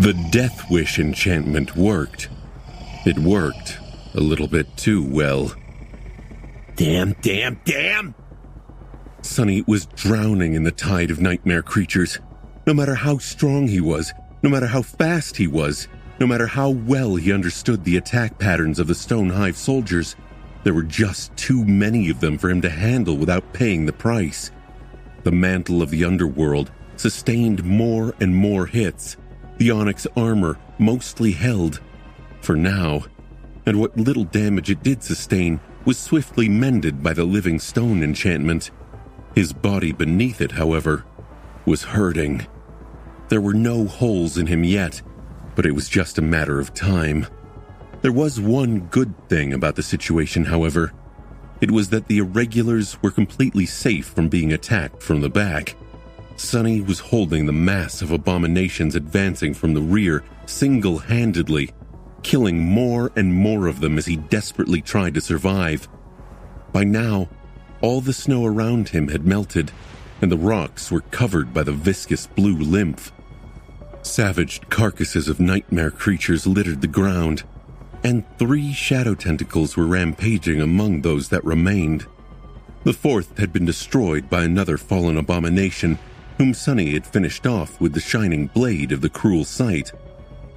The Death Wish enchantment worked. It worked a little bit too well. Damn! Sonny was drowning in the tide of nightmare creatures. No matter how strong he was, no matter how fast he was, no matter how well he understood the attack patterns of the Stonehive soldiers, there were just too many of them for him to handle without paying the price. The mantle of the underworld sustained more and more hits. The onyx armor mostly held, for now, and what little damage it did sustain was swiftly mended by the living stone enchantment. His body beneath it, however, was hurting. There were no holes in him yet, but it was just a matter of time. There was one good thing about the situation, however. It was that the irregulars were completely safe from being attacked from the back. Sonny was holding the mass of abominations advancing from the rear single-handedly, killing more and more of them as he desperately tried to survive. By now, all the snow around him had melted, and the rocks were covered by the viscous blue lymph. Savaged carcasses of nightmare creatures littered the ground, and 3 shadow tentacles were rampaging among those that remained. The 4th had been destroyed by another fallen abomination, whom Sonny had finished off with the shining blade of the cruel sight.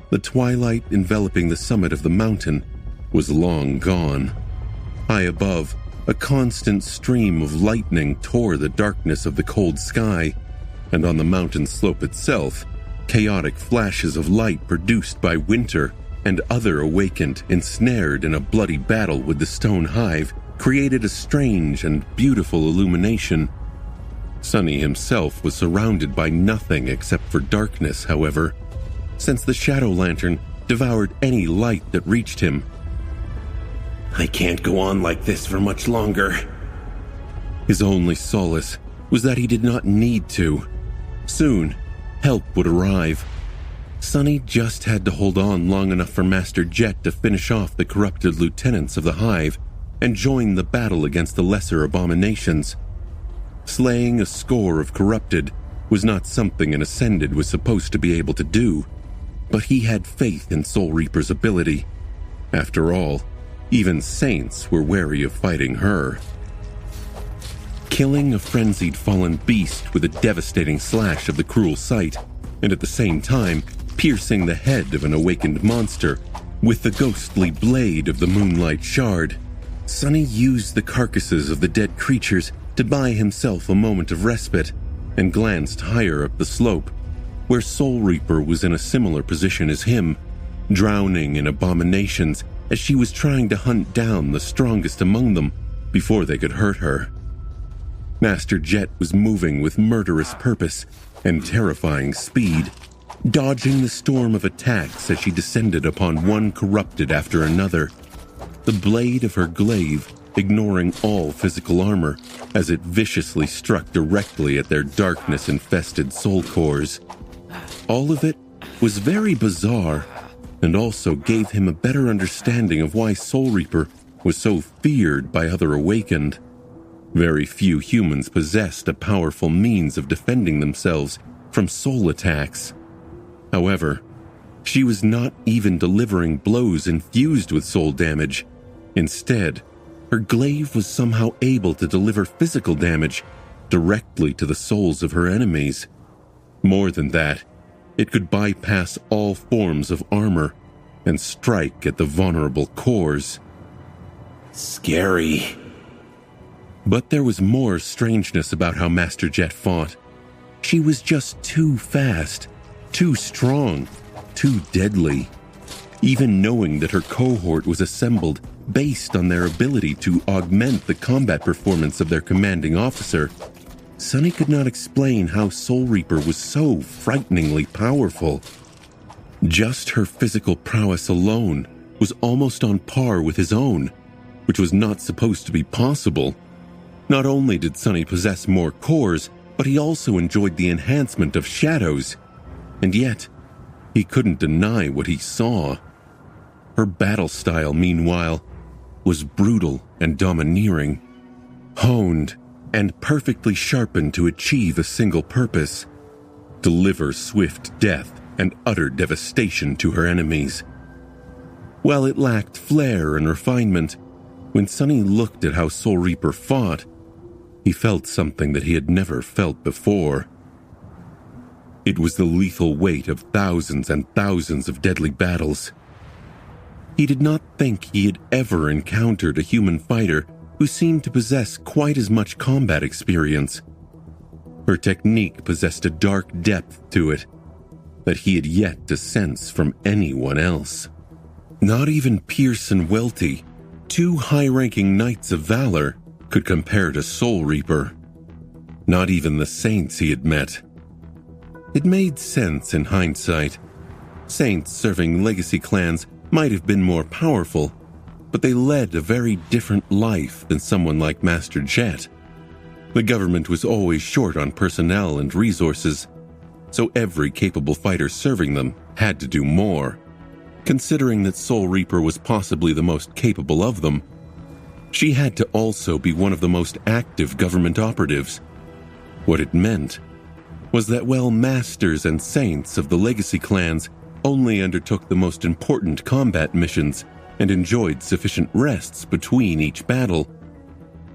The twilight enveloping the summit of the mountain was long gone. High above, a constant stream of lightning tore the darkness of the cold sky, and on the mountain slope itself, chaotic flashes of light produced by winter and other awakened, ensnared in a bloody battle with the Stonehive, created a strange and beautiful illumination. Sonny himself was surrounded by nothing except for darkness, however, since the shadow lantern devoured any light that reached him. I can't go on like this for much longer. His only solace was that he did not need to. Soon, help would arrive. Sonny just had to hold on long enough for Master Jet to finish off the corrupted lieutenants of the Hive and join the battle against the lesser abominations. Slaying a score of corrupted was not something an Ascended was supposed to be able to do, but he had faith in Soul Reaper's ability. After all, even saints were wary of fighting her. Killing a frenzied fallen beast with a devastating slash of the cruel sight, and at the same time piercing the head of an awakened monster with the ghostly blade of the Moonlight Shard, Sonny used the carcasses of the dead creatures to buy himself a moment of respite and glanced higher up the slope, where Soul Reaper was in a similar position as him, drowning in abominations as she was trying to hunt down the strongest among them before they could hurt her. Master Jet was moving with murderous purpose and terrifying speed, dodging the storm of attacks as she descended upon one corrupted after another, the blade of her glaive ignoring all physical armor as it viciously struck directly at their darkness-infested soul cores. All of it was very bizarre, and also gave him a better understanding of why Soul Reaper was so feared by other awakened. Very few humans possessed a powerful means of defending themselves from soul attacks. However, she was not even delivering blows infused with soul damage. Instead, her glaive was somehow able to deliver physical damage directly to the souls of her enemies. More than that, it could bypass all forms of armor and strike at the vulnerable cores. Scary. But there was more strangeness about how Master Jet fought. She was just too fast, too strong, too deadly. Even knowing that her cohort was assembled based on their ability to augment the combat performance of their commanding officer, Sonny could not explain how Soul Reaper was so frighteningly powerful. Just her physical prowess alone was almost on par with his own, which was not supposed to be possible. Not only did Sonny possess more cores, but he also enjoyed the enhancement of shadows. And yet, he couldn't deny what he saw. Her battle style, meanwhile, was brutal and domineering, honed and perfectly sharpened to achieve a single purpose: deliver swift death and utter devastation to her enemies. While it lacked flair and refinement, when Sunny looked at how Soul Reaper fought, he felt something that he had never felt before. It was the lethal weight of thousands and thousands of deadly battles. He did not think he had ever encountered a human fighter who seemed to possess quite as much combat experience. Her technique possessed a dark depth to it that he had yet to sense from anyone else. Not even Pierce and Welty, two high-ranking knights of valor, could compare to Soul Reaper. Not even the saints he had met. It made sense in hindsight. Saints serving legacy clans might have been more powerful, but they led a very different life than someone like Master Jet. The government was always short on personnel and resources, so every capable fighter serving them had to do more. Considering that Soul Reaper was possibly the most capable of them, she had to also be one of the most active government operatives. What it meant was that while masters and saints of the legacy clans only undertook the most important combat missions and enjoyed sufficient rests between each battle,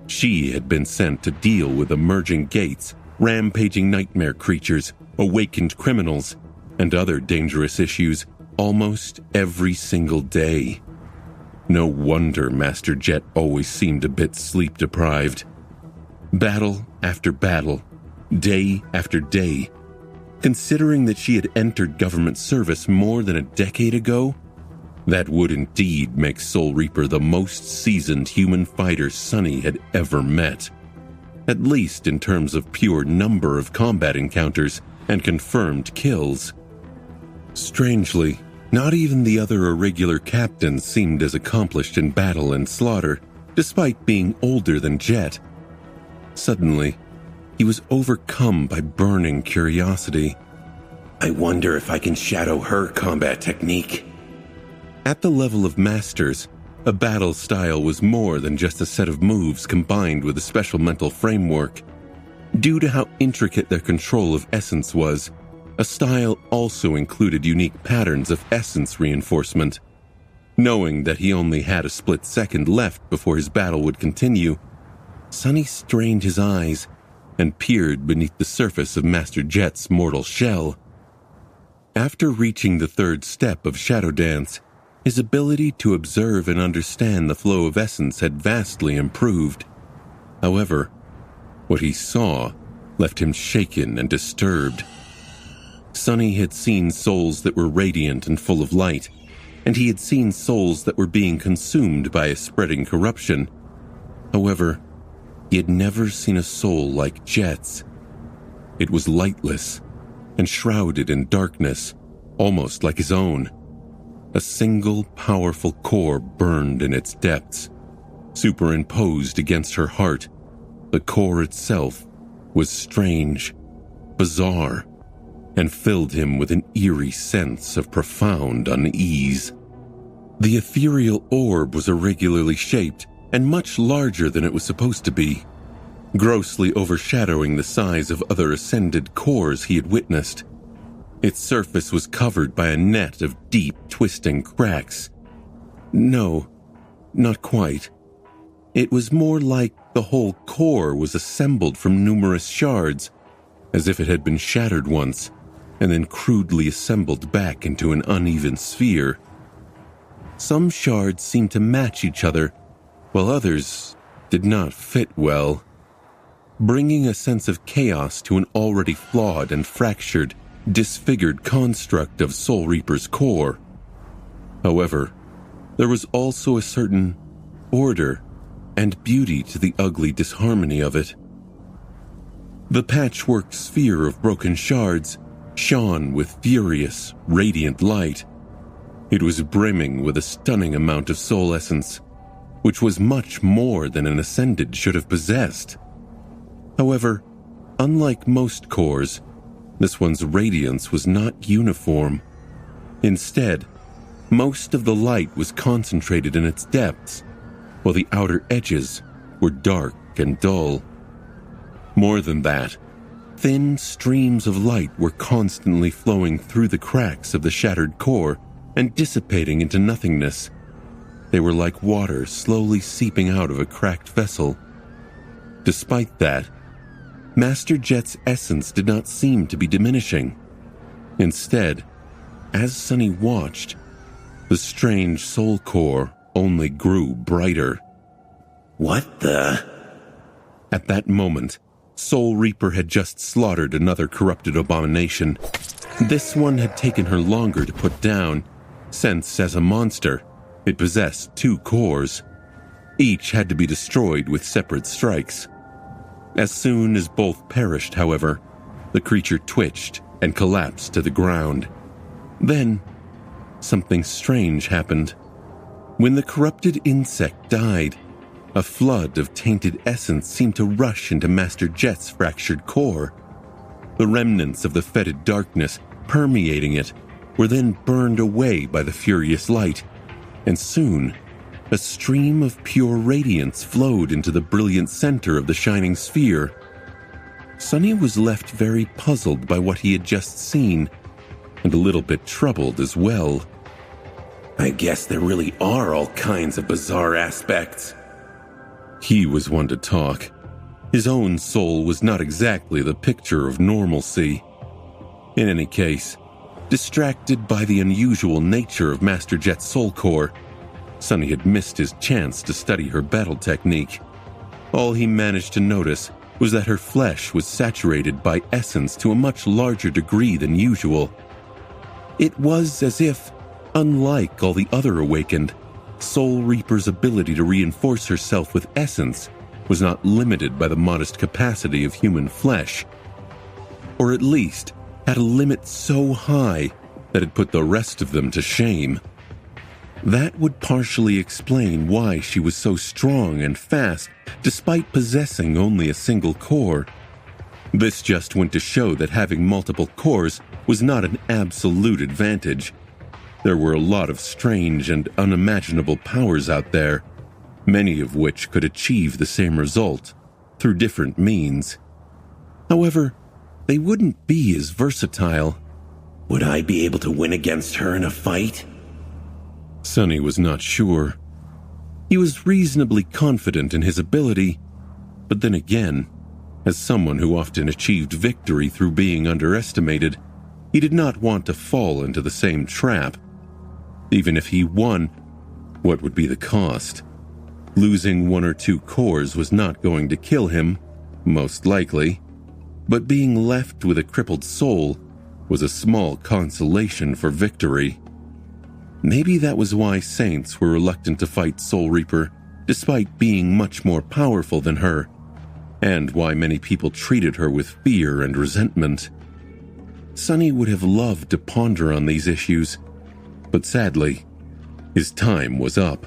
she had been sent to deal with emerging gates, rampaging nightmare creatures, awakened criminals, and other dangerous issues almost every single day. No wonder Master Jet always seemed a bit sleep-deprived. Battle after battle, day after day. Considering that she had entered government service more than a decade ago, that would indeed make Soul Reaper the most seasoned human fighter Sunny had ever met. At least in terms of pure number of combat encounters and confirmed kills. Strangely, not even the other irregular captains seemed as accomplished in battle and slaughter, despite being older than Jet. Suddenly, he was overcome by burning curiosity. I wonder if I can shadow her combat technique. At the level of masters, a battle style was more than just a set of moves combined with a special mental framework. Due to how intricate their control of essence was, a style also included unique patterns of essence reinforcement. Knowing that he only had a split second left before his battle would continue, Sunny strained his eyes and peered beneath the surface of Master Jet's mortal shell. After reaching the third step of Shadow Dance, his ability to observe and understand the flow of essence had vastly improved. However, what he saw left him shaken and disturbed. Sunny had seen souls that were radiant and full of light, and he had seen souls that were being consumed by a spreading corruption. However, he had never seen a soul like Jet's. It was lightless and shrouded in darkness, almost like his own. A single powerful core burned in its depths. Superimposed against her heart, the core itself was strange, bizarre, and filled him with an eerie sense of profound unease. The ethereal orb was irregularly shaped and much larger than it was supposed to be, grossly overshadowing the size of other ascended cores he had witnessed. Its surface was covered by a net of deep, twisting cracks. No, not quite. It was more like the whole core was assembled from numerous shards, as if it had been shattered once, and then crudely assembled back into an uneven sphere. Some shards seemed to match each other, while others did not fit well, bringing a sense of chaos to an already flawed and fractured, disfigured construct of Soul Reaper's core. However, there was also a certain order and beauty to the ugly disharmony of it. The patchwork sphere of broken shards shone with furious, radiant light. It was brimming with a stunning amount of soul essence, which was much more than an Ascended should have possessed. However, unlike most cores, this one's radiance was not uniform. Instead, most of the light was concentrated in its depths, while the outer edges were dark and dull. More than that, Thin streams of light were constantly flowing through the cracks of the shattered core and dissipating into nothingness. They were like water slowly seeping out of a cracked vessel. Despite that, Master Jet's essence did not seem to be diminishing. Instead, as Sunny watched, the strange soul core only grew brighter. What the? At that moment, Soul Reaper had just slaughtered another corrupted abomination. This one had taken her longer to put down, since, as a monster, it possessed 2 cores. Each had to be destroyed with separate strikes. As soon as both perished, however, the creature twitched and collapsed to the ground. Then, something strange happened. When the corrupted insect died, a flood of tainted essence seemed to rush into Master Jet's fractured core. The remnants of the fetid darkness permeating it were then burned away by the furious light, and soon a stream of pure radiance flowed into the brilliant center of the shining sphere. Sunny was left very puzzled by what he had just seen, and a little bit troubled as well. I guess there really are all kinds of bizarre aspects. He was one to talk. His own soul was not exactly the picture of normalcy. In any case, distracted by the unusual nature of Master Jet's soul core, Sunny had missed his chance to study her battle technique. All he managed to notice was that her flesh was saturated by essence to a much larger degree than usual. It was as if, unlike all the other awakened, Soul Reaper's ability to reinforce herself with essence was not limited by the modest capacity of human flesh, or at least had a limit so high that it put the rest of them to shame. That would partially explain why she was so strong and fast despite possessing only a single core. This just went to show that having multiple cores was not an absolute advantage. There were a lot of strange and unimaginable powers out there, many of which could achieve the same result through different means. However, they wouldn't be as versatile. Would I be able to win against her in a fight? Sunny was not sure. He was reasonably confident in his ability, but then again, as someone who often achieved victory through being underestimated, he did not want to fall into the same trap. Even if he won, what would be the cost? Losing 1 or 2 cores was not going to kill him, most likely, but being left with a crippled soul was a small consolation for victory. Maybe that was why Saints were reluctant to fight Soul Reaper, despite being much more powerful than her, and why many people treated her with fear and resentment. Sunny would have loved to ponder on these issues, but sadly, his time was up.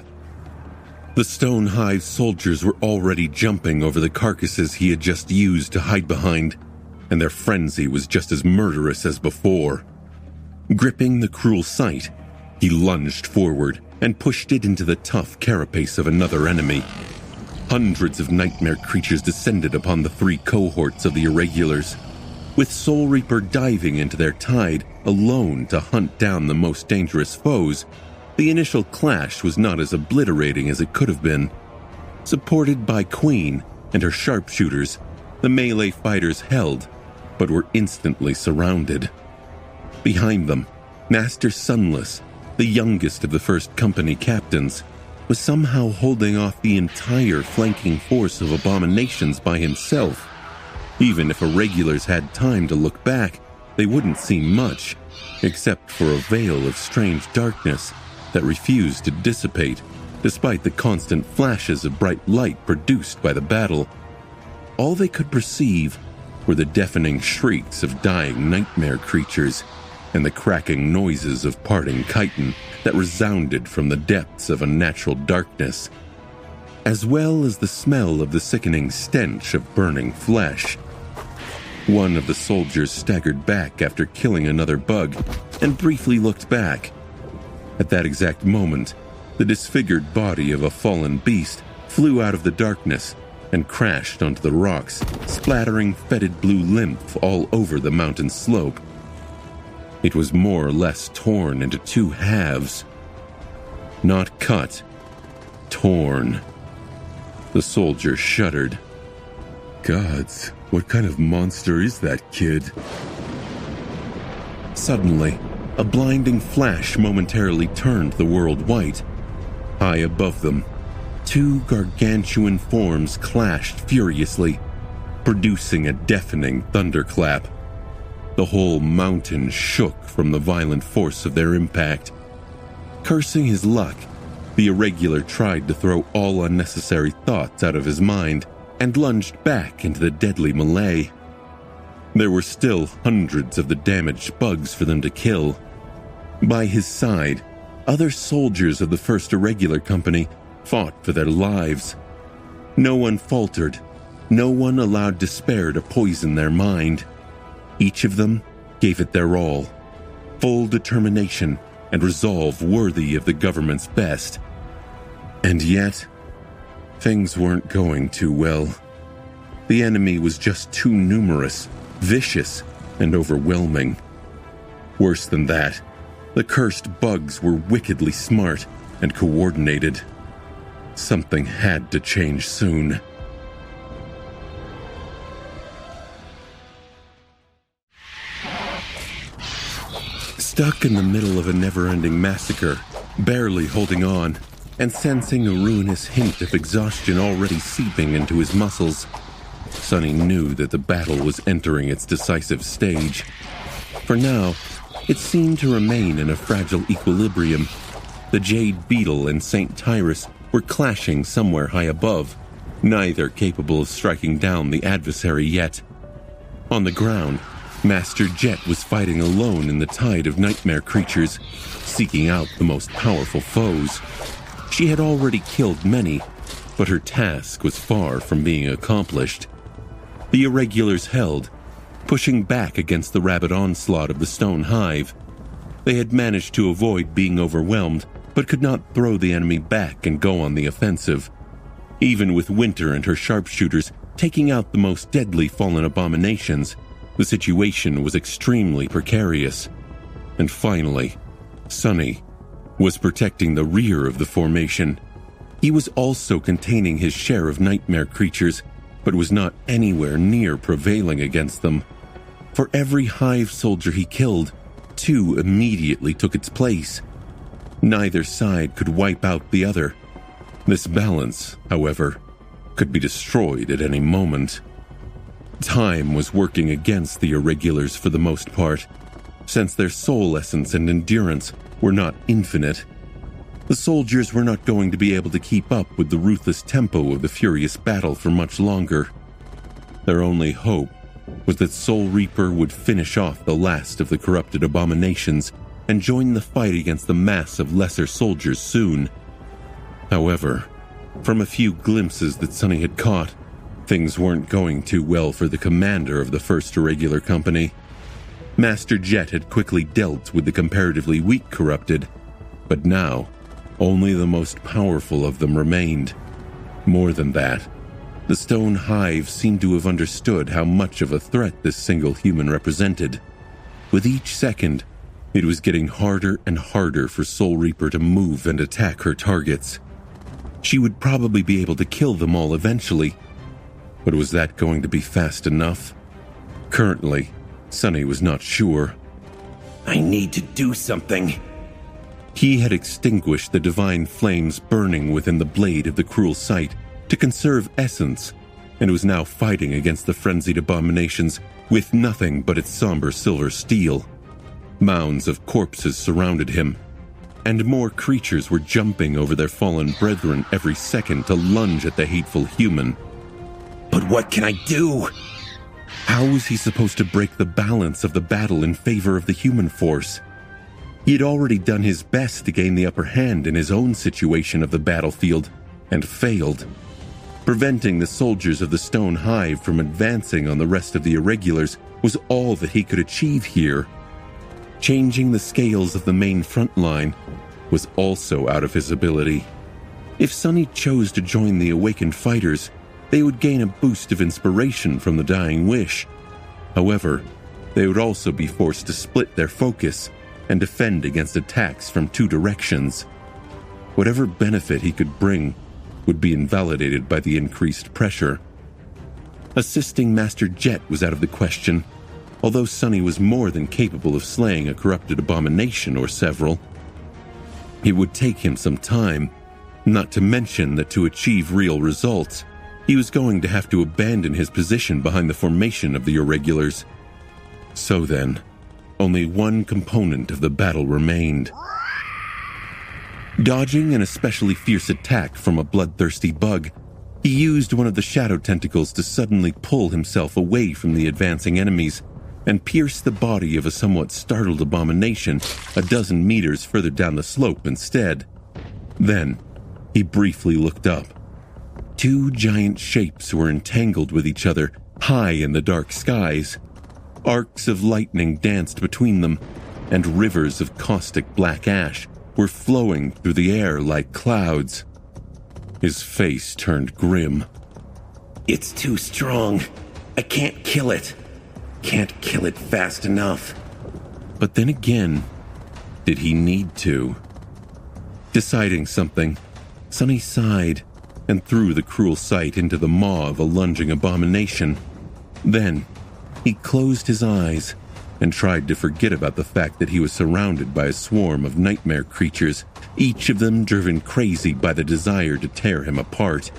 The Stone Hive soldiers were already jumping over the carcasses he had just used to hide behind, and their frenzy was just as murderous as before. Gripping the cruel sight, he lunged forward and pushed it into the tough carapace of another enemy. Hundreds of nightmare creatures descended upon the 3 cohorts of the Irregulars, with Soul Reaper diving into their tide alone to hunt down the most dangerous foes. The initial clash was not as obliterating as it could have been. Supported by Queen and her sharpshooters, the melee fighters held, but were instantly surrounded. Behind them, Master Sunless, the youngest of the first company captains, was somehow holding off the entire flanking force of abominations by himself. Even if Irregulars had time to look back, they wouldn't see much, except for a veil of strange darkness that refused to dissipate, despite the constant flashes of bright light produced by the battle. All they could perceive were the deafening shrieks of dying nightmare creatures and the cracking noises of parting chitin that resounded from the depths of unnatural darkness, as well as the smell of the sickening stench of burning flesh. One of the soldiers staggered back after killing another bug and briefly looked back. At that exact moment, the disfigured body of a fallen beast flew out of the darkness and crashed onto the rocks, splattering fetid blue lymph all over the mountain slope. It was more or less torn into two halves. Not cut, torn. The soldier shuddered. Gods, what kind of monster is that kid? Suddenly, a blinding flash momentarily turned the world white. High above them, two gargantuan forms clashed furiously, producing a deafening thunderclap. The whole mountain shook from the violent force of their impact. Cursing his luck, the irregular tried to throw all unnecessary thoughts out of his mind and lunged back into the deadly melee. There were still hundreds of the damaged bugs for them to kill. By his side, other soldiers of the First Irregular Company fought for their lives. No one faltered. No one allowed despair to poison their mind. Each of them gave it their all. Full determination and resolve worthy of the government's best. And yet, things weren't going too well. The enemy was just too numerous, vicious, and overwhelming. Worse than that, the cursed bugs were wickedly smart and coordinated. Something had to change soon. Stuck in the middle of a never-ending massacre, barely holding on, and sensing a ruinous hint of exhaustion already seeping into his muscles, Sonny knew that the battle was entering its decisive stage. For now, it seemed to remain in a fragile equilibrium. The Jade Beetle and St. Tyrus were clashing somewhere high above, neither capable of striking down the adversary yet. On the ground, Master Jet was fighting alone in the tide of nightmare creatures, seeking out the most powerful foes. She had already killed many, but her task was far from being accomplished. The Irregulars held, pushing back against the rabid onslaught of the Stone Hive. They had managed to avoid being overwhelmed, but could not throw the enemy back and go on the offensive. Even with Winter and her sharpshooters taking out the most deadly fallen abominations, the situation was extremely precarious. And finally, Sonny was protecting the rear of the formation. He was also containing his share of nightmare creatures, but was not anywhere near prevailing against them. For every hive soldier he killed, two immediately took its place. Neither side could wipe out the other. This balance, however, could be destroyed at any moment. Time was working against the Irregulars for the most part, since their soul essence and endurance were not infinite. The soldiers were not going to be able to keep up with the ruthless tempo of the furious battle for much longer. Their only hope was that Soul Reaper would finish off the last of the corrupted abominations and join the fight against the mass of lesser soldiers soon. However, from a few glimpses that Sonny had caught, things weren't going too well for the commander of the First Irregular Company. Master Jet had quickly dealt with the comparatively weak corrupted, but now only the most powerful of them remained. More than that, the Stone Hive seemed to have understood how much of a threat this single human represented. With each second, it was getting harder and harder for Soul Reaper to move and attack her targets. She would probably be able to kill them all eventually, but was that going to be fast enough? Currently, Sonny was not sure. I need to do something. He had extinguished the divine flames burning within the blade of the cruel sight to conserve essence, and was now fighting against the frenzied abominations with nothing but its somber silver steel. Mounds of corpses surrounded him, and more creatures were jumping over their fallen brethren every second to lunge at the hateful human. But what can I do? How was he supposed to break the balance of the battle in favor of the human force? He had already done his best to gain the upper hand in his own situation of the battlefield, and failed. Preventing the soldiers of the Stone Hive from advancing on the rest of the Irregulars was all that he could achieve here. Changing the scales of the main front line was also out of his ability. If Sonny chose to join the awakened fighters, they would gain a boost of inspiration from the dying wish. However, they would also be forced to split their focus and defend against attacks from two directions. Whatever benefit he could bring would be invalidated by the increased pressure. Assisting Master Jet was out of the question, although Sunny was more than capable of slaying a corrupted abomination or several. It would take him some time, not to mention that to achieve real results, he was going to have to abandon his position behind the formation of the Irregulars. So then, only one component of the battle remained. Dodging an especially fierce attack from a bloodthirsty bug, he used one of the shadow tentacles to suddenly pull himself away from the advancing enemies and pierce the body of a somewhat startled abomination a dozen meters further down the slope instead. Then, he briefly looked up. Two giant shapes were entangled with each other high in the dark skies. Arcs of lightning danced between them, and rivers of caustic black ash were flowing through the air like clouds. His face turned grim. It's too strong. I can't kill it. Can't kill it fast enough. But then again, did he need to? Deciding something, Sunny sighed and threw the cruel sight into the maw of a lunging abomination. Then, he closed his eyes and tried to forget about the fact that he was surrounded by a swarm of nightmare creatures, each of them driven crazy by the desire to tear him apart.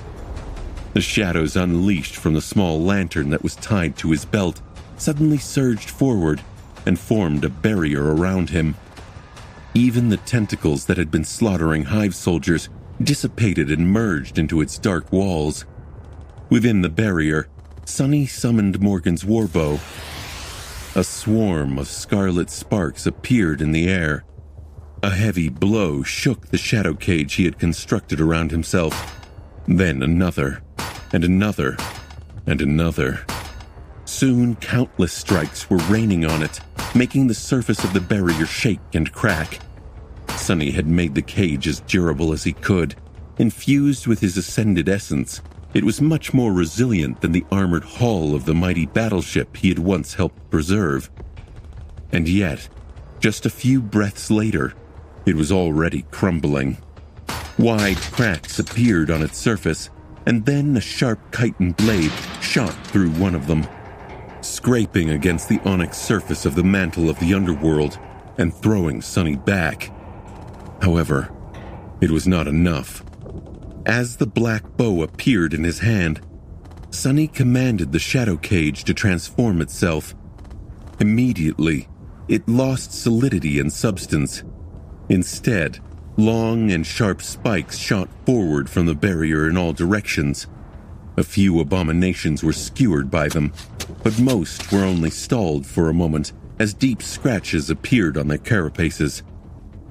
The shadows unleashed from the small lantern that was tied to his belt suddenly surged forward and formed a barrier around him. Even the tentacles that had been slaughtering hive soldiers dissipated and merged into its dark walls. Within the barrier, Sunny summoned Morgan's warbow. A swarm of scarlet sparks appeared in the air. A heavy blow shook the shadow cage he had constructed around himself. Then another, and another, and another. Soon countless strikes were raining on it, making the surface of the barrier shake and crack. Sunny had made the cage as durable as he could. Infused with his ascended essence, it was much more resilient than the armored hull of the mighty battleship he had once helped preserve. And yet, just a few breaths later, it was already crumbling. Wide cracks appeared on its surface, and then a sharp chitin blade shot through one of them, scraping against the onyx surface of the mantle of the underworld and throwing Sunny back. However, it was not enough. As the black bow appeared in his hand, Sunny commanded the shadow cage to transform itself. Immediately, it lost solidity and substance. Instead, long and sharp spikes shot forward from the barrier in all directions. A few abominations were skewered by them, but most were only stalled for a moment as deep scratches appeared on their carapaces.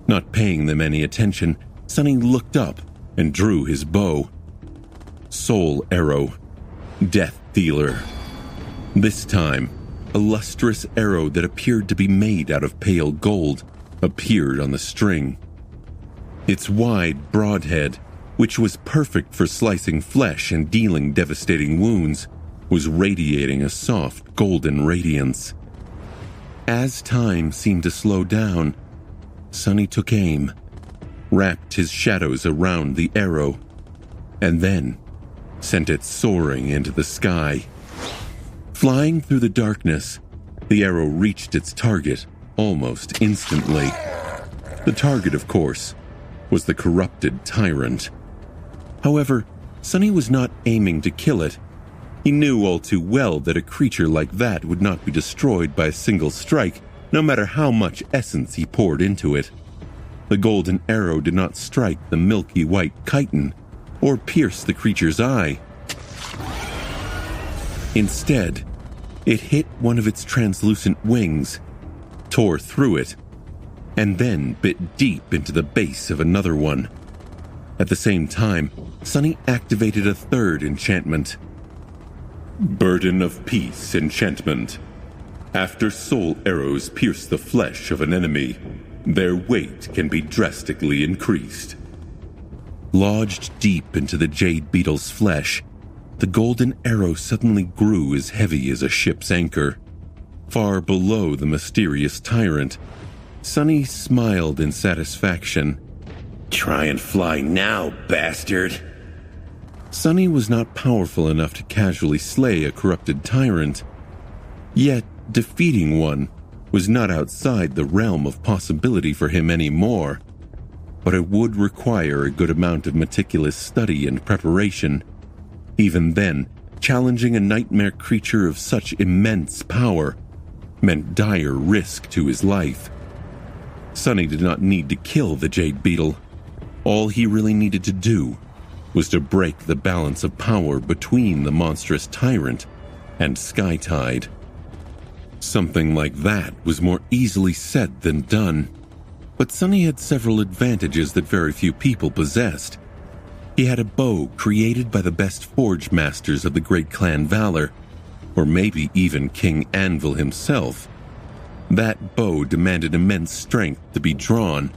Not paying them any attention, Sunny looked up and drew his bow. Soul Arrow. Death Dealer. This time, a lustrous arrow that appeared to be made out of pale gold appeared on the string. Its wide broadhead, which was perfect for slicing flesh and dealing devastating wounds, was radiating a soft golden radiance. As time seemed to slow down, Sunny took aim, wrapped his shadows around the arrow, and then sent it soaring into the sky. Flying through the darkness, the arrow reached its target almost instantly. The target, of course, was the corrupted tyrant. However, Sunny was not aiming to kill it. He knew all too well that a creature like that would not be destroyed by a single strike, no matter how much essence he poured into it. The golden arrow did not strike the milky white chitin or pierce the creature's eye. Instead, it hit one of its translucent wings, tore through it, and then bit deep into the base of another one. At the same time, Sunny activated a third enchantment. Burden of Peace enchantment. After soul arrows pierce the flesh of an enemy, their weight can be drastically increased. Lodged deep into the jade beetle's flesh, the golden arrow suddenly grew as heavy as a ship's anchor. Far below the mysterious tyrant, Sunny smiled in satisfaction. Try and fly now, bastard. Sunny was not powerful enough to casually slay a corrupted tyrant, yet defeating one was not outside the realm of possibility for him anymore. But it would require a good amount of meticulous study and preparation. Even then, challenging a nightmare creature of such immense power meant dire risk to his life. Sunny did not need to kill the Jade Beetle. All he really needed to do was to break the balance of power between the monstrous tyrant and Skytide. Something like that was more easily said than done, but Sunny had several advantages that very few people possessed. He had a bow created by the best forge masters of the great clan Valor, or maybe even King Anvil himself. That bow demanded immense strength to be drawn,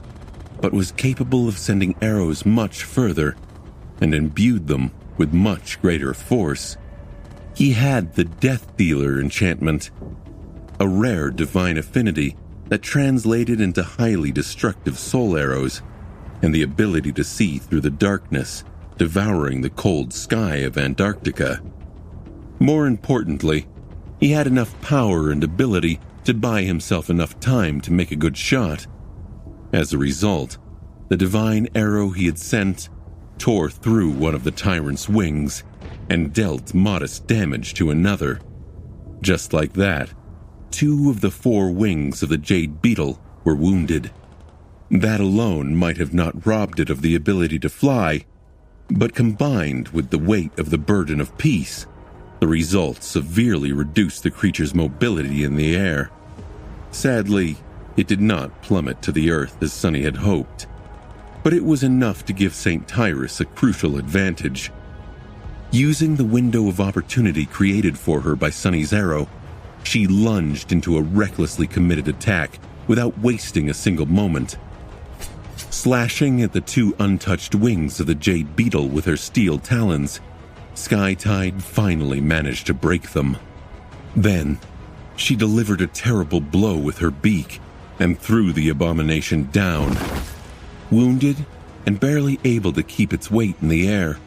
but was capable of sending arrows much further and imbued them with much greater force. He had the Death Dealer enchantment, a rare divine affinity that translated into highly destructive soul arrows, and the ability to see through the darkness, devouring the cold sky of Antarctica. More importantly, he had enough power and ability to buy himself enough time to make a good shot. As a result, the divine arrow he had sent tore through one of the tyrant's wings and dealt modest damage to another. Just like that, 2 of the 4 wings of the Jade Beetle were wounded. That alone might have not robbed it of the ability to fly, but combined with the weight of the burden of peace, the result severely reduced the creature's mobility in the air. Sadly, it did not plummet to the earth as Sunny had hoped, but it was enough to give St. Tyrus a crucial advantage. Using the window of opportunity created for her by Sunny's arrow, she lunged into a recklessly committed attack without wasting a single moment. Slashing at the 2 untouched wings of the Jade Beetle with her steel talons, Skytide finally managed to break them. Then, she delivered a terrible blow with her beak and threw the abomination down. Wounded and barely able to keep its weight in the air,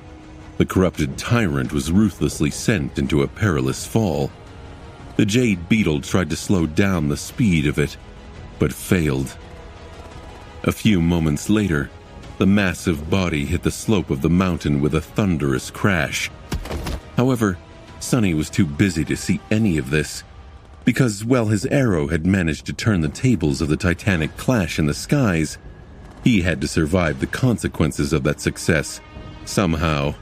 the corrupted tyrant was ruthlessly sent into a perilous fall. The Jade Beetle tried to slow down the speed of it, but failed. A few moments later, the massive body hit the slope of the mountain with a thunderous crash. However, Sunny was too busy to see any of this, because while his arrow had managed to turn the tables of the titanic clash in the skies, he had to survive the consequences of that success somehow.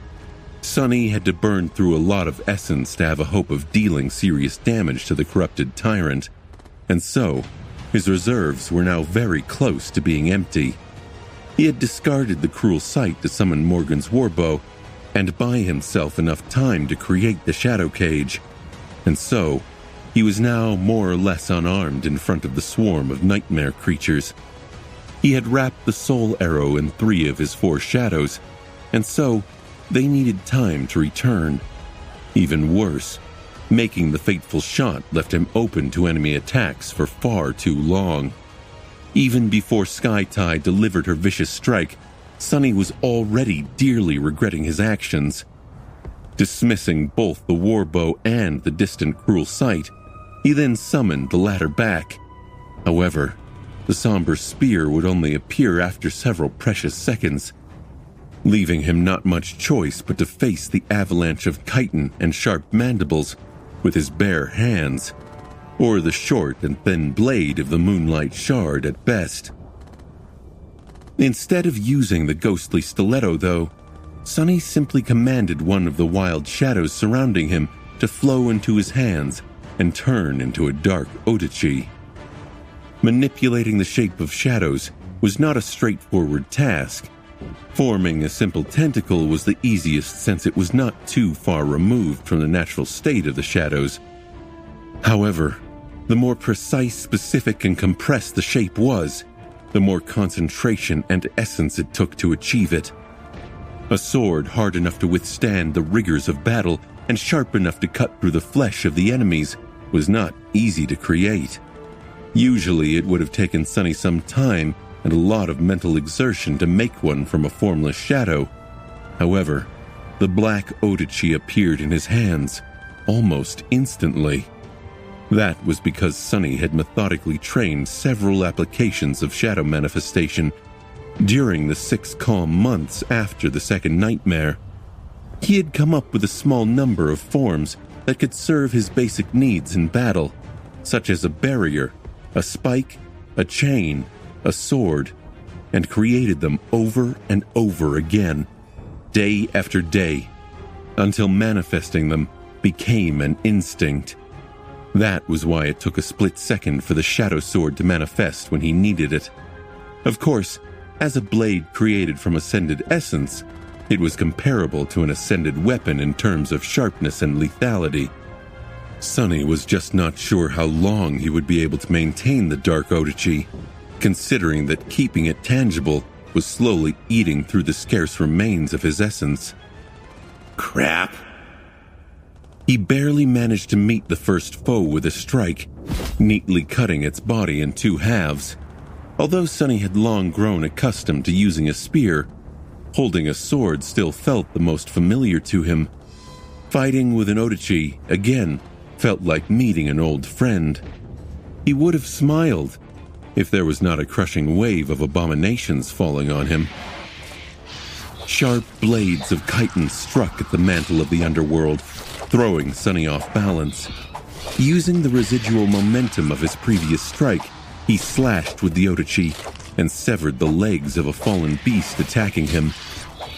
Sunny had to burn through a lot of essence to have a hope of dealing serious damage to the corrupted tyrant, and so his reserves were now very close to being empty. He had discarded the cruel sight to summon Morgan's warbow and buy himself enough time to create the shadow cage, and so he was now more or less unarmed in front of the swarm of nightmare creatures. He had wrapped the soul arrow in 3 of his 4 shadows, and so they needed time to return. Even worse, making the fateful shot left him open to enemy attacks for far too long. Even before Skytide delivered her vicious strike, Sunny was already dearly regretting his actions. Dismissing both the warbow and the distant cruel sight, he then summoned the latter back. However, the somber spear would only appear after several precious seconds, leaving him not much choice but to face the avalanche of chitin and sharp mandibles with his bare hands, or the short and thin blade of the moonlight shard at best. Instead of using the ghostly stiletto, though, Sunny simply commanded one of the wild shadows surrounding him to flow into his hands and turn into a dark Odachi. Manipulating the shape of shadows was not a straightforward task. Forming a simple tentacle was the easiest since it was not too far removed from the natural state of the shadows. However, the more precise, specific, and compressed the shape was, the more concentration and essence it took to achieve it. A sword hard enough to withstand the rigors of battle and sharp enough to cut through the flesh of the enemies was not easy to create. Usually it would have taken Sunny some time and a lot of mental exertion to make one from a formless shadow. However, the black Odachi appeared in his hands almost instantly. That was because Sunny had methodically trained several applications of shadow manifestation during the 6 calm months after the second nightmare. He had come up with a small number of forms that could serve his basic needs in battle, such as a barrier, a spike, a chain, a sword, and created them over and over again, day after day, until manifesting them became an instinct. That was why it took a split second for the shadow sword to manifest when he needed it. Of course, as a blade created from ascended essence, it was comparable to an ascended weapon in terms of sharpness and lethality. Sunny was just not sure how long he would be able to maintain the Dark Odachi, considering that keeping it tangible was slowly eating through the scarce remains of his essence. Crap. He barely managed to meet the first foe with a strike, neatly cutting its body in 2 halves. Although Sunny had long grown accustomed to using a spear, holding a sword still felt the most familiar to him. Fighting with an Odachi, again, felt like meeting an old friend. He would have smiled if there was not a crushing wave of abominations falling on him. Sharp blades of chitin struck at the mantle of the underworld, throwing Sunny off balance. Using the residual momentum of his previous strike, he slashed with the Odachi and severed the legs of a fallen beast attacking him,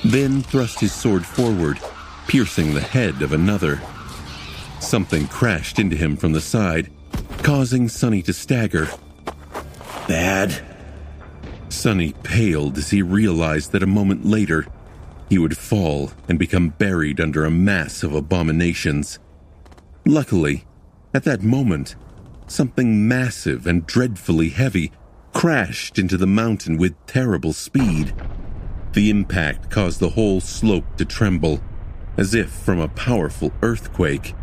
then thrust his sword forward, piercing the head of another. Something crashed into him from the side, causing Sunny to stagger. Bad. Sunny paled as he realized that a moment later, he would fall and become buried under a mass of abominations. Luckily, at that moment, something massive and dreadfully heavy crashed into the mountain with terrible speed. The impact caused the whole slope to tremble, as if from a powerful earthquake.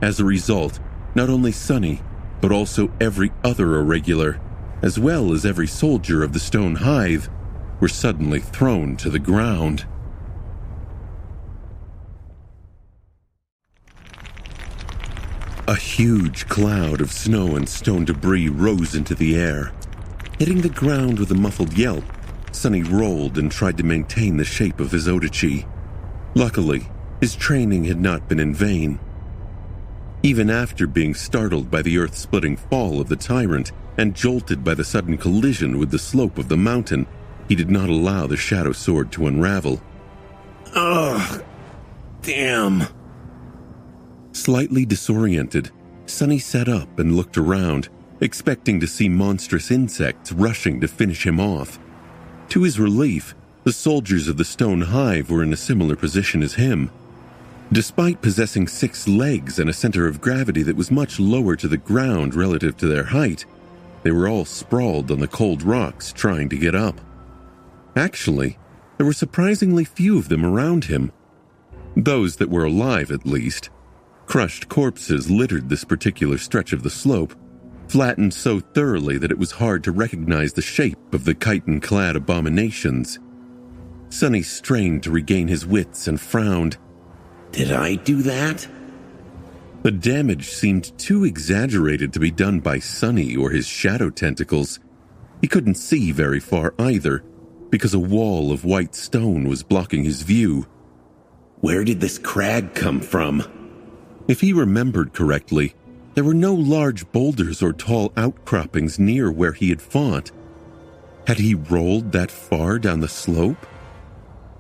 As a result, not only Sunny, but also every other irregular, as well as every soldier of the Stone Hive, were suddenly thrown to the ground. A huge cloud of snow and stone debris rose into the air. Hitting the ground with a muffled yelp, Sunny rolled and tried to maintain the shape of his Odachi. Luckily, his training had not been in vain. Even after being startled by the earth-splitting fall of the tyrant and jolted by the sudden collision with the slope of the mountain, he did not allow the shadow sword to unravel. Ugh. Damn. Slightly disoriented, Sunny sat up and looked around, expecting to see monstrous insects rushing to finish him off. To his relief, the soldiers of the Stone Hive were in a similar position as him. Despite possessing 6 legs and a center of gravity that was much lower to the ground relative to their height, they were all sprawled on the cold rocks trying to get up. Actually, there were surprisingly few of them around him. Those that were alive, at least. Crushed corpses littered this particular stretch of the slope, flattened so thoroughly that it was hard to recognize the shape of the chitin-clad abominations. Sunny strained to regain his wits and frowned. Did I do that? The damage seemed too exaggerated to be done by Sunny or his shadow tentacles. He couldn't see very far either, because a wall of white stone was blocking his view. Where did this crag come from? If he remembered correctly, there were no large boulders or tall outcroppings near where he had fought. Had he rolled that far down the slope?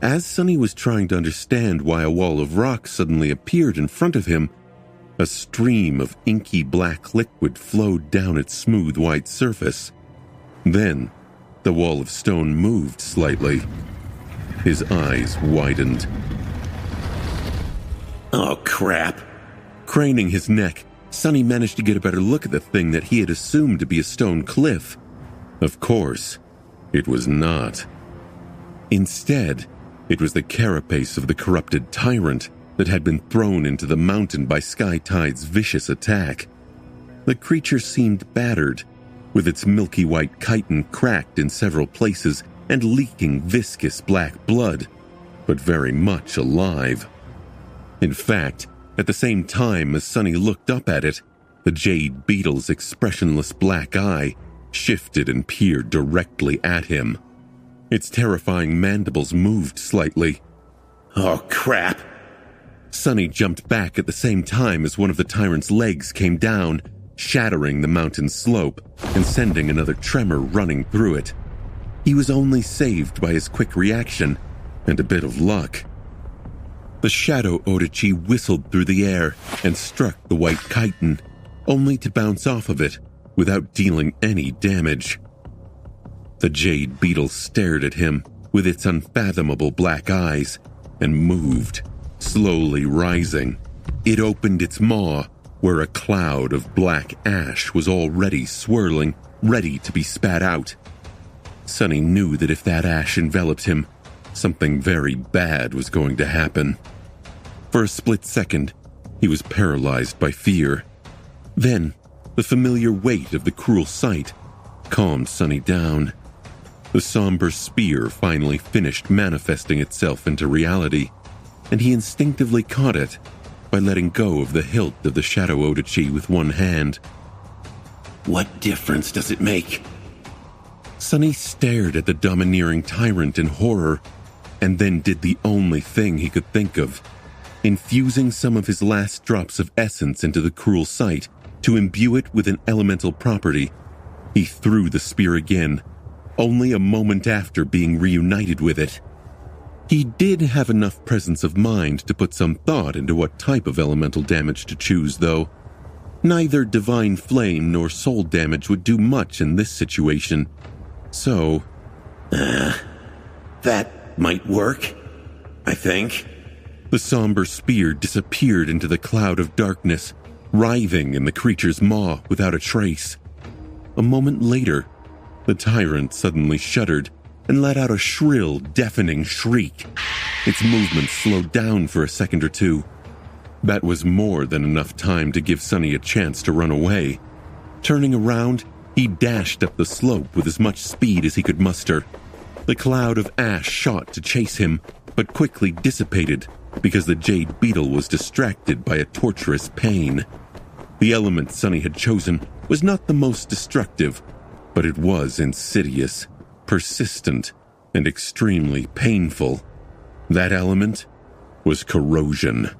As Sunny was trying to understand why a wall of rock suddenly appeared in front of him, a stream of inky black liquid flowed down its smooth white surface. Then, the wall of stone moved slightly. His eyes widened. Oh, crap. Craning his neck, Sunny managed to get a better look at the thing that he had assumed to be a stone cliff. Of course, it was not. Instead, It was the carapace of the corrupted tyrant that had been thrown into the mountain by Sky Tide's vicious attack. The creature seemed battered, with its milky white chitin cracked in several places and leaking viscous black blood, but very much alive. In fact, at the same time as Sunny looked up at it, the jade beetle's expressionless black eye shifted and peered directly at him. Its terrifying mandibles moved slightly. Oh, crap! Sunny jumped back at the same time as one of the tyrant's legs came down, shattering the mountain slope and sending another tremor running through it. He was only saved by his quick reaction and a bit of luck. The shadow Odachi whistled through the air and struck the white chitin, only to bounce off of it without dealing any damage. The jade beetle stared at him with its unfathomable black eyes and moved, slowly rising. It opened its maw, where a cloud of black ash was already swirling, ready to be spat out. Sunny knew that if that ash enveloped him, something very bad was going to happen. For a split second, he was paralyzed by fear. Then, the familiar weight of the cruel sight calmed Sunny down. The somber spear finally finished manifesting itself into reality, and he instinctively caught it by letting go of the hilt of the shadow Odachi with one hand. What difference does it make? Sunny stared at the domineering tyrant in horror, and then did the only thing he could think of, infusing some of his last drops of essence into the cruel sight to imbue it with an elemental property. He threw the spear again, only a moment after being reunited with it. He did have enough presence of mind to put some thought into what type of elemental damage to choose, though. Neither divine flame nor soul damage would do much in this situation, so... That might work, I think. The somber spear disappeared into the cloud of darkness, writhing in the creature's maw without a trace. A moment later, the tyrant suddenly shuddered and let out a shrill, deafening shriek. Its movement slowed down for a second or two. That was more than enough time to give Sunny a chance to run away. Turning around, he dashed up the slope with as much speed as he could muster. The cloud of ash shot to chase him, but quickly dissipated because the jade beetle was distracted by a torturous pain. The element Sunny had chosen was not the most destructive, but it was insidious, persistent, and extremely painful. That element was corrosion.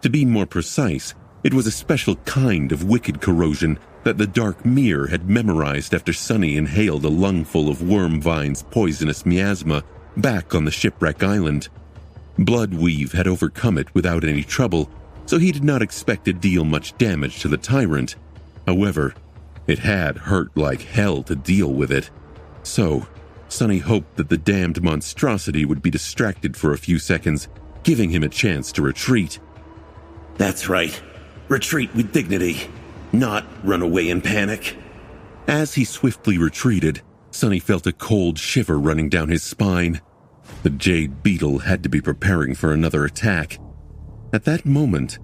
To be more precise, it was a special kind of wicked corrosion that the Dark Mirror had memorized after Sunny inhaled a lungful of Wormvine's poisonous miasma back on the shipwreck island. Bloodweave had overcome it without any trouble, so he did not expect to deal much damage to the tyrant. However, it had hurt like hell to deal with it. So, Sunny hoped that the damned monstrosity would be distracted for a few seconds, giving him a chance to retreat. That's right. Retreat with dignity, not run away in panic. As he swiftly retreated, Sunny felt a cold shiver running down his spine. The jade beetle had to be preparing for another attack. At that moment,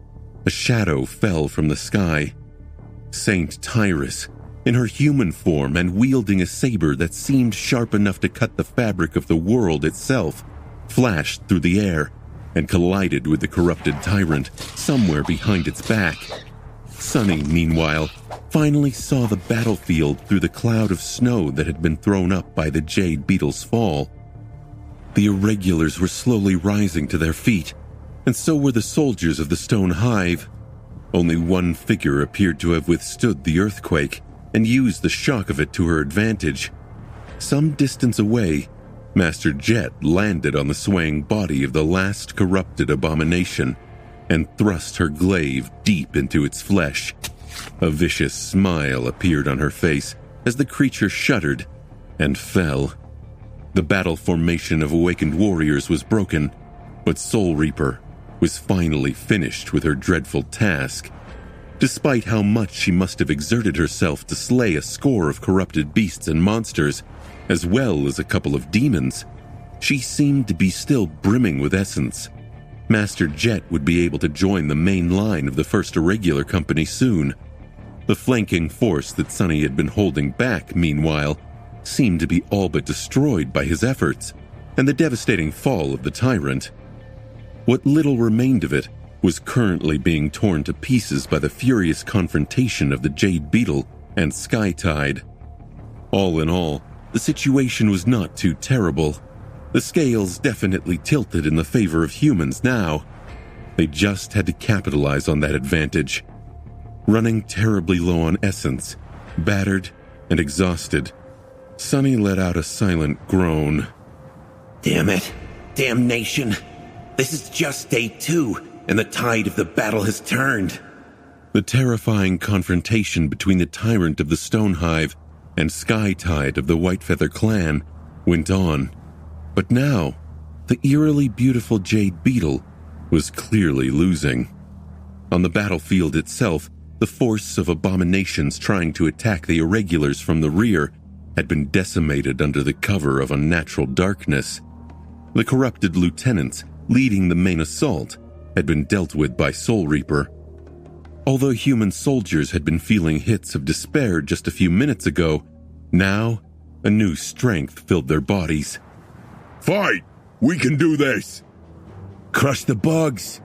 a shadow fell from the sky. Saint Tyrus, in her human form and wielding a saber that seemed sharp enough to cut the fabric of the world itself, flashed through the air and collided with the corrupted tyrant somewhere behind its back. Sunny, meanwhile, finally saw the battlefield through the cloud of snow that had been thrown up by the jade beetle's fall. The irregulars were slowly rising to their feet, and so were the soldiers of the stone hive. Only one figure appeared to have withstood the earthquake and used the shock of it to her advantage. Some distance away, Master Jet landed on the swaying body of the last corrupted abomination and thrust her glaive deep into its flesh. A vicious smile appeared on her face as the creature shuddered and fell. The battle formation of awakened warriors was broken, but Soul Reaper was finally finished with her dreadful task. Despite how much she must have exerted herself to slay a score of corrupted beasts and monsters, as well as a couple of demons, she seemed to be still brimming with essence. Master Jet would be able to join the main line of the First Irregular Company soon. The flanking force that Sonny had been holding back, meanwhile, seemed to be all but destroyed by his efforts and the devastating fall of the tyrant. What little remained of it was currently being torn to pieces by the furious confrontation of the Jade Beetle and Skytide. All in all, the situation was not too terrible. The scales definitely tilted in the favor of humans now. They just had to capitalize on that advantage. Running terribly low on essence, battered and exhausted, Sonny let out a silent groan. Damn it. Damnation. This is just day 2, and the tide of the battle has turned. The terrifying confrontation between the tyrant of the Stone Hive and Skytide of the Whitefeather clan went on. But now, the eerily beautiful Jade Beetle was clearly losing. On the battlefield itself, the force of abominations trying to attack the Irregulars from the rear had been decimated under the cover of unnatural darkness. The corrupted lieutenants leading the main assault had been dealt with by Soul Reaper. Although human soldiers had been feeling hits of despair just a few minutes ago, now a new strength filled their bodies. Fight! We can do this! Crush the bugs!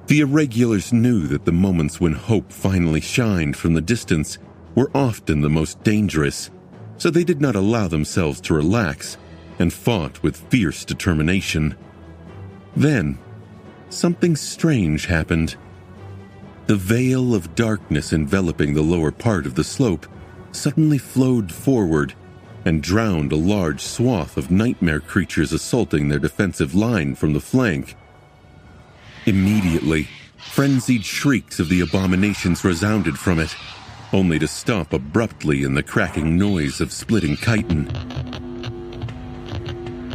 The Irregulars knew that the moments when hope finally shined from the distance were often the most dangerous, so they did not allow themselves to relax and fought with fierce determination. Then, something strange happened. The veil of darkness enveloping the lower part of the slope suddenly flowed forward and drowned a large swath of nightmare creatures assaulting their defensive line from the flank. Immediately, frenzied shrieks of the abominations resounded from it, only to stop abruptly in the cracking noise of splitting chitin.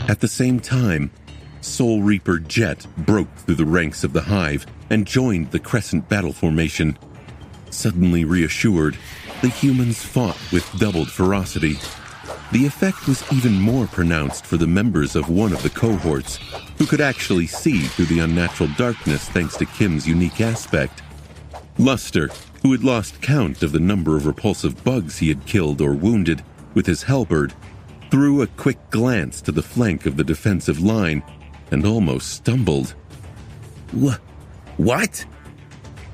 At the same time, Soul Reaper Jet broke through the ranks of the Hive and joined the crescent battle formation. Suddenly reassured, the humans fought with doubled ferocity. The effect was even more pronounced for the members of one of the cohorts, who could actually see through the unnatural darkness thanks to Kim's unique aspect. Luster, who had lost count of the number of repulsive bugs he had killed or wounded with his halberd, threw a quick glance to the flank of the defensive line and almost stumbled. What?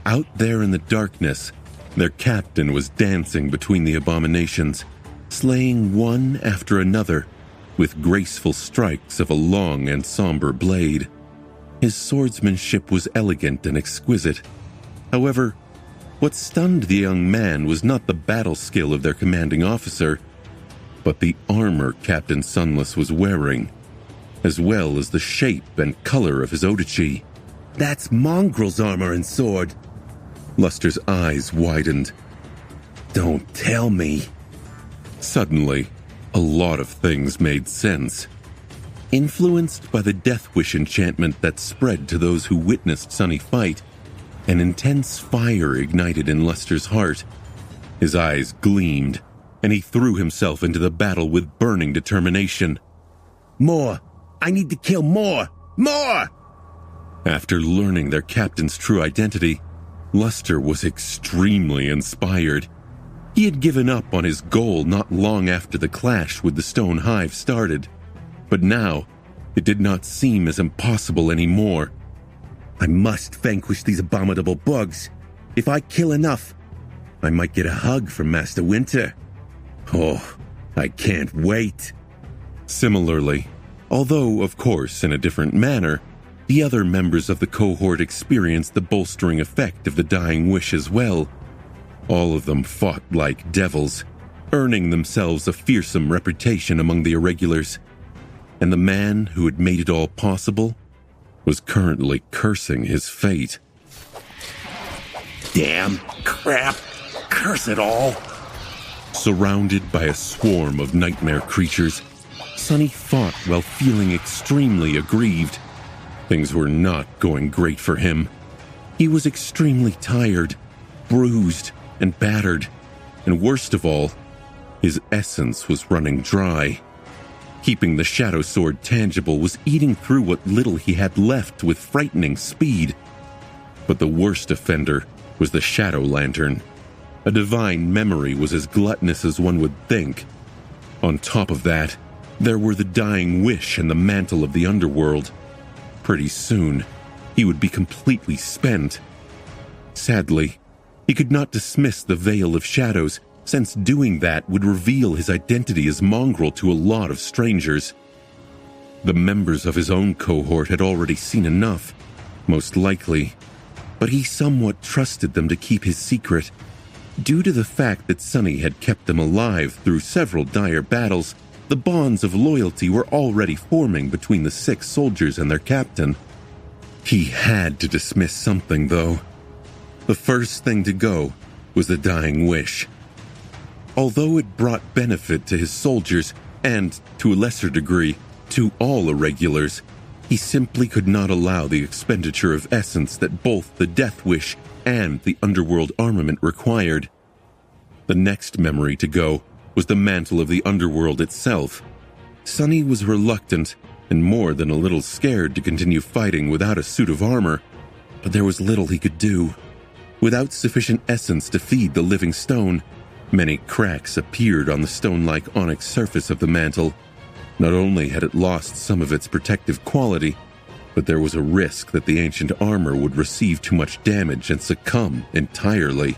Out there in the darkness, their captain was dancing between the abominations, slaying one after another with graceful strikes of a long and somber blade. His swordsmanship was elegant and exquisite. However, what stunned the young man was not the battle skill of their commanding officer, but the armor Captain Sunless was wearing, as well as the shape and color of his Odachi. That's Mongrel's armor and sword. Luster's eyes widened. Don't tell me. Suddenly, a lot of things made sense. Influenced by the Death Wish enchantment that spread to those who witnessed Sonny fight, an intense fire ignited in Luster's heart. His eyes gleamed, and he threw himself into the battle with burning determination. More! I need to kill more! More! After learning their captain's true identity, Luster was extremely inspired. He had given up on his goal not long after the clash with the Stone Hive started, but now it did not seem as impossible anymore. I must vanquish these abominable bugs. If I kill enough, I might get a hug from Master Winter. Oh, I can't wait. Similarly, although of course in a different manner, the other members of the cohort experienced the bolstering effect of the dying wish as well. All of them fought like devils, earning themselves a fearsome reputation among the Irregulars. And the man who had made it all possible was currently cursing his fate. Damn, crap, curse it all. Surrounded by a swarm of nightmare creatures, Sonny fought while feeling extremely aggrieved. Things were not going great for him. He was extremely tired, bruised, and battered, and worst of all, his essence was running dry. Keeping the shadow sword tangible was eating through what little he had left with frightening speed. But the worst offender was the shadow lantern. A divine memory was as gluttonous as one would think. On top of that, there were the dying wish and the mantle of the underworld. Pretty soon, he would be completely spent. Sadly, he could not dismiss the veil of shadows, since doing that would reveal his identity as Mongrel to a lot of strangers. The members of his own cohort had already seen enough, most likely, but he somewhat trusted them to keep his secret. Due to the fact that Sonny had kept them alive through several dire battles, the bonds of loyalty were already forming between the 6 soldiers and their captain. He had to dismiss something, though. The first thing to go was the dying wish. Although it brought benefit to his soldiers and, to a lesser degree, to all irregulars, he simply could not allow the expenditure of essence that both the death wish and the underworld armament required. The next memory to go was the mantle of the underworld itself. Sonny was reluctant and more than a little scared to continue fighting without a suit of armor, but there was little he could do. Without sufficient essence to feed the living stone, many cracks appeared on the stone-like onyx surface of the mantle. Not only had it lost some of its protective quality, but there was a risk that the ancient armor would receive too much damage and succumb entirely.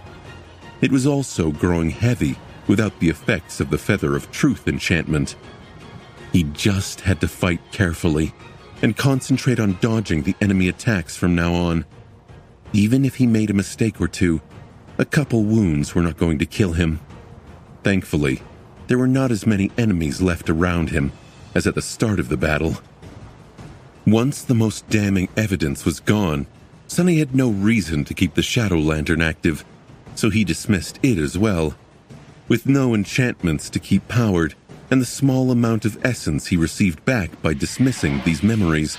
It was also growing heavy without the effects of the Feather of Truth enchantment. He just had to fight carefully and concentrate on dodging the enemy attacks from now on. Even if he made a mistake or two, a couple wounds were not going to kill him. Thankfully, there were not as many enemies left around him as at the start of the battle. Once the most damning evidence was gone, Sonny had no reason to keep the shadow lantern active, so he dismissed it as well. With no enchantments to keep powered, and the small amount of essence he received back by dismissing these memories,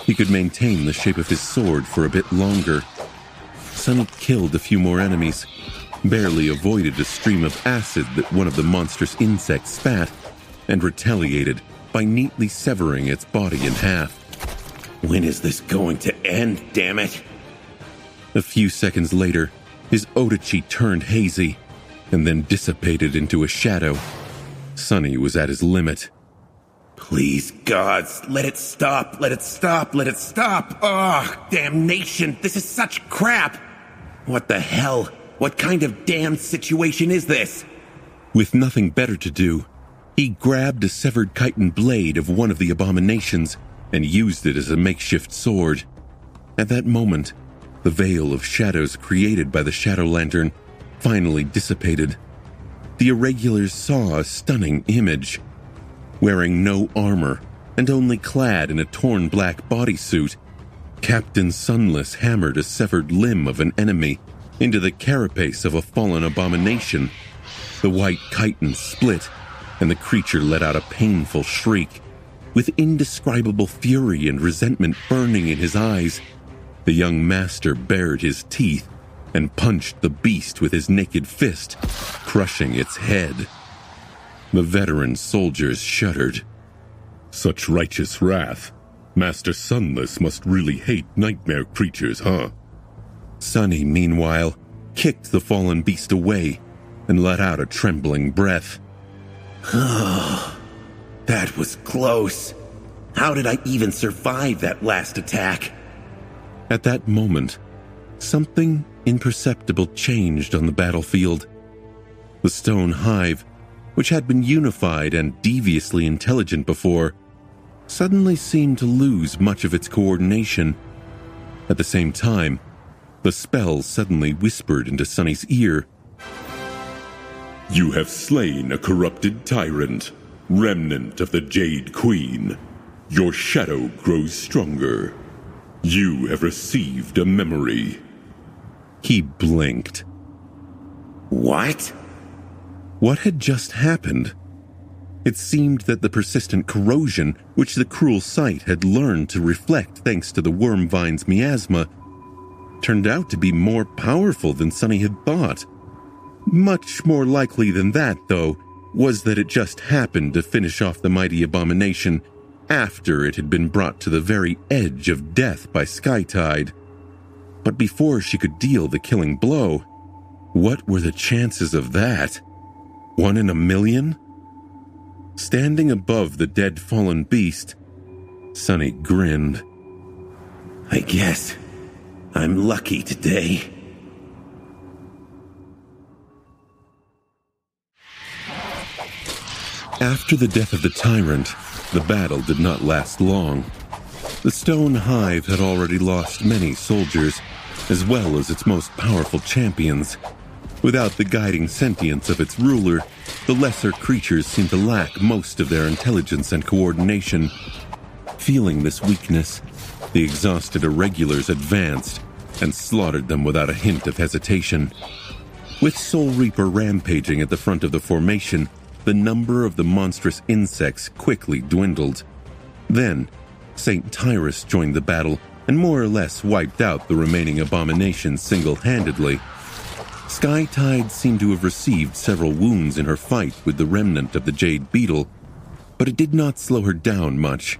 he could maintain the shape of his sword for a bit longer. Sonny killed a few more enemies, barely avoided a stream of acid that one of the monstrous insects spat, and retaliated by neatly severing its body in half. When is this going to end, damn it? A few seconds later, his Odachi turned hazy, and then dissipated into a shadow. Sonny was at his limit. Please, gods, let it stop, let it stop, let it stop! Oh, damnation, this is such crap! What the hell? What kind of damned situation is this? With nothing better to do, he grabbed a severed chitin blade of one of the abominations and used it as a makeshift sword. At that moment, the veil of shadows created by the shadow lantern finally dissipated. The irregulars saw a stunning image. Wearing no armor and only clad in a torn black bodysuit, Captain Sunless hammered a severed limb of an enemy into the carapace of a fallen abomination. The white chitin split, and the creature let out a painful shriek. With indescribable fury and resentment burning in his eyes, the young master bared his teeth and punched the beast with his naked fist, crushing its head. The veteran soldiers shuddered. Such righteous wrath. Master Sunless must really hate nightmare creatures, huh? Sonny, meanwhile, kicked the fallen beast away and let out a trembling breath. That was close. How did I even survive that last attack? At that moment, something imperceptible changed on the battlefield. The stone hive, which had been unified and deviously intelligent before, suddenly seemed to lose much of its coordination. At the same time, the spell suddenly whispered into Sonny's ear. You have slain a corrupted tyrant, remnant of the Jade Queen. Your shadow grows stronger. You have received a memory. He blinked. What? What had just happened? It seemed that the persistent corrosion, which the cruel sight had learned to reflect thanks to the worm vine's miasma, turned out to be more powerful than Sonny had thought. Much more likely than that, though, was that it just happened to finish off the mighty abomination after it had been brought to the very edge of death by Skytide. But before she could deal the killing blow, what were the chances of that? 1 in a million? Standing above the dead fallen beast, Sunny grinned. I guess I'm lucky today. After the death of the tyrant, the battle did not last long. The Stone Hive had already lost many soldiers, as well as its most powerful champions. Without the guiding sentience of its ruler, the lesser creatures seemed to lack most of their intelligence and coordination. Feeling this weakness, the exhausted Irregulars advanced and slaughtered them without a hint of hesitation. With Soul Reaper rampaging at the front of the formation, the number of the monstrous insects quickly dwindled. Then, St. Tyrus joined the battle and more or less wiped out the remaining abominations single-handedly. Skytide seemed to have received several wounds in her fight with the remnant of the Jade Beetle, but it did not slow her down much.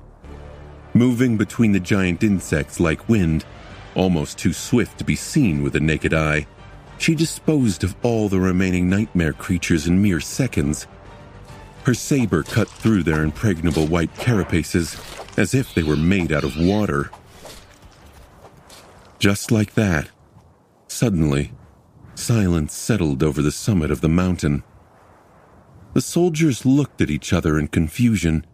Moving between the giant insects like wind, almost too swift to be seen with the naked eye, she disposed of all the remaining nightmare creatures in mere seconds. Her saber cut through their impregnable white carapaces as if they were made out of water. Just like that, suddenly, silence settled over the summit of the mountain. The soldiers looked at each other in confusion,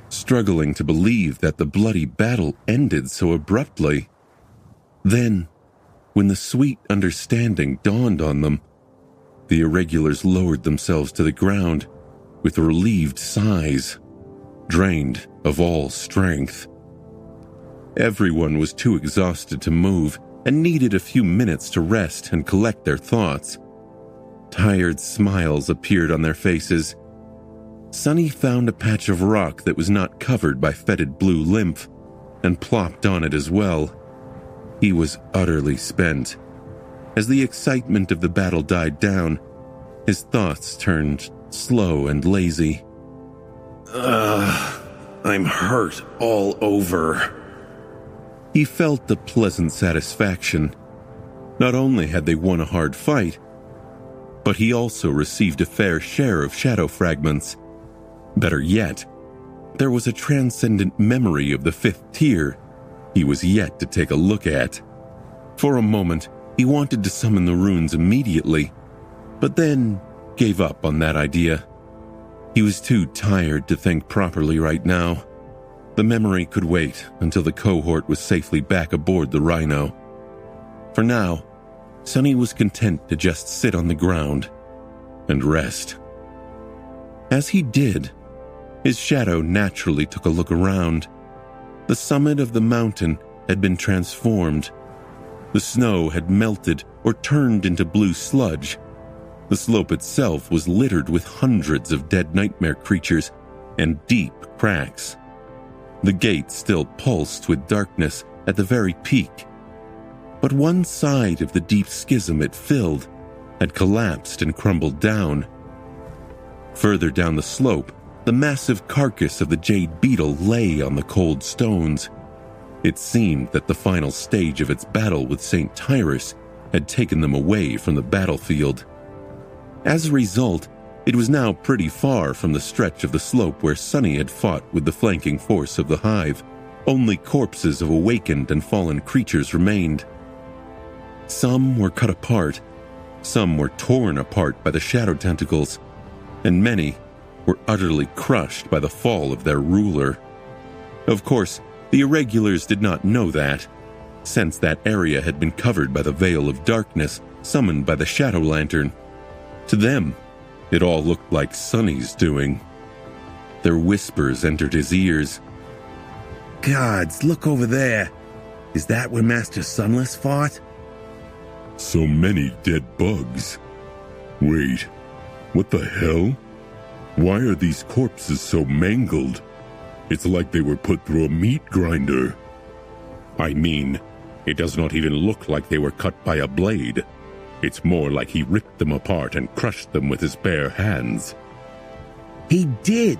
struggling to believe that the bloody battle ended so abruptly. Then, when the sweet understanding dawned on them, the Irregulars lowered themselves to the ground with relieved sighs, drained of all strength. Everyone was too exhausted to move and needed a few minutes to rest and collect their thoughts. Tired smiles appeared on their faces. Sunny found a patch of rock that was not covered by fetid blue lymph and plopped on it as well. He was utterly spent. As the excitement of the battle died down, his thoughts turned slow and lazy. I'm hurt all over. He felt the pleasant satisfaction. Not only had they won a hard fight, but he also received a fair share of shadow fragments. Better yet, there was a transcendent memory of the 5th tier he was yet to take a look at. For a moment, he wanted to summon the runes immediately, but then gave up on that idea. He was too tired to think properly right now. The memory could wait until the cohort was safely back aboard the Rhino. For now, Sunny was content to just sit on the ground and rest. As he did, his shadow naturally took a look around. The summit of the mountain had been transformed. The snow had melted or turned into blue sludge. The slope itself was littered with hundreds of dead nightmare creatures and deep cracks. The gate still pulsed with darkness at the very peak, but one side of the deep schism it filled had collapsed and crumbled down. Further down the slope, the massive carcass of the Jade Beetle lay on the cold stones. It seemed that the final stage of its battle with St. Tyrus had taken them away from the battlefield. As a result, it was now pretty far from the stretch of the slope where Sunny had fought with the flanking force of the Hive. Only corpses of awakened and fallen creatures remained. Some were cut apart, some were torn apart by the shadow tentacles, and many were utterly crushed by the fall of their ruler. Of course, the Irregulars did not know that, since that area had been covered by the veil of darkness summoned by the Shadow Lantern. To them, it all looked like Sunny's doing. Their whispers entered his ears. Gods, look over there. Is that where Master Sunless fought? So many dead bugs. Wait, what the hell? Why are these corpses so mangled? It's like they were put through a meat grinder. I mean, it does not even look like they were cut by a blade. It's more like he ripped them apart and crushed them with his bare hands. He did!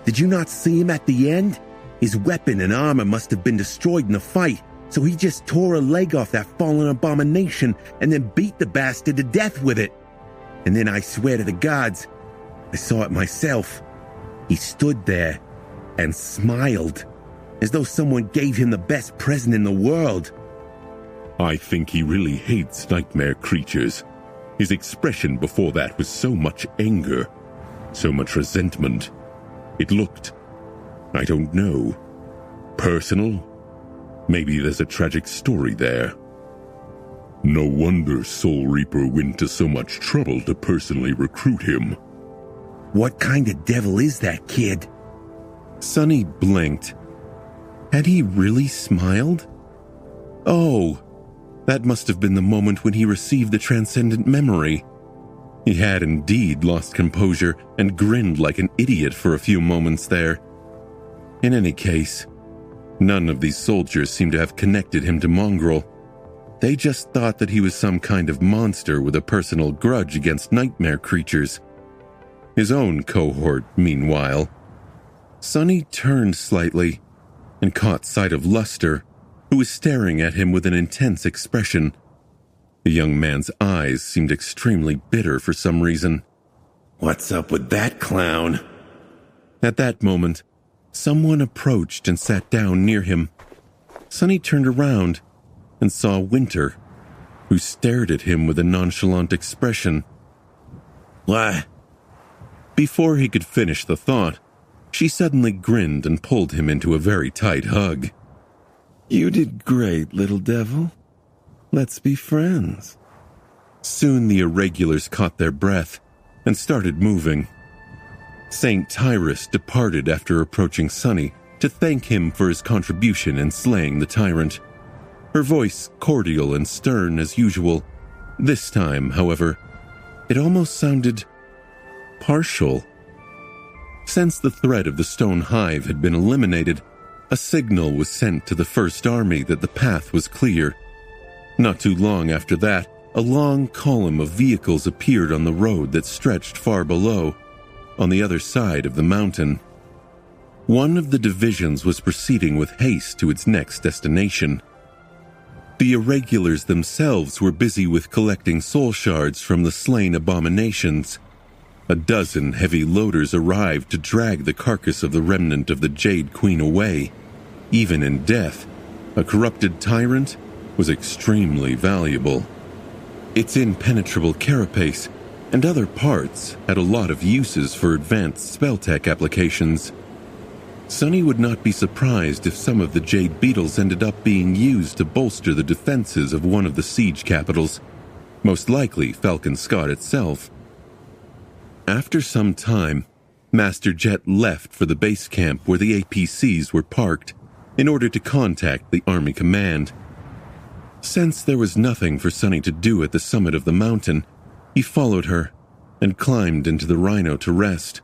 Did you not see him at the end? His weapon and armor must have been destroyed in the fight, so he just tore a leg off that fallen abomination and then beat the bastard to death with it. And then I swear to the gods, I saw it myself. He stood there and smiled, as though someone gave him the best present in the world. I think he really hates nightmare creatures. His expression before that was so much anger, so much resentment. It looked, I don't know, personal? Maybe there's a tragic story there. No wonder Soul Reaper went to so much trouble to personally recruit him. What kind of devil is that kid? Sonny blinked. Had he really smiled? Oh, that must have been the moment when he received the transcendent memory. He had indeed lost composure and grinned like an idiot for a few moments there. In any case, none of these soldiers seemed to have connected him to Mongrel. They just thought that he was some kind of monster with a personal grudge against nightmare creatures. His own cohort, meanwhile. Sonny turned slightly and caught sight of Luster, who was staring at him with an intense expression. The young man's eyes seemed extremely bitter for some reason. What's up with that clown? At that moment, someone approached and sat down near him. Sonny turned around and saw Winter, who stared at him with a nonchalant expression. What? Before he could finish the thought, she suddenly grinned and pulled him into a very tight hug. You did great, little devil. Let's be friends. Soon the irregulars caught their breath and started moving. Saint Tyrus departed after approaching Sonny to thank him for his contribution in slaying the tyrant. Her voice cordial and stern as usual. This time, however, it almost sounded partial. Since the threat of the Stone Hive had been eliminated, a signal was sent to the First Army that the path was clear. Not too long after that, a long column of vehicles appeared on the road that stretched far below, on the other side of the mountain. One of the divisions was proceeding with haste to its next destination. The irregulars themselves were busy with collecting soul shards from the slain abominations. A dozen heavy loaders arrived to drag the carcass of the remnant of the Jade Queen away. Even in death, a corrupted tyrant was extremely valuable. Its impenetrable carapace and other parts had a lot of uses for advanced spell tech applications. Sonny would not be surprised if some of the Jade Beetles ended up being used to bolster the defenses of one of the siege capitals, most likely Falcon Scott itself. After some time, Master Jet left for the base camp where the APCs were parked in order to contact the Army Command. Since there was nothing for Sonny to do at the summit of the mountain, he followed her and climbed into the Rhino to rest.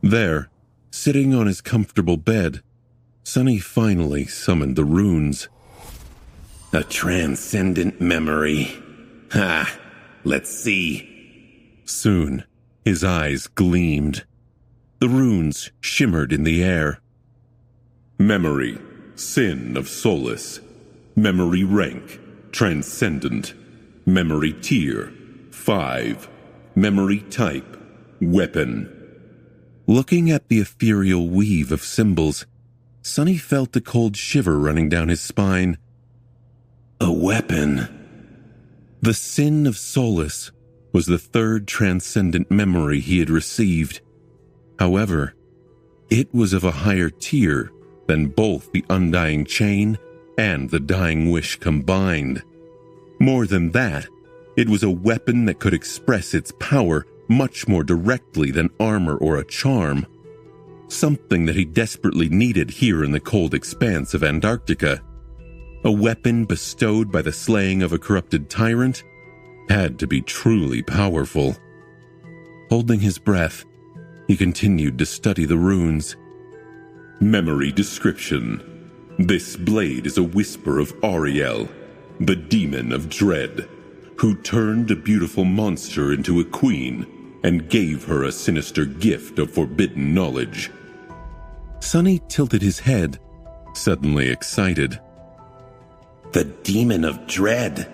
There, sitting on his comfortable bed, Sonny finally summoned the runes. A transcendent memory. Ha! Let's see. Soon, his eyes gleamed. The runes shimmered in the air. Memory, Sin of Solace. Memory rank, Transcendent. Memory tier, 5. Memory type, Weapon. Looking at the ethereal weave of symbols, Sonny felt a cold shiver running down his spine. A weapon. The Sin of Solace was the third transcendent memory he had received. However, it was of a higher tier than both the Undying Chain and the Dying Wish combined. More than that, it was a weapon that could express its power much more directly than armor or a charm. Something that he desperately needed here in the cold expanse of Antarctica. A weapon bestowed by the slaying of a corrupted tyrant had to be truly powerful. Holding his breath, he continued to study the runes. Memory description. This blade is a whisper of Ariel, the demon of dread, who turned a beautiful monster into a queen and gave her a sinister gift of forbidden knowledge. Sonny tilted his head, suddenly excited. The Demon of Dread?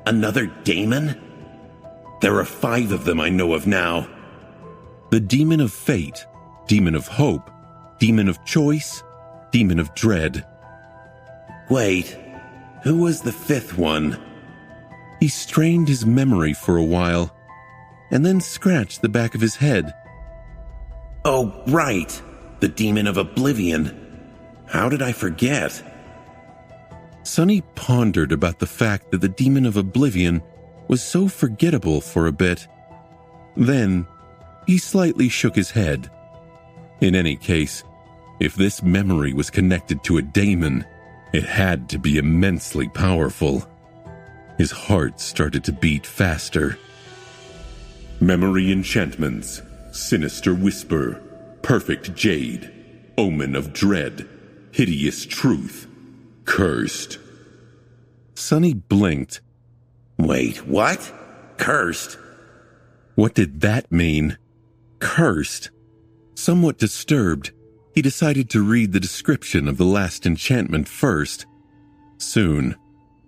Another daemon? There are 5 of them I know of now. The Demon of Fate, Demon of Hope, Demon of Choice, Demon of Dread. Wait, who was the 5th one? He strained his memory for a while, and then scratched the back of his head. Oh, right, the Demon of Oblivion. How did I forget? Sonny pondered about the fact that the Demon of Oblivion was so forgettable for a bit. Then, he slightly shook his head. In any case, if this memory was connected to a daemon, it had to be immensely powerful. His heart started to beat faster. Memory enchantments, Sinister Whisper, Perfect Jade, Omen of Dread, Hideous Truth, Cursed. Sonny blinked. Wait, what? Cursed? What did that mean? Cursed? Somewhat disturbed, he decided to read the description of the last enchantment first. Soon,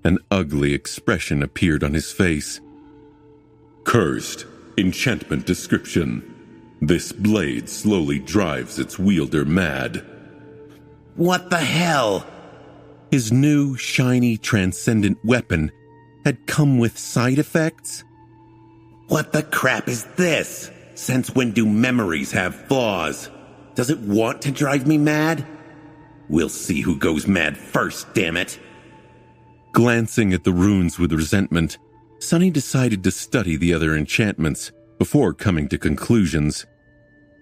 an ugly expression appeared on his face. Cursed. Enchantment description. This blade slowly drives its wielder mad. What the hell? His new, shiny, transcendent weapon had come with side effects? What the crap is this? Since when do memories have flaws? Does it want to drive me mad? We'll see who goes mad first, damn it. Glancing at the runes with resentment, Sonny decided to study the other enchantments before coming to conclusions.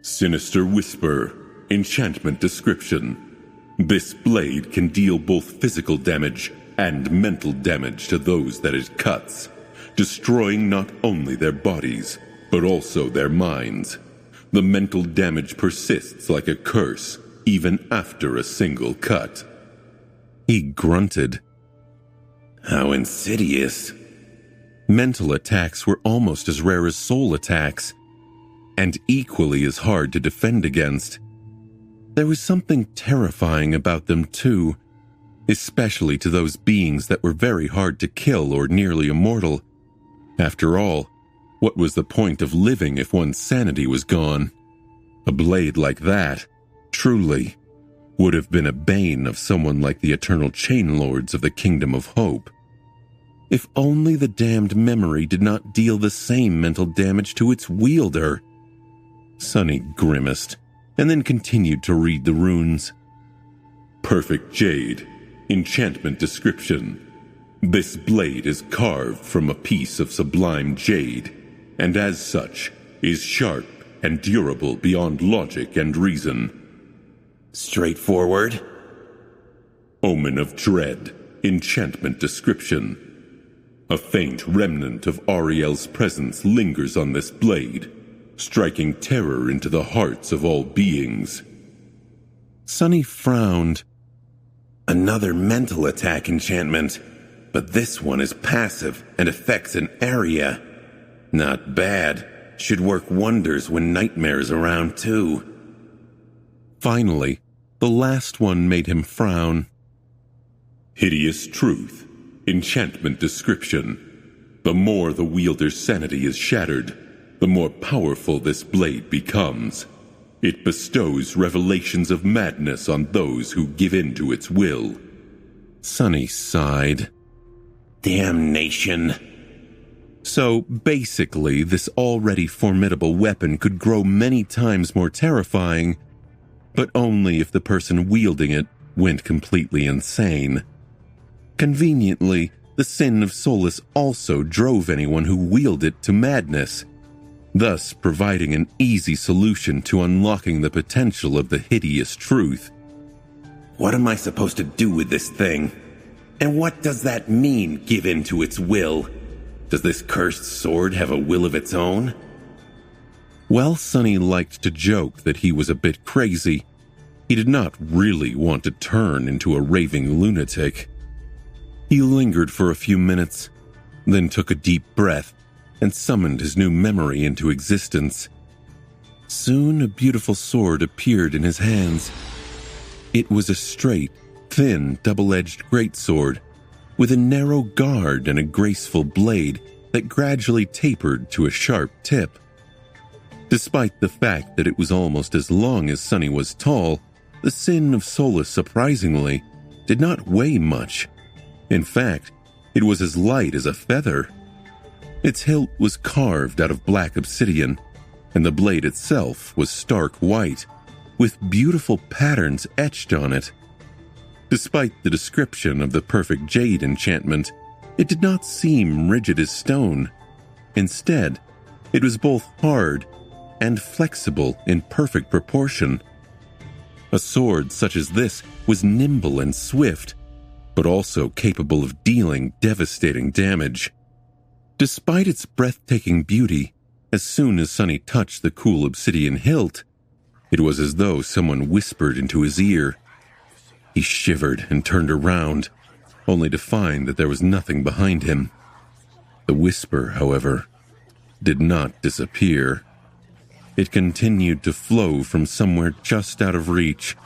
Sinister Whisper. Enchantment description. This blade can deal both physical damage and mental damage to those that it cuts, destroying not only their bodies, but also their minds. The mental damage persists like a curse, even after a single cut. He grunted. How insidious. Mental attacks were almost as rare as soul attacks, and equally as hard to defend against. There was something terrifying about them too, especially to those beings that were very hard to kill or nearly immortal. After all, what was the point of living if one's sanity was gone? A blade like that, truly, would have been a bane of someone like the eternal chain lords of the Kingdom of Hope. If only the damned memory did not deal the same mental damage to its wielder. Sonny grimaced, and then continued to read the runes. Perfect Jade. Enchantment description. This blade is carved from a piece of sublime jade, and as such, is sharp and durable beyond logic and reason. Straightforward. Omen of Dread. Enchantment description. A faint remnant of Ariel's presence lingers on this blade, striking terror into the hearts of all beings. Sonny frowned. Another mental attack enchantment, but this one is passive and affects an area. Not bad. Should work wonders when Nightmare's around too. Finally, the last one made him frown. Hideous Truth. Enchantment description. The more the wielder's sanity is shattered, the more powerful this blade becomes. It bestows revelations of madness on those who give in to its will. Sonny sighed. Damnation. So basically, this already formidable weapon could grow many times more terrifying, but only if the person wielding it went completely insane. Conveniently, the sin of Solus also drove anyone who wielded it to madness, thus providing an easy solution to unlocking the potential of the hideous truth. What am I supposed to do with this thing? And what does that mean, give in to its will? Does this cursed sword have a will of its own? While Sonny liked to joke that he was a bit crazy, he did not really want to turn into a raving lunatic. He lingered for a few minutes, then took a deep breath and summoned his new memory into existence. Soon a beautiful sword appeared in his hands. It was a straight, thin, double-edged greatsword with a narrow guard and a graceful blade that gradually tapered to a sharp tip. Despite the fact that it was almost as long as Sunny was tall, the Sin of Solus, surprisingly, did not weigh much. In fact, it was as light as a feather. Its hilt was carved out of black obsidian, and the blade itself was stark white, with beautiful patterns etched on it. Despite the description of the perfect jade enchantment, it did not seem rigid as stone. Instead, it was both hard and flexible in perfect proportion. A sword such as this was nimble and swift, but also capable of dealing devastating damage. Despite its breathtaking beauty, as soon as Sunny touched the cool obsidian hilt, it was as though someone whispered into his ear. He shivered and turned around, only to find that there was nothing behind him. The whisper, however, did not disappear. It continued to flow from somewhere just out of reach,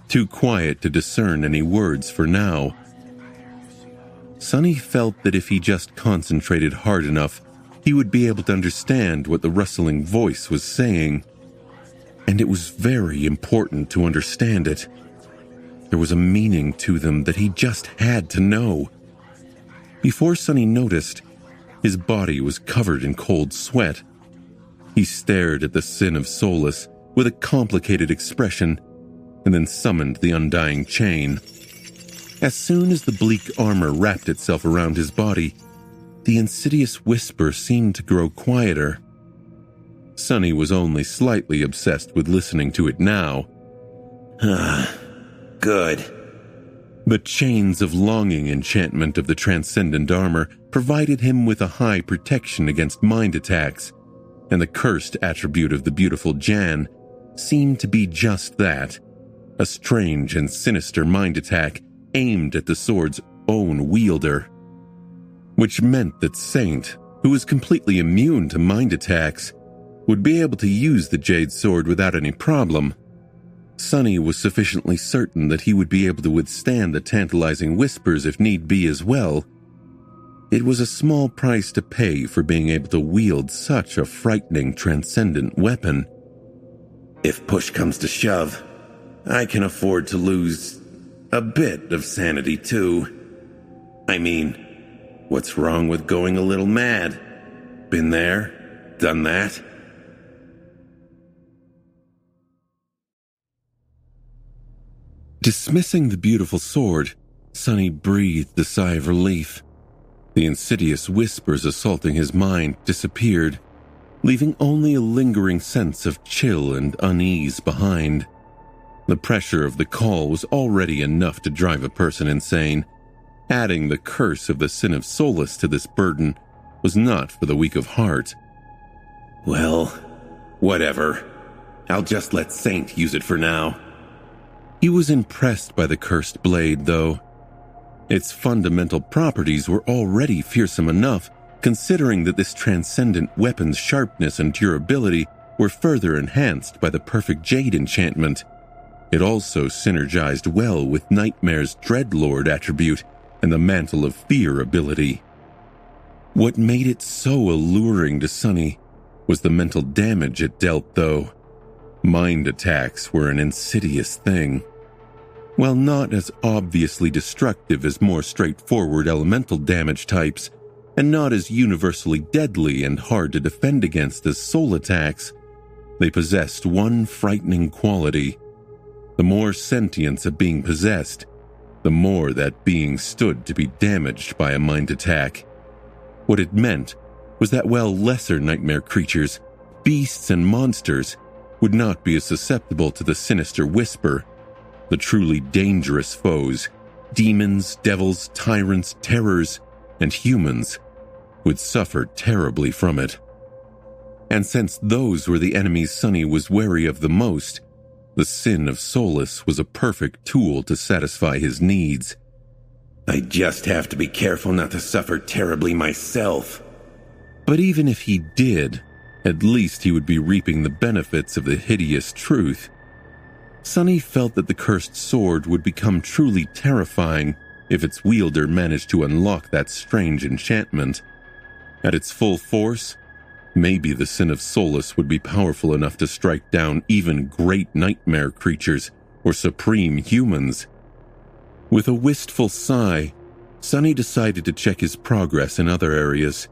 too quiet to discern any words for now. Sunny felt that if he just concentrated hard enough, he would be able to understand what the rustling voice was saying. And it was very important to understand it. There was a meaning to them that he just had to know. Before Sunny noticed, his body was covered in cold sweat. He stared at the Sin of Solus with a complicated expression, and then summoned the undying chain. As soon as the bleak armor wrapped itself around his body, the insidious whisper seemed to grow quieter. Sunny was only slightly obsessed with listening to it now. Good. The chains of longing enchantment of the transcendent armor provided him with a high protection against mind attacks, and the cursed attribute of the beautiful Jan seemed to be just that, a strange and sinister mind attack aimed at the sword's own wielder. Which meant that Saint, who was completely immune to mind attacks, would be able to use the jade sword without any problem. Sunny was sufficiently certain that he would be able to withstand the tantalizing whispers if need be as well. It was a small price to pay for being able to wield such a frightening transcendent weapon. If push comes to shove, I can afford to lose a bit of sanity too. I mean, what's wrong with going a little mad? Been there, done that. Dismissing the beautiful sword, Sunny breathed a sigh of relief. The insidious whispers assaulting his mind disappeared, leaving only a lingering sense of chill and unease behind. The pressure of the call was already enough to drive a person insane. Adding the curse of the Sin of Solus to this burden was not for the weak of heart. Well, whatever. I'll just let Saint use it for now. He was impressed by the cursed blade, though. Its fundamental properties were already fearsome enough, considering that this transcendent weapon's sharpness and durability were further enhanced by the perfect jade enchantment. It also synergized well with Nightmare's Dreadlord attribute and the Mantle of Fear ability. What made it so alluring to Sunny was the mental damage it dealt, though. Mind attacks were an insidious thing. While not as obviously destructive as more straightforward elemental damage types, and not as universally deadly and hard to defend against as soul attacks, they possessed one frightening quality. The more sentience a being possessed, the more that being stood to be damaged by a mind attack. What it meant was that while lesser nightmare creatures, beasts and monsters, would not be as susceptible to the sinister whisper, the truly dangerous foes, demons, devils, tyrants, terrors, and humans, would suffer terribly from it. And since those were the enemies Sunny was wary of the most, the Sin of Solus was a perfect tool to satisfy his needs. I just have to be careful not to suffer terribly myself. But even if he did, at least he would be reaping the benefits of the hideous truth. Sonny felt that the cursed sword would become truly terrifying if its wielder managed to unlock that strange enchantment. At its full force, maybe the Sin of Solus would be powerful enough to strike down even great nightmare creatures or supreme humans. With a wistful sigh, Sonny decided to check his progress in other areas,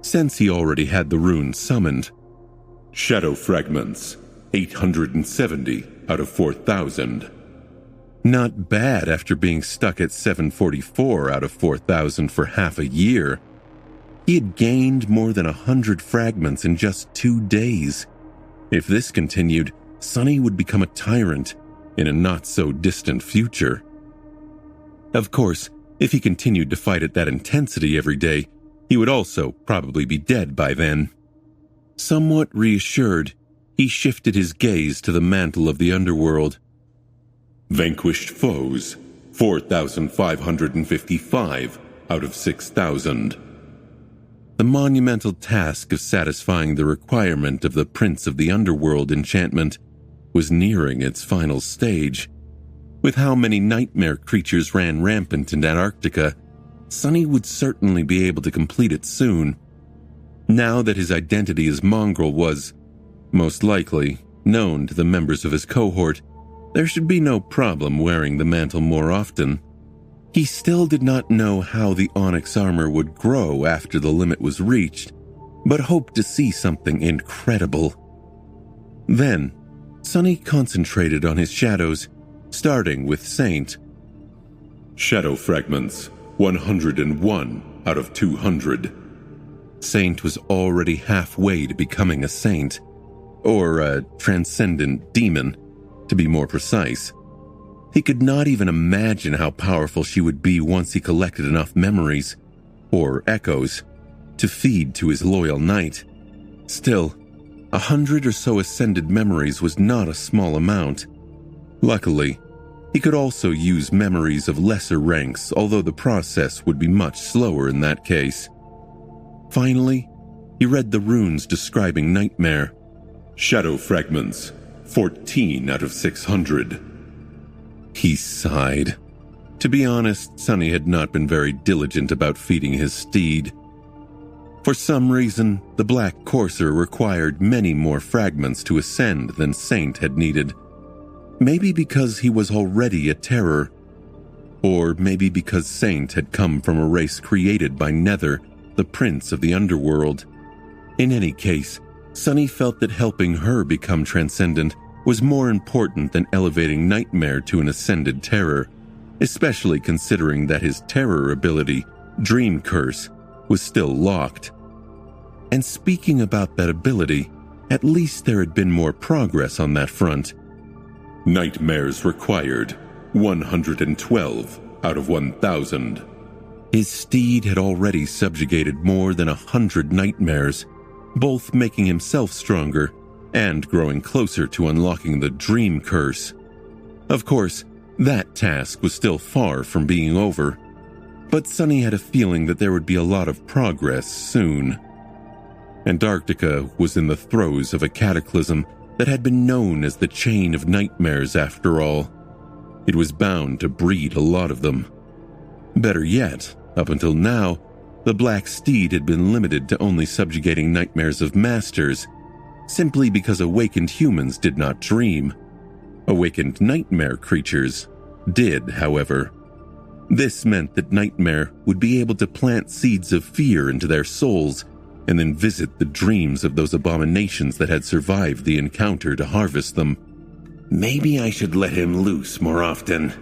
since he already had the rune summoned. Shadow fragments, 870 out of 4,000. Not bad after being stuck at 744 out of 4,000 for half a year. He had gained more than 100 fragments in just 2 days. If this continued, Sonny would become a tyrant in a not-so-distant future. Of course, if he continued to fight at that intensity every day, he would also probably be dead by then. Somewhat reassured, he shifted his gaze to the mantle of the underworld. Vanquished foes, 4,555 out of 6,000. The monumental task of satisfying the requirement of the Prince of the Underworld enchantment was nearing its final stage. With how many nightmare creatures ran rampant in Antarctica, Sonny would certainly be able to complete it soon. Now that his identity as Mongrel was, most likely, known to the members of his cohort, there should be no problem wearing the mantle more often. He still did not know how the onyx armor would grow after the limit was reached, but hoped to see something incredible. Then, Sonny concentrated on his shadows, starting with Saint. Shadow fragments, 101 out of 200. Saint was already halfway to becoming a saint, or a transcendent demon, to be more precise. He could not even imagine how powerful she would be once he collected enough memories, or echoes, to feed to his loyal knight. Still, 100 or so ascended memories was not a small amount. Luckily, he could also use memories of lesser ranks, although the process would be much slower in that case. Finally, he read the runes describing Nightmare. Shadow fragments, 14 out of 600. He sighed. To be honest, Sonny had not been very diligent about feeding his steed. For some reason, the Black Courser required many more fragments to ascend than Saint had needed. Maybe because he was already a terror. Or maybe because Saint had come from a race created by Nether, the Prince of the Underworld. In any case, Sonny felt that helping her become transcendent was more important than elevating Nightmare to an ascended terror, especially considering that his terror ability, Dream Curse, was still locked. And speaking about that ability, at least there had been more progress on that front. Nightmares required, 112 out of 1,000. His steed had already subjugated more than 100 nightmares, both making himself stronger and growing closer to unlocking the Dream Curse. Of course, that task was still far from being over, but Sonny had a feeling that there would be a lot of progress soon. Antarctica was in the throes of a cataclysm that had been known as the Chain of Nightmares after all. It was bound to breed a lot of them. Better yet, up until now, the Black Steed had been limited to only subjugating nightmares of masters, simply because awakened humans did not dream. Awakened nightmare creatures did, however. This meant that Nightmare would be able to plant seeds of fear into their souls and then visit the dreams of those abominations that had survived the encounter to harvest them. Maybe I should let him loose more often.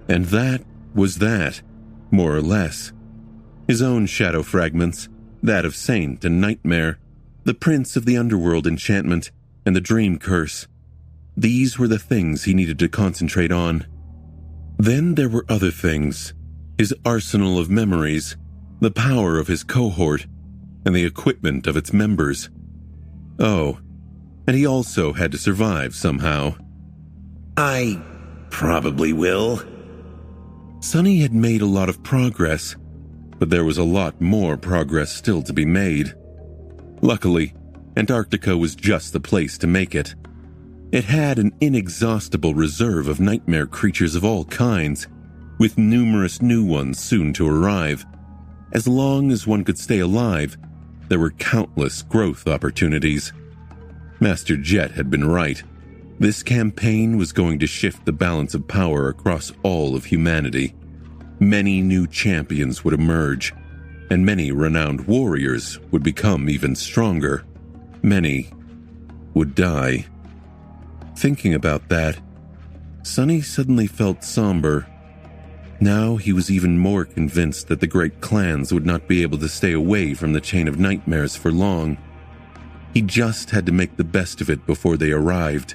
And that was that, more or less. His own shadow fragments, that of Saint and Nightmare, the Prince of the Underworld enchantment, and the Dream Curse. These were the things he needed to concentrate on. Then there were other things. His arsenal of memories, the power of his cohort, and the equipment of its members. Oh, and he also had to survive somehow. I probably will. Sonny had made a lot of progress, but there was a lot more progress still to be made. Luckily, Antarctica was just the place to make it. It had an inexhaustible reserve of nightmare creatures of all kinds, with numerous new ones soon to arrive. As long as one could stay alive, there were countless growth opportunities. Master Jet had been right. This campaign was going to shift the balance of power across all of humanity. Many new champions would emerge, and many renowned warriors would become even stronger. Many would die. Thinking about that, Sonny suddenly felt somber. Now he was even more convinced that the great clans would not be able to stay away from the chain of nightmares for long. He just had to make the best of it before they arrived.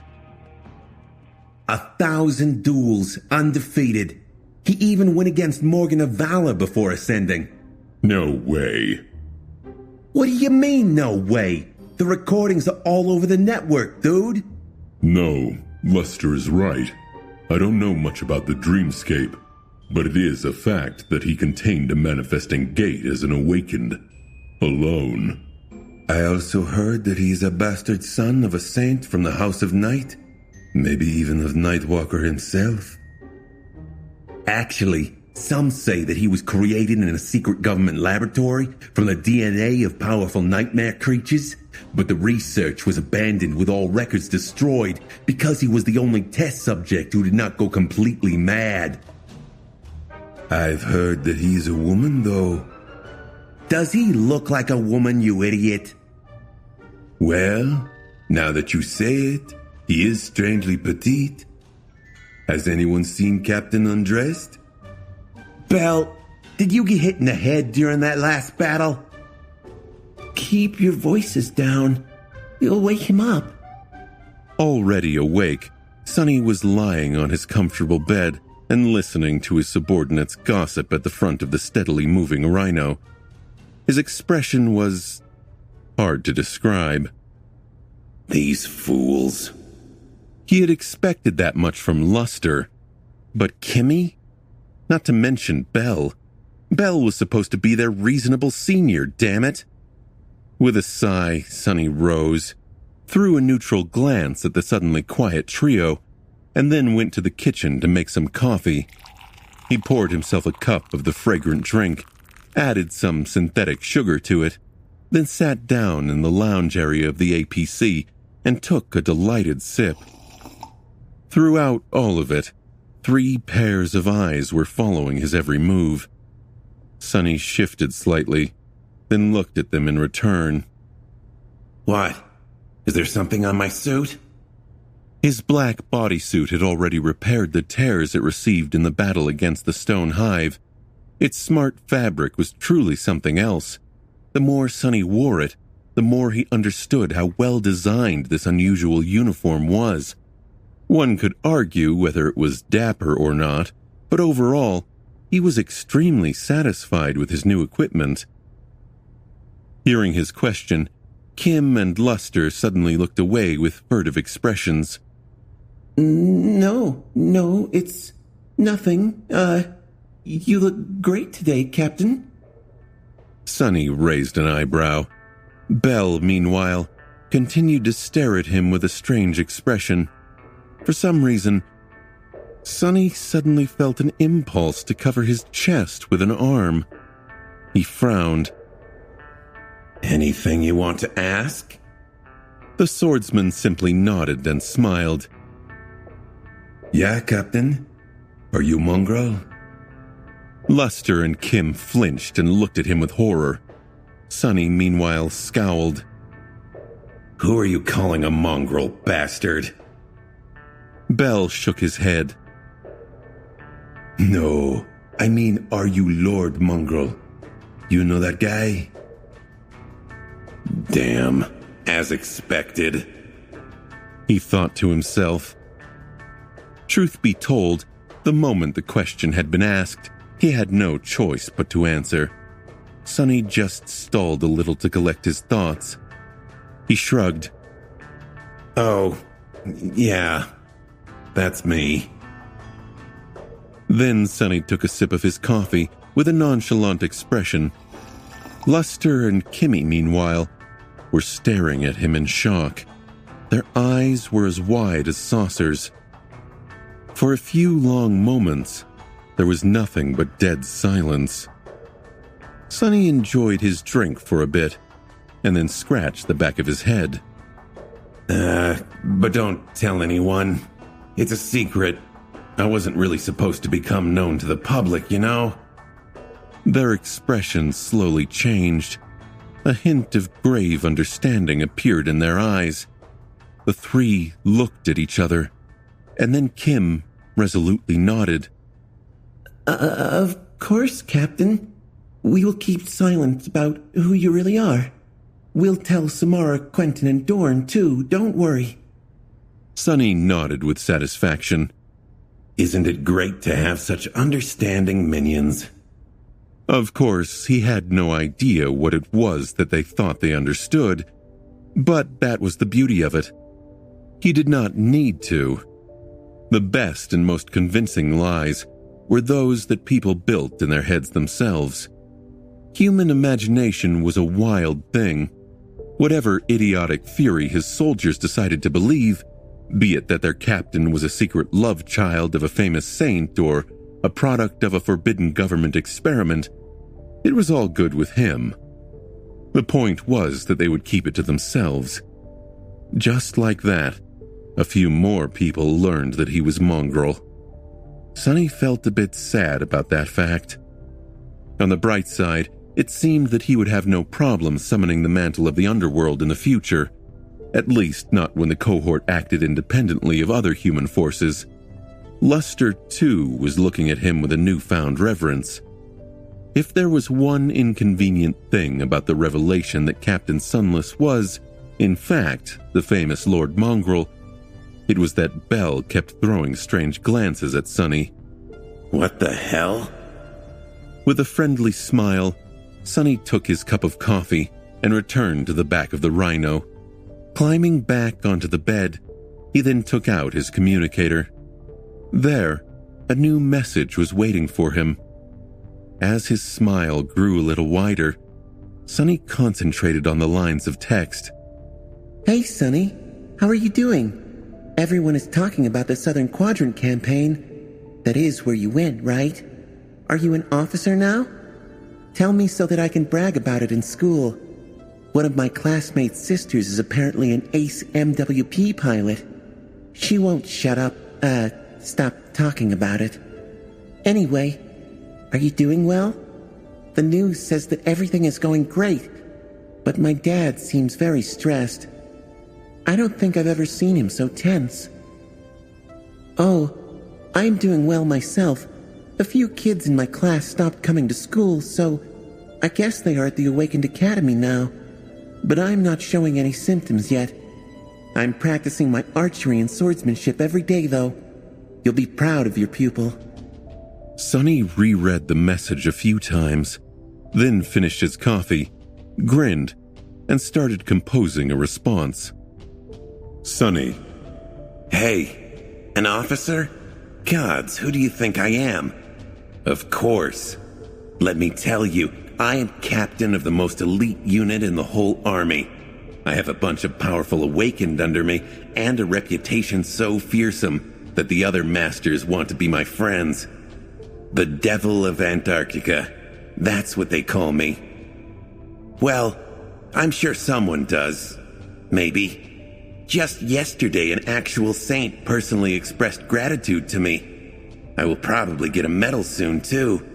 1,000 duels, undefeated. He even went against Morgan of Valor before ascending. No way. What do you mean, no way? The recordings are all over the network, dude. No, Luster is right. I don't know much about the dreamscape, but it is a fact that he contained a manifesting gate as an awakened. Alone. I also heard that he's a bastard son of a saint from the House of Night. Maybe even of Nightwalker himself. Actually, some say that he was created in a secret government laboratory from the DNA of powerful nightmare creatures, but the research was abandoned with all records destroyed because he was the only test subject who did not go completely mad. I've heard that he's a woman, though. Does he look like a woman, you idiot? Well, now that you say it, he is strangely petite. Has anyone seen Captain undressed? Bell, did you get hit in the head during that last battle? Keep your voices down. You'll wake him up. Already awake, Sonny was lying on his comfortable bed and listening to his subordinates gossip at the front of the steadily moving rhino. His expression was hard to describe. These fools. He had expected that much from Luster. But Kimmy? Not to mention Bell. Bell was supposed to be their reasonable senior, damn it. With a sigh, Sonny rose, threw a neutral glance at the suddenly quiet trio, and then went to the kitchen to make some coffee. He poured himself a cup of the fragrant drink, added some synthetic sugar to it, then sat down in the lounge area of the APC and took a delighted sip. Throughout all of it, 3 pairs of eyes were following his every move. Sonny shifted slightly, then looked at them in return. What? Is there something on my suit? His black bodysuit had already repaired the tears it received in the battle against the Stone Hive. Its smart fabric was truly something else. The more Sonny wore it, the more he understood how well designed this unusual uniform was. One could argue whether it was dapper or not, but overall, he was extremely satisfied with his new equipment. Hearing his question, Kim and Luster suddenly looked away with furtive expressions. No, it's nothing. You look great today, Captain. Sonny raised an eyebrow. Bell, meanwhile, continued to stare at him with a strange expression. For some reason, Sonny suddenly felt an impulse to cover his chest with an arm. He frowned. Anything you want to ask? The swordsman simply nodded and smiled. Yeah, Captain. Are you mongrel? Luster and Kim flinched and looked at him with horror. Sonny, meanwhile, scowled. Who are you calling a mongrel, bastard? Bell shook his head. No, I mean, are you Lord Mongrel? You know that guy? Damn, as expected. He thought to himself. Truth be told, the moment the question had been asked, he had no choice but to answer. Sonny just stalled a little to collect his thoughts. He shrugged. Oh, yeah, that's me. Then Sonny took a sip of his coffee with a nonchalant expression. Luster and Kimmy, meanwhile, were staring at him in shock. Their eyes were as wide as saucers. For a few long moments, there was nothing but dead silence. Sonny enjoyed his drink for a bit, and then scratched the back of his head. But don't tell anyone. It's a secret. I wasn't really supposed to become known to the public, you know? Their expressions slowly changed. A hint of grave understanding appeared in their eyes. The three looked at each other, and then Kim resolutely nodded. Of course, Captain. We will keep silent about who you really are. We'll tell Samara, Quentin, and Dorn, too, don't worry. Sonny nodded with satisfaction. Isn't it great to have such understanding minions? Of course, he had no idea what it was that they thought they understood, but that was the beauty of it. He did not need to. The best and most convincing lies were those that people built in their heads themselves. Human imagination was a wild thing. Whatever idiotic theory his soldiers decided to believe, be it that their captain was a secret love child of a famous saint or a product of a forbidden government experiment, it was all good with him. The point was that they would keep it to themselves. Just like that, a few more people learned that he was mongrel. Sonny felt a bit sad about that fact. On the bright side, it seemed that he would have no problem summoning the mantle of the underworld in the future, at least not when the cohort acted independently of other human forces. Luster, too, was looking at him with a newfound reverence. If there was one inconvenient thing about the revelation that Captain Sunless was, in fact, the famous Lord Mongrel, it was that Belle kept throwing strange glances at Sonny. What the hell? With a friendly smile, Sonny took his cup of coffee and returned to the back of the Rhino. Climbing back onto the bed, he then took out his communicator. There, a new message was waiting for him. As his smile grew a little wider, Sonny concentrated on the lines of text. Hey, Sonny. How are you doing? Everyone is talking about the Southern Quadrant campaign. That is where you went, right? Are you an officer now? Tell me so that I can brag about it in school. One of my classmates' sisters is apparently an ace MWP pilot. She won't stop talking about it. Anyway, are you doing well? The news says that everything is going great, but my dad seems very stressed. I don't think I've ever seen him so tense. Oh, I'm doing well myself. A few kids in my class stopped coming to school, so I guess they are at the Awakened Academy now. But I'm not showing any symptoms yet. I'm practicing my archery and swordsmanship every day, though. You'll be proud of your pupil. Sonny reread the message a few times, then finished his coffee, grinned, and started composing a response. Sonny. Hey, an officer? Gods, who do you think I am? Of course. Let me tell you, I am captain of the most elite unit in the whole army. I have a bunch of powerful Awakened under me, and a reputation so fearsome that the other masters want to be my friends. The Devil of Antarctica. That's what they call me. Well, I'm sure someone does. Maybe. Just yesterday, an actual saint personally expressed gratitude to me. I will probably get a medal soon, too.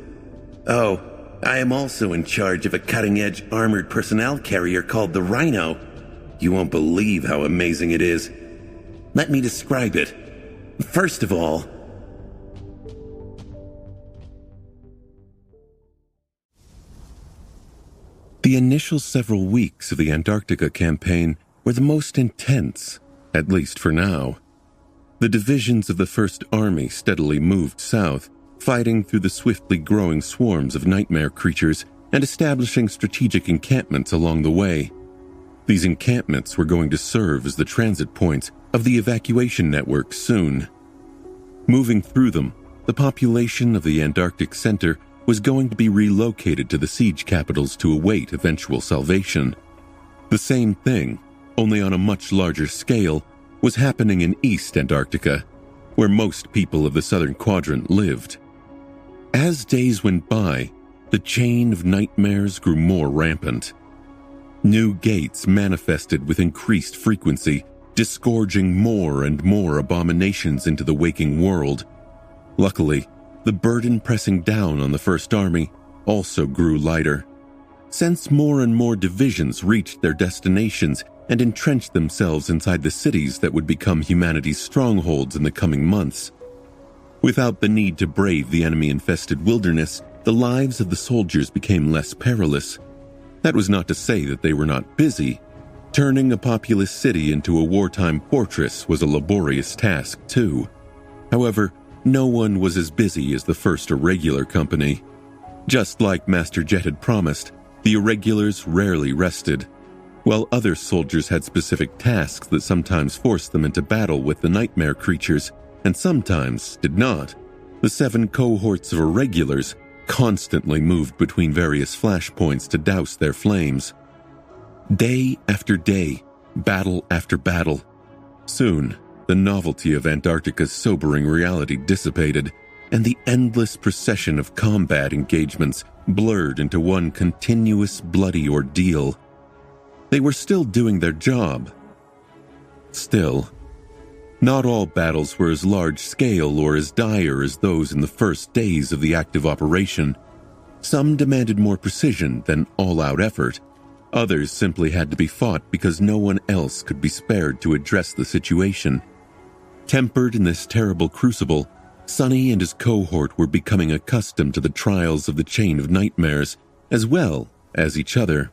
Oh, I am also in charge of a cutting-edge armored personnel carrier called the Rhino. You won't believe how amazing it is. Let me describe it. First of all, the initial several weeks of the Antarctica campaign were the most intense, at least for now. The divisions of the First Army steadily moved south, fighting through the swiftly growing swarms of nightmare creatures and establishing strategic encampments along the way. These encampments were going to serve as the transit points of the evacuation network soon. Moving through them, the population of the Antarctic Center was going to be relocated to the siege capitals to await eventual salvation. The same thing, only on a much larger scale, was happening in East Antarctica, where most people of the Southern Quadrant lived. As days went by, the chain of nightmares grew more rampant. New gates manifested with increased frequency, disgorging more and more abominations into the waking world. Luckily, the burden pressing down on the First Army also grew lighter. Since more and more divisions reached their destinations and entrenched themselves inside the cities that would become humanity's strongholds in the coming months. Without the need to brave the enemy-infested wilderness, the lives of the soldiers became less perilous. That was not to say that they were not busy. Turning a populous city into a wartime fortress was a laborious task, too. However, no one was as busy as the First Irregular Company. Just like Master Jet had promised, the Irregulars rarely rested. While other soldiers had specific tasks that sometimes forced them into battle with the nightmare creatures, and sometimes did not, the 7 cohorts of Irregulars constantly moved between various flashpoints to douse their flames. Day after day, battle after battle. Soon, the novelty of Antarctica's sobering reality dissipated, and the endless procession of combat engagements blurred into one continuous bloody ordeal. They were still doing their job. Still, not all battles were as large-scale or as dire as those in the first days of the active operation. Some demanded more precision than all-out effort. Others simply had to be fought because no one else could be spared to address the situation. Tempered in this terrible crucible, Sonny and his cohort were becoming accustomed to the trials of the chain of nightmares, as well as each other.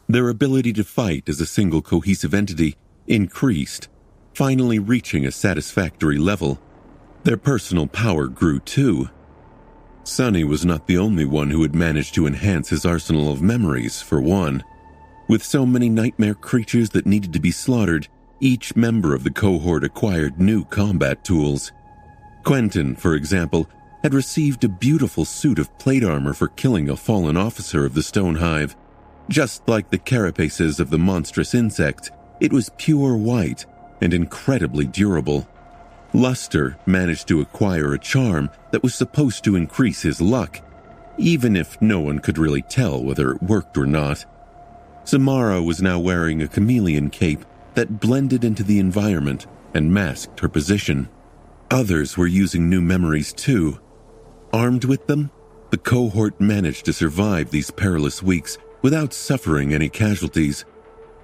Their ability to fight as a single cohesive entity increased, finally reaching a satisfactory level. Their personal power grew too. Sonny was not the only one who had managed to enhance his arsenal of memories, for one. With so many nightmare creatures that needed to be slaughtered, each member of the cohort acquired new combat tools. Quentin, for example, had received a beautiful suit of plate armor for killing a fallen officer of the Stone Hive. Just like the carapaces of the monstrous insect, it was pure white and incredibly durable. Luster managed to acquire a charm that was supposed to increase his luck, even if no one could really tell whether it worked or not. Samara was now wearing a chameleon cape that blended into the environment and masked her position. Others were using new memories too. Armed with them, the cohort managed to survive these perilous weeks without suffering any casualties.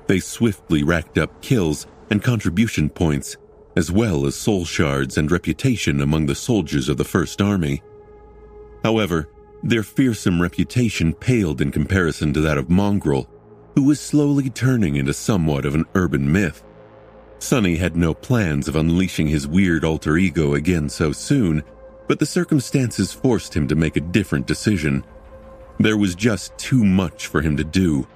They swiftly racked up kills and contribution points, as well as soul shards and reputation among the soldiers of the First Army. However, their fearsome reputation paled in comparison to that of Mongrel, who was slowly turning into somewhat of an urban myth. Sonny had no plans of unleashing his weird alter ego again so soon, but the circumstances forced him to make a different decision. There was just too much for him to do.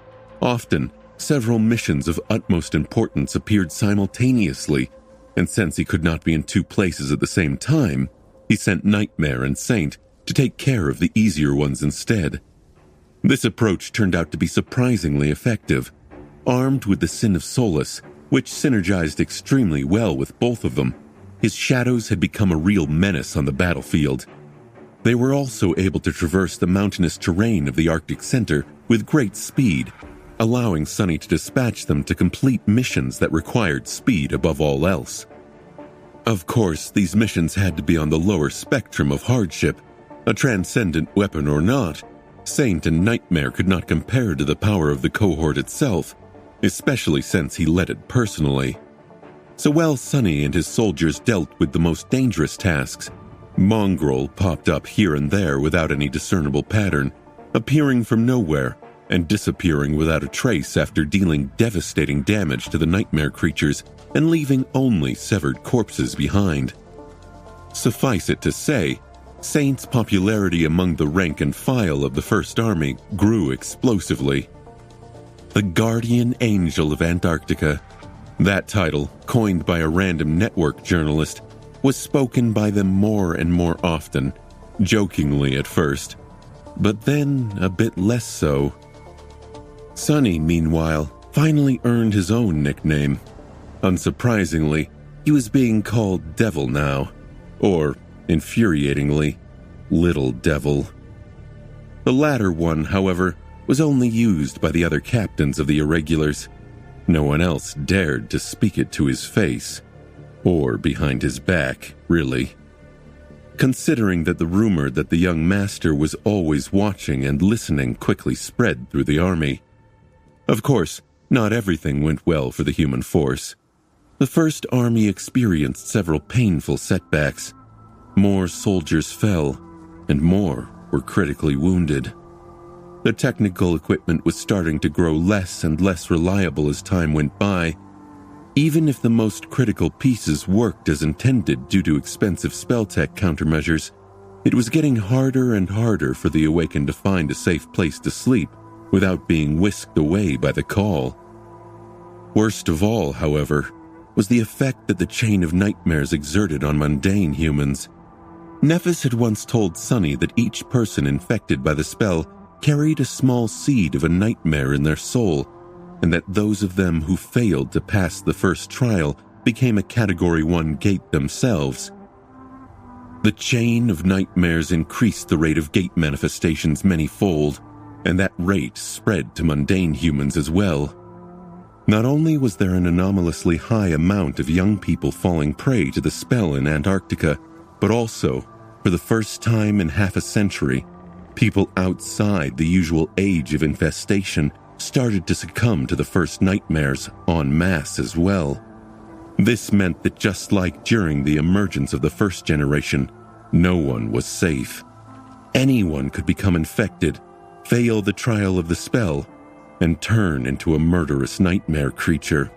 Often, several missions of utmost importance appeared simultaneously, and since he could not be in 2 places at the same time, he sent Nightmare and Saint to take care of the easier ones instead. This approach turned out to be surprisingly effective. Armed with the Sin of Solace, which synergized extremely well with both of them, his shadows had become a real menace on the battlefield. They were also able to traverse the mountainous terrain of the Arctic Center with great speed, allowing Sonny to dispatch them to complete missions that required speed above all else. Of course, these missions had to be on the lower spectrum of hardship. A transcendent weapon or not, Saint and Nightmare could not compare to the power of the cohort itself, especially since he led it personally. So while Sonny and his soldiers dealt with the most dangerous tasks, Mongrel popped up here and there without any discernible pattern, appearing from nowhere and disappearing without a trace after dealing devastating damage to the nightmare creatures and leaving only severed corpses behind. Suffice it to say, Saint's popularity among the rank and file of the First Army grew explosively. The Guardian Angel of Antarctica, that title, coined by a random network journalist, was spoken by them more and more often, jokingly at first, but then a bit less so. Sonny, meanwhile, finally earned his own nickname. Unsurprisingly, he was being called Devil now, or, infuriatingly, Little Devil. The latter one, however, was only used by the other captains of the irregulars. No one else dared to speak it to his face, or behind his back, really. Considering that the rumor that the young master was always watching and listening quickly spread through the army. Of course, not everything went well for the human force. The First Army experienced several painful setbacks. More soldiers fell, and more were critically wounded. The technical equipment was starting to grow less and less reliable as time went by. Even if the most critical pieces worked as intended due to expensive spell tech countermeasures, it was getting harder and harder for the Awakened to find a safe place to sleep without being whisked away by the call. Worst of all, however, was the effect that the chain of nightmares exerted on mundane humans. Nephis had once told Sunny that each person infected by the spell carried a small seed of a nightmare in their soul, and that those of them who failed to pass the first trial became a Category 1 gate themselves. The chain of nightmares increased the rate of gate manifestations many-fold, and that rate spread to mundane humans as well. Not only was there an anomalously high amount of young people falling prey to the spell in Antarctica, but also, for the first time in half a century, people outside the usual age of infestation started to succumb to the first nightmares en masse as well. This meant that just like during the emergence of the first generation, no one was safe. Anyone could become infected, fail the trial of the spell, and turn into a murderous nightmare creature.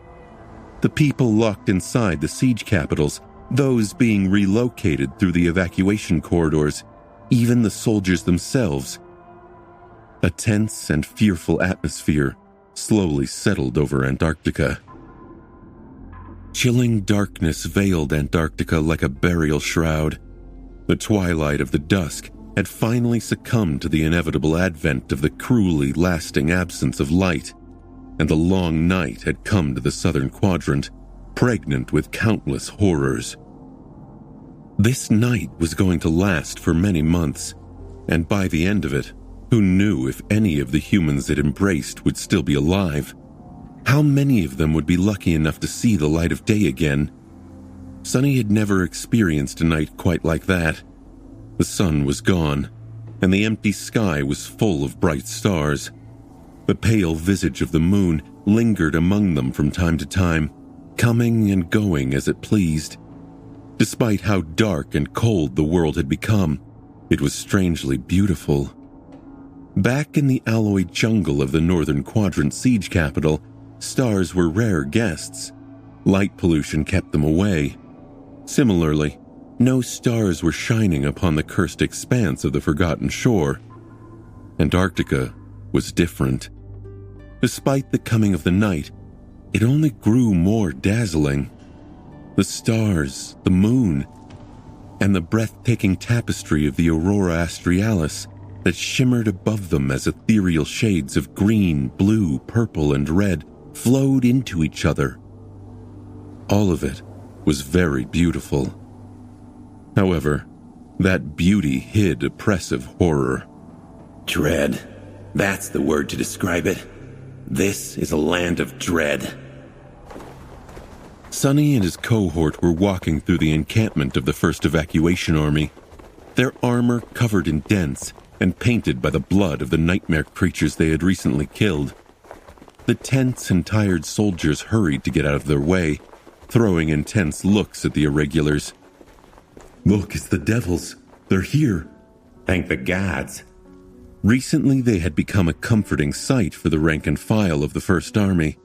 The people locked inside the siege capitals, those being relocated through the evacuation corridors, even the soldiers themselves. A tense and fearful atmosphere slowly settled over Antarctica. Chilling darkness veiled Antarctica like a burial shroud. The twilight of the dusk had finally succumbed to the inevitable advent of the cruelly lasting absence of light, and the long night had come to the southern quadrant, pregnant with countless horrors. This night was going to last for many months, and by the end of it, who knew if any of the humans it embraced would still be alive? How many of them would be lucky enough to see the light of day again? Sunny had never experienced a night quite like that. The sun was gone, and the empty sky was full of bright stars. The pale visage of the moon lingered among them from time to time, coming and going as it pleased. Despite how dark and cold the world had become, it was strangely beautiful. Back in the alloy jungle of the Northern Quadrant siege capital, stars were rare guests. Light pollution kept them away. Similarly, no stars were shining upon the cursed expanse of the Forgotten Shore. Antarctica was different. Despite the coming of the night, it only grew more dazzling. The stars, the moon, and the breathtaking tapestry of the Aurora Australis that shimmered above them as ethereal shades of green, blue, purple, and red flowed into each other. All of it was very beautiful. However, that beauty hid oppressive horror. Dread. That's the word to describe it. This is a land of dread. Sunny and his cohort were walking through the encampment of the First Evacuation Army, their armor covered in dents and painted by the blood of the nightmare creatures they had recently killed. The tense and tired soldiers hurried to get out of their way, throwing intense looks at the irregulars. Look, it's the devils. They're here. Thank the gods. Recently, they had become a comforting sight for the rank and file of the First Army.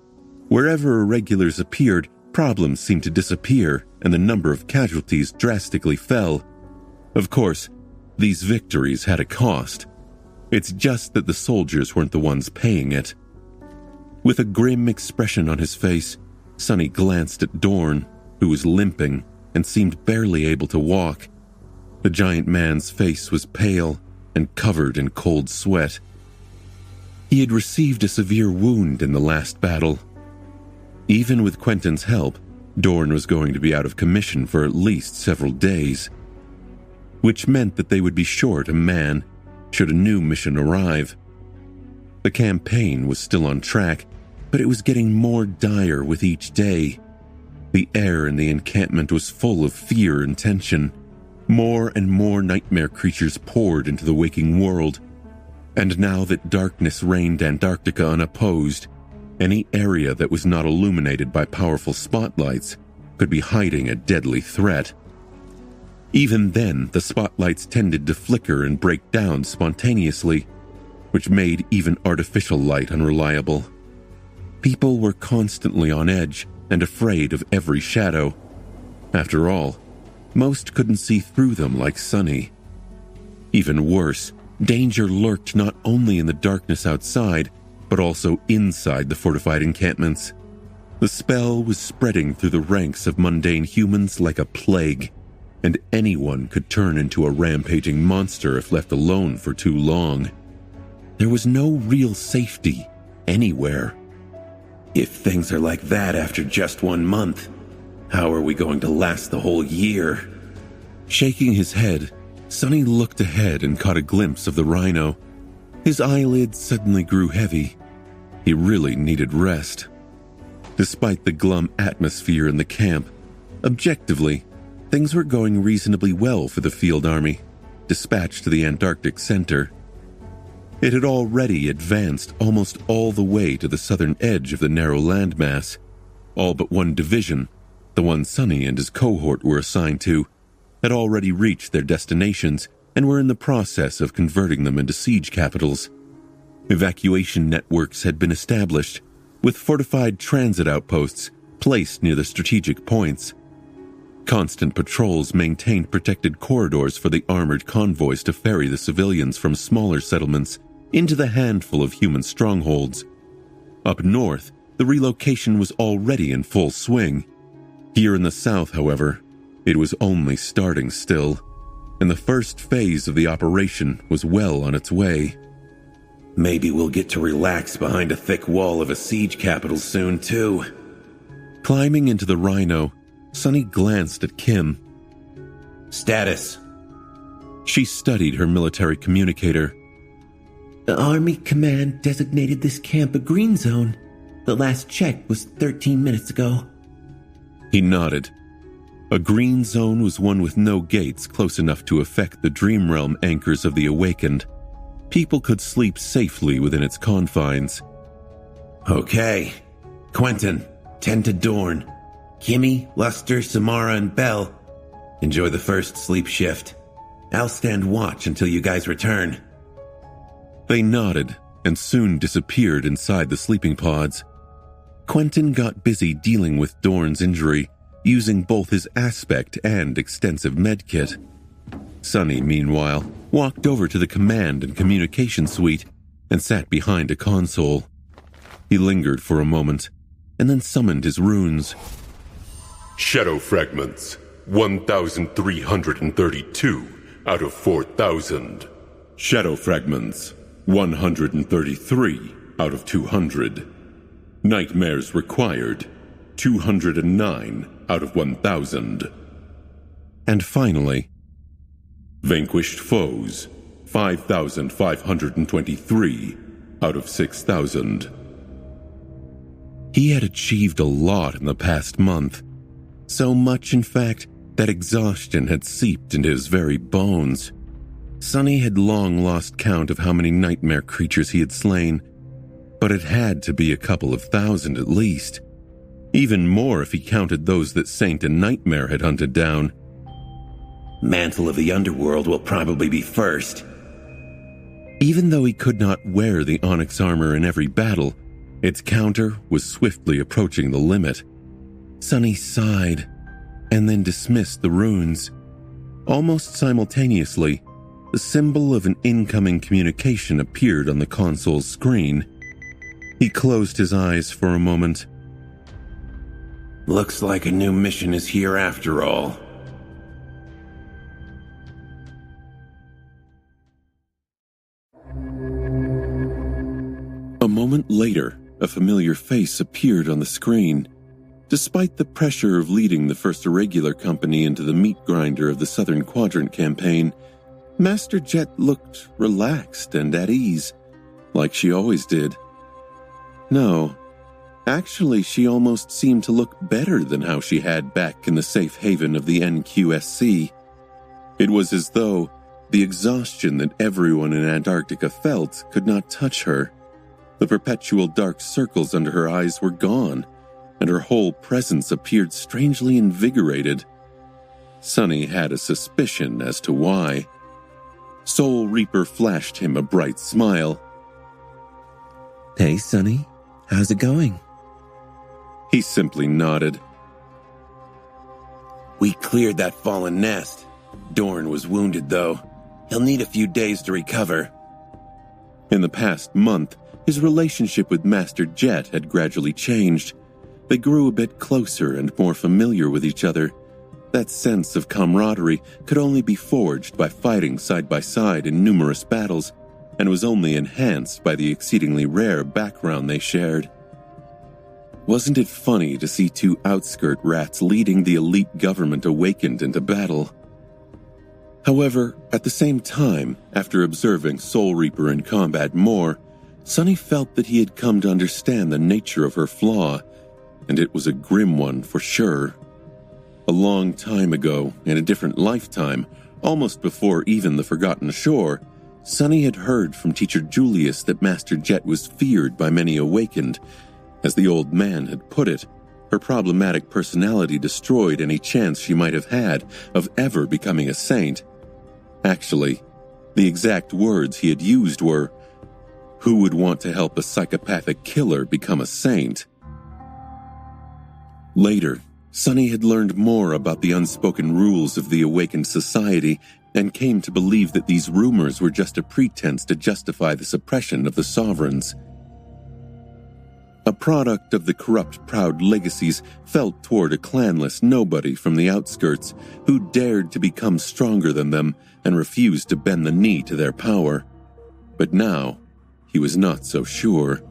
Wherever irregulars appeared, problems seemed to disappear, and the number of casualties drastically fell. Of course, these victories had a cost. It's just that the soldiers weren't the ones paying it. With a grim expression on his face, Sunny glanced at Dorn, who was limping and seemed barely able to walk. The giant man's face was pale and covered in cold sweat. He had received a severe wound in the last battle. Even with Quentin's help, Dorn was going to be out of commission for at least several days, which meant that they would be short a man should a new mission arrive. The campaign was still on track, but it was getting more dire with each day. The air in the encampment was full of fear and tension. More and more nightmare creatures poured into the waking world, and now that darkness reigned Antarctica unopposed, any area that was not illuminated by powerful spotlights could be hiding a deadly threat. Even then, the spotlights tended to flicker and break down spontaneously, which made even artificial light unreliable. People were constantly on edge and afraid of every shadow. After all, most couldn't see through them like Sunny. Even worse, danger lurked not only in the darkness outside, but also inside the fortified encampments. The spell was spreading through the ranks of mundane humans like a plague, and anyone could turn into a rampaging monster if left alone for too long. There was no real safety anywhere. If things are like that after just 1 month, how are we going to last the whole year? Shaking his head, Sunny looked ahead and caught a glimpse of the rhino. His eyelids suddenly grew heavy. He really needed rest. Despite the glum atmosphere in the camp, objectively, things were going reasonably well for the field army, dispatched to the Antarctic Center. It had already advanced almost all the way to the southern edge of the narrow landmass. All but one division, the one Sunny and his cohort were assigned to, had already reached their destinations and were in the process of converting them into siege capitals. Evacuation networks had been established, with fortified transit outposts placed near the strategic points. Constant patrols maintained protected corridors for the armored convoys to ferry the civilians from smaller settlements into the handful of human strongholds. Up north, the relocation was already in full swing. Here in the south, however, it was only starting still, and the first phase of the operation was well on its way. Maybe we'll get to relax behind a thick wall of a siege capital soon, too. Climbing into the rhino, Sunny glanced at Kim. Status. She studied her military communicator. The Army Command designated this camp a green zone. The last check was 13 minutes ago. He nodded. A green zone was one with no gates close enough to affect the dream realm anchors of the awakened. People could sleep safely within its confines. Okay. Quentin, tend to Dorn. Kimmy, Luster, Samara, and Belle. Enjoy the first sleep shift. I'll stand watch until you guys return. They nodded and soon disappeared inside the sleeping pods. Quentin got busy dealing with Dorn's injury, using both his aspect and extensive medkit. Sunny, meanwhile, walked over to the command and communication suite and sat behind a console. He lingered for a moment and then summoned his runes. Shadow fragments, 1,332 out of 4,000. Shadow fragments, 133 out of 200. Nightmares required, 209 out of 1,000. And finally, vanquished foes, 5,523 out of 6,000. He had achieved a lot in the past month. So much, in fact, that exhaustion had seeped into his very bones. Sunny had long lost count of how many nightmare creatures he had slain, but it had to be a couple of thousand at least. Even more if he counted those that Saint and Nightmare had hunted down. Mantle of the Underworld will probably be first. Even though he could not wear the onyx armor in every battle, its counter was swiftly approaching the limit. Sunny sighed, and then dismissed the runes. Almost simultaneously, the symbol of an incoming communication appeared on the console's screen. He closed his eyes for a moment. Looks like a new mission is here after all. moment later, a familiar face appeared on the screen. Despite the pressure of leading the First Irregular Company into the meat grinder of the Southern Quadrant campaign, Master Jet looked relaxed and at ease, like she always did. No, actually she almost seemed to look better than how she had back in the safe haven of the NQSC. It was as though the exhaustion that everyone in Antarctica felt could not touch her. The perpetual dark circles under her eyes were gone, and her whole presence appeared strangely invigorated. Sunny had a suspicion as to why. Soul Reaper flashed him a bright smile. Hey, Sunny. How's it going? He simply nodded. We cleared that fallen nest. Dorn was wounded, though. He'll need a few days to recover. In the past month, his relationship with Master Jet had gradually changed. They grew a bit closer and more familiar with each other. That sense of camaraderie could only be forged by fighting side by side in numerous battles, and was only enhanced by the exceedingly rare background they shared. Wasn't it funny to see two outskirt rats leading the elite government awakened into battle? However, at the same time, after observing Soul Reaper in combat more, Sunny felt that he had come to understand the nature of her flaw, and it was a grim one for sure. A long time ago, in a different lifetime, almost before even the Forgotten Shore, Sunny had heard from Teacher Julius that Master Jet was feared by many awakened. As the old man had put it, her problematic personality destroyed any chance she might have had of ever becoming a saint. Actually, the exact words he had used were, "Who would want to help a psychopathic killer become a saint?" Later, Sunny had learned more about the unspoken rules of the awakened society and came to believe that these rumors were just a pretense to justify the suppression of the sovereigns. A product of the corrupt proud legacies felt toward a clanless nobody from the outskirts who dared to become stronger than them and refused to bend the knee to their power. But now, he was not so sure.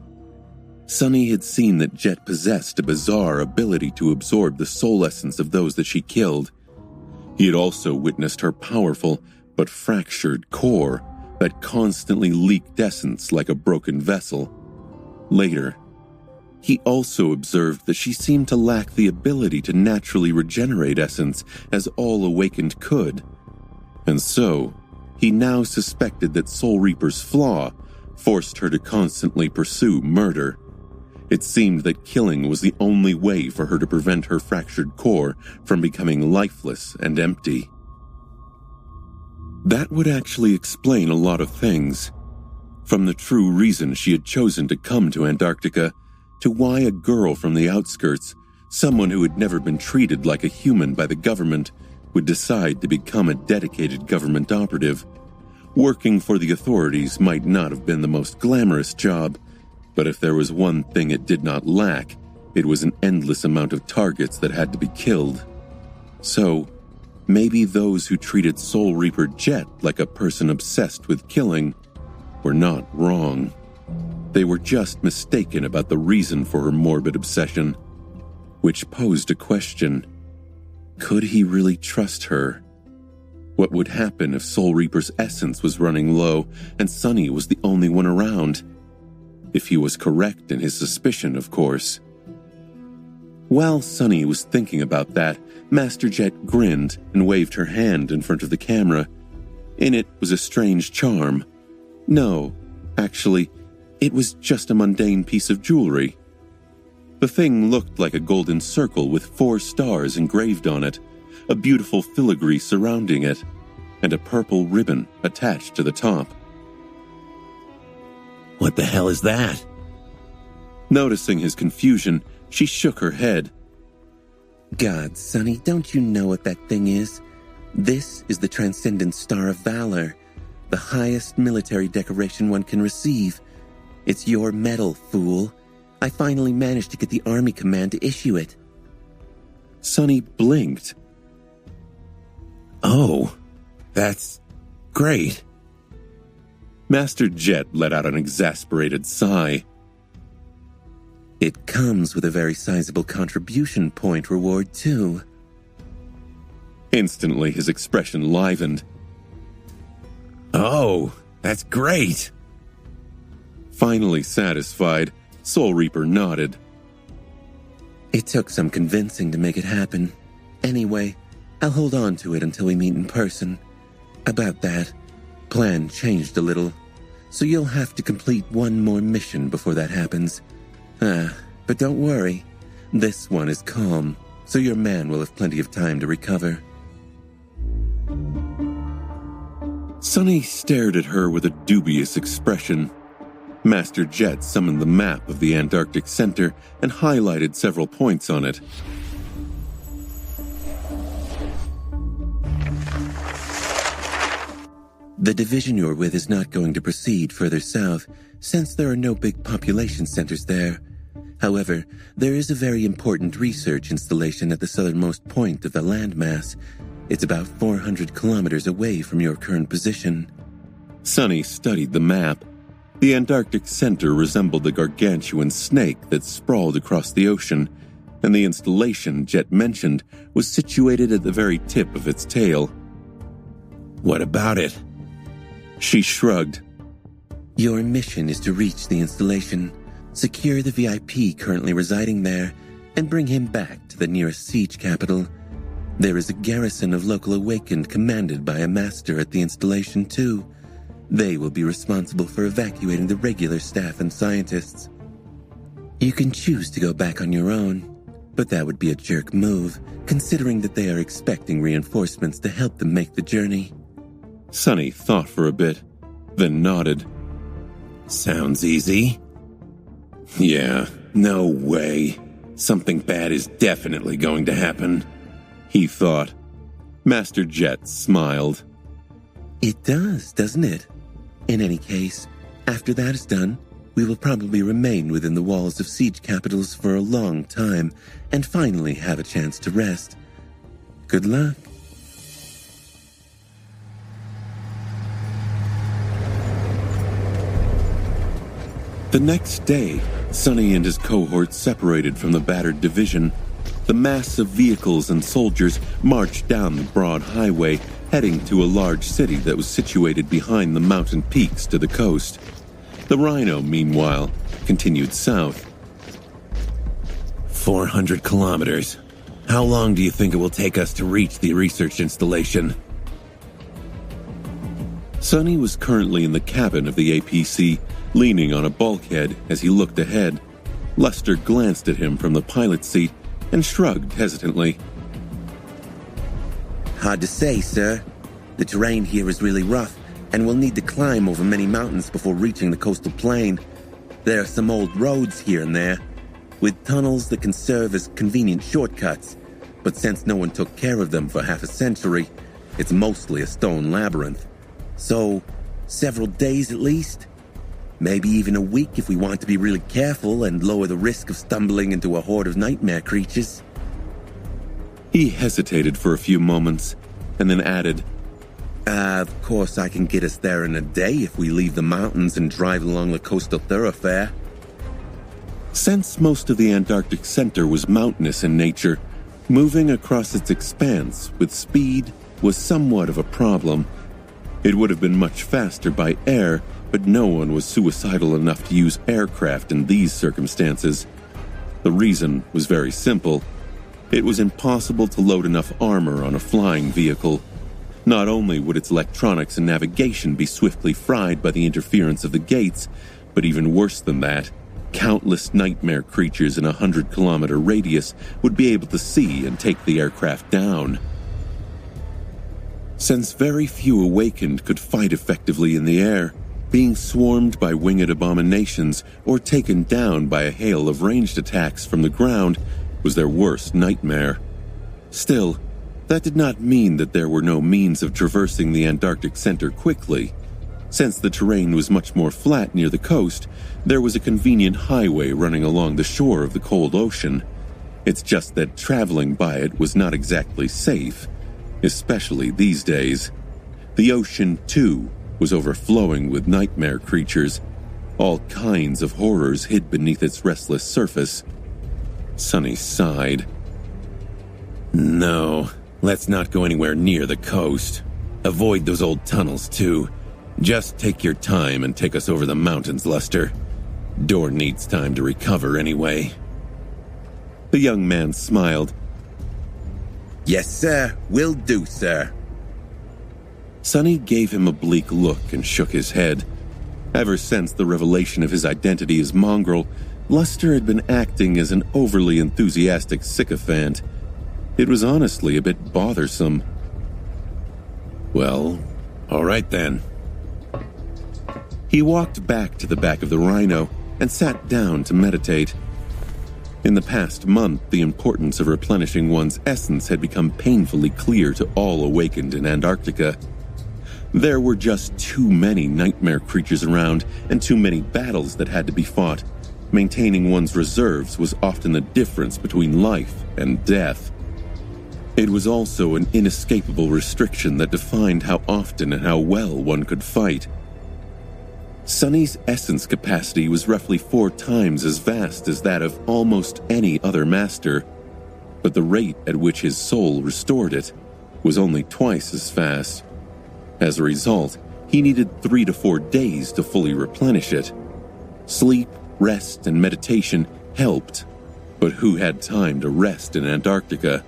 Sunny had seen that Jet possessed a bizarre ability to absorb the soul essence of those that she killed. He had also witnessed her powerful but fractured core that constantly leaked essence like a broken vessel. Later, he also observed that she seemed to lack the ability to naturally regenerate essence as all awakened could. And so, he now suspected that Soul Reaper's flaw forced her to constantly pursue murder. It seemed that killing was the only way for her to prevent her fractured core from becoming lifeless and empty. That would actually explain a lot of things. From the true reason she had chosen to come to Antarctica, to why a girl from the outskirts, someone who had never been treated like a human by the government, would decide to become a dedicated government operative. Working for the authorities might not have been the most glamorous job, but if there was one thing it did not lack, it was an endless amount of targets that had to be killed. So, maybe those who treated Soul Reaper Jet like a person obsessed with killing were not wrong. They were just mistaken about the reason for her morbid obsession, which posed a question. Could he really trust her? What would happen if Soul Reaper's essence was running low and Sunny was the only one around? If he was correct in his suspicion, of course. While Sunny was thinking about that, Master Jet grinned and waved her hand in front of the camera. In it was a strange charm. No, actually, it was just a mundane piece of jewelry. The thing looked like a golden circle with 4 stars engraved on it, a beautiful filigree surrounding it, and a purple ribbon attached to the top. What the hell is that? Noticing his confusion, she shook her head. God, Sunny, don't you know what that thing is? This is the Transcendent Star of Valor, the highest military decoration one can receive. It's your medal, fool. I finally managed to get the Army Command to issue it. Sunny blinked. Oh, that's great. Master Jet let out an exasperated sigh. It comes with a very sizable contribution point reward, too. Instantly, his expression livened. Oh, that's great. Finally satisfied, Soul Reaper nodded. It took some convincing to make it happen. Anyway, I'll hold on to it until we meet in person. About that, plan changed a little, so you'll have to complete one more mission before that happens. But don't worry, this one is calm, so your man will have plenty of time to recover. Sunny stared at her with a dubious expression. Master Jet summoned the map of the Antarctic Center and highlighted several points on it. The division you're with is not going to proceed further south, since there are no big population centers there. However, there is a very important research installation at the southernmost point of the landmass. It's about 400 kilometers away from your current position. Sunny studied the map. The Antarctic Center resembled a gargantuan snake that sprawled across the ocean, and the installation Jet mentioned was situated at the very tip of its tail. What about it? She shrugged. Your mission is to reach the installation, secure the VIP currently residing there, and bring him back to the nearest siege capital. There is a garrison of local awakened commanded by a master at the installation too. They will be responsible for evacuating the regular staff and scientists. You can choose to go back on your own, but that would be a jerk move, considering that they are expecting reinforcements to help them make the journey. Sunny thought for a bit, then nodded. Sounds easy. Yeah, no way. Something bad is definitely going to happen, he thought. Master Jet smiled. It does, doesn't it? In any case, after that is done, we will probably remain within the walls of siege capitals for a long time and finally have a chance to rest. Good luck. The next day, Sunny and his cohort separated from the battered division. The mass of vehicles and soldiers marched down the broad highway, heading to a large city that was situated behind the mountain peaks to the coast. The Rhino, meanwhile, continued south. 400 kilometers. How long do you think it will take us to reach the research installation? Sunny was currently in the cabin of the APC, leaning on a bulkhead as he looked ahead. Lester glanced at him from the pilot's seat and shrugged hesitantly. Hard to say, sir. The terrain here is really rough, and we'll need to climb over many mountains before reaching the coastal plain. There are some old roads here and there, with tunnels that can serve as convenient shortcuts, but since no one took care of them for half a century, it's mostly a stone labyrinth. So, several days at least? Maybe even a week if we want to be really careful and lower the risk of stumbling into a horde of nightmare creatures. He hesitated for a few moments, and then added, Of course I can get us there in a day if we leave the mountains and drive along the coastal thoroughfare. Since most of the Antarctic Center was mountainous in nature, moving across its expanse with speed was somewhat of a problem. It would have been much faster by air, but no one was suicidal enough to use aircraft in these circumstances. The reason was very simple. It was impossible to load enough armor on a flying vehicle. Not only would its electronics and navigation be swiftly fried by the interference of the gates, but even worse than that, countless nightmare creatures in a 100-kilometer radius would be able to see and take the aircraft down. Since very few awakened could fight effectively in the air, being swarmed by winged abominations or taken down by a hail of ranged attacks from the ground was their worst nightmare. Still, that did not mean that there were no means of traversing the Antarctic Center quickly. Since the terrain was much more flat near the coast, there was a convenient highway running along the shore of the cold ocean. It's just that traveling by it was not exactly safe, especially these days. The ocean, too, was overflowing with nightmare creatures. all kinds of horrors hid beneath its restless surface. Sonny sighed. No, let's not go anywhere near the coast. Avoid those old tunnels, too. Just take your time and take us over the mountains, Luster. Dorn needs time to recover anyway. The young man smiled. Yes, sir. Will do, sir. Sonny gave him a bleak look and shook his head. Ever since the revelation of his identity as Mongrel, Luster had been acting as an overly enthusiastic sycophant. It was honestly a bit bothersome. Well, all right then. He walked back to the back of the Rhino and sat down to meditate. In the past month, the importance of replenishing one's essence had become painfully clear to all awakened in Antarctica. There were just too many nightmare creatures around and too many battles that had to be fought. Maintaining one's reserves was often the difference between life and death. It was also an inescapable restriction that defined how often and how well one could fight. Sonny's essence capacity was roughly 4 times as vast as that of almost any other master, but the rate at which his soul restored it was only twice as fast. As a result, he needed 3 to 4 days to fully replenish it. Sleep, rest, and meditation helped, but who had time to rest in Antarctica?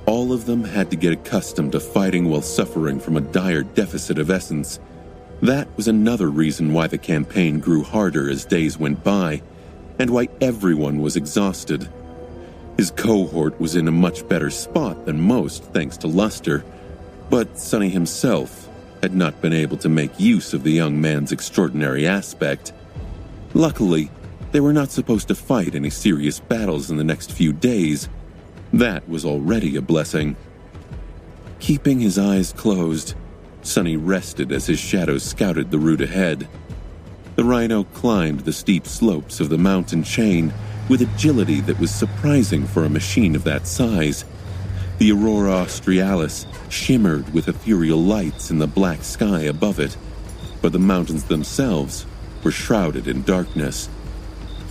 All of them had to get accustomed to fighting while suffering from a dire deficit of essence. That was another reason why the campaign grew harder as days went by, and why everyone was exhausted. His cohort was in a much better spot than most thanks to Luster, but Sonny himself had not been able to make use of the young man's extraordinary aspect. Luckily, they were not supposed to fight any serious battles in the next few days. That was already a blessing. Keeping his eyes closed, Sonny rested as his shadow scouted the route ahead. The Rhino climbed the steep slopes of the mountain chain with agility that was surprising for a machine of that size. The Aurora Australis shimmered with ethereal lights in the black sky above it, but the mountains themselves were shrouded in darkness.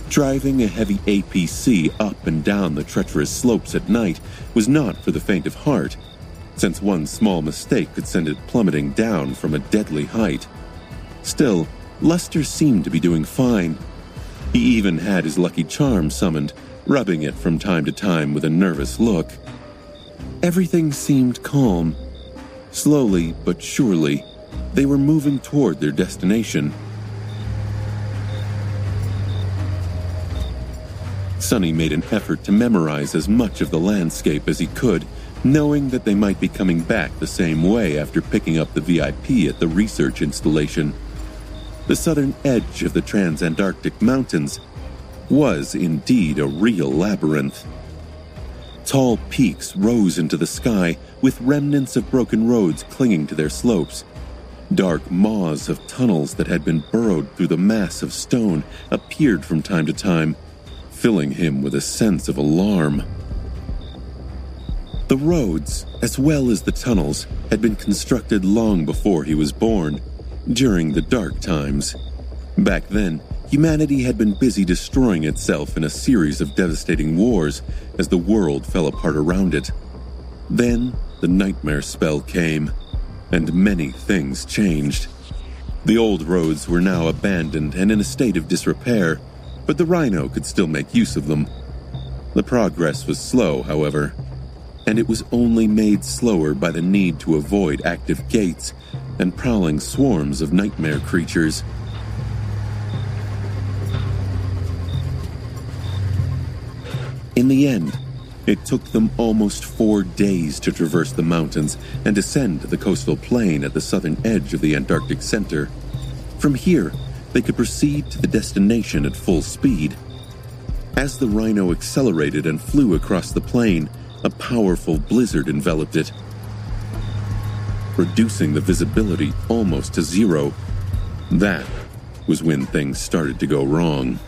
Driving a heavy APC up and down the treacherous slopes at night was not for the faint of heart, since one small mistake could send it plummeting down from a deadly height. Still, Luster seemed to be doing fine. He even had his lucky charm summoned, rubbing it from time to time with a nervous look. Everything seemed calm. Slowly but surely, they were moving toward their destination. Sonny made an effort to memorize as much of the landscape as he could, knowing that they might be coming back the same way after picking up the VIP at the research installation. The southern edge of the Transantarctic Mountains was indeed a real labyrinth. Tall peaks rose into the sky with remnants of broken roads clinging to their slopes. Dark maws of tunnels that had been burrowed through the mass of stone appeared from time to time, filling him with a sense of alarm. The roads, as well as the tunnels, had been constructed long before he was born, during the Dark Times. Back then, humanity had been busy destroying itself in a series of devastating wars as the world fell apart around it. Then, the nightmare spell came, and many things changed. The old roads were now abandoned and in a state of disrepair, but the Rhino could still make use of them. The progress was slow, however, and it was only made slower by the need to avoid active gates and prowling swarms of nightmare creatures. In the end, it took them almost 4 days to traverse the mountains and descend to the coastal plain at the southern edge of the Antarctic Center. From here, they could proceed to the destination at full speed. As the Rhino accelerated and flew across the plain, a powerful blizzard enveloped it, reducing the visibility almost to zero. That was when things started to go wrong.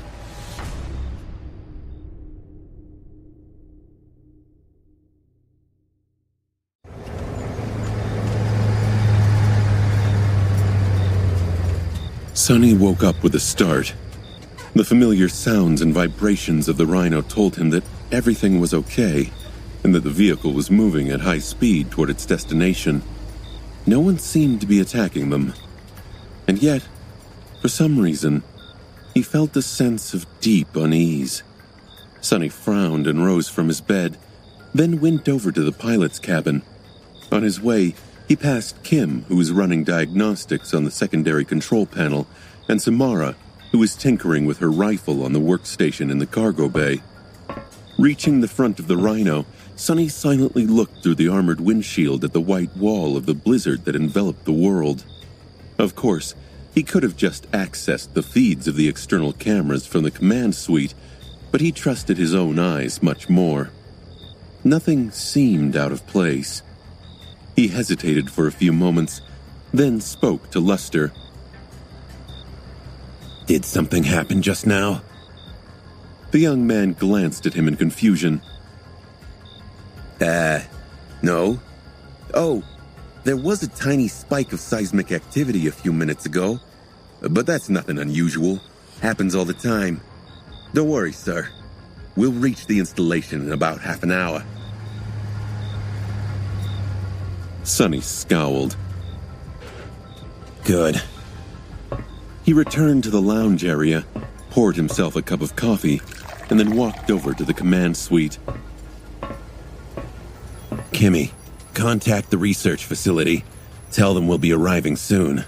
Sonny woke up with a start. The familiar sounds and vibrations of the Rhino told him that everything was okay, and that the vehicle was moving at high speed toward its destination. No one seemed to be attacking them. And yet, for some reason, he felt a sense of deep unease. Sonny frowned and rose from his bed, then went over to the pilot's cabin. On his way, he passed Kim, who was running diagnostics on the secondary control panel, and Samara, who was tinkering with her rifle on the workstation in the cargo bay. Reaching the front of the Rhino, Sonny silently looked through the armored windshield at the white wall of the blizzard that enveloped the world. Of course, he could have just accessed the feeds of the external cameras from the command suite, but he trusted his own eyes much more. Nothing seemed out of place. He hesitated for a few moments, then spoke to Luster. Did something happen just now? The young man glanced at him in confusion. No. Oh, there was a tiny spike of seismic activity a few minutes ago, but that's nothing unusual. Happens all the time. Don't worry, sir. We'll reach the installation in about half an hour. Sonny scowled. Good. He returned to the lounge area, poured himself a cup of coffee, and then walked over to the command suite. Kimmy, contact the research facility. Tell them we'll be arriving soon.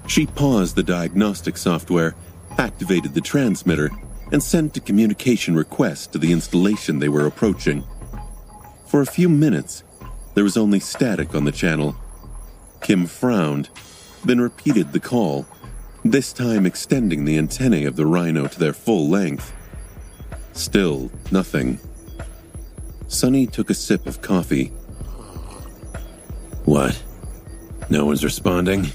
She paused the diagnostic software, activated the transmitter, and sent a communication request to the installation they were approaching. For a few minutes, there was only static on the channel. Kim frowned, then repeated the call, this time extending the antennae of the Rhino to their full length. Still nothing. Sonny took a sip of coffee. What? No one's responding?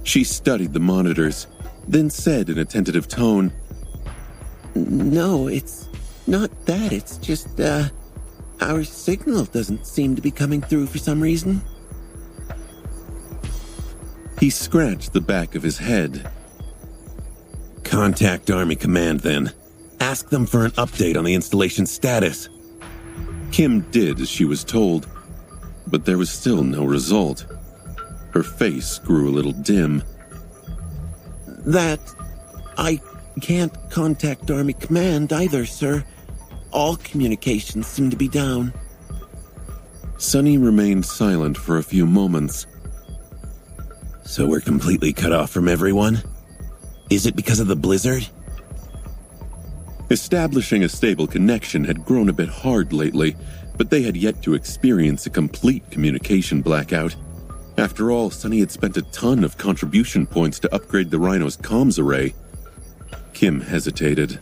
She studied the monitors, then said in a tentative tone, No, it's not that. It's just, our signal doesn't seem to be coming through for some reason. He scratched the back of his head. Contact Army Command, then. Ask them for an update on the installation status. Kim did as she was told, but there was still no result. Her face grew a little dim. I can't contact Army Command either, sir. All communications seem to be down. Sonny remained silent for a few moments. So we're completely cut off from everyone? Is it because of the blizzard? Establishing a stable connection had grown a bit hard lately, but they had yet to experience a complete communication blackout. After all, Sonny had spent a ton of contribution points to upgrade the Rhino's comms array. Kim hesitated.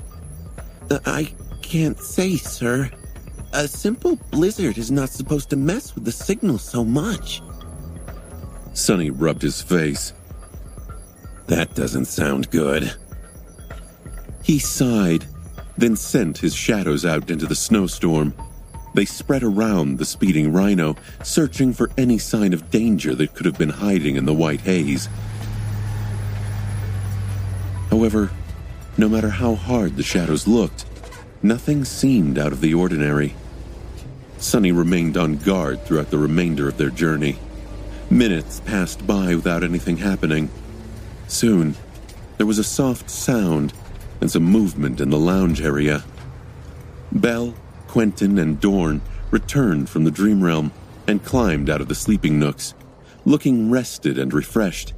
I can't say, sir. A simple blizzard is not supposed to mess with the signal so much. Sonny rubbed his face. That doesn't sound good. He sighed, then sent his shadows out into the snowstorm. They spread around the speeding Rhino, searching for any sign of danger that could have been hiding in the white haze. However, no matter how hard the shadows looked, nothing seemed out of the ordinary. Sonny remained on guard throughout the remainder of their journey. Minutes passed by without anything happening. Soon, there was a soft sound and some movement in the lounge area. Belle, Quentin, and Dorn returned from the dream realm and climbed out of the sleeping nooks, looking rested and refreshed.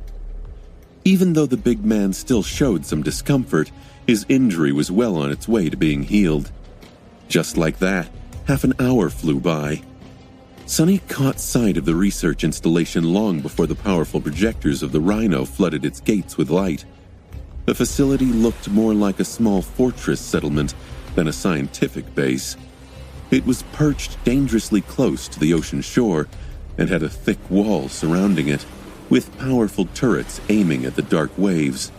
Even though the big man still showed some discomfort, his injury was well on its way to being healed. Just like that, half an hour flew by. Sonny caught sight of the research installation long before the powerful projectors of the Rhino flooded its gates with light. The facility looked more like a small fortress settlement than a scientific base. It was perched dangerously close to the ocean shore and had a thick wall surrounding it, with powerful turrets aiming at the dark waves.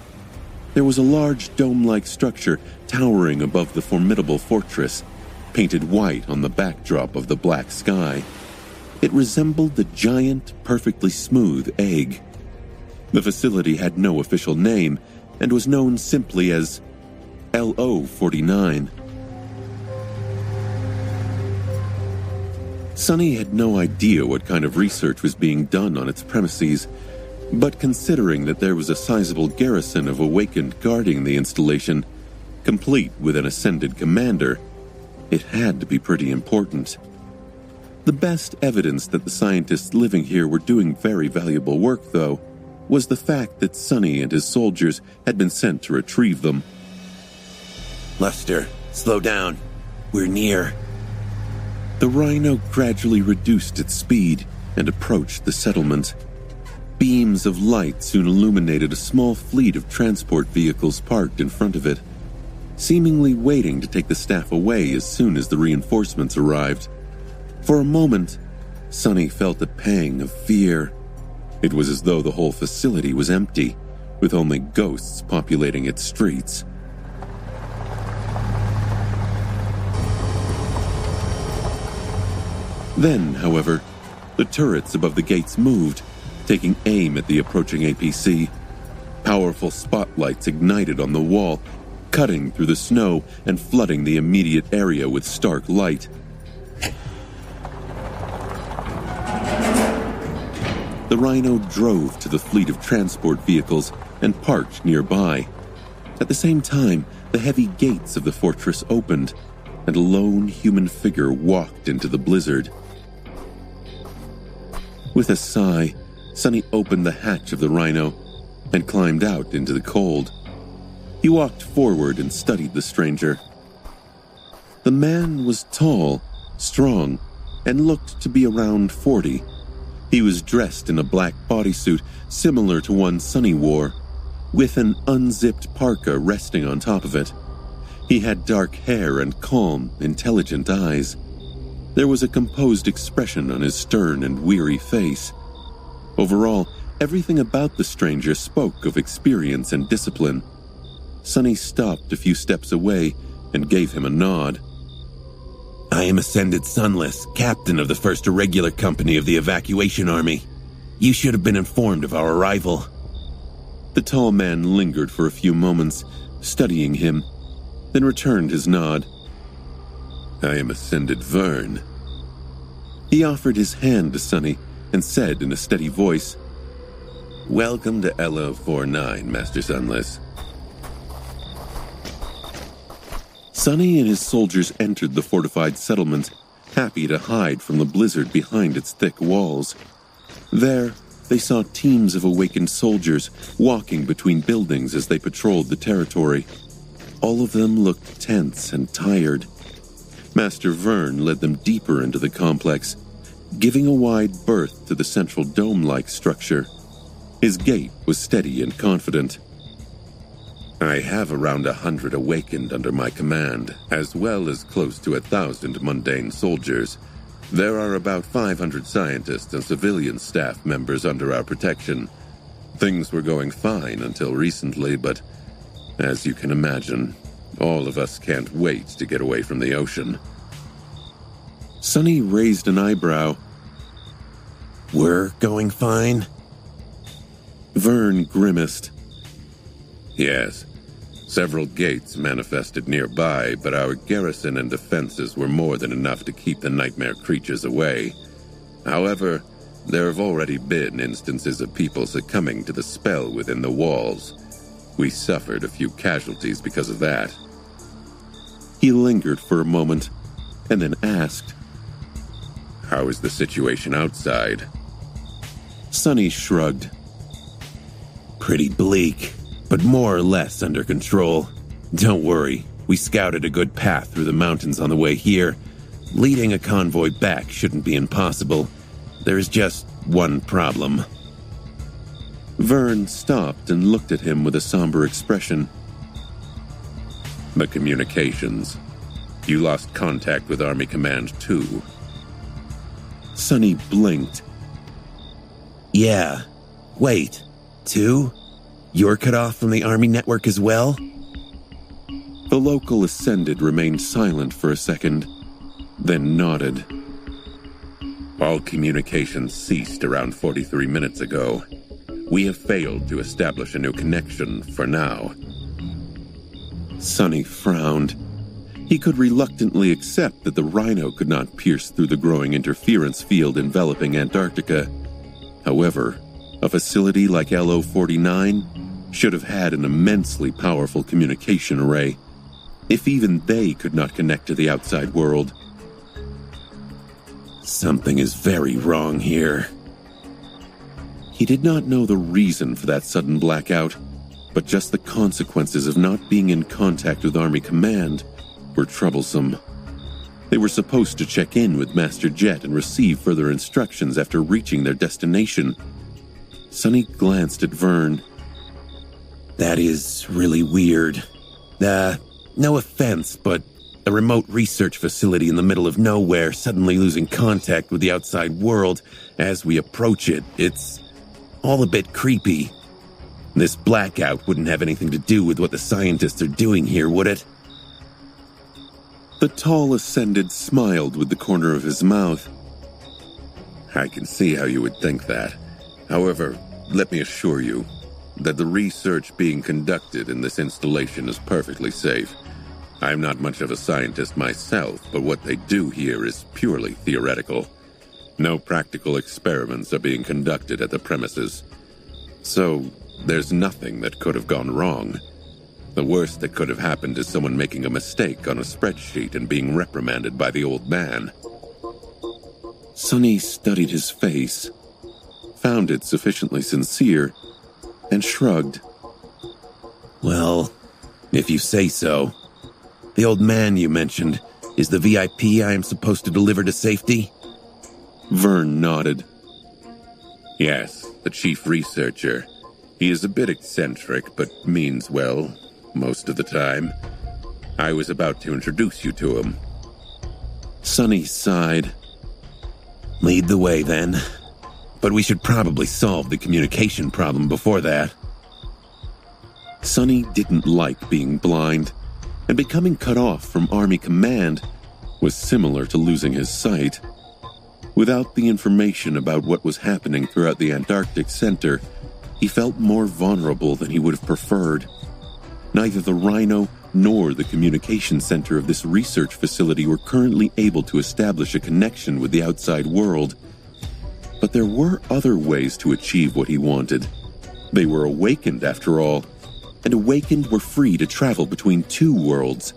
There was a large dome-like structure towering above the formidable fortress, painted white on the backdrop of the black sky. It resembled the giant, perfectly smooth egg. The facility had no official name and was known simply as LO-49. Sonny had no idea what kind of research was being done on its premises, but considering that there was a sizable garrison of Awakened guarding the installation, complete with an ascended commander, it had to be pretty important. The best evidence that the scientists living here were doing very valuable work, though, was the fact that Sonny and his soldiers had been sent to retrieve them. Lester, slow down. We're near. The Rhino gradually reduced its speed and approached the settlement. Beams of light soon illuminated a small fleet of transport vehicles parked in front of it, seemingly waiting to take the staff away as soon as the reinforcements arrived. For a moment, Sonny felt a pang of fear. It was as though the whole facility was empty, with only ghosts populating its streets. Then, however, the turrets above the gates moved, taking aim at the approaching APC. Powerful spotlights ignited on the wall, cutting through the snow and flooding the immediate area with stark light. The Rhino drove to the fleet of transport vehicles and parked nearby. At the same time, the heavy gates of the fortress opened, and a lone human figure walked into the blizzard. With a sigh, Sonny opened the hatch of the Rhino and climbed out into the cold. He walked forward and studied the stranger. The man was tall, strong, and looked to be around 40. He was dressed in a black bodysuit similar to one Sonny wore, with an unzipped parka resting on top of it. He had dark hair and calm, intelligent eyes. There was a composed expression on his stern and weary face. Overall, everything about the stranger spoke of experience and discipline. Sonny stopped a few steps away and gave him a nod. I am Ascended Sunless, captain of the 1st Irregular Company of the Evacuation Army. You should have been informed of our arrival. The tall man lingered for a few moments, studying him, then returned his nod. I am Ascended Vern. He offered his hand to Sonny and said in a steady voice, Welcome to LO-49, Master Sunless. Sonny and his soldiers entered the fortified settlement, happy to hide from the blizzard behind its thick walls. There, they saw teams of awakened soldiers walking between buildings as they patrolled the territory. All of them looked tense and tired. Master Vern led them deeper into the complex, giving a wide berth to the central dome-like structure. His gait was steady and confident. I have around 100 awakened under my command, as well as close to 1,000 mundane soldiers. There are about 500 scientists and civilian staff members under our protection. Things were going fine until recently, but as you can imagine, all of us can't wait to get away from the ocean. Sonny raised an eyebrow. We're going fine? Vern grimaced. Yes. Several gates manifested nearby, but our garrison and defenses were more than enough to keep the nightmare creatures away. However, there have already been instances of people succumbing to the spell within the walls. We suffered a few casualties because of that. He lingered for a moment, and then asked, How is the situation outside? Sonny shrugged. Pretty bleak, but more or less under control. Don't worry, we scouted a good path through the mountains on the way here. Leading a convoy back shouldn't be impossible. There's just one problem. Vern stopped and looked at him with a somber expression. The communications. You lost contact with Army Command too. Sonny blinked. Yeah. Wait. 2? You're cut off from the Army network as well? The local Ascended remained silent for a second, then nodded. All communications ceased around 43 minutes ago. We have failed to establish a new connection for now. Sonny frowned. He could reluctantly accept that the Rhino could not pierce through the growing interference field enveloping Antarctica. However, a facility like LO-49 should have had an immensely powerful communication array. If even they could not connect to the outside world. Something is very wrong here. He did not know the reason for that sudden blackout, but just the consequences of not being in contact with Army Command were troublesome. They were supposed to check in with Master Jet and receive further instructions after reaching their destination. Sonny glanced at Vern. That is really weird. No offense, but a remote research facility in the middle of nowhere suddenly losing contact with the outside world as we approach it, it's all a bit creepy. This blackout wouldn't have anything to do with what the scientists are doing here, would it? The tall Ascended smiled with the corner of his mouth. I can see how you would think that. However, let me assure you that the research being conducted in this installation is perfectly safe. I'm not much of a scientist myself, but what they do here is purely theoretical. No practical experiments are being conducted at the premises. So, there's nothing that could have gone wrong. The worst that could have happened is someone making a mistake on a spreadsheet and being reprimanded by the old man. Sonny studied his face, found it sufficiently sincere, and shrugged. Well, if you say so. The old man you mentioned is the VIP I am supposed to deliver to safety? Vern nodded. Yes, the chief researcher. He is a bit eccentric, but means well, most of the time. I was about to introduce you to him. Sonny sighed. Lead the way, then. But we should probably solve the communication problem before that. Sonny didn't like being blind, and becoming cut off from Army Command was similar to losing his sight. Without the information about what was happening throughout the Antarctic Center, he felt more vulnerable than he would have preferred. Neither the Rhino nor the communication center of this research facility were currently able to establish a connection with the outside world. But there were other ways to achieve what he wanted. They were awakened, after all, and awakened were free to travel between two worlds.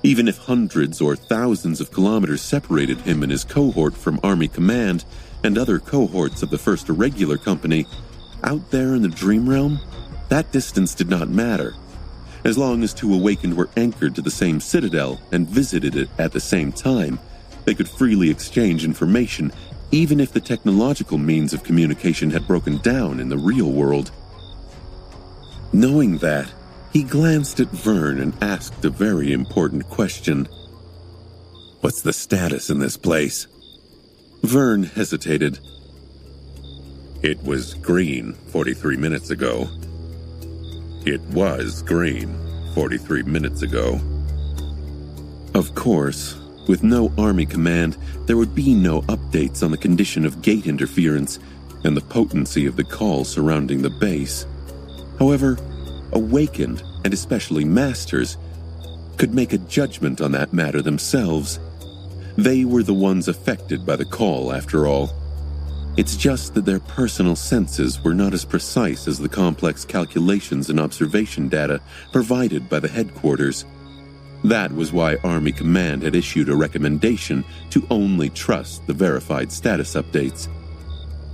Even if hundreds or thousands of kilometers separated him and his cohort from Army Command and other cohorts of the First Irregular Company, out there in the Dream Realm, that distance did not matter. As long as two awakened were anchored to the same citadel and visited it at the same time, they could freely exchange information, even if the technological means of communication had broken down in the real world. Knowing that, he glanced at Vern and asked a very important question. What's the status in this place? Vern hesitated. It was green 43 minutes ago. It was green 43 minutes ago. Of course, with no Army Command, there would be no updates on the condition of gate interference and the potency of the call surrounding the base. However, Awakened, and especially Masters, could make a judgment on that matter themselves. They were the ones affected by the call, after all. It's just that their personal senses were not as precise as the complex calculations and observation data provided by the headquarters. That was why Army Command had issued a recommendation to only trust the verified status updates.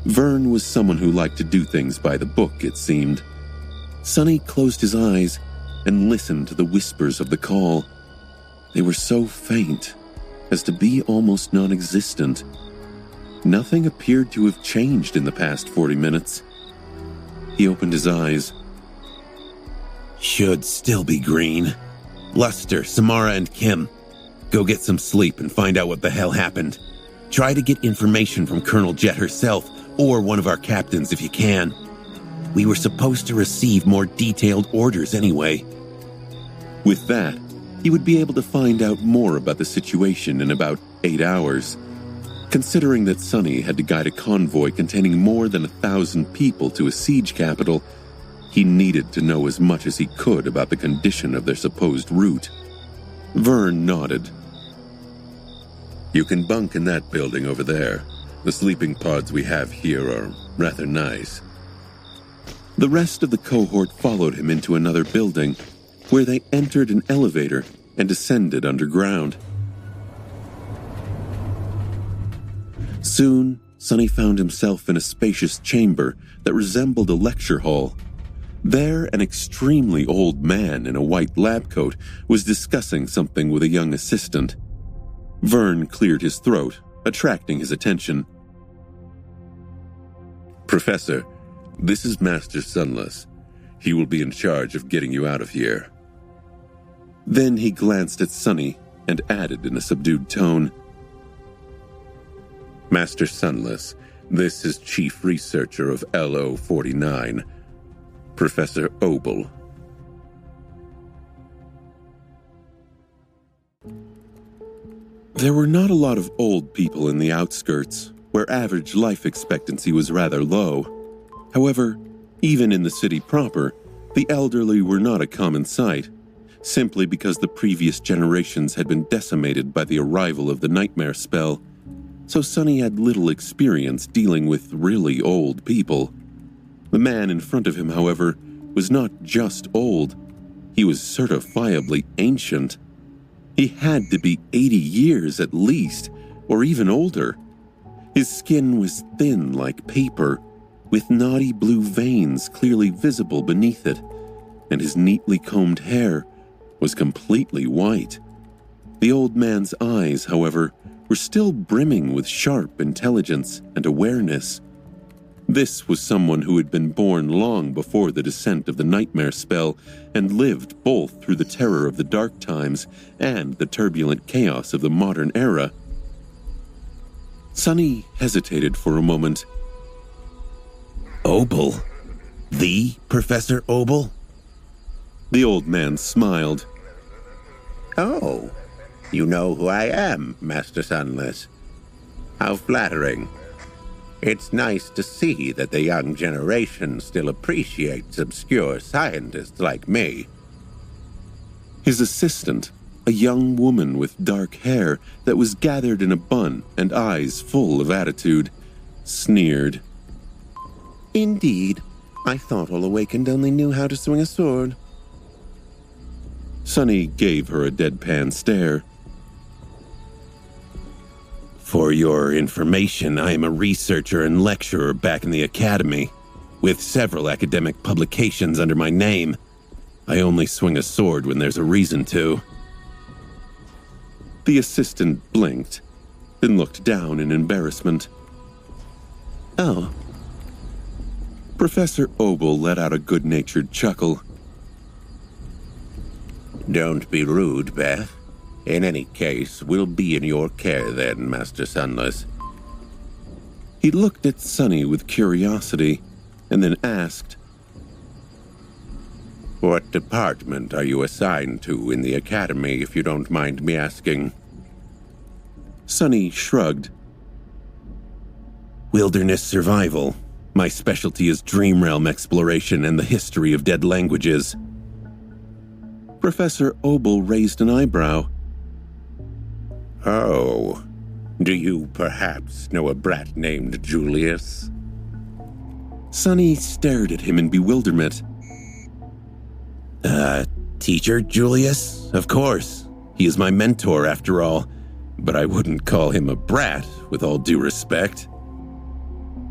Vern was someone who liked to do things by the book, it seemed. Sonny closed his eyes and listened to the whispers of the call. They were so faint as to be almost non-existent. Nothing appeared to have changed in the past 40 minutes. He opened his eyes. Should still be green. Luster, Samara, and Kim, go get some sleep and find out what the hell happened. Try to get information from Colonel Jet herself or one of our captains if you can. We were supposed to receive more detailed orders anyway. With that, he would be able to find out more about the situation in about 8 hours. Considering that Sonny had to guide a convoy containing more than 1,000 people to a siege capital, he needed to know as much as he could about the condition of their supposed route. Vern nodded. "You can bunk in that building over there. The sleeping pods we have here are rather nice." The rest of the cohort followed him into another building, where they entered an elevator and descended underground. Soon, Sonny found himself in a spacious chamber that resembled a lecture hall. There, an extremely old man in a white lab coat was discussing something with a young assistant. Vern cleared his throat, attracting his attention. "Professor, this is Master Sunless. He will be in charge of getting you out of here." Then he glanced at Sonny and added in a subdued tone, "Master Sunless, this is Chief Researcher of LO-49, Professor Obel." There were not a lot of old people in the outskirts, where average life expectancy was rather low. However, even in the city proper, the elderly were not a common sight, simply because the previous generations had been decimated by the arrival of the nightmare spell, so Sonny had little experience dealing with really old people. The man in front of him, however, was not just old, he was certifiably ancient. He had to be 80 years at least, or even older. His skin was thin like paper, with naughty blue veins clearly visible beneath it, and his neatly combed hair was completely white. The old man's eyes, however, were still brimming with sharp intelligence and awareness. This was someone who had been born long before the descent of the nightmare spell and lived both through the terror of the dark times and the turbulent chaos of the modern era. Sonny hesitated for a moment. "Obel? The Professor Obel?" The old man smiled. "Oh, you know who I am, Master Sunless. How flattering. It's nice to see that the young generation still appreciates obscure scientists like me." His assistant, a young woman with dark hair that was gathered in a bun and eyes full of attitude, sneered. "Indeed, I thought all awakened only knew how to swing a sword." Sonny gave her a deadpan stare. "For your information, I am a researcher and lecturer back in the academy, with several academic publications under my name. I only swing a sword when there's a reason to." The assistant blinked, then looked down in embarrassment. "Oh." Professor Obel let out a good-natured chuckle. "Don't be rude, Beth. In any case, we'll be in your care then, Master Sunless." He looked at Sonny with curiosity, and then asked, "What department are you assigned to in the academy, if you don't mind me asking?" Sonny shrugged. "Wilderness survival. My specialty is dream realm exploration and the history of dead languages." Professor Obel raised an eyebrow. "Oh, do you perhaps know a brat named Julius?" Sonny stared at him in bewilderment. Teacher Julius? Of course. He is my mentor after all, but I wouldn't call him a brat, with all due respect."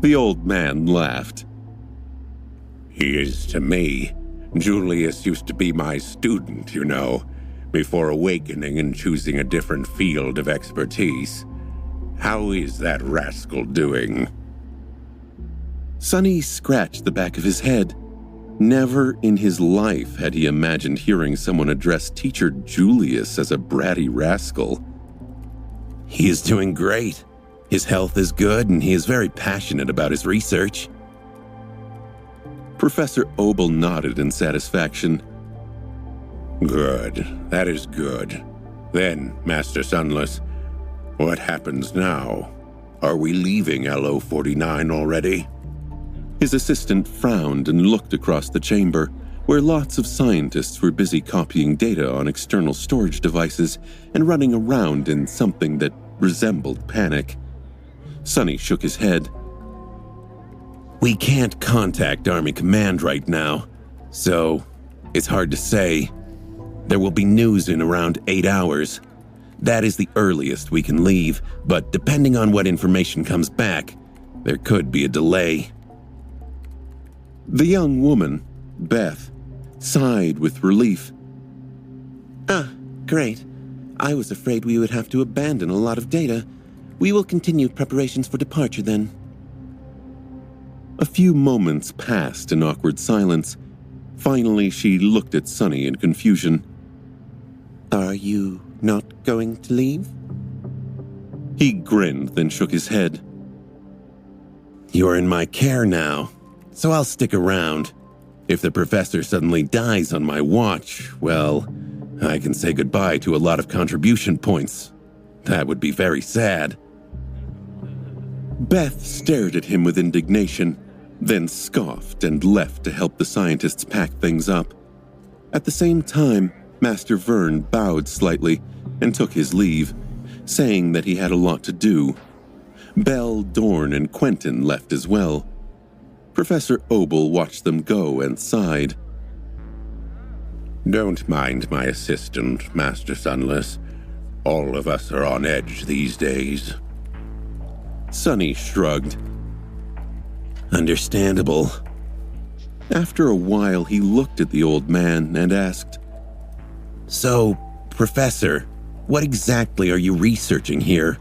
The old man laughed. "He is to me. Julius used to be my student, you know, before awakening and choosing a different field of expertise. How is that rascal doing?" Sonny scratched the back of his head. Never in his life had he imagined hearing someone address Teacher Julius as a bratty rascal. "He is doing great. His health is good and he is very passionate about his research." Professor Obel nodded in satisfaction. "Good. That is good. Then, Master Sunless, what happens now? Are we leaving LO-49 already? His assistant frowned and looked across the chamber, where lots of scientists were busy copying data on external storage devices and running around in something that resembled panic. Sonny shook his head. We can't contact Army Command right now, so it's hard to say. There will be news in around 8 hours. That is the earliest we can leave, but depending on what information comes back, there could be a delay. The young woman, Beth, sighed with relief. Ah, great. I was afraid we would have to abandon a lot of data. We will continue preparations for departure then. A few moments passed in awkward silence. Finally, she looked at Sonny in confusion. Are you not going to leave? He grinned, then shook his head. You're in my care now, so I'll stick around. If the professor suddenly dies on my watch, well, I can say goodbye to a lot of contribution points. That would be very sad. Beth stared at him with indignation, then scoffed and left to help the scientists pack things up. At the same time, Master Vern bowed slightly and took his leave, saying that he had a lot to do. Belle, Dorn, and Quentin left as well. Professor Obel watched them go and sighed. Don't mind my assistant, Master Sunless. All of us are on edge these days. Sonny shrugged. Understandable. After a while, he looked at the old man and asked, So, Professor, what exactly are you researching here?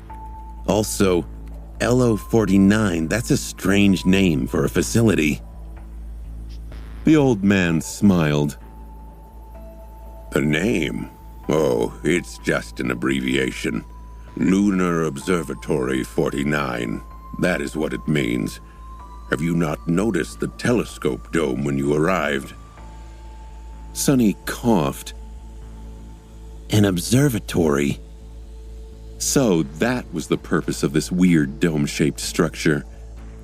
Also, LO-49, that's a strange name for a facility. The old man smiled. The name? Oh, it's just an abbreviation. Lunar Observatory 49. That is what it means. Have you not noticed the telescope dome when you arrived? Sonny coughed. An observatory? So that was the purpose of this weird dome-shaped structure.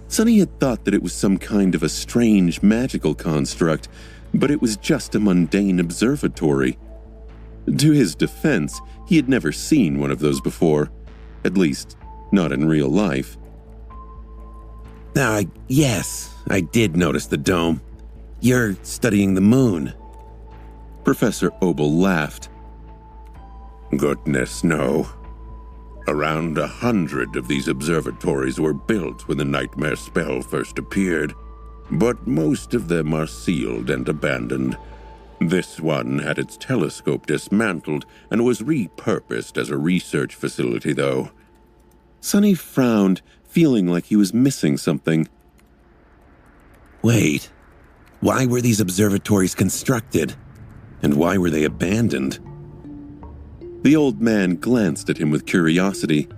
Sonny had thought that it was some kind of a strange magical construct, but it was just a mundane observatory. To his defense, he had never seen one of those before. At least, not in real life. Yes, I did notice the dome. You're studying the moon. Professor Obel laughed. Goodness, no. Around 100 of these observatories were built when the nightmare spell first appeared, but most of them are sealed and abandoned. This one had its telescope dismantled and was repurposed as a research facility, though. Sonny frowned, feeling like he was missing something. Wait, why were these observatories constructed? And why were they abandoned? The old man glanced at him with curiosity.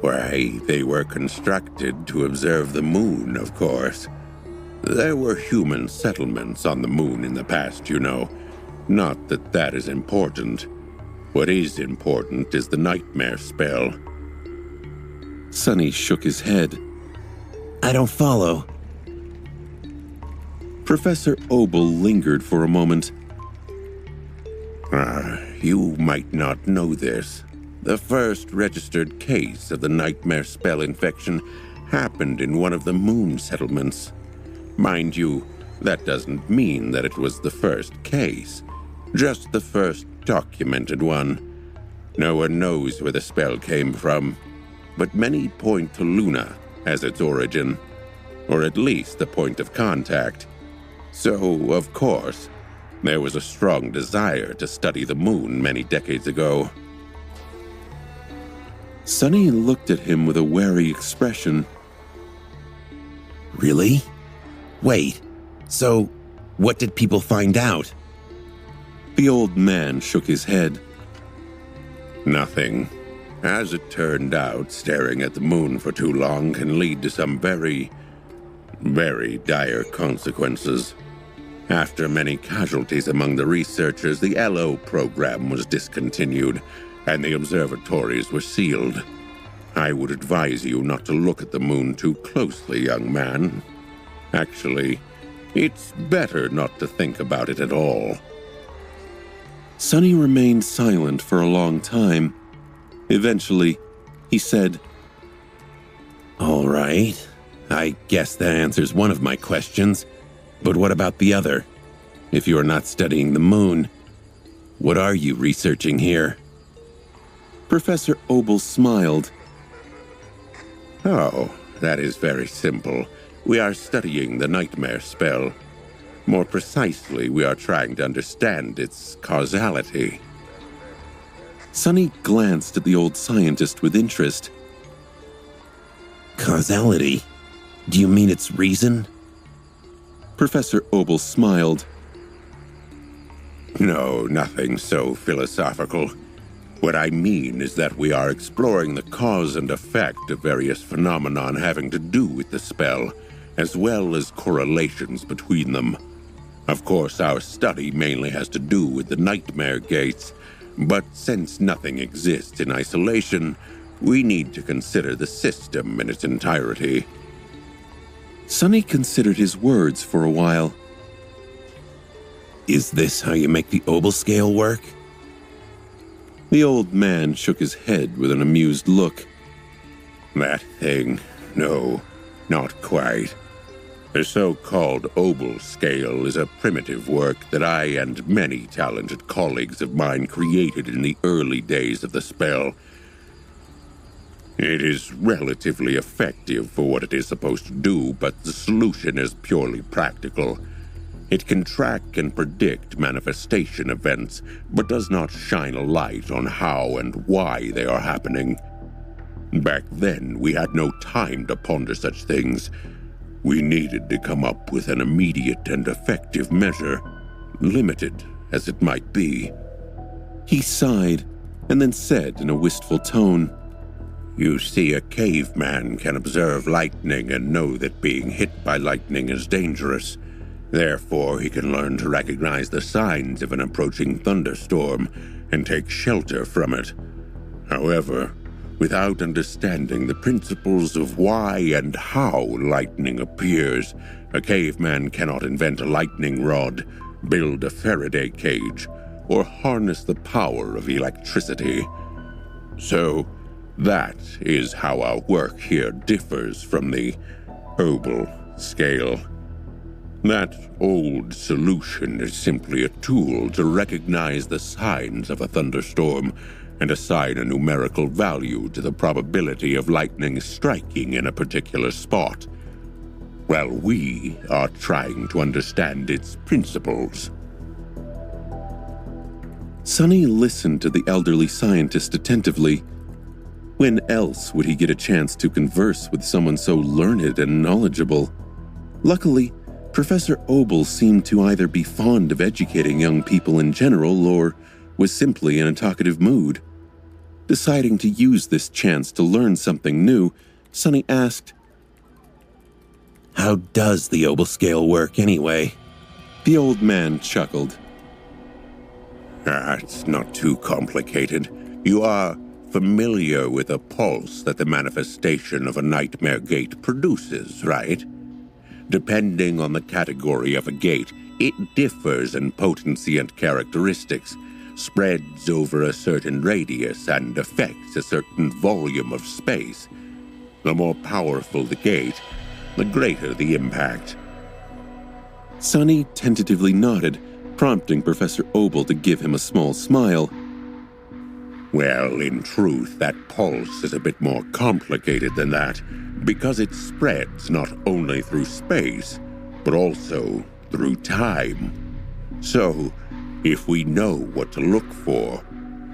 Why, they were constructed to observe the moon, of course. There were human settlements on the moon in the past, you know. Not that that is important. What is important is the nightmare spell. Sonny shook his head. I don't follow. Professor Obel lingered for a moment. You might not know this. The first registered case of the nightmare spell infection happened in one of the moon settlements. Mind you, that doesn't mean that it was the first case, just the first documented one. No one knows where the spell came from, but many point to Luna as its origin, or at least the point of contact. So, of course, there was a strong desire to study the moon many decades ago. Sonny looked at him with a wary expression. Really? Wait, so what did people find out? The old man shook his head. Nothing. As it turned out, staring at the moon for too long can lead to some very, very dire consequences. After many casualties among the researchers, the LO program was discontinued, and the observatories were sealed. I would advise you not to look at the moon too closely, young man. Actually, it's better not to think about it at all." Sonny remained silent for a long time. Eventually, he said, "All right. I guess that answers one of my questions. But what about the other? If you are not studying the moon, what are you researching here?" Professor Obel smiled. "Oh, that is very simple. We are studying the nightmare spell. More precisely, we are trying to understand its causality." Sonny glanced at the old scientist with interest. "Causality? Do you mean its reason?" Professor Obel smiled. "No, nothing so philosophical. What I mean is that we are exploring the cause and effect of various phenomenon having to do with the spell, as well as correlations between them. Of course, our study mainly has to do with the nightmare gates, but since nothing exists in isolation, we need to consider the system in its entirety." Sonny considered his words for a while. "Is this how you make the Obel scale work?" The old man shook his head with an amused look. "That thing? No, not quite. The so-called Obel scale is a primitive work that I and many talented colleagues of mine created in the early days of the spell. It is relatively effective for what it is supposed to do, but the solution is purely practical. It can track and predict manifestation events, but does not shine a light on how and why they are happening. Back then, we had no time to ponder such things. We needed to come up with an immediate and effective measure, limited as it might be." He sighed and then said in a wistful tone, "You see, a caveman can observe lightning and know that being hit by lightning is dangerous. Therefore, he can learn to recognize the signs of an approaching thunderstorm and take shelter from it. However, without understanding the principles of why and how lightning appears, a caveman cannot invent a lightning rod, build a Faraday cage, or harness the power of electricity. So, that is how our work here differs from the Obel scale. That old solution is simply a tool to recognize the signs of a thunderstorm and assign a numerical value to the probability of lightning striking in a particular spot. Well, we are trying to understand its principles." Sonny listened to the elderly scientist attentively. When else would he get a chance to converse with someone so learned and knowledgeable? Luckily, Professor Obel seemed to either be fond of educating young people in general or was simply in a talkative mood. Deciding to use this chance to learn something new, Sonny asked, "How does the Obel scale work anyway?" The old man chuckled. It's not too complicated. You are familiar with a pulse that the manifestation of a nightmare gate produces, right? Depending on the category of a gate, it differs in potency and characteristics, spreads over a certain radius, and affects a certain volume of space. The more powerful the gate, the greater the impact. Sonny tentatively nodded, prompting Professor Obel to give him a small smile. Well, in truth, that pulse is a bit more complicated than that, because it spreads not only through space, but also through time. So, if we know what to look for,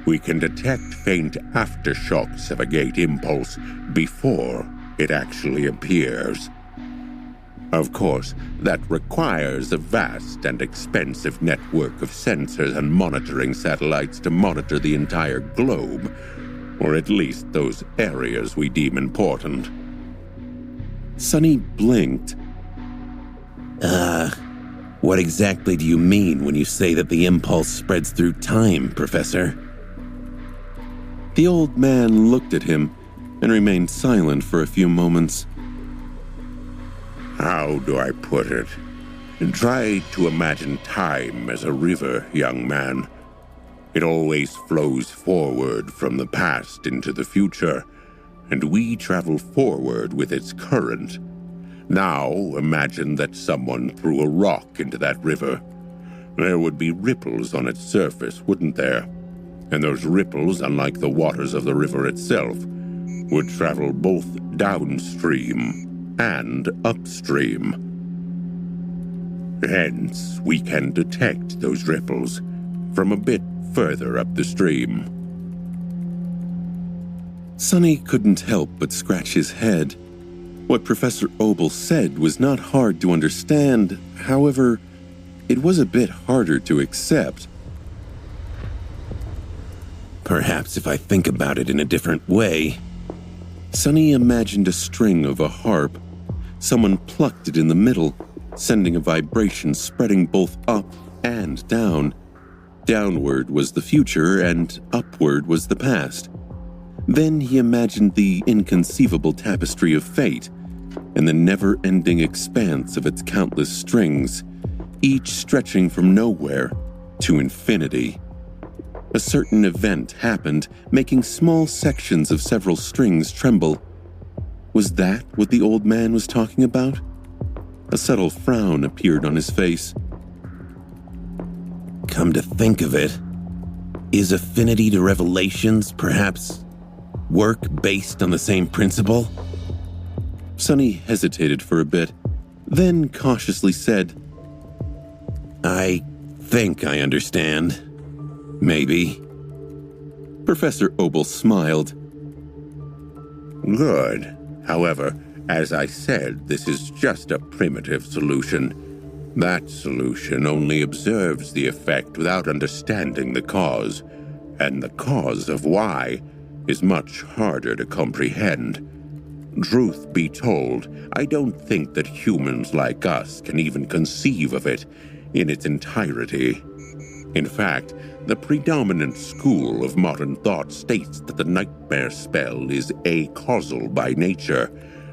we can detect faint aftershocks of a gate impulse before it actually appears. Of course, that requires a vast and expensive network of sensors and monitoring satellites to monitor the entire globe, or at least those areas we deem important. Sonny blinked. What exactly do you mean when you say that the impulse spreads through time, Professor? The old man looked at him and remained silent for a few moments. How do I put it? Try to imagine time as a river, young man. It always flows forward from the past into the future, and we travel forward with its current. Now imagine that someone threw a rock into that river. There would be ripples on its surface, wouldn't there? And those ripples, unlike the waters of the river itself, would travel both downstream and upstream. Hence, we can detect those ripples from a bit further up the stream. Sonny couldn't help but scratch his head. What Professor Obel said was not hard to understand. However, it was a bit harder to accept. Perhaps if I think about it in a different way. Sonny imagined a string of a harp. Someone plucked it in the middle, sending a vibration spreading both up and down. Downward was the future, and upward was the past. Then he imagined the inconceivable tapestry of fate, and the never-ending expanse of its countless strings, each stretching from nowhere to infinity. A certain event happened, making small sections of several strings tremble. Was that what the old man was talking about? A subtle frown appeared on his face. Come to think of it, is affinity to revelations perhaps work based on the same principle? Sonny hesitated for a bit, then cautiously said, I think I understand. Maybe. Professor Obel smiled. Good. However, as I said, this is just a primitive solution. That solution only observes the effect without understanding the cause, and the cause of why is much harder to comprehend. Truth be told, I don't think that humans like us can even conceive of it in its entirety. In fact, the predominant school of modern thought states that the nightmare spell is acausal by nature,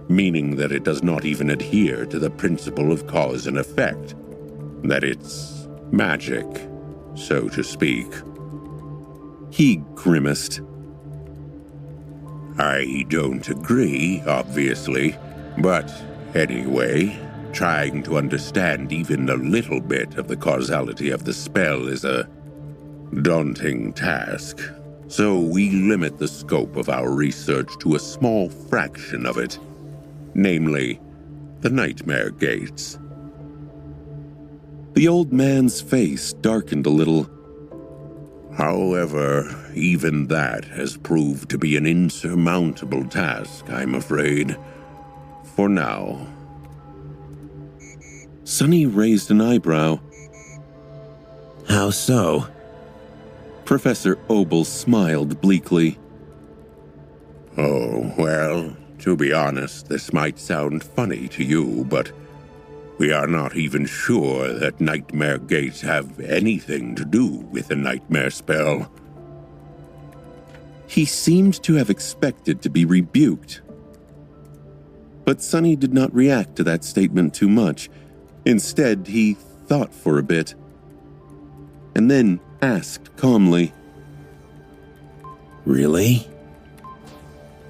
meaning that it does not even adhere to the principle of cause and effect. That it's magic, so to speak. He grimaced. I don't agree, obviously, but anyway, trying to understand even a little bit of the causality of the spell is a daunting task. So we limit the scope of our research to a small fraction of it, namely, the Nightmare Gates. The old man's face darkened a little. However, even that has proved to be an insurmountable task, I'm afraid. For now. Sonny raised an eyebrow. How so? Professor Obel smiled bleakly. Oh, well, to be honest, this might sound funny to you, but we are not even sure that Nightmare Gates have anything to do with the nightmare spell. He seemed to have expected to be rebuked. But Sonny did not react to that statement too much. Instead, he thought for a bit, and then asked calmly, Really?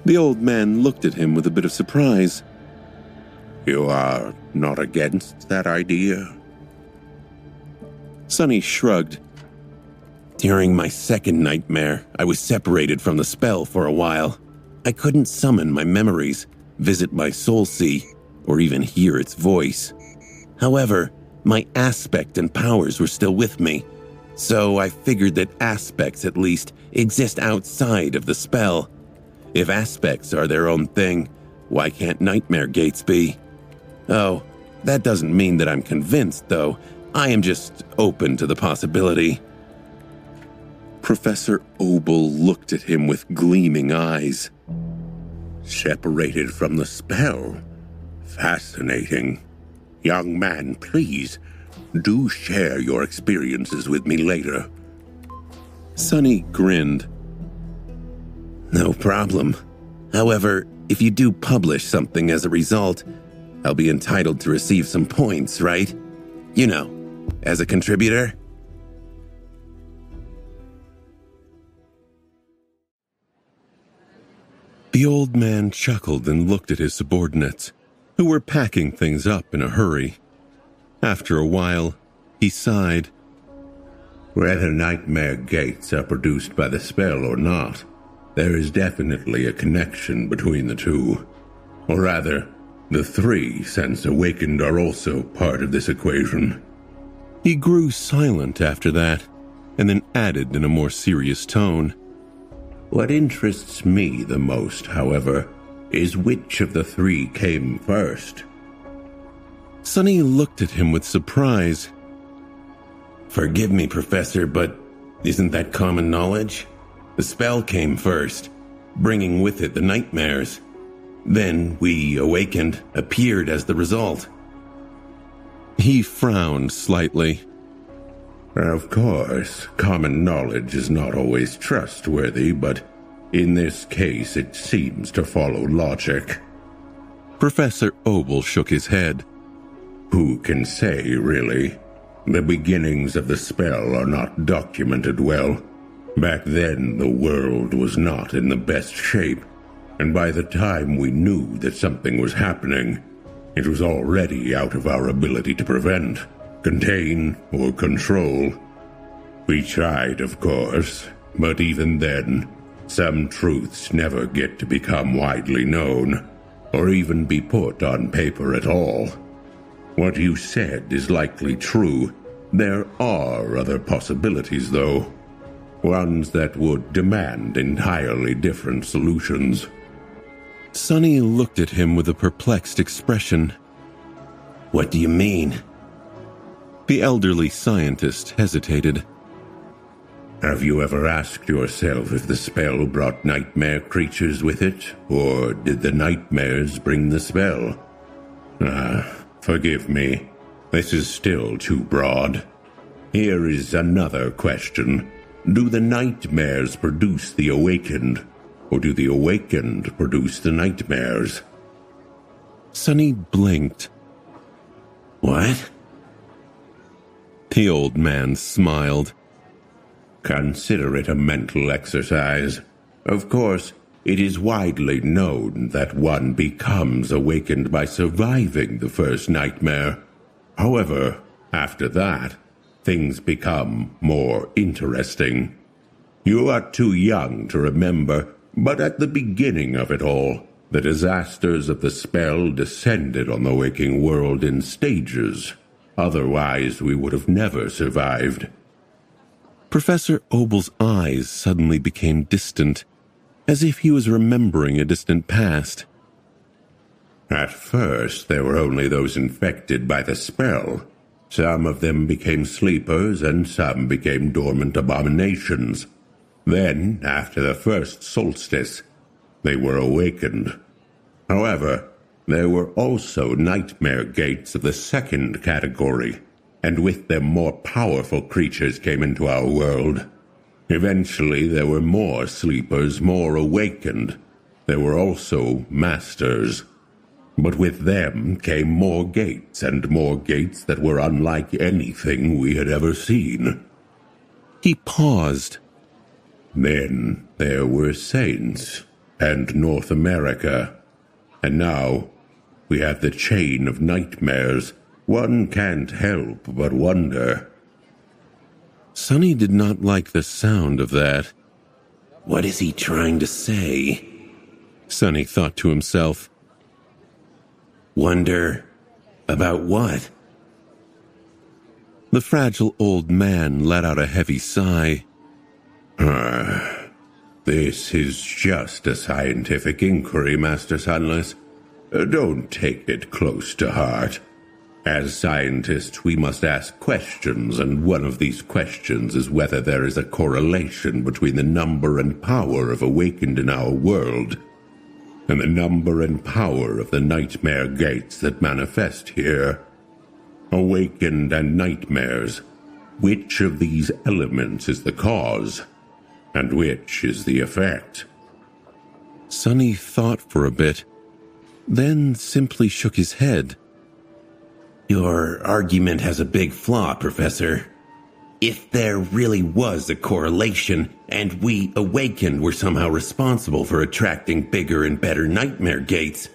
The old man looked at him with a bit of surprise. You are not against that idea? Sonny shrugged. During my second nightmare, I was separated from the spell for a while. I couldn't summon my memories, visit my soul sea, or even hear its voice. However, my aspect and powers were still with me, so I figured that aspects at least exist outside of the spell. If aspects are their own thing, why can't Nightmare Gates be? Oh, that doesn't mean that I'm convinced, though. I am just open to the possibility. Professor Obel looked at him with gleaming eyes. Separated from the spell? Fascinating. Young man, please, do share your experiences with me later. Sonny grinned. No problem. However, if you do publish something as a result, I'll be entitled to receive some points, right? You know, as a contributor. The old man chuckled and looked at his subordinates, who were packing things up in a hurry. After a while, he sighed. Whether nightmare gates are produced by the spell or not, there is definitely a connection between the two. Or rather, the three, since awakened, are also part of this equation. He grew silent after that, and then added in a more serious tone. What interests me the most, however, is which of the three came first. Sonny looked at him with surprise. Forgive me, Professor, but isn't that common knowledge? The spell came first, bringing with it the nightmares. Then we, awakened, appeared as the result. He frowned slightly. Of course, common knowledge is not always trustworthy, but in this case it seems to follow logic. Professor Obel shook his head. Who can say, really? The beginnings of the spell are not documented well. Back then, the world was not in the best shape, and by the time we knew that something was happening, it was already out of our ability to prevent, contain, or control. We tried, of course, but even then, some truths never get to become widely known, or even be put on paper at all. What you said is likely true. There are other possibilities, though. Ones that would demand entirely different solutions. Sonny looked at him with a perplexed expression. What do you mean? The elderly scientist hesitated. Have you ever asked yourself if the spell brought nightmare creatures with it, or did the nightmares bring the spell? Forgive me. This is still too broad. Here is another question. Do the nightmares produce the awakened, or do the awakened produce the nightmares? Sonny blinked. What? The old man smiled. Consider it a mental exercise. Of course, it is widely known that one becomes awakened by surviving the first nightmare. However, after that, things become more interesting. You are too young to remember, but at the beginning of it all, the disasters of the spell descended on the waking world in stages. Otherwise, we would have never survived. Professor Obel's eyes suddenly became distant, as if he was remembering a distant past. At first, there were only those infected by the spell. Some of them became sleepers, and some became dormant abominations. Then, after the first solstice, they were awakened. However, there were also nightmare gates of the second category, and with them more powerful creatures came into our world. Eventually, there were more sleepers, more awakened. There were also masters. But with them came more gates, and more gates that were unlike anything we had ever seen. He paused. Then there were saints, and North America. And now we have the chain of nightmares. One can't help but wonder. Sonny did not like the sound of that. What is he trying to say? Sonny thought to himself. Wonder about what? The fragile old man let out a heavy sigh. This is just a scientific inquiry, Master Sunless. Don't take it close to heart. As scientists, we must ask questions, and one of these questions is whether there is a correlation between the number and power of awakened in our world and the number and power of the nightmare gates that manifest here. Awakened and nightmares. Which of these elements is the cause, and which is the effect? Sonny thought for a bit, then simply shook his head. Your argument has a big flaw, Professor. If there really was a correlation, and we awakened were somehow responsible for attracting bigger and better nightmare gates,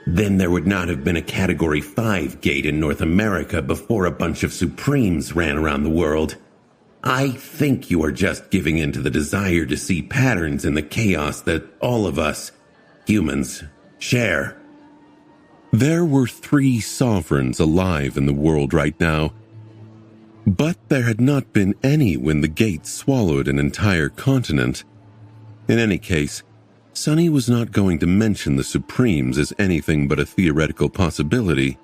then there would not have been a Category 5 gate in North America before a bunch of Supremes ran around the world. I think you are just giving in to the desire to see patterns in the chaos that all of us, humans, share. There were 3 sovereigns alive in the world right now, but there had not been any when the gate swallowed an entire continent. In any case, Sonny was not going to mention the Supremes as anything but a theoretical possibility.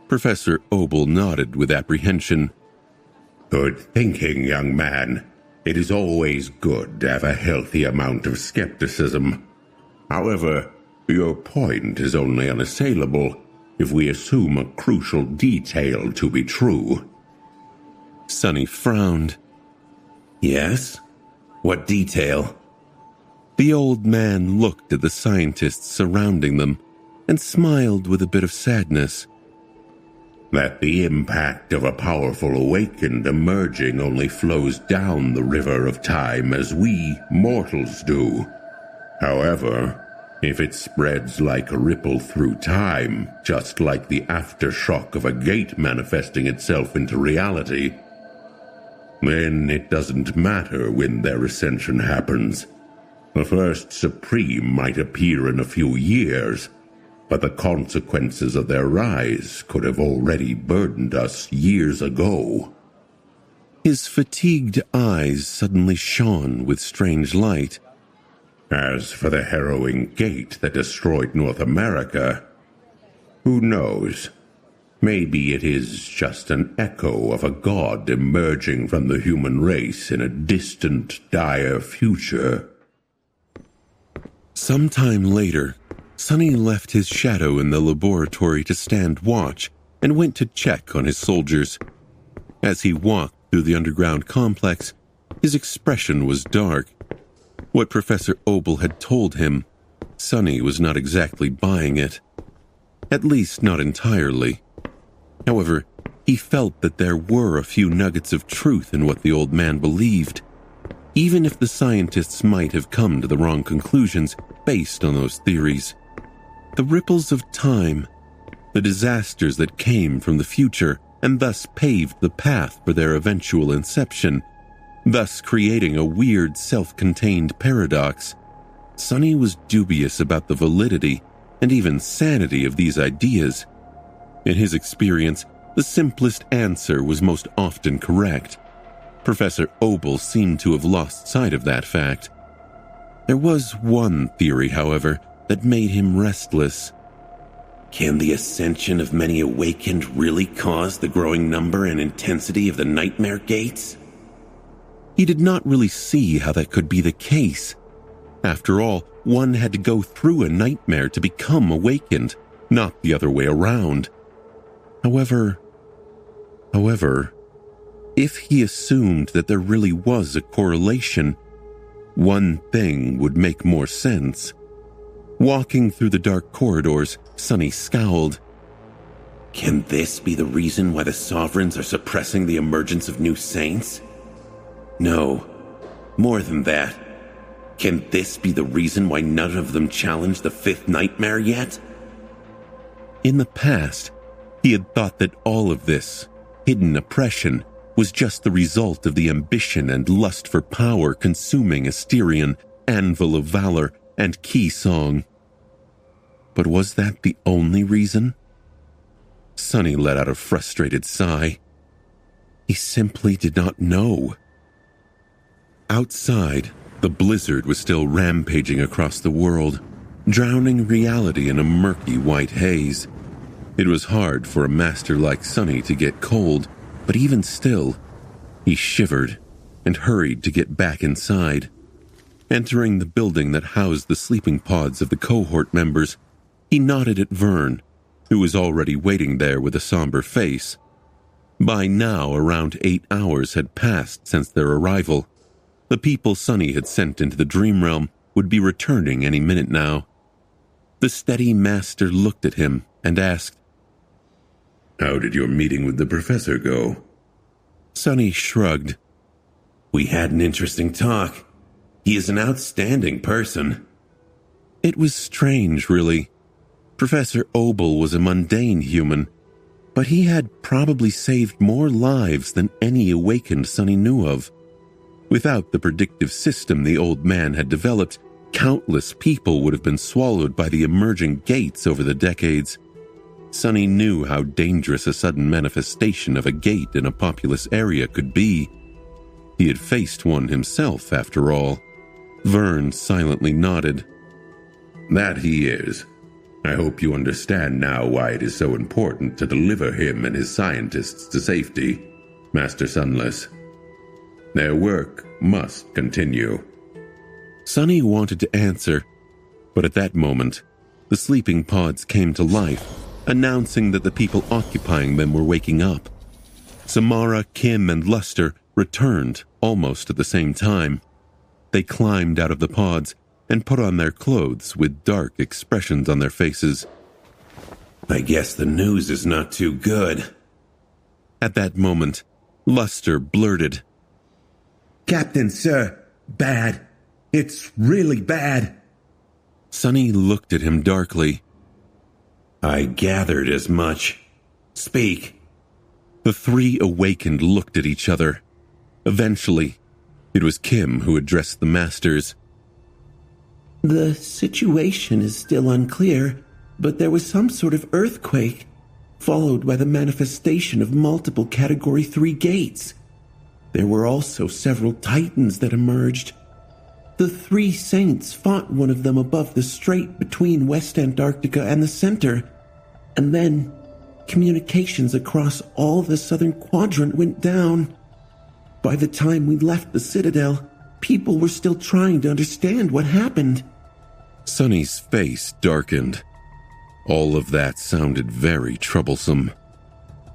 Professor Obel nodded with apprehension. Good thinking, young man. It is always good to have a healthy amount of skepticism. However, your point is only unassailable if we assume a crucial detail to be true. Sonny frowned. Yes? What detail? The old man looked at the scientists surrounding them and smiled with a bit of sadness. That the impact of a powerful awakened emerging only flows down the river of time as we mortals do. However, if it spreads like a ripple through time, just like the aftershock of a gate manifesting itself into reality, then it doesn't matter when their ascension happens. The first Supreme might appear in a few years, but the consequences of their rise could have already burdened us years ago. His fatigued eyes suddenly shone with strange light. As for the harrowing gate that destroyed North America, who knows? Maybe it is just an echo of a god emerging from the human race in a distant, dire future. Sometime later, Sonny left his shadow in the laboratory to stand watch and went to check on his soldiers. As he walked through the underground complex, his expression was dark. What Professor Obel had told him, Sonny was not exactly buying it. At least not entirely. However, he felt that there were a few nuggets of truth in what the old man believed, even if the scientists might have come to the wrong conclusions based on those theories. The ripples of time, the disasters that came from the future and thus paved the path for their eventual inception, thus creating a weird self-contained paradox. Sonny was dubious about the validity and even sanity of these ideas. In his experience, the simplest answer was most often correct. Professor Obel seemed to have lost sight of that fact. There was one theory, however, that made him restless. Can the ascension of many awakened really cause the growing number and intensity of the nightmare gates? He did not really see how that could be the case. After all, one had to go through a nightmare to become awakened, not the other way around. However, if he assumed that there really was a correlation, one thing would make more sense. Walking through the dark corridors, Sonny scowled. Can this be the reason why the Sovereigns are suppressing the emergence of new saints? No, more than that. Can this be the reason why none of them challenged the fifth nightmare yet? In the past, he had thought that all of this, hidden oppression, was just the result of the ambition and lust for power consuming Asterion, Anvil of Valor, and Key Song. But was that the only reason? Sonny let out a frustrated sigh. He simply did not know. Outside, the blizzard was still rampaging across the world, drowning reality in a murky white haze. It was hard for a master like Sonny to get cold, but even still, he shivered and hurried to get back inside. Entering the building that housed the sleeping pods of the cohort members, he nodded at Vern, who was already waiting there with a somber face. By now, around 8 hours had passed since their arrival. The people Sonny had sent into the Dream Realm would be returning any minute now. The steady master looked at him and asked, "How did your meeting with the professor go?" Sonny shrugged. "We had an interesting talk. He is an outstanding person." It was strange, really. Professor Obel was a mundane human, but he had probably saved more lives than any awakened Sonny knew of. Without the predictive system the old man had developed, countless people would have been swallowed by the emerging gates over the decades. Sonny knew how dangerous a sudden manifestation of a gate in a populous area could be. He had faced one himself, after all. Vern silently nodded. "That he is. I hope you understand now why it is so important to deliver him and his scientists to safety, Master Sunless. Their work must continue." Sonny wanted to answer, but at that moment, the sleeping pods came to life, announcing that the people occupying them were waking up. Samara, Kim, and Luster returned almost at the same time. They climbed out of the pods and put on their clothes with dark expressions on their faces. "I guess the news is not too good." At that moment, Luster blurted, "Captain, sir, bad. It's really bad." Sonny looked at him darkly. "I gathered as much. Speak." The three awakened looked at each other. Eventually, it was Kim who addressed the masters. The situation is still unclear, but there was some sort of earthquake, followed by the manifestation of multiple Category 3 gates. There were also several titans that emerged. The three saints fought one of them above the strait between West Antarctica and the center, and then communications across all the southern quadrant went down. By the time we left the Citadel, people were still trying to understand what happened. Sonny's face darkened. All of that sounded very troublesome.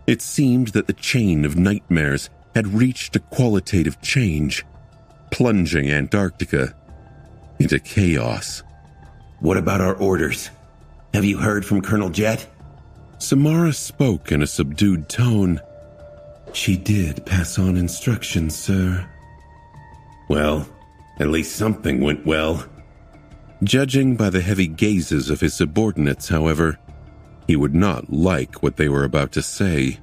It seemed that the chain of nightmares had reached a qualitative change, plunging Antarctica into chaos. "What about our orders? Have you heard from Colonel Jet?" Samara spoke in a subdued tone. She did pass on instructions, sir. "Well, at least something went well." Judging by the heavy gazes of his subordinates, however, he would not like what they were about to say.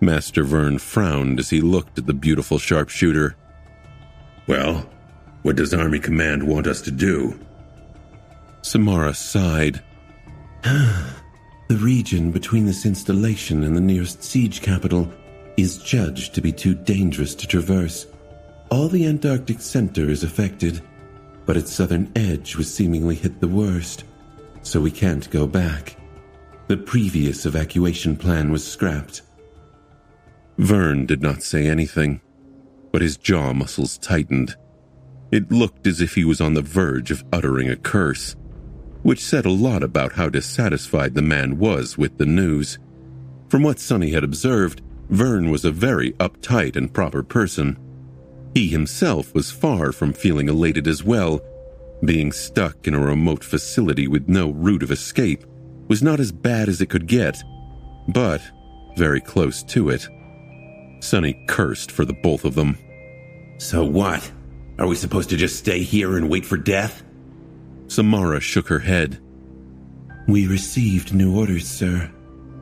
Master Vern frowned as he looked at the beautiful sharpshooter. "Well, what does Army Command want us to do?" Samara sighed. The region between this installation and the nearest siege capital is judged to be too dangerous to traverse. All the Antarctic center is affected, but its southern edge was seemingly hit the worst, so we can't go back. The previous evacuation plan was scrapped. Vern did not say anything, but his jaw muscles tightened. It looked as if he was on the verge of uttering a curse, which said a lot about how dissatisfied the man was with the news. From what Sonny had observed, Vern was a very uptight and proper person. He himself was far from feeling elated as well. Being stuck in a remote facility with no route of escape was not as bad as it could get, but very close to it. Sonny cursed for the both of them. "So what? Are we supposed to just stay here and wait for death?" Samara shook her head. We received new orders, sir.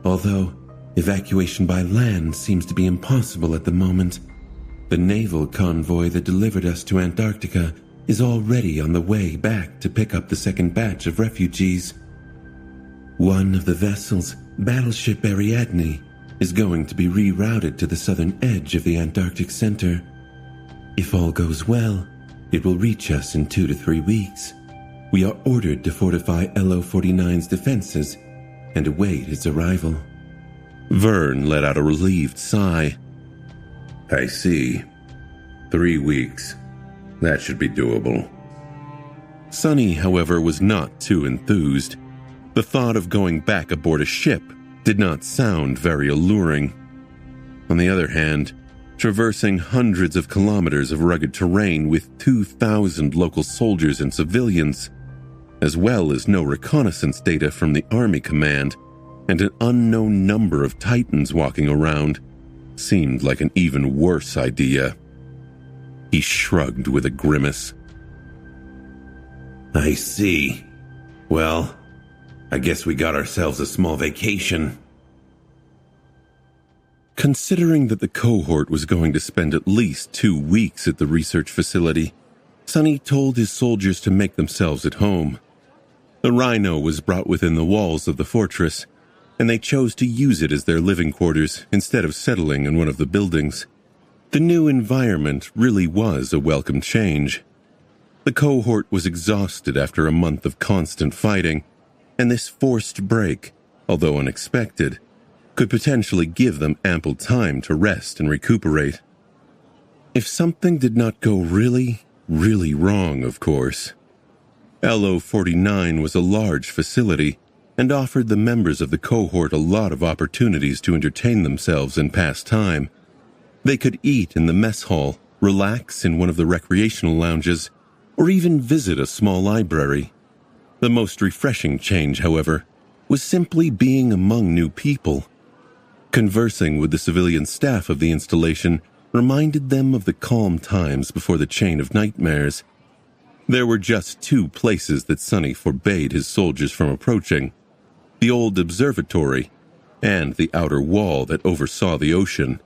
Although evacuation by land seems to be impossible at the moment. The naval convoy that delivered us to Antarctica is already on the way back to pick up the second batch of refugees. One of the vessels, Battleship Ariadne, is going to be rerouted to the southern edge of the Antarctic center. If all goes well, it will reach us in 2 to 3 weeks. We are ordered to fortify LO-49's defenses and await its arrival. Vern let out a relieved sigh. "I see. 3 weeks. That should be doable." Sonny, however, was not too enthused. The thought of going back aboard a ship did not sound very alluring. On the other hand, traversing hundreds of kilometers of rugged terrain with 2,000 local soldiers and civilians, as well as no reconnaissance data from the Army Command and an unknown number of Titans walking around, seemed like an even worse idea. He shrugged with a grimace. I see. Well, I guess we got ourselves a small vacation. Considering that the cohort was going to spend at least 2 weeks at the research facility, Sonny told his soldiers to make themselves at home. The rhino was brought within the walls of the fortress, and they chose to use it as their living quarters instead of settling in one of the buildings. The new environment really was a welcome change. The cohort was exhausted after a month of constant fighting, and this forced break, although unexpected, could potentially give them ample time to rest and recuperate. If something did not go really, really wrong, of course. LO-49 was a large facility and offered the members of the cohort a lot of opportunities to entertain themselves and pass time. They could eat in the mess hall, relax in one of the recreational lounges, or even visit a small library. The most refreshing change, however, was simply being among new people. Conversing with the civilian staff of the installation reminded them of the calm times before the chain of nightmares. There were just 2 places that Sonny forbade his soldiers from approaching: the old observatory and the outer wall that oversaw the ocean.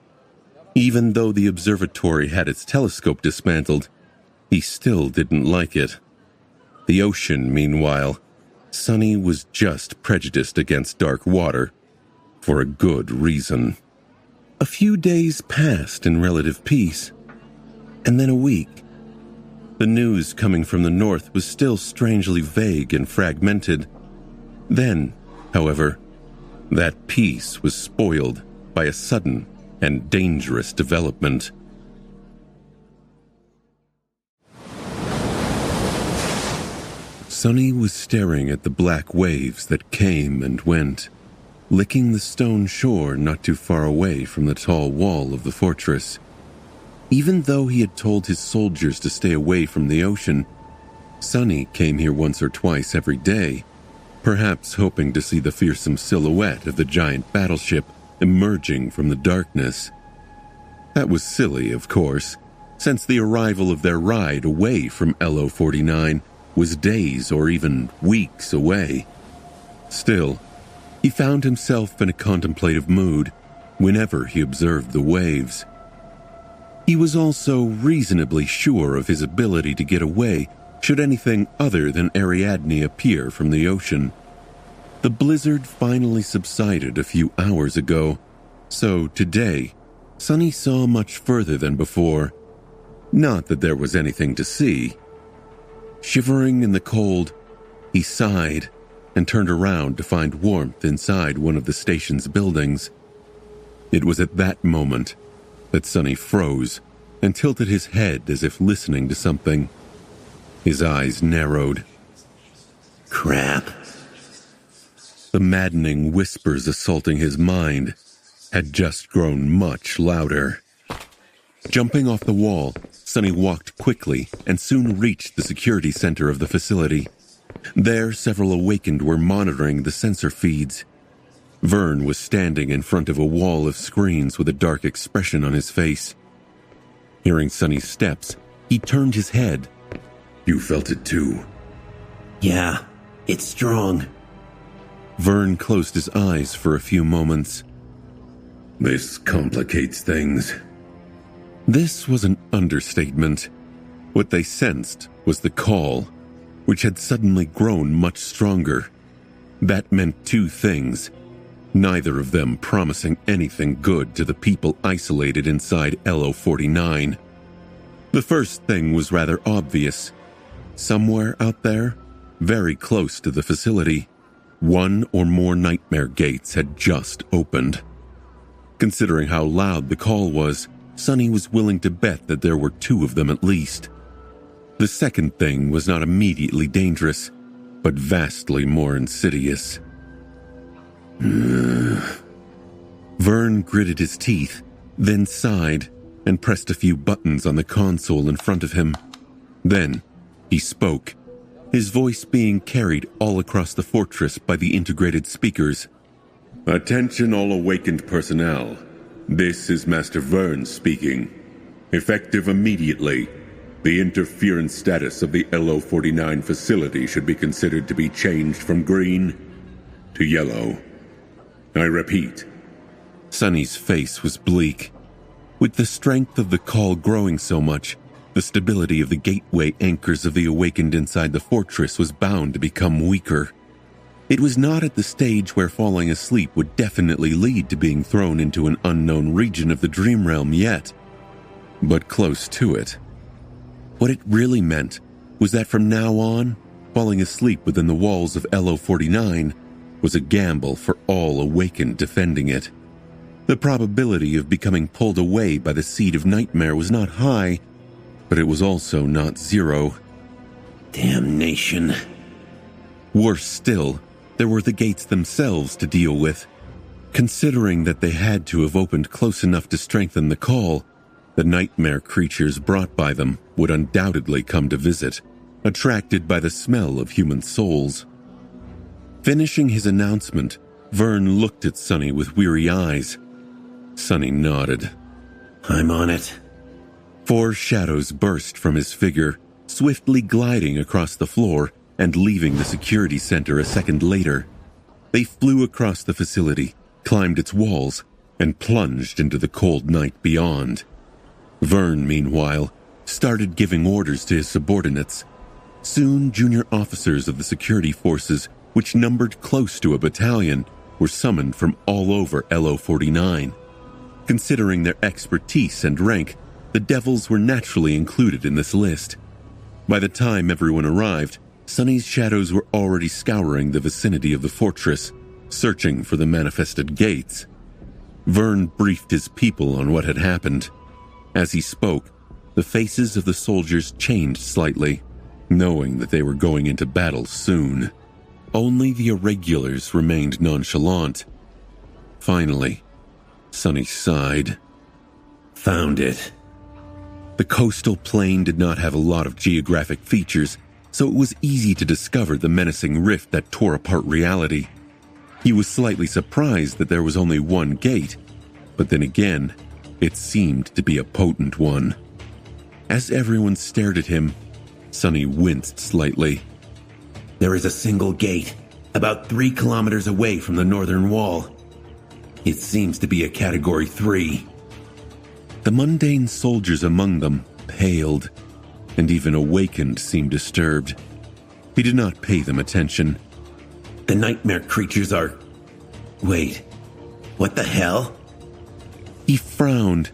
Even though the observatory had its telescope dismantled, he still didn't like it. The ocean, meanwhile, Sonny was just prejudiced against dark water, for a good reason. A few days passed in relative peace, and then a week. The news coming from the north was still strangely vague and fragmented. Then, however, that peace was spoiled by a sudden and dangerous development. Sonny was staring at the black waves that came and went, licking the stone shore not too far away from the tall wall of the fortress. Even though he had told his soldiers to stay away from the ocean, Sonny came here once or twice every day, perhaps hoping to see the fearsome silhouette of the giant battleship emerging from the darkness. That was silly, of course, since the arrival of their ride away from LO-49 was days or even weeks away. Still, he found himself in a contemplative mood whenever he observed the waves. He was also reasonably sure of his ability to get away should anything other than Ariadne appear from the ocean. The blizzard finally subsided a few hours ago, so today, Sonny saw much further than before. Not that there was anything to see. Shivering in the cold, he sighed and turned around to find warmth inside one of the station's buildings. It was at that moment that Sonny froze and tilted his head as if listening to something. His eyes narrowed. Crap. The maddening whispers assaulting his mind had just grown much louder. Jumping off the wall, Sonny walked quickly and soon reached the security center of the facility. There, several awakened were monitoring the sensor feeds. Vern was standing in front of a wall of screens with a dark expression on his face. Hearing Sonny's steps, he turned his head. You felt it too? Yeah, it's strong. Vern closed his eyes for a few moments. This complicates things. This was an understatement. What they sensed was the call, which had suddenly grown much stronger. That meant 2 things, neither of them promising anything good to the people isolated inside LO-49. The first thing was rather obvious. Somewhere out there, very close to the facility, 1 or more nightmare gates had just opened. Considering how loud the call was, Sonny was willing to bet that there were 2 of them at least. The second thing was not immediately dangerous, but vastly more insidious. Vern gritted his teeth, then sighed, and pressed a few buttons on the console in front of him. Then, he spoke, his voice being carried all across the fortress by the integrated speakers. Attention all awakened personnel. This is Master Vern speaking. Effective immediately, the interference status of the LO-49 facility should be considered to be changed from green to yellow. I repeat. Sonny's face was bleak. With the strength of the call growing so much, the stability of the gateway anchors of the awakened inside the fortress was bound to become weaker. It was not at the stage where falling asleep would definitely lead to being thrown into an unknown region of the dream realm yet, but close to it. What it really meant was that from now on, falling asleep within the walls of LO-49 was a gamble for all awakened defending it. The probability of becoming pulled away by the seed of nightmare was not high, but it was also not zero. Damnation. Worse still, there were the gates themselves to deal with. Considering that they had to have opened close enough to strengthen the call, the nightmare creatures brought by them would undoubtedly come to visit, attracted by the smell of human souls. Finishing his announcement, Vern looked at Sonny with weary eyes. Sonny nodded. I'm on it. 4 shadows burst from his figure, swiftly gliding across the floor and leaving the security center a second later. They flew across the facility, climbed its walls, and plunged into the cold night beyond. Vern, meanwhile, started giving orders to his subordinates. Soon, junior officers of the security forces, which numbered close to a battalion, were summoned from all over LO-49. Considering their expertise and rank, the Devils were naturally included in this list. By the time everyone arrived, Sonny's shadows were already scouring the vicinity of the fortress, searching for the manifested gates. Vern briefed his people on what had happened. As he spoke, the faces of the soldiers changed slightly, knowing that they were going into battle soon. Only the irregulars remained nonchalant. Finally, Sonny sighed. Found it. The coastal plain did not have a lot of geographic features, so it was easy to discover the menacing rift that tore apart reality. He was slightly surprised that there was only one gate, but then again, it seemed to be a potent one. As everyone stared at him, Sonny winced slightly. There is a single gate, about 3 kilometers away from the northern wall. It seems to be a Category 3. The mundane soldiers among them paled, and even awakened seemed disturbed. He did not pay them attention. The nightmare creatures are... Wait, what the hell? He frowned.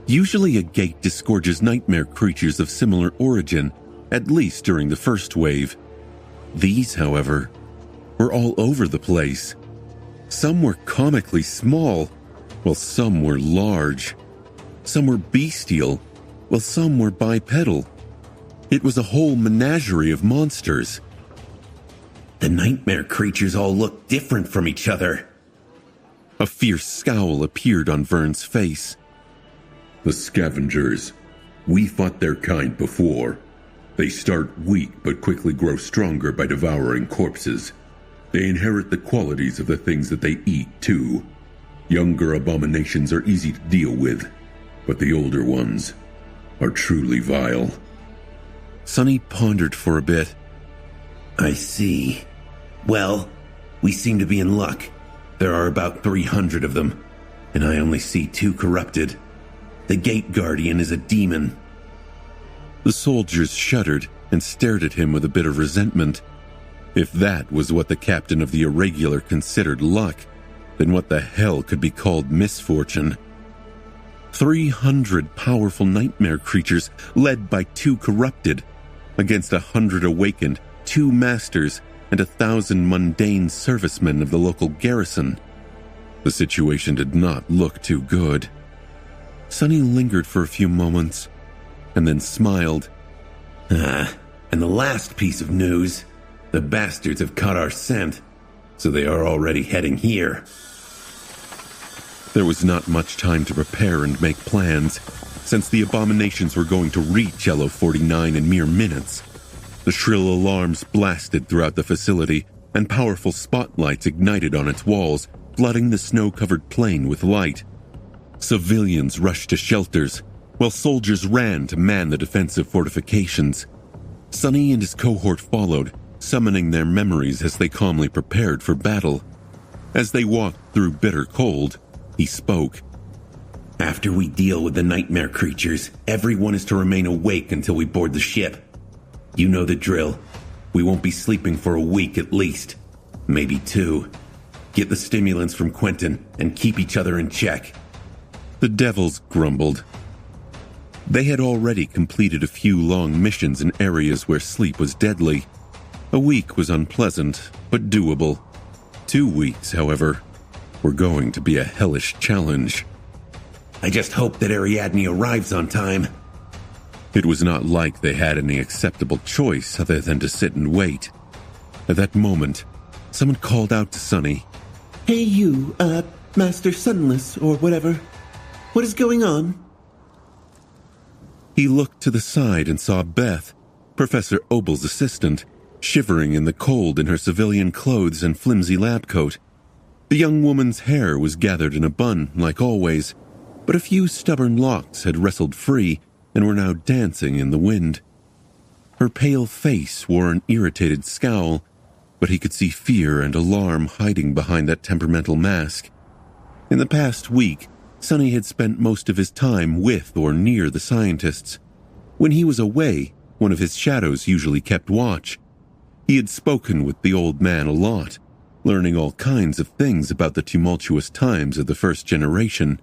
Usually a gate disgorges nightmare creatures of similar origin, at least during the first wave. These, however, were all over the place. Some were comically small, while some were large. Some were bestial, while some were bipedal. It was a whole menagerie of monsters. The nightmare creatures all look different from each other. A fierce scowl appeared on Vern's face. The scavengers. We fought their kind before. They start weak but quickly grow stronger by devouring corpses. They inherit the qualities of the things that they eat, too. Younger abominations are easy to deal with, but the older ones are truly vile. Sonny pondered for a bit. I see. Well, we seem to be in luck. There are about 300 of them, and I only see 2 corrupted. The Gate Guardian is a demon. The soldiers shuddered and stared at him with a bit of resentment. If that was what the captain of the Irregular considered luck, then what the hell could be called misfortune? 300 powerful nightmare creatures led by 2 corrupted, against 100 awakened, 2 masters, and 1,000 mundane servicemen of the local garrison. The situation did not look too good. Sonny lingered for a few moments, and then smiled. And the last piece of news, the bastards have caught our scent, so they are already heading here. There was not much time to prepare and make plans, since the abominations were going to reach LO-49 in mere minutes. The shrill alarms blasted throughout the facility, and powerful spotlights ignited on its walls, flooding the snow-covered plain with light. Civilians rushed to shelters, while soldiers ran to man the defensive fortifications. Sonny and his cohort followed, summoning their memories as they calmly prepared for battle. As they walked through bitter cold, he spoke. After we deal with the nightmare creatures, everyone is to remain awake until we board the ship. You know the drill. We won't be sleeping for a week at least. Maybe 2. Get the stimulants from Quentin and keep each other in check. The devils grumbled. They had already completed a few long missions in areas where sleep was deadly. A week was unpleasant, but doable. 2 weeks, however, were going to be a hellish challenge. I just hope that Ariadne arrives on time. It was not like they had any acceptable choice other than to sit and wait. At that moment, someone called out to Sonny. Hey you, Master Sunless, or whatever. What is going on? He looked to the side and saw Beth, Professor Obel's assistant, shivering in the cold in her civilian clothes and flimsy lab coat. The young woman's hair was gathered in a bun, like always, but a few stubborn locks had wrestled free and were now dancing in the wind. Her pale face wore an irritated scowl, but he could see fear and alarm hiding behind that temperamental mask. In the past week, Sonny had spent most of his time with or near the scientists. When he was away, one of his shadows usually kept watch. He had spoken with the old man a lot, learning all kinds of things about the tumultuous times of the first generation,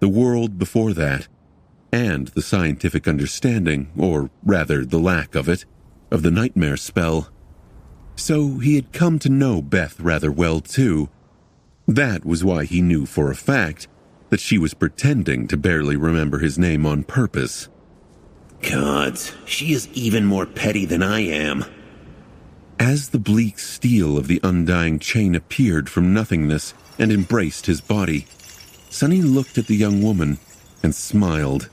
the world before that, and the scientific understanding, or rather the lack of it, of the nightmare spell. So he had come to know Beth rather well too. That was why he knew for a fact that she was pretending to barely remember his name on purpose. Gods, she is even more petty than I am. As the bleak steel of the undying chain appeared from nothingness and embraced his body, Sonny looked at the young woman and smiled.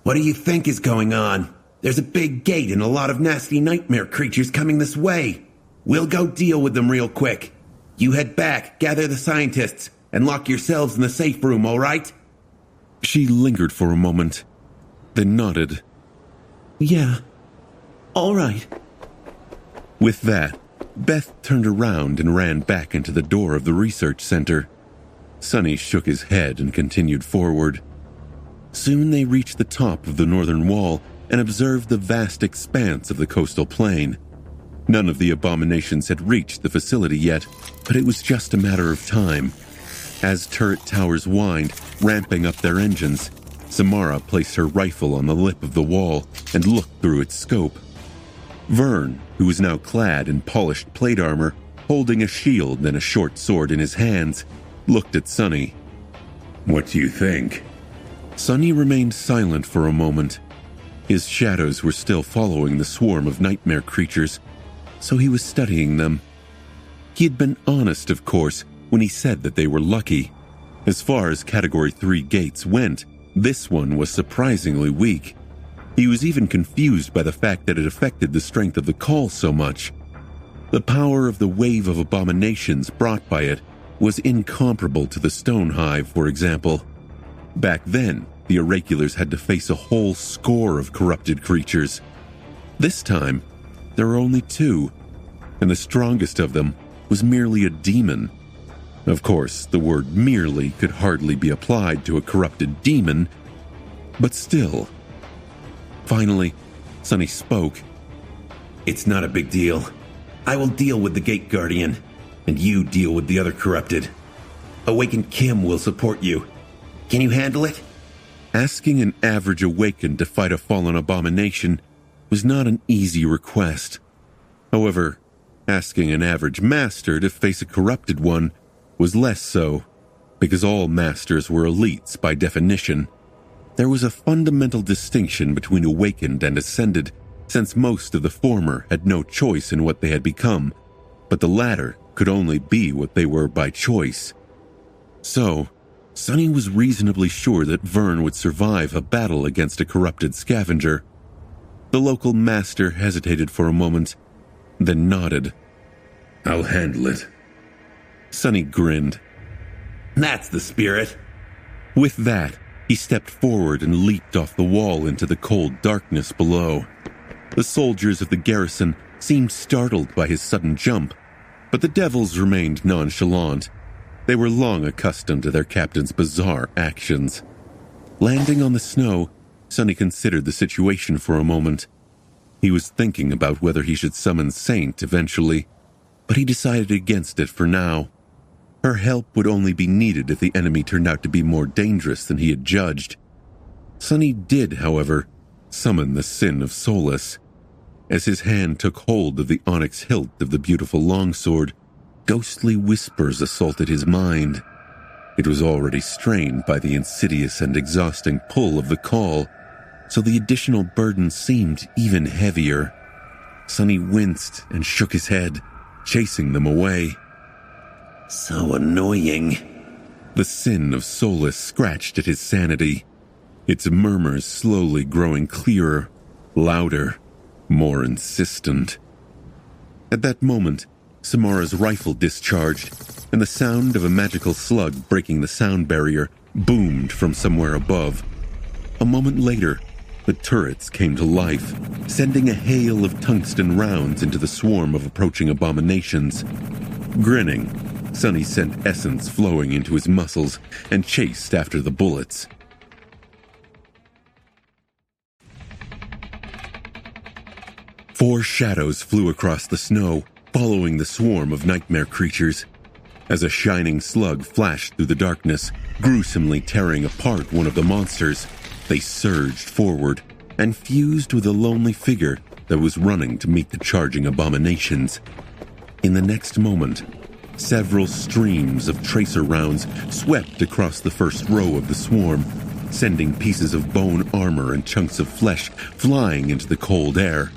What do you think is going on? There's a big gate and a lot of nasty nightmare creatures coming this way. We'll go deal with them real quick. You head back, gather the scientists, and lock yourselves in the safe room, all right? She lingered for a moment, then nodded. Yeah, all right. With that, Beth turned around and ran back into the door of the research center. Sonny shook his head and continued forward. Soon they reached the top of the northern wall and observed the vast expanse of the coastal plain. None of the abominations had reached the facility yet, but it was just a matter of time. As turret towers whined, ramping up their engines, Samara placed her rifle on the lip of the wall and looked through its scope. Vern, who was now clad in polished plate armor, holding a shield and a short sword in his hands, looked at Sonny. What do you think? Sonny remained silent for a moment. His shadows were still following the swarm of nightmare creatures, so he was studying them. He had been honest, of course, when he said that they were lucky. As far as Category 3 gates went, this one was surprisingly weak. He was even confused by the fact that it affected the strength of the call so much. The power of the wave of abominations brought by it was incomparable to the Stone Hive, for example. Back then, the Oraculars had to face a whole score of corrupted creatures. This time, there were only 2, and the strongest of them was merely a demon. Of course, the word merely could hardly be applied to a corrupted demon, but still. Finally, Sonny spoke. It's not a big deal. I will deal with the Gate Guardian, and you deal with the other corrupted. Awakened Kim will support you. Can you handle it? Asking an average Awakened to fight a fallen abomination was not an easy request. However, asking an average Master to face a corrupted one was less so, because all Masters were elites by definition. There was a fundamental distinction between Awakened and Ascended, since most of the former had no choice in what they had become, but the latter could only be what they were by choice. So, Sonny was reasonably sure that Vern would survive a battle against a corrupted scavenger. The local master hesitated for a moment, then nodded. I'll handle it. Sonny grinned. That's the spirit. With that, he stepped forward and leaped off the wall into the cold darkness below. The soldiers of the garrison seemed startled by his sudden jump, but the devils remained nonchalant. They were long accustomed to their captain's bizarre actions. Landing on the snow, Sonny considered the situation for a moment. He was thinking about whether he should summon Saint eventually, but he decided against it for now. Her help would only be needed if the enemy turned out to be more dangerous than he had judged. Sonny did, however, summon the Sin of Solace. As his hand took hold of the onyx hilt of the beautiful longsword, ghostly whispers assaulted his mind. It was already strained by the insidious and exhausting pull of the call, so the additional burden seemed even heavier. Sonny winced and shook his head, chasing them away. So annoying. The Sin of Solace scratched at his sanity, its murmurs slowly growing clearer, louder, more insistent. At that moment, Samara's rifle discharged, and the sound of a magical slug breaking the sound barrier boomed from somewhere above. A moment later, the turrets came to life, sending a hail of tungsten rounds into the swarm of approaching abominations. Grinning, Sonny sent essence flowing into his muscles and chased after the bullets. Four shadows flew across the snow, following the swarm of nightmare creatures. As a shining slug flashed through the darkness, gruesomely tearing apart one of the monsters, they surged forward and fused with a lonely figure that was running to meet the charging abominations. In the next moment, several streams of tracer rounds swept across the first row of the swarm, sending pieces of bone armor and chunks of flesh flying into the cold air.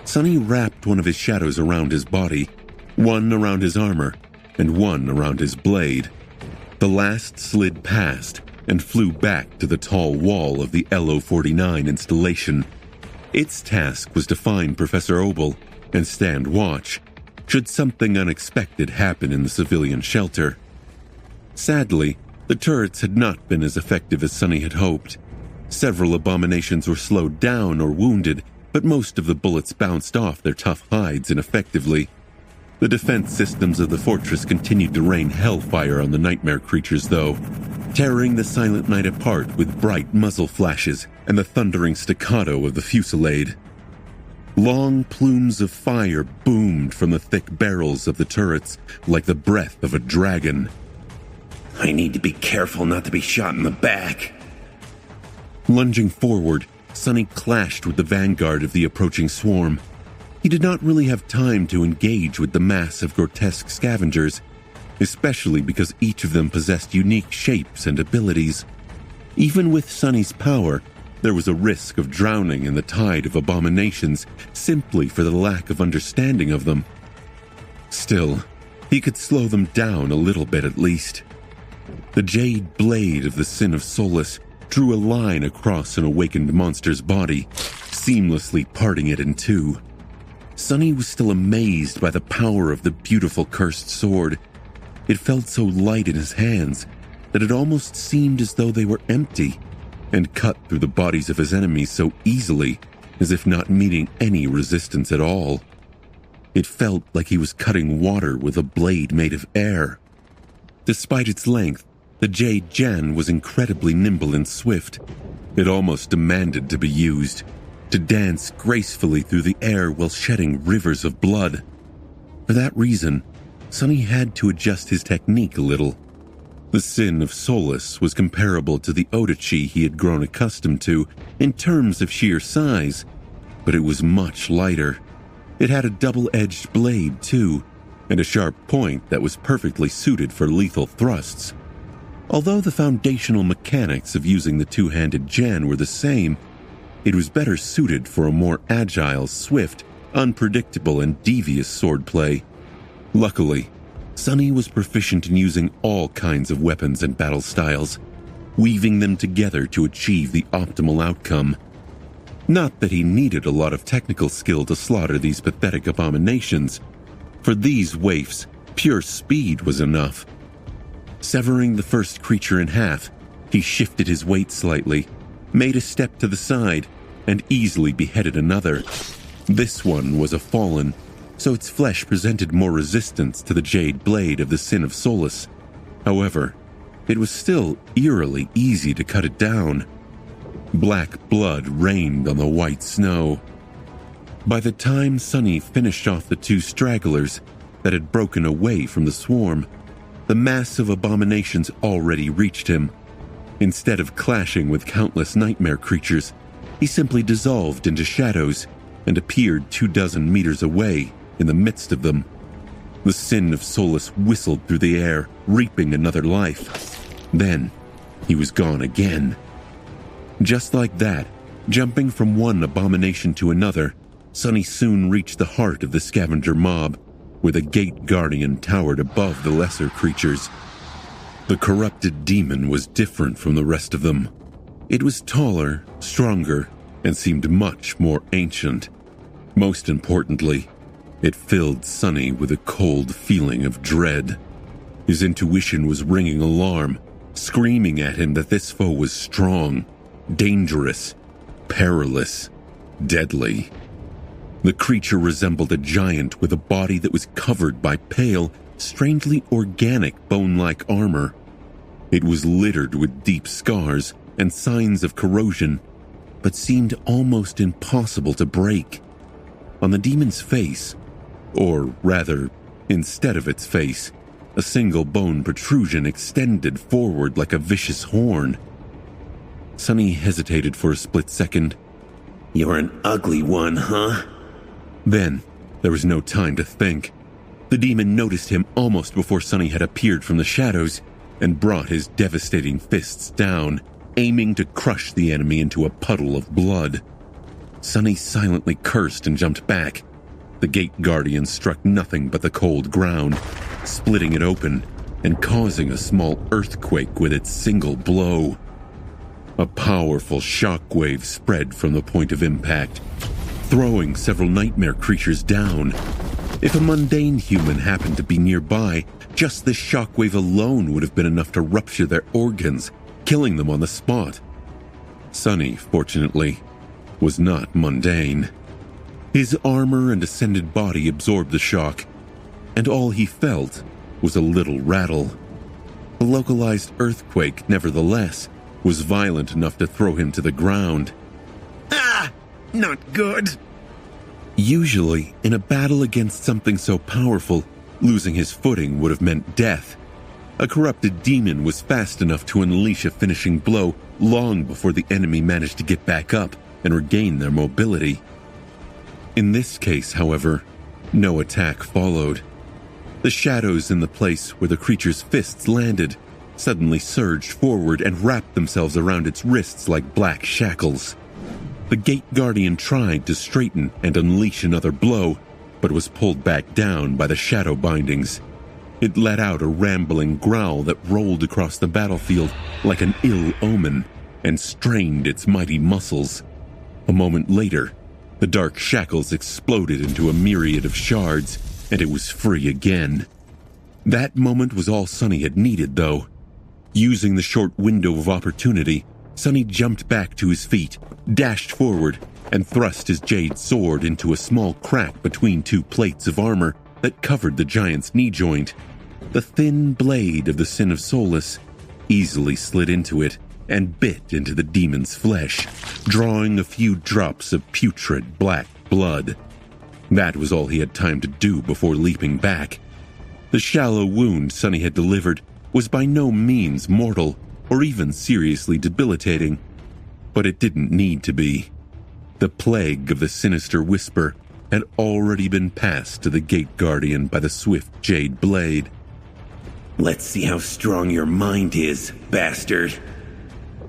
Sonny wrapped one of his shadows around his body, one around his armor, and one around his blade. The last slid past and flew back to the tall wall of the LO-49 installation. Its task was to find Professor Obel and stand watch, should something unexpected happen in the civilian shelter. Sadly, the turrets had not been as effective as Sonny had hoped. Several abominations were slowed down or wounded, but most of the bullets bounced off their tough hides ineffectively. The defense systems of the fortress continued to rain hellfire on the nightmare creatures, though, tearing the silent night apart with bright muzzle flashes and the thundering staccato of the fusillade. Long plumes of fire boomed from the thick barrels of the turrets like the breath of a dragon. I need to be careful not to be shot in the back. Lunging forward, Sonny clashed with the vanguard of the approaching swarm. He did not really have time to engage with the mass of grotesque scavengers, especially because each of them possessed unique shapes and abilities. Even with Sonny's power, there was a risk of drowning in the tide of abominations simply for the lack of understanding of them. Still, he could slow them down a little bit at least. The jade blade of the Sin of Solace drew a line across an awakened monster's body, seamlessly parting it in two. Sonny was still amazed by the power of the beautiful cursed sword. It felt so light in his hands that it almost seemed as though they were empty, and cut through the bodies of his enemies so easily, as if not meeting any resistance at all. It felt like he was cutting water with a blade made of air. Despite its length, the Jade Jan was incredibly nimble and swift. It almost demanded to be used, to dance gracefully through the air while shedding rivers of blood. For that reason, Sonny had to adjust his technique a little. The Sin of Solace was comparable to the Odachi he had grown accustomed to in terms of sheer size, but it was much lighter. It had a double-edged blade, too, and a sharp point that was perfectly suited for lethal thrusts. Although the foundational mechanics of using the two-handed Jan were the same, it was better suited for a more agile, swift, unpredictable, and devious swordplay. Luckily, Sunny was proficient in using all kinds of weapons and battle styles, weaving them together to achieve the optimal outcome. Not that he needed a lot of technical skill to slaughter these pathetic abominations. For these waifs, pure speed was enough. Severing the first creature in half, he shifted his weight slightly, made a step to the side, and easily beheaded another. This one was a fallen, so its flesh presented more resistance to the jade blade of the Sin of Solace. However, it was still eerily easy to cut it down. Black blood rained on the white snow. By the time Sunny finished off the two stragglers that had broken away from the swarm, the mass of abominations already reached him. Instead of clashing with countless nightmare creatures, he simply dissolved into shadows and appeared 24 meters away in the midst of them. The Sin of Solace whistled through the air, reaping another life. Then, he was gone again. Just like that, jumping from one abomination to another, Sunny soon reached the heart of the scavenger mob, where the Gate Guardian towered above the lesser creatures. The corrupted demon was different from the rest of them. It was taller, stronger, and seemed much more ancient. Most importantly, it filled Sunny with a cold feeling of dread. His intuition was ringing alarm, screaming at him that this foe was strong, dangerous, perilous, deadly. The creature resembled a giant with a body that was covered by pale, strangely organic bone-like armor. It was littered with deep scars and signs of corrosion, but seemed almost impossible to break. On the demon's face, or rather, instead of its face, a single bone protrusion extended forward like a vicious horn. Sunny hesitated for a split second. You're an ugly one, huh? Then, there was no time to think. The demon noticed him almost before Sunny had appeared from the shadows and brought his devastating fists down, aiming to crush the enemy into a puddle of blood. Sunny silently cursed and jumped back. The Gate Guardian struck nothing but the cold ground, splitting it open and causing a small earthquake with its single blow. A powerful shockwave spread from the point of impact, throwing several nightmare creatures down. If a mundane human happened to be nearby, just this shockwave alone would have been enough to rupture their organs, killing them on the spot. Sunny, fortunately, was not mundane. His armor and ascended body absorbed the shock, and all he felt was a little rattle. A localized earthquake, nevertheless, was violent enough to throw him to the ground. Ah! Not good. Usually, in a battle against something so powerful, losing his footing would have meant death. A corrupted demon was fast enough to unleash a finishing blow long before the enemy managed to get back up and regain their mobility. In this case, however, no attack followed. The shadows in the place where the creature's fists landed suddenly surged forward and wrapped themselves around its wrists like black shackles. The Gate Guardian tried to straighten and unleash another blow, but was pulled back down by the shadow bindings. It let out a rambling growl that rolled across the battlefield like an ill omen and strained its mighty muscles. A moment later, the dark shackles exploded into a myriad of shards, and it was free again. That moment was all Sunny had needed, though. Using the short window of opportunity, Sunny jumped back to his feet, dashed forward, and thrust his jade sword into a small crack between two plates of armor that covered the giant's knee joint. The thin blade of the Sin of Solace easily slid into it and bit into the demon's flesh, drawing a few drops of putrid black blood. That was all he had time to do before leaping back. The shallow wound Sunny had delivered was by no means mortal or even seriously debilitating, but it didn't need to be. The plague of the sinister whisper had already been passed to the Gate Guardian by the swift jade blade. Let's see how strong your mind is, bastard.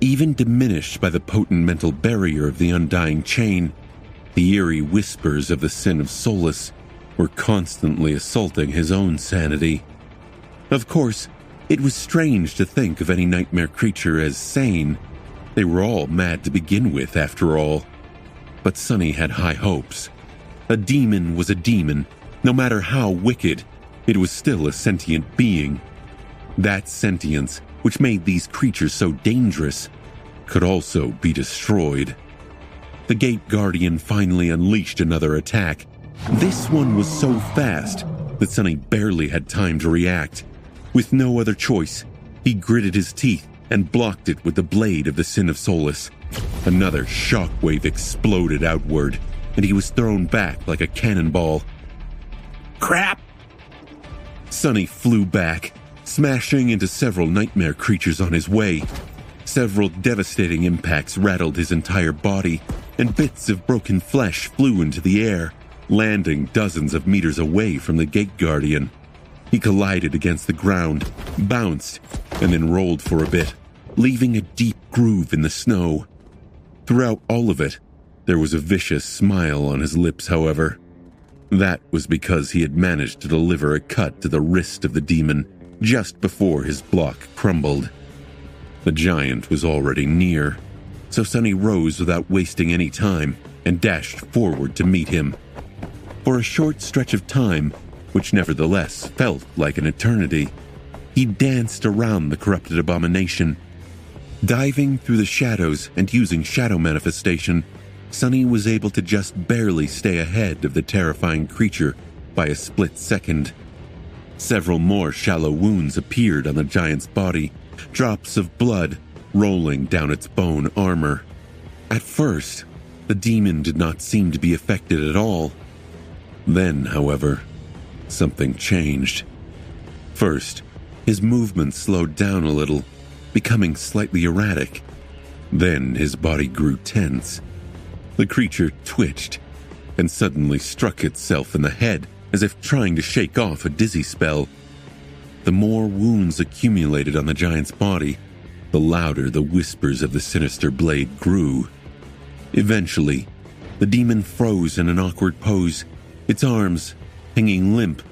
Even diminished by the potent mental barrier of the undying chain, the eerie whispers of the Sin of Solace were constantly assaulting his own sanity. Of course, it was strange to think of any nightmare creature as sane. They were all mad to begin with, after all. But Sonny had high hopes. A demon was a demon. No matter how wicked, it was still a sentient being. That sentience, which made these creatures so dangerous, could also be destroyed. The Gate Guardian finally unleashed another attack. This one was so fast that Sonny barely had time to react. With no other choice, he gritted his teeth and blocked it with the blade of the Sin of Solus. Another shockwave exploded outward, and he was thrown back like a cannonball. Crap! Sonny flew back, smashing into several nightmare creatures on his way. Several devastating impacts rattled his entire body, and bits of broken flesh flew into the air, landing dozens of meters away from the Gate Guardian. He collided against the ground, bounced, and then rolled for a bit, leaving a deep groove in the snow. Throughout all of it, there was a vicious smile on his lips, however. That was because he had managed to deliver a cut to the wrist of the demon just before his block crumbled. The giant was already near, so Sonny rose without wasting any time and dashed forward to meet him. For a short stretch of time, which nevertheless felt like an eternity, he danced around the corrupted abomination. Diving through the shadows and using shadow manifestation, Sonny was able to just barely stay ahead of the terrifying creature by a split second. Several more shallow wounds appeared on the giant's body, drops of blood rolling down its bone armor. At first, the demon did not seem to be affected at all. Then, however, something changed. First, his movement slowed down a little, becoming slightly erratic. Then his body grew tense. The creature twitched and suddenly struck itself in the head as if trying to shake off a dizzy spell. The more wounds accumulated on the giant's body, the louder the whispers of the sinister blade grew. Eventually, the demon froze in an awkward pose, its arms hanging limp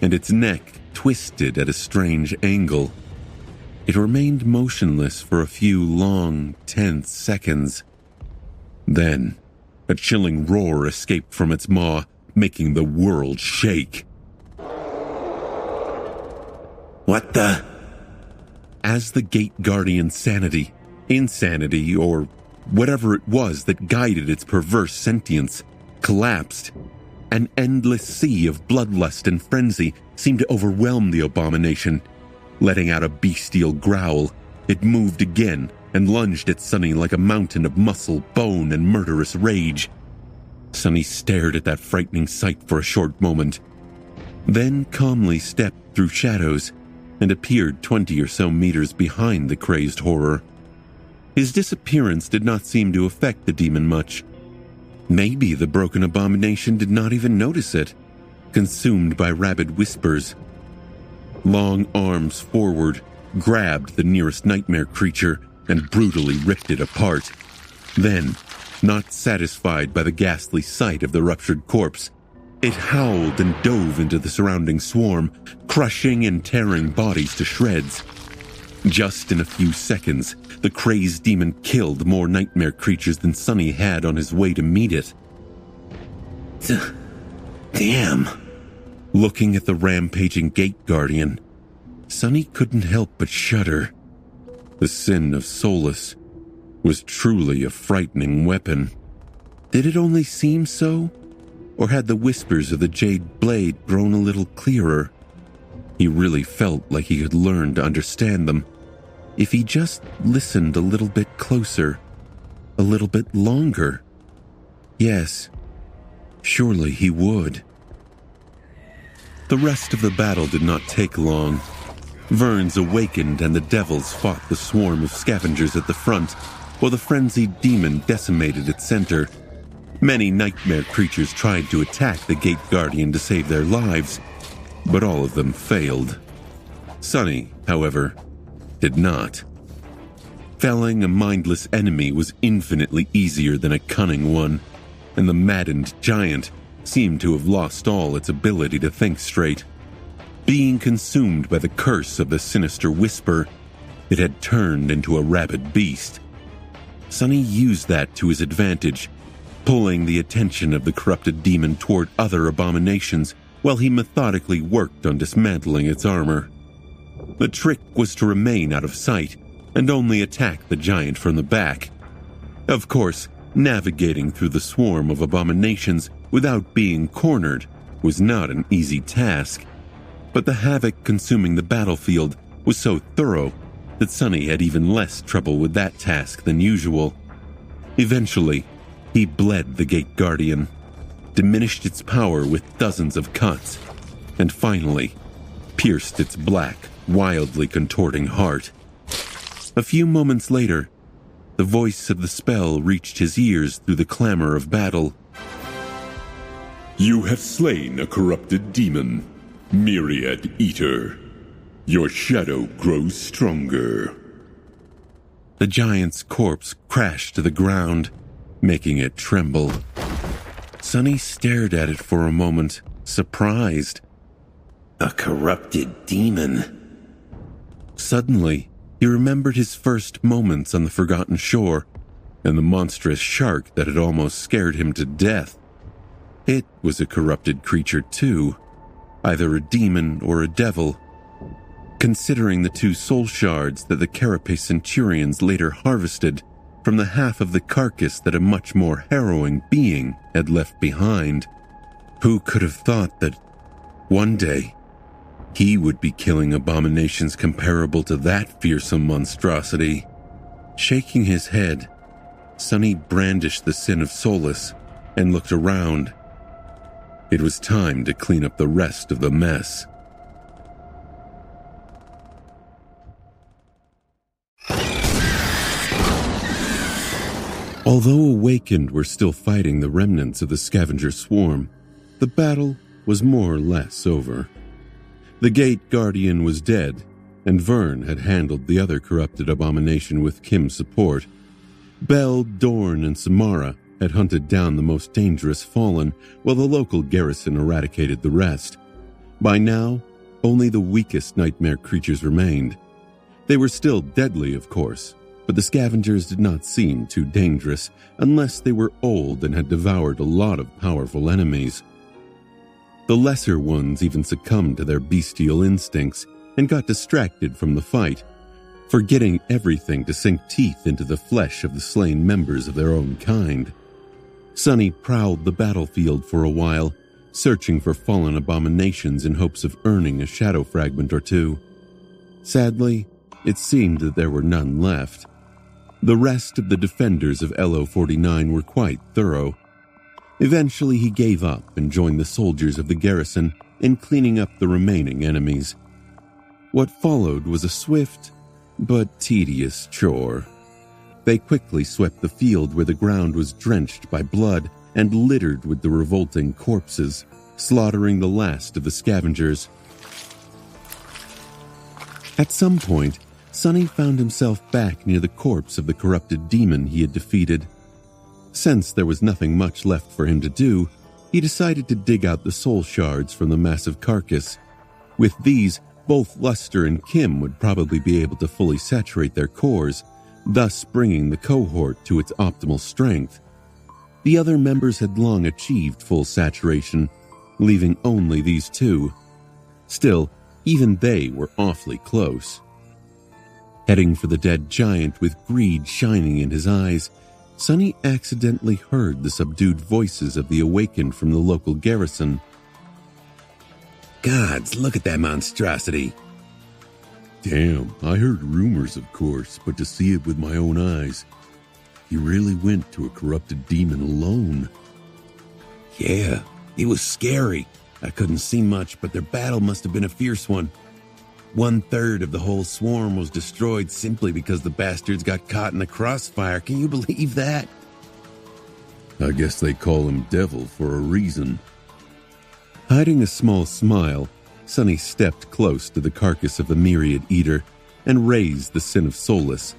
and its neck twisted at a strange angle. It remained motionless for a few long, tense seconds. Then, a chilling roar escaped from its maw, making the world shake. What the? As the Gate Guardian's sanity, insanity, or whatever it was that guided its perverse sentience, collapsed, an endless sea of bloodlust and frenzy seemed to overwhelm the abomination. Letting out a bestial growl, it moved again and lunged at Sonny like a mountain of muscle, bone, and murderous rage. Sonny stared at that frightening sight for a short moment, then calmly stepped through shadows and appeared 20 or so meters behind the crazed horror. His disappearance did not seem to affect the demon much. Maybe the broken abomination did not even notice it, consumed by rabid whispers. Long arms forward grabbed the nearest nightmare creature and brutally ripped it apart. Then, not satisfied by the ghastly sight of the ruptured corpse, it howled and dove into the surrounding swarm, crushing and tearing bodies to shreds. Just in a few seconds, the crazed demon killed more nightmare creatures than Sonny had on his way to meet it. Damn. Looking at the rampaging Gate Guardian, Sonny couldn't help but shudder. The Sin of Solus was truly a frightening weapon. Did it only seem so? Or had the whispers of the Jade Blade grown a little clearer? He really felt like he could learn to understand them if he just listened a little bit closer, a little bit longer. Yes, surely he would. The rest of the battle did not take long. Verns awakened and the devils fought the swarm of scavengers at the front, while the frenzied demon decimated its center. Many nightmare creatures tried to attack the Gate Guardian to save their lives, but all of them failed. Sonny, however, did not. Felling a mindless enemy was infinitely easier than a cunning one, and the maddened giant seemed to have lost all its ability to think straight. Being consumed by the curse of the sinister whisper, it had turned into a rabid beast. Sonny used that to his advantage, pulling the attention of the corrupted demon toward other abominations while he methodically worked on dismantling its armor. The trick was to remain out of sight and only attack the giant from the back. Of course, navigating through the swarm of abominations without being cornered was not an easy task, but the havoc consuming the battlefield was so thorough that Sonny had even less trouble with that task than usual. Eventually, he bled the Gate Guardian, diminished its power with dozens of cuts, and finally pierced its black, wildly contorting heart. A few moments later, the voice of the spell reached his ears through the clamor of battle. You have slain a corrupted demon, Myriad Eater. Your shadow grows stronger. The giant's corpse crashed to the ground, making it tremble. Sonny stared at it for a moment, surprised. A corrupted demon. Suddenly, he remembered his first moments on the Forgotten Shore and the monstrous shark that had almost scared him to death. It was a corrupted creature too, either a demon or a devil. Considering the 2 soul shards that the Carapace Centurions later harvested from the half of the carcass that a much more harrowing being had left behind, who could have thought that one day he would be killing abominations comparable to that fearsome monstrosity? Shaking his head, Sonny brandished the Sin of Solace and looked around. It was time to clean up the rest of the mess. Although Awakened were still fighting the remnants of the scavenger swarm, the battle was more or less over. The Gate Guardian was dead, and Vern had handled the other corrupted abomination with Kim's support. Belle, Dorn, and Samara had hunted down the most dangerous fallen, while the local garrison eradicated the rest. By now, only the weakest nightmare creatures remained. They were still deadly, of course, but the scavengers did not seem too dangerous unless they were old and had devoured a lot of powerful enemies. The lesser ones even succumbed to their bestial instincts and got distracted from the fight, forgetting everything to sink teeth into the flesh of the slain members of their own kind. Sonny prowled the battlefield for a while, searching for fallen abominations in hopes of earning a shadow fragment or two. Sadly, it seemed that there were none left. The rest of the defenders of LO-49 were quite thorough. Eventually he gave up and joined the soldiers of the garrison in cleaning up the remaining enemies. What followed was a swift but tedious chore. They quickly swept the field where the ground was drenched by blood and littered with the revolting corpses, slaughtering the last of the scavengers. At some point, Sonny found himself back near the corpse of the corrupted demon he had defeated. Since there was nothing much left for him to do, he decided to dig out the soul shards from the massive carcass. With these, both Luster and Kim would probably be able to fully saturate their cores, thus bringing the cohort to its optimal strength. The other members had long achieved full saturation, leaving only these 2. Still, even they were awfully close. Heading for the dead giant with greed shining in his eyes, Sonny accidentally heard the subdued voices of the Awakened from the local garrison. Gods, look at that monstrosity. Damn, I heard rumors, of course, but to see it with my own eyes. He really went to a corrupted demon alone. Yeah, it was scary. I couldn't see much, but their battle must have been a fierce one. 1/3 of the whole swarm was destroyed simply because the bastards got caught in the crossfire. Can you believe that? I guess they call him Devil for a reason. Hiding a small smile, Sonny stepped close to the carcass of the Myriad Eater and raised the Sin of Solace,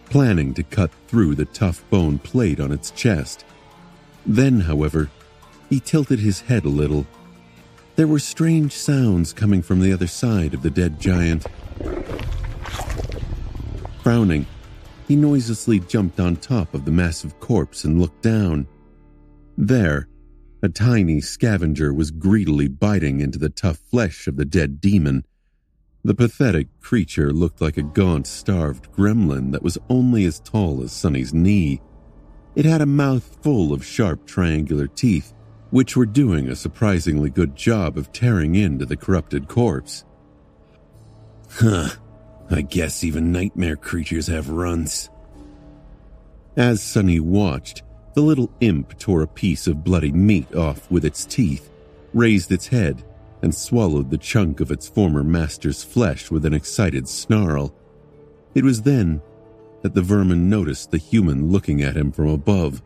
planning to cut through the tough bone plate on its chest. Then, however, he tilted his head a little. There were strange sounds coming from the other side of the dead giant. Frowning, he noiselessly jumped on top of the massive corpse and looked down. There, a tiny scavenger was greedily biting into the tough flesh of the dead demon. The pathetic creature looked like a gaunt, starved gremlin that was only as tall as Sonny's knee. It had a mouth full of sharp triangular teeth, which were doing a surprisingly good job of tearing into the corrupted corpse. I guess even nightmare creatures have runs. As Sonny watched, the little imp tore a piece of bloody meat off with its teeth, raised its head, and swallowed the chunk of its former master's flesh with an excited snarl. It was then that the vermin noticed the human looking at him from above.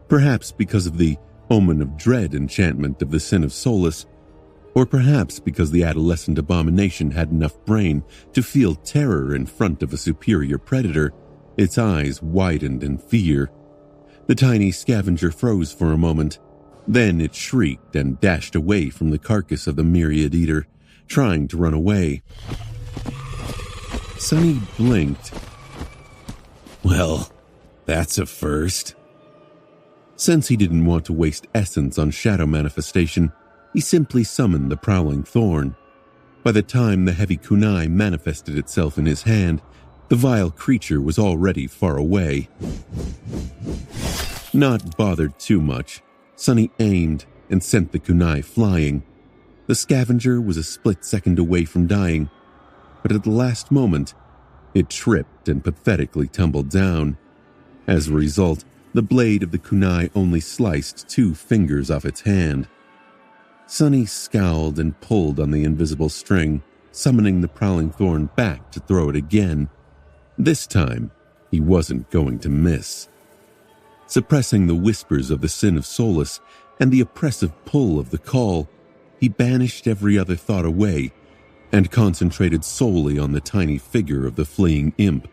Perhaps because of the omen of dread enchantment of the Sin of Solus, or perhaps because the adolescent abomination had enough brain to feel terror in front of a superior predator, its eyes widened in fear. The tiny scavenger froze for a moment. Then it shrieked and dashed away from the carcass of the myriad eater, trying to run away. Sonny blinked. Well, that's a first. Since he didn't want to waste essence on shadow manifestation, he simply summoned the prowling thorn. By the time the heavy kunai manifested itself in his hand, the vile creature was already far away. Not bothered too much, Sonny aimed and sent the kunai flying. The scavenger was a split second away from dying, but at the last moment, it tripped and pathetically tumbled down. As a result, the blade of the kunai only sliced 2 fingers off its hand. Sonny scowled and pulled on the invisible string, summoning the prowling thorn back to throw it again. This time, he wasn't going to miss. Suppressing the whispers of the Sin of Solus and the oppressive pull of the call, he banished every other thought away and concentrated solely on the tiny figure of the fleeing imp.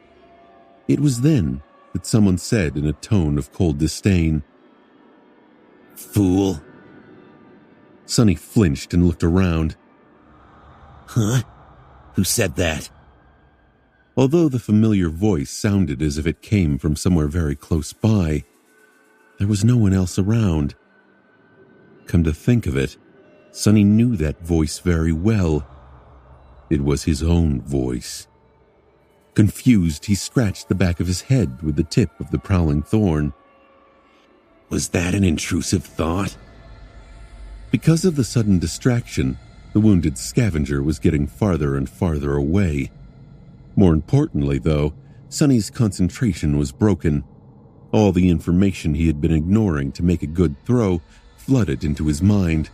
It was then that someone said in a tone of cold disdain, "Fool." Sonny flinched and looked around. Huh? Who said that? Although the familiar voice sounded as if it came from somewhere very close by, there was no one else around. Come to think of it, Sonny knew that voice very well. It was his own voice. Confused, he scratched the back of his head with the tip of the prowling thorn. Was that an intrusive thought? Because of the sudden distraction, the wounded scavenger was getting farther and farther away. More importantly, though, Sonny's concentration was broken. All the information he had been ignoring to make a good throw flooded into his mind.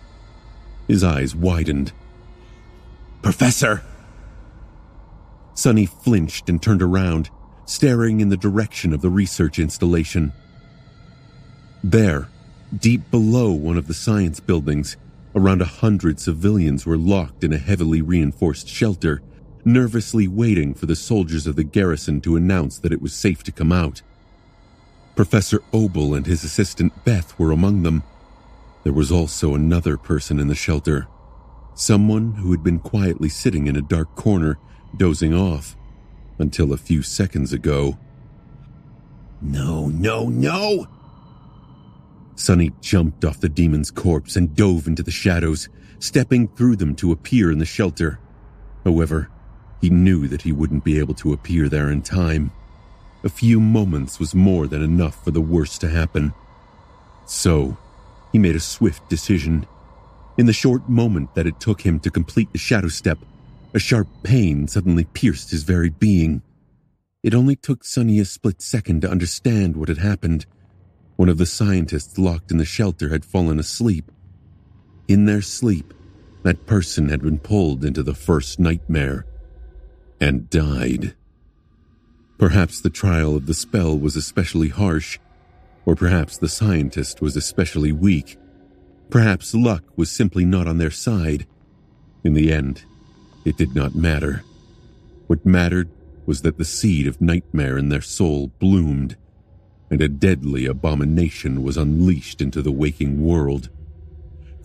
His eyes widened. "Professor!" Sonny flinched and turned around, staring in the direction of the research installation. There, deep below one of the science buildings, around 100 civilians were locked in a heavily reinforced shelter, nervously waiting for the soldiers of the garrison to announce that it was safe to come out. Professor Obel and his assistant Beth were among them. There was also another person in the shelter, someone who had been quietly sitting in a dark corner, dozing off, until a few seconds ago. No! Sonny jumped off the demon's corpse and dove into the shadows, stepping through them to appear in the shelter. However, he knew that he wouldn't be able to appear there in time. A few moments was more than enough for the worst to happen. So, he made a swift decision. In the short moment that it took him to complete the shadow step, a sharp pain suddenly pierced his very being. It only took Sonny a split second to understand what had happened. One of the scientists locked in the shelter had fallen asleep. In their sleep, that person had been pulled into the first nightmare and died. Perhaps the trial of the spell was especially harsh, or perhaps the scientist was especially weak. Perhaps luck was simply not on their side. In the end, it did not matter. What mattered was that the seed of nightmare in their soul bloomed, and a deadly abomination was unleashed into the waking world.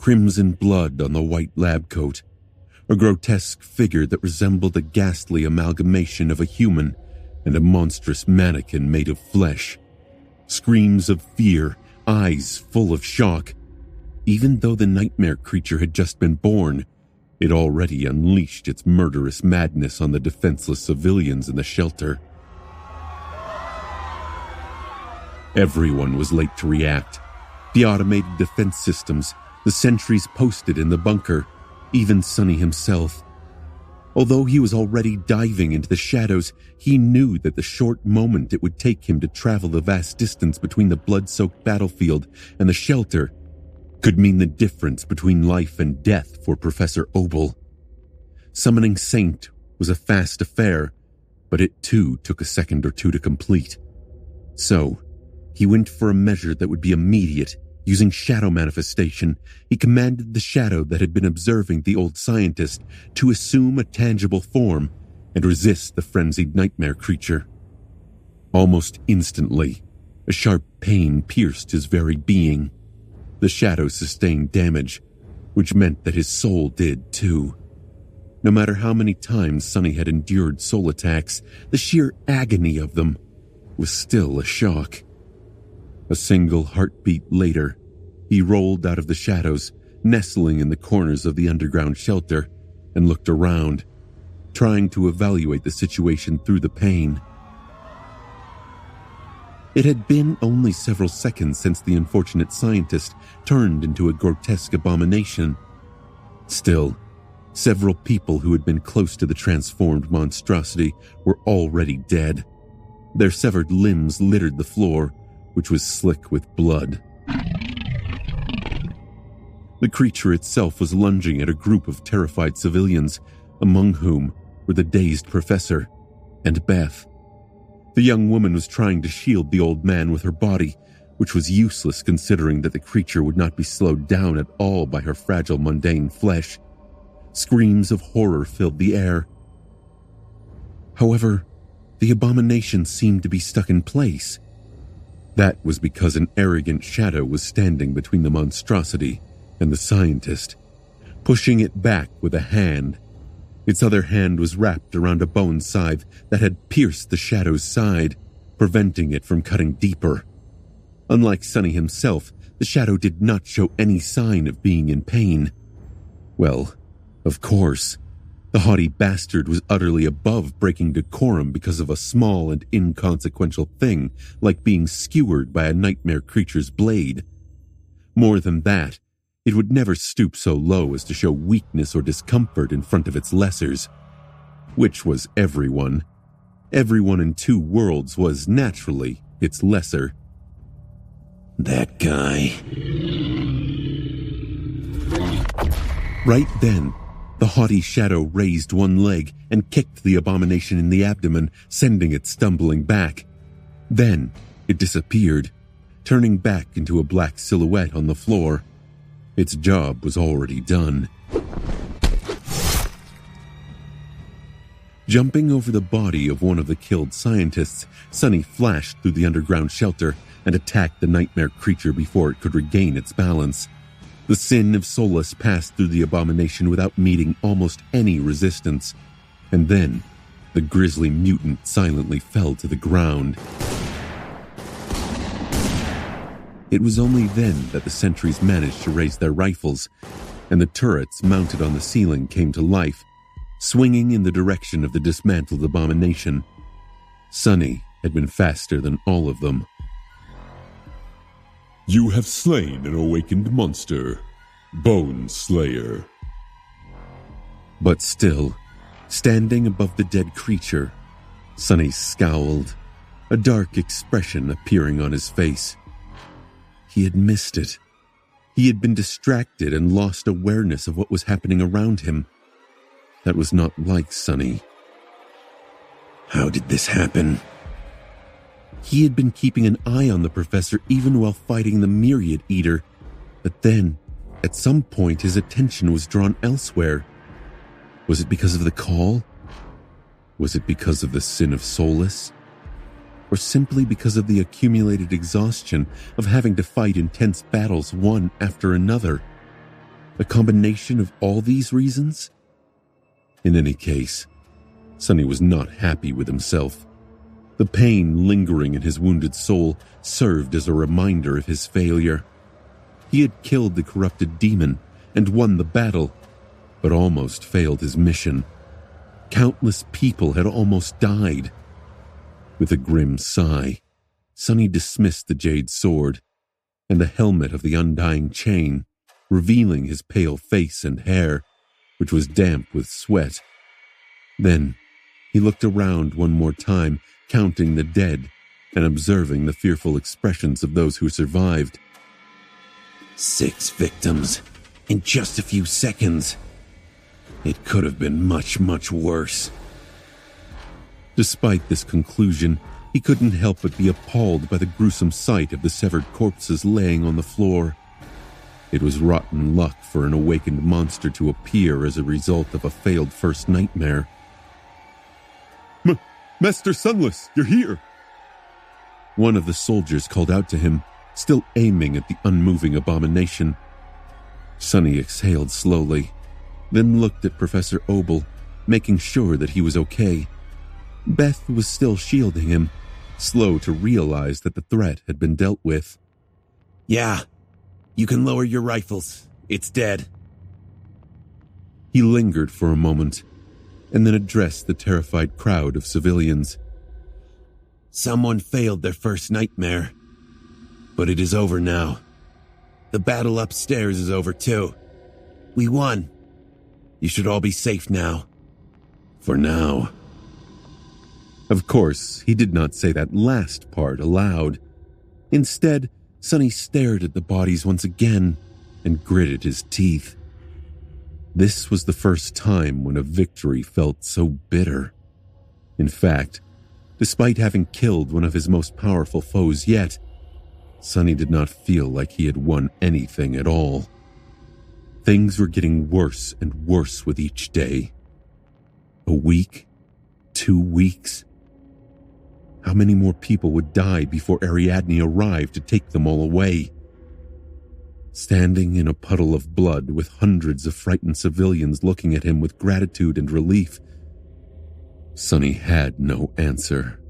crimson blood on the white lab coat, a grotesque figure that resembled a ghastly amalgamation of a human and a monstrous mannequin made of flesh. Screams of fear, eyes full of shock. Even though the nightmare creature had just been born, it already unleashed its murderous madness on the defenseless civilians in the shelter. Everyone was late to react. The automated defense systems, the sentries posted in the bunker, even Sonny himself. Although he was already diving into the shadows, he knew that the short moment it would take him to travel the vast distance between the blood-soaked battlefield and the shelter could mean the difference between life and death for Professor Obel. Summoning Saint was a fast affair, but it too took a second or two to complete. So, he went for a measure that would be immediate. Using shadow manifestation, he commanded the shadow that had been observing the old scientist to assume a tangible form and resist the frenzied nightmare creature. Almost instantly, a sharp pain pierced his very being. The shadow sustained damage, which meant that his soul did too. No matter how many times Sonny had endured soul attacks, the sheer agony of them was still a shock. A single heartbeat later, he rolled out of the shadows, nestling in the corners of the underground shelter, and looked around, trying to evaluate the situation through the pain. It had been only several seconds since the unfortunate scientist turned into a grotesque abomination. Still, several people who had been close to the transformed monstrosity were already dead. Their severed limbs littered the floor, which was slick with blood. The creature itself was lunging at a group of terrified civilians, among whom were the dazed professor and Beth. The young woman was trying to shield the old man with her body, which was useless considering that the creature would not be slowed down at all by her fragile, mundane flesh. Screams of horror filled the air. However, the abomination seemed to be stuck in place. That was because an arrogant shadow was standing between the monstrosity and the scientist, pushing it back with a hand. Its other hand was wrapped around a bone scythe that had pierced the shadow's side, preventing it from cutting deeper. Unlike Sonny himself, the shadow did not show any sign of being in pain. Well, of course. The haughty bastard was utterly above breaking decorum because of a small and inconsequential thing like being skewered by a nightmare creature's blade. More than that, it would never stoop so low as to show weakness or discomfort in front of its lessers. Which was everyone. Everyone in Two Worlds was, naturally, its lesser. That guy. Right then, the haughty shadow raised one leg and kicked the abomination in the abdomen, sending it stumbling back. Then, it disappeared, turning back into a black silhouette on the floor. Its job was already done. Jumping over the body of one of the killed scientists, Sonny flashed through the underground shelter and attacked the nightmare creature before it could regain its balance. The sin of Solus passed through the abomination without meeting almost any resistance, and then the grisly mutant silently fell to the ground. It was only then that the sentries managed to raise their rifles, and the turrets mounted on the ceiling came to life, swinging in the direction of the dismantled abomination. Sonny had been faster than all of them. You have slain an awakened monster, Bone Slayer. But still, standing above the dead creature, Sonny scowled, a dark expression appearing on his face. He had missed it. He had been distracted and lost awareness of what was happening around him. That was not like Sonny. How did this happen? He had been keeping an eye on the professor even while fighting the Myriad Eater, but then, at some point, his attention was drawn elsewhere. Was it because of the call? Was it because of the sin of Solus? Or simply because of the accumulated exhaustion of having to fight intense battles one after another? A combination of all these reasons? In any case, Sonny was not happy with himself. The pain lingering in his wounded soul served as a reminder of his failure. He had killed the corrupted demon and won the battle, but almost failed his mission. Countless people had almost died. With a grim sigh, Sonny dismissed the jade sword and the helmet of the undying chain, revealing his pale face and hair, which was damp with sweat. Then he looked around one more time, counting the dead and observing the fearful expressions of those who survived. 6 victims in just a few seconds. It could have been much, much worse. Despite this conclusion, he couldn't help but be appalled by the gruesome sight of the severed corpses laying on the floor. It was rotten luck for an awakened monster to appear as a result of a failed first nightmare. Master Sunless, you're here! One of the soldiers called out to him, still aiming at the unmoving abomination. Sonny exhaled slowly, then looked at Professor Obel, making sure that he was okay. Beth was still shielding him, slow to realize that the threat had been dealt with. Yeah, you can lower your rifles. It's dead. He lingered for a moment, and then addressed the terrified crowd of civilians. Someone failed their first nightmare, but it is over now. The battle upstairs is over too. We won. You should all be safe now. For now. Of course, he did not say that last part aloud. Instead, Sonny stared at the bodies once again and gritted his teeth. This was the first time when a victory felt so bitter. In fact, despite having killed one of his most powerful foes yet, Sonny did not feel like he had won anything at all. Things were getting worse and worse with each day. A week? 2 weeks? How many more people would die before Ariadne arrived to take them all away? Standing in a puddle of blood with hundreds of frightened civilians looking at him with gratitude and relief, Sonny had no answer.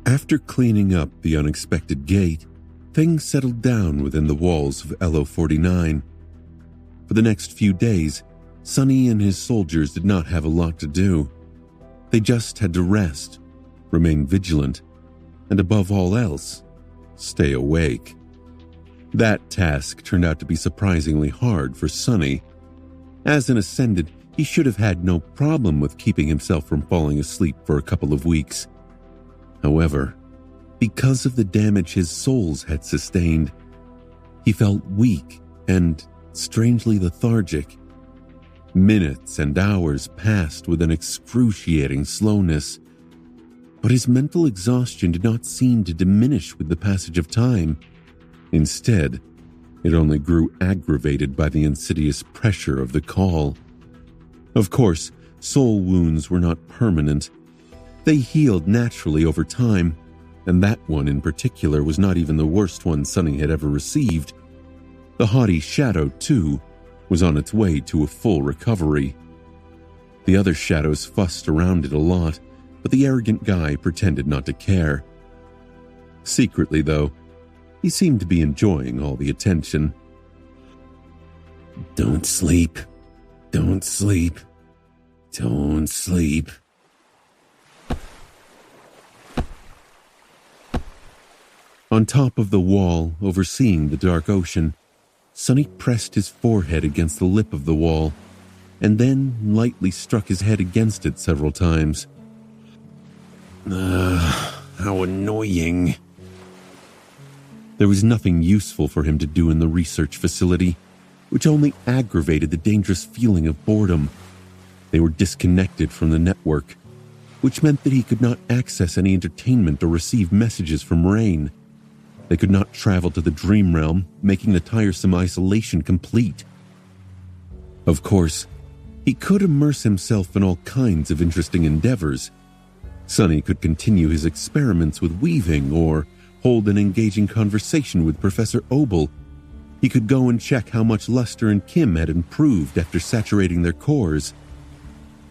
After cleaning up the unexpected gate, things settled down within the walls of LO-49. For the next few days, Sonny and his soldiers did not have a lot to do. They just had to rest, remain vigilant, and above all else, stay awake. That task turned out to be surprisingly hard for Sonny. As an Ascendant, he should have had no problem with keeping himself from falling asleep for a couple of weeks. However, because of the damage his souls had sustained, he felt weak and strangely lethargic. Minutes and hours passed with an excruciating slowness, but his mental exhaustion did not seem to diminish with the passage of time. Instead, it only grew aggravated by the insidious pressure of the call. Of course, soul wounds were not permanent. They healed naturally over time, and that one in particular was not even the worst one Sonny had ever received. The haughty shadow, too, was on its way to a full recovery. The other shadows fussed around it a lot, but the arrogant guy pretended not to care. Secretly, though, he seemed to be enjoying all the attention. Don't sleep. Don't sleep. Don't sleep. On top of the wall, overseeing the dark ocean, Sonny pressed his forehead against the lip of the wall, and then lightly struck his head against it several times. How annoying. There was nothing useful for him to do in the research facility, which only aggravated the dangerous feeling of boredom. They were disconnected from the network, which meant that he could not access any entertainment or receive messages from Rain. They could not travel to the dream realm, making the tiresome isolation complete. Of course, he could immerse himself in all kinds of interesting endeavors, Sonny could continue his experiments with weaving or hold an engaging conversation with Professor Obel. He could go and check how much Luster and Kim had improved after saturating their cores.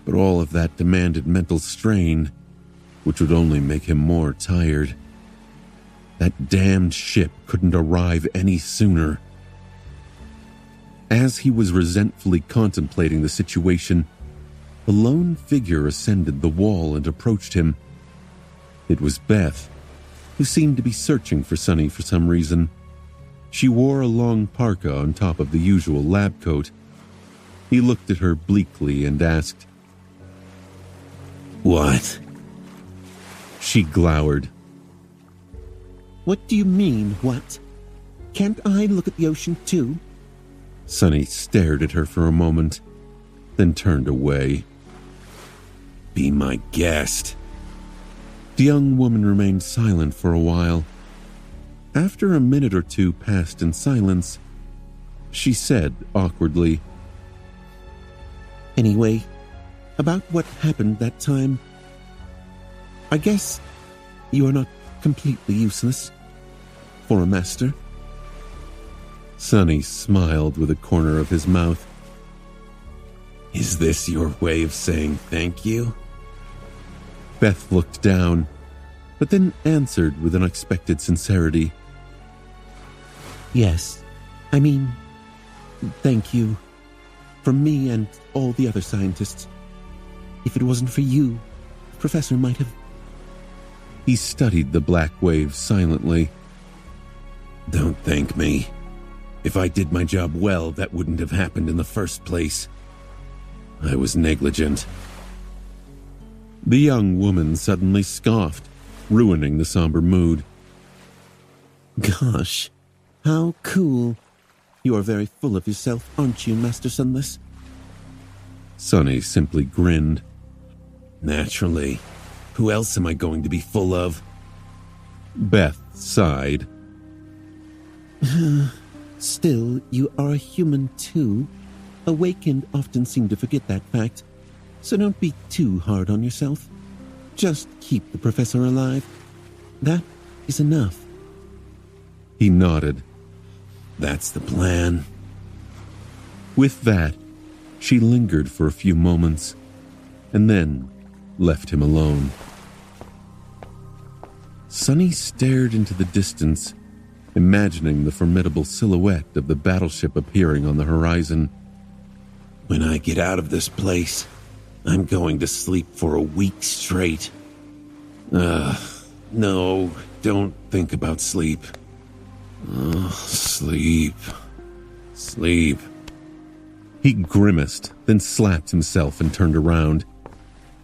But all of that demanded mental strain, which would only make him more tired. That damned ship couldn't arrive any sooner. As he was resentfully contemplating the situation, a lone figure ascended the wall and approached him. It was Beth, who seemed to be searching for Sonny for some reason. She wore a long parka on top of the usual lab coat. He looked at her bleakly and asked, "What?" She glowered. What do you mean, what? Can't I look at the ocean too? Sonny stared at her for a moment, then turned away. "Be my guest." The young woman remained silent for a while. After a minute or two passed in silence, she said awkwardly, Anyway, about what happened that time, I guess you are not completely useless for a master. Sonny smiled with a corner of his mouth. "Is this your way of saying thank you?" Beth looked down, but then answered with unexpected sincerity. Yes, I mean, thank you. From me and all the other scientists. If it wasn't for you, Professor might have... He studied the black waves silently. "Don't thank me. If I did my job well, that wouldn't have happened in the first place. I was negligent." The young woman suddenly scoffed, ruining the somber mood. Gosh, how cool. You are very full of yourself, aren't you, Master Sunless? Sonny simply grinned. "Naturally. Who else am I going to be full of?" Beth sighed. Still, you are a human too. Awakened often seem to forget that fact. So don't be too hard on yourself. Just keep the professor alive. That is enough. He nodded. "That's the plan." With that, she lingered for a few moments, and then left him alone. Sonny stared into the distance, imagining the formidable silhouette of the battleship appearing on the horizon. "When I get out of this place, I'm going to sleep for a week straight." No, don't think about sleep. Sleep. He grimaced, then slapped himself and turned around.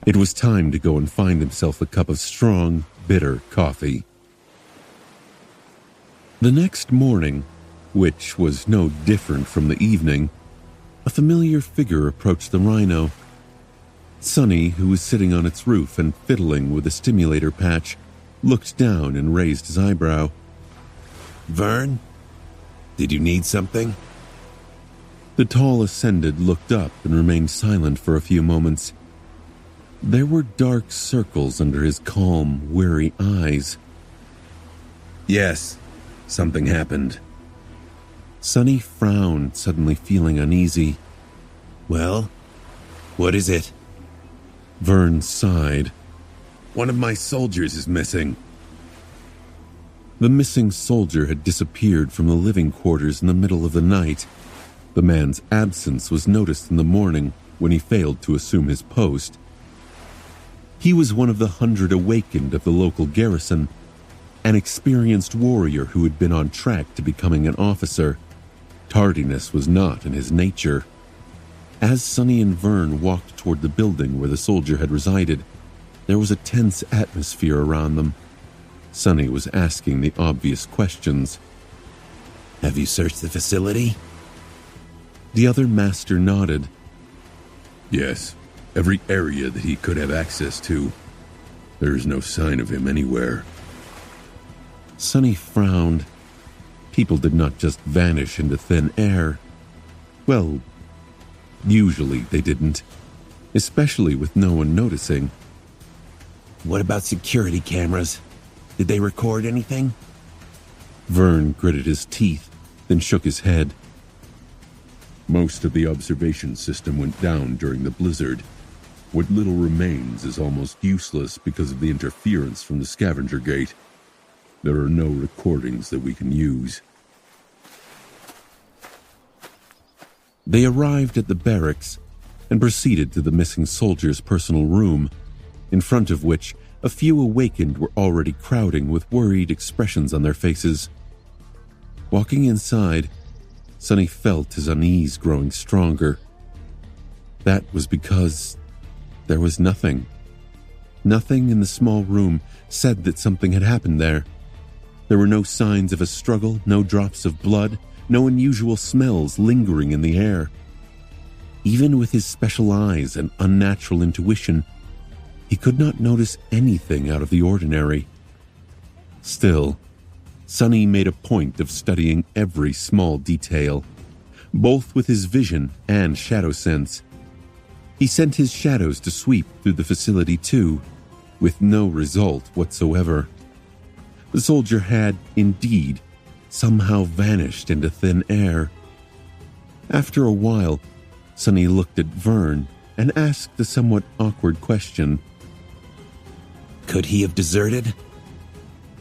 It was time to go and find himself a cup of strong, bitter coffee. The next morning, which was no different from the evening, a familiar figure approached the Rhino. Sonny, who was sitting on its roof and fiddling with a stimulator patch, looked down and raised his eyebrow. "Vern? Did you need something?" The tall Ascended looked up and remained silent for a few moments. There were dark circles under his calm, weary eyes. "Yes, something happened." Sonny frowned, suddenly feeling uneasy. "Well, what is it?" Vern sighed. "One of my soldiers is missing." The missing soldier had disappeared from the living quarters in the middle of the night. The man's absence was noticed in the morning when he failed to assume his post. He was one of the 100 awakened of the local garrison, an experienced warrior who had been on track to becoming an officer. Tardiness was not in his nature. As Sonny and Vern walked toward the building where the soldier had resided, there was a tense atmosphere around them. Sonny was asking the obvious questions. "Have you searched the facility?" The other master nodded. Yes, every area that he could have access to. There is no sign of him anywhere. Sonny frowned. People did not just vanish into thin air. Well, usually they didn't, especially with no one noticing. What about security cameras? Did they record anything? Vern gritted his teeth, then shook his head. Most of the observation system went down during the blizzard. What little remains is almost useless because of the interference from the scavenger gate. There are no recordings that we can use. They arrived at the barracks and proceeded to the missing soldier's personal room, in front of which a few awakened were already crowding with worried expressions on their faces. Walking inside, Sonny felt his unease growing stronger. That was because there was nothing. Nothing in the small room said that something had happened there. There were no signs of a struggle, no drops of blood, no unusual smells lingering in the air. Even with his special eyes and unnatural intuition, he could not notice anything out of the ordinary. Still, Sonny made a point of studying every small detail, both with his vision and shadow sense. He sent his shadows to sweep through the facility too, with no result whatsoever. The soldier had, indeed, somehow vanished into thin air. After a while, Sonny looked at Vern and asked a somewhat awkward question. Could he have deserted?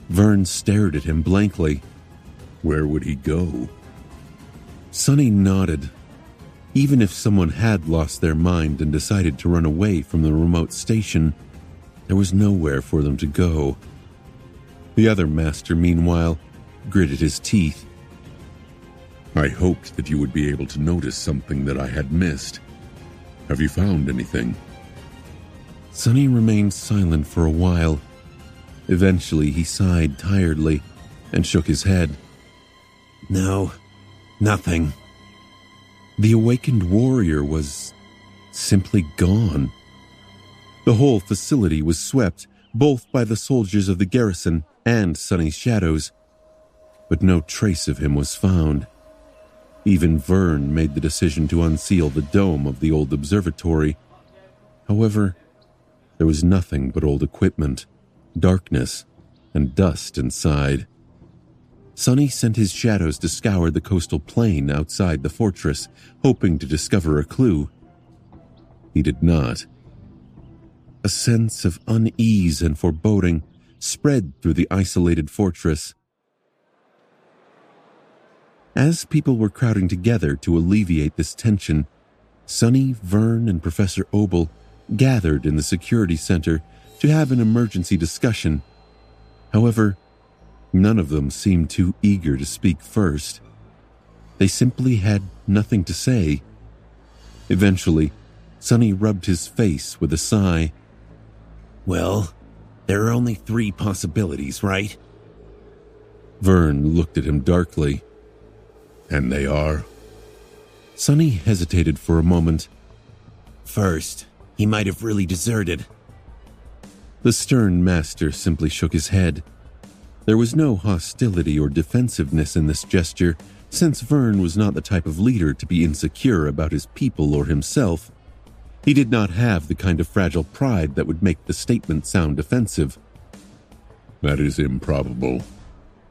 Vern stared at him blankly. Where would he go? Sonny nodded. Even if someone had lost their mind and decided to run away from the remote station, there was nowhere for them to go. The other master, meanwhile, gritted his teeth. I hoped that you would be able to notice something that I had missed. Have you found anything? Sonny remained silent for a while. Eventually, he sighed tiredly and shook his head. No, nothing. The awakened warrior was simply gone. The whole facility was swept, both by the soldiers of the garrison and Sonny's shadows, but no trace of him was found. Even Vern made the decision to unseal the dome of the old observatory. However, there was nothing but old equipment, darkness, and dust inside. Sonny sent his shadows to scour the coastal plain outside the fortress, hoping to discover a clue. He did not. A sense of unease and foreboding spread through the isolated fortress. As people were crowding together to alleviate this tension, Sonny, Vern, and Professor Obel gathered in the security center to have an emergency discussion. However, none of them seemed too eager to speak first. They simply had nothing to say. Eventually, Sonny rubbed his face with a sigh. Well, there are only 3 possibilities, right? Vern looked at him darkly. And they are? Sonny hesitated for a moment. First, he might have really deserted. The stern master simply shook his head. There was no hostility or defensiveness in this gesture, since Vern was not the type of leader to be insecure about his people or himself. He did not have the kind of fragile pride that would make the statement sound defensive. That is improbable.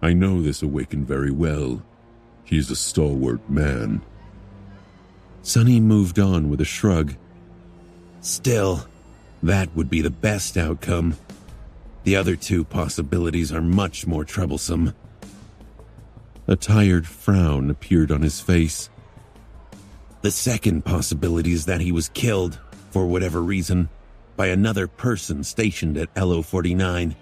I know this awakened very well. He is a stalwart man. Sonny moved on with a shrug. Still, that would be the best outcome. The other 2 possibilities are much more troublesome. A tired frown appeared on his face. The second possibility is that he was killed, for whatever reason, by another person stationed at LO-49.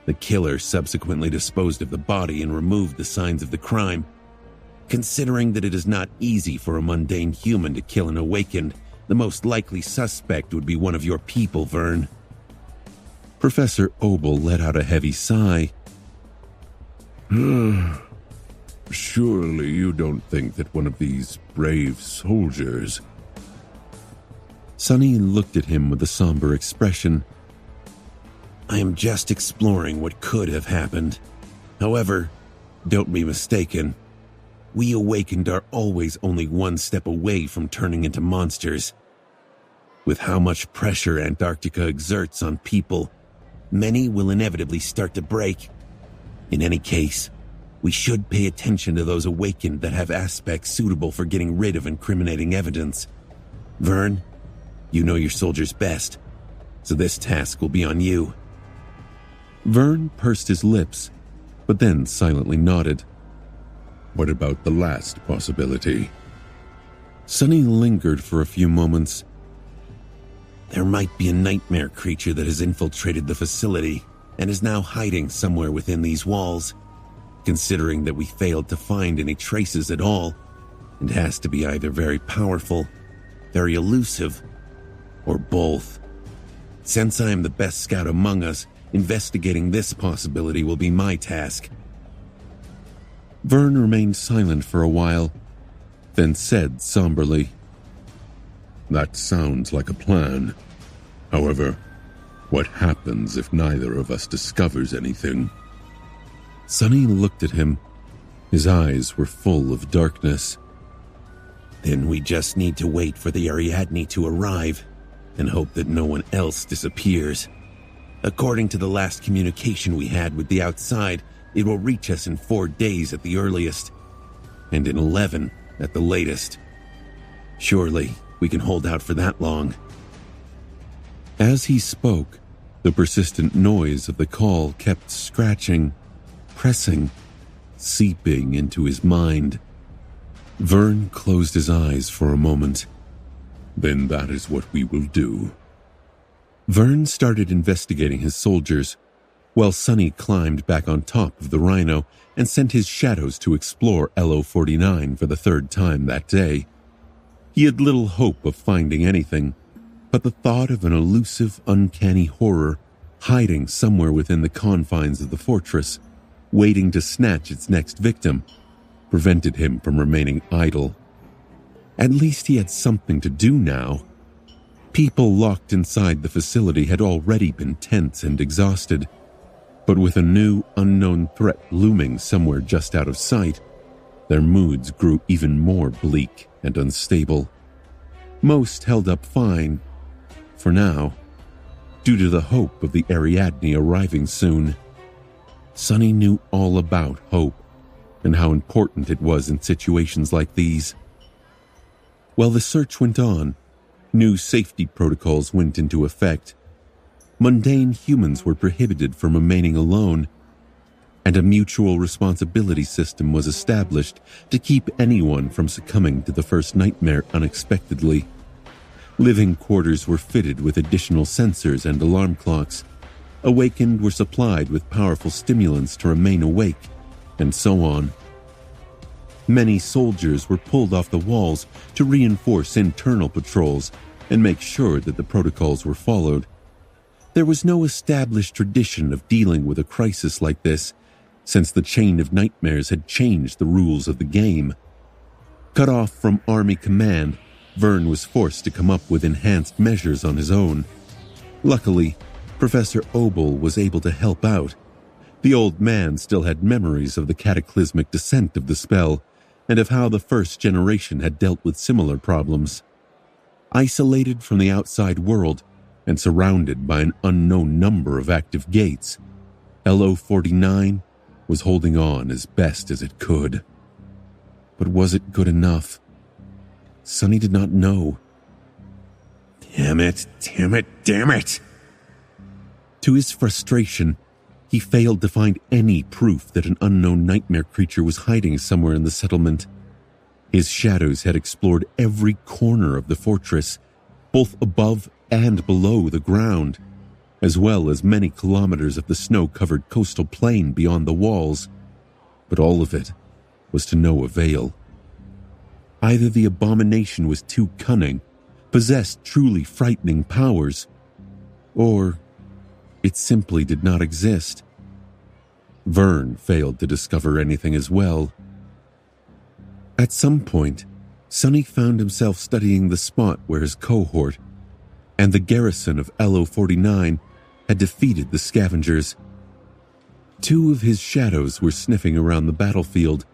The killer subsequently disposed of the body and removed the signs of the crime. Considering that it is not easy for a mundane human to kill an awakened, the most likely suspect would be one of your people, Vern. Professor Obel let out a heavy sigh. Surely you don't think that one of these brave soldiers... Sonny looked at him with a somber expression. I am just exploring what could have happened. However, don't be mistaken. We awakened are always only one step away from turning into monsters. With how much pressure Antarctica exerts on people, many will inevitably start to break. In any case, we should pay attention to those awakened that have aspects suitable for getting rid of incriminating evidence. Vern, you know your soldiers best, so this task will be on you. Vern pursed his lips, but then silently nodded. What about the last possibility? Sonny lingered for a few moments. There might be a nightmare creature that has infiltrated the facility and is now hiding somewhere within these walls. Considering that we failed to find any traces at all, it has to be either very powerful, very elusive, or both. Since I am the best scout among us, investigating this possibility will be my task. Vern remained silent for a while, then said somberly, That sounds like a plan. However, what happens if neither of us discovers anything? Sonny looked at him. His eyes were full of darkness. Then we just need to wait for the Ariadne to arrive and hope that no one else disappears. According to the last communication we had with the outside, it will reach us in 4 days at the earliest, and in 11 at the latest. Surely we can hold out for that long. As he spoke, the persistent noise of the call kept scratching, pressing, seeping into his mind. Vern closed his eyes for a moment. Then that is what we will do. Vern started investigating his soldiers, while Sonny climbed back on top of the Rhino and sent his shadows to explore LO-49 for the 3rd time that day. He had little hope of finding anything, but the thought of an elusive, uncanny horror hiding somewhere within the confines of the fortress, waiting to snatch its next victim, prevented him from remaining idle. At least he had something to do now. People locked inside the facility had already been tense and exhausted, but with a new, unknown threat looming somewhere just out of sight, their moods grew even more bleak and unstable. Most held up fine, for now, due to the hope of the Ariadne arriving soon. Sonny knew all about hope and how important it was in situations like these. While the search went on, new safety protocols went into effect. Mundane humans were prohibited from remaining alone, and a mutual responsibility system was established to keep anyone from succumbing to the first nightmare unexpectedly. Living quarters were fitted with additional sensors and alarm clocks. Awakened were supplied with powerful stimulants to remain awake, and so on. Many soldiers were pulled off the walls to reinforce internal patrols and make sure that the protocols were followed. There was no established tradition of dealing with a crisis like this, since the chain of nightmares had changed the rules of the game. Cut off from Army command, Vern was forced to come up with enhanced measures on his own. Luckily, Professor Obel was able to help out. The old man still had memories of the cataclysmic descent of the spell, and of how the first generation had dealt with similar problems. Isolated from the outside world, and surrounded by an unknown number of active gates, LO-49 was holding on as best as it could. But was it good enough? Sonny did not know. Damn it, damn it, damn it! To his frustration, he failed to find any proof that an unknown nightmare creature was hiding somewhere in the settlement. His shadows had explored every corner of the fortress, both above and below the ground, as well as many kilometers of the snow-covered coastal plain beyond the walls. But all of it was to no avail. Either the abomination was too cunning, possessed truly frightening powers, or it simply did not exist. Vern failed to discover anything as well. At some point, Sonny found himself studying the spot where his cohort and the garrison of LO-49 had defeated the scavengers. 2 of his shadows were sniffing around the battlefield.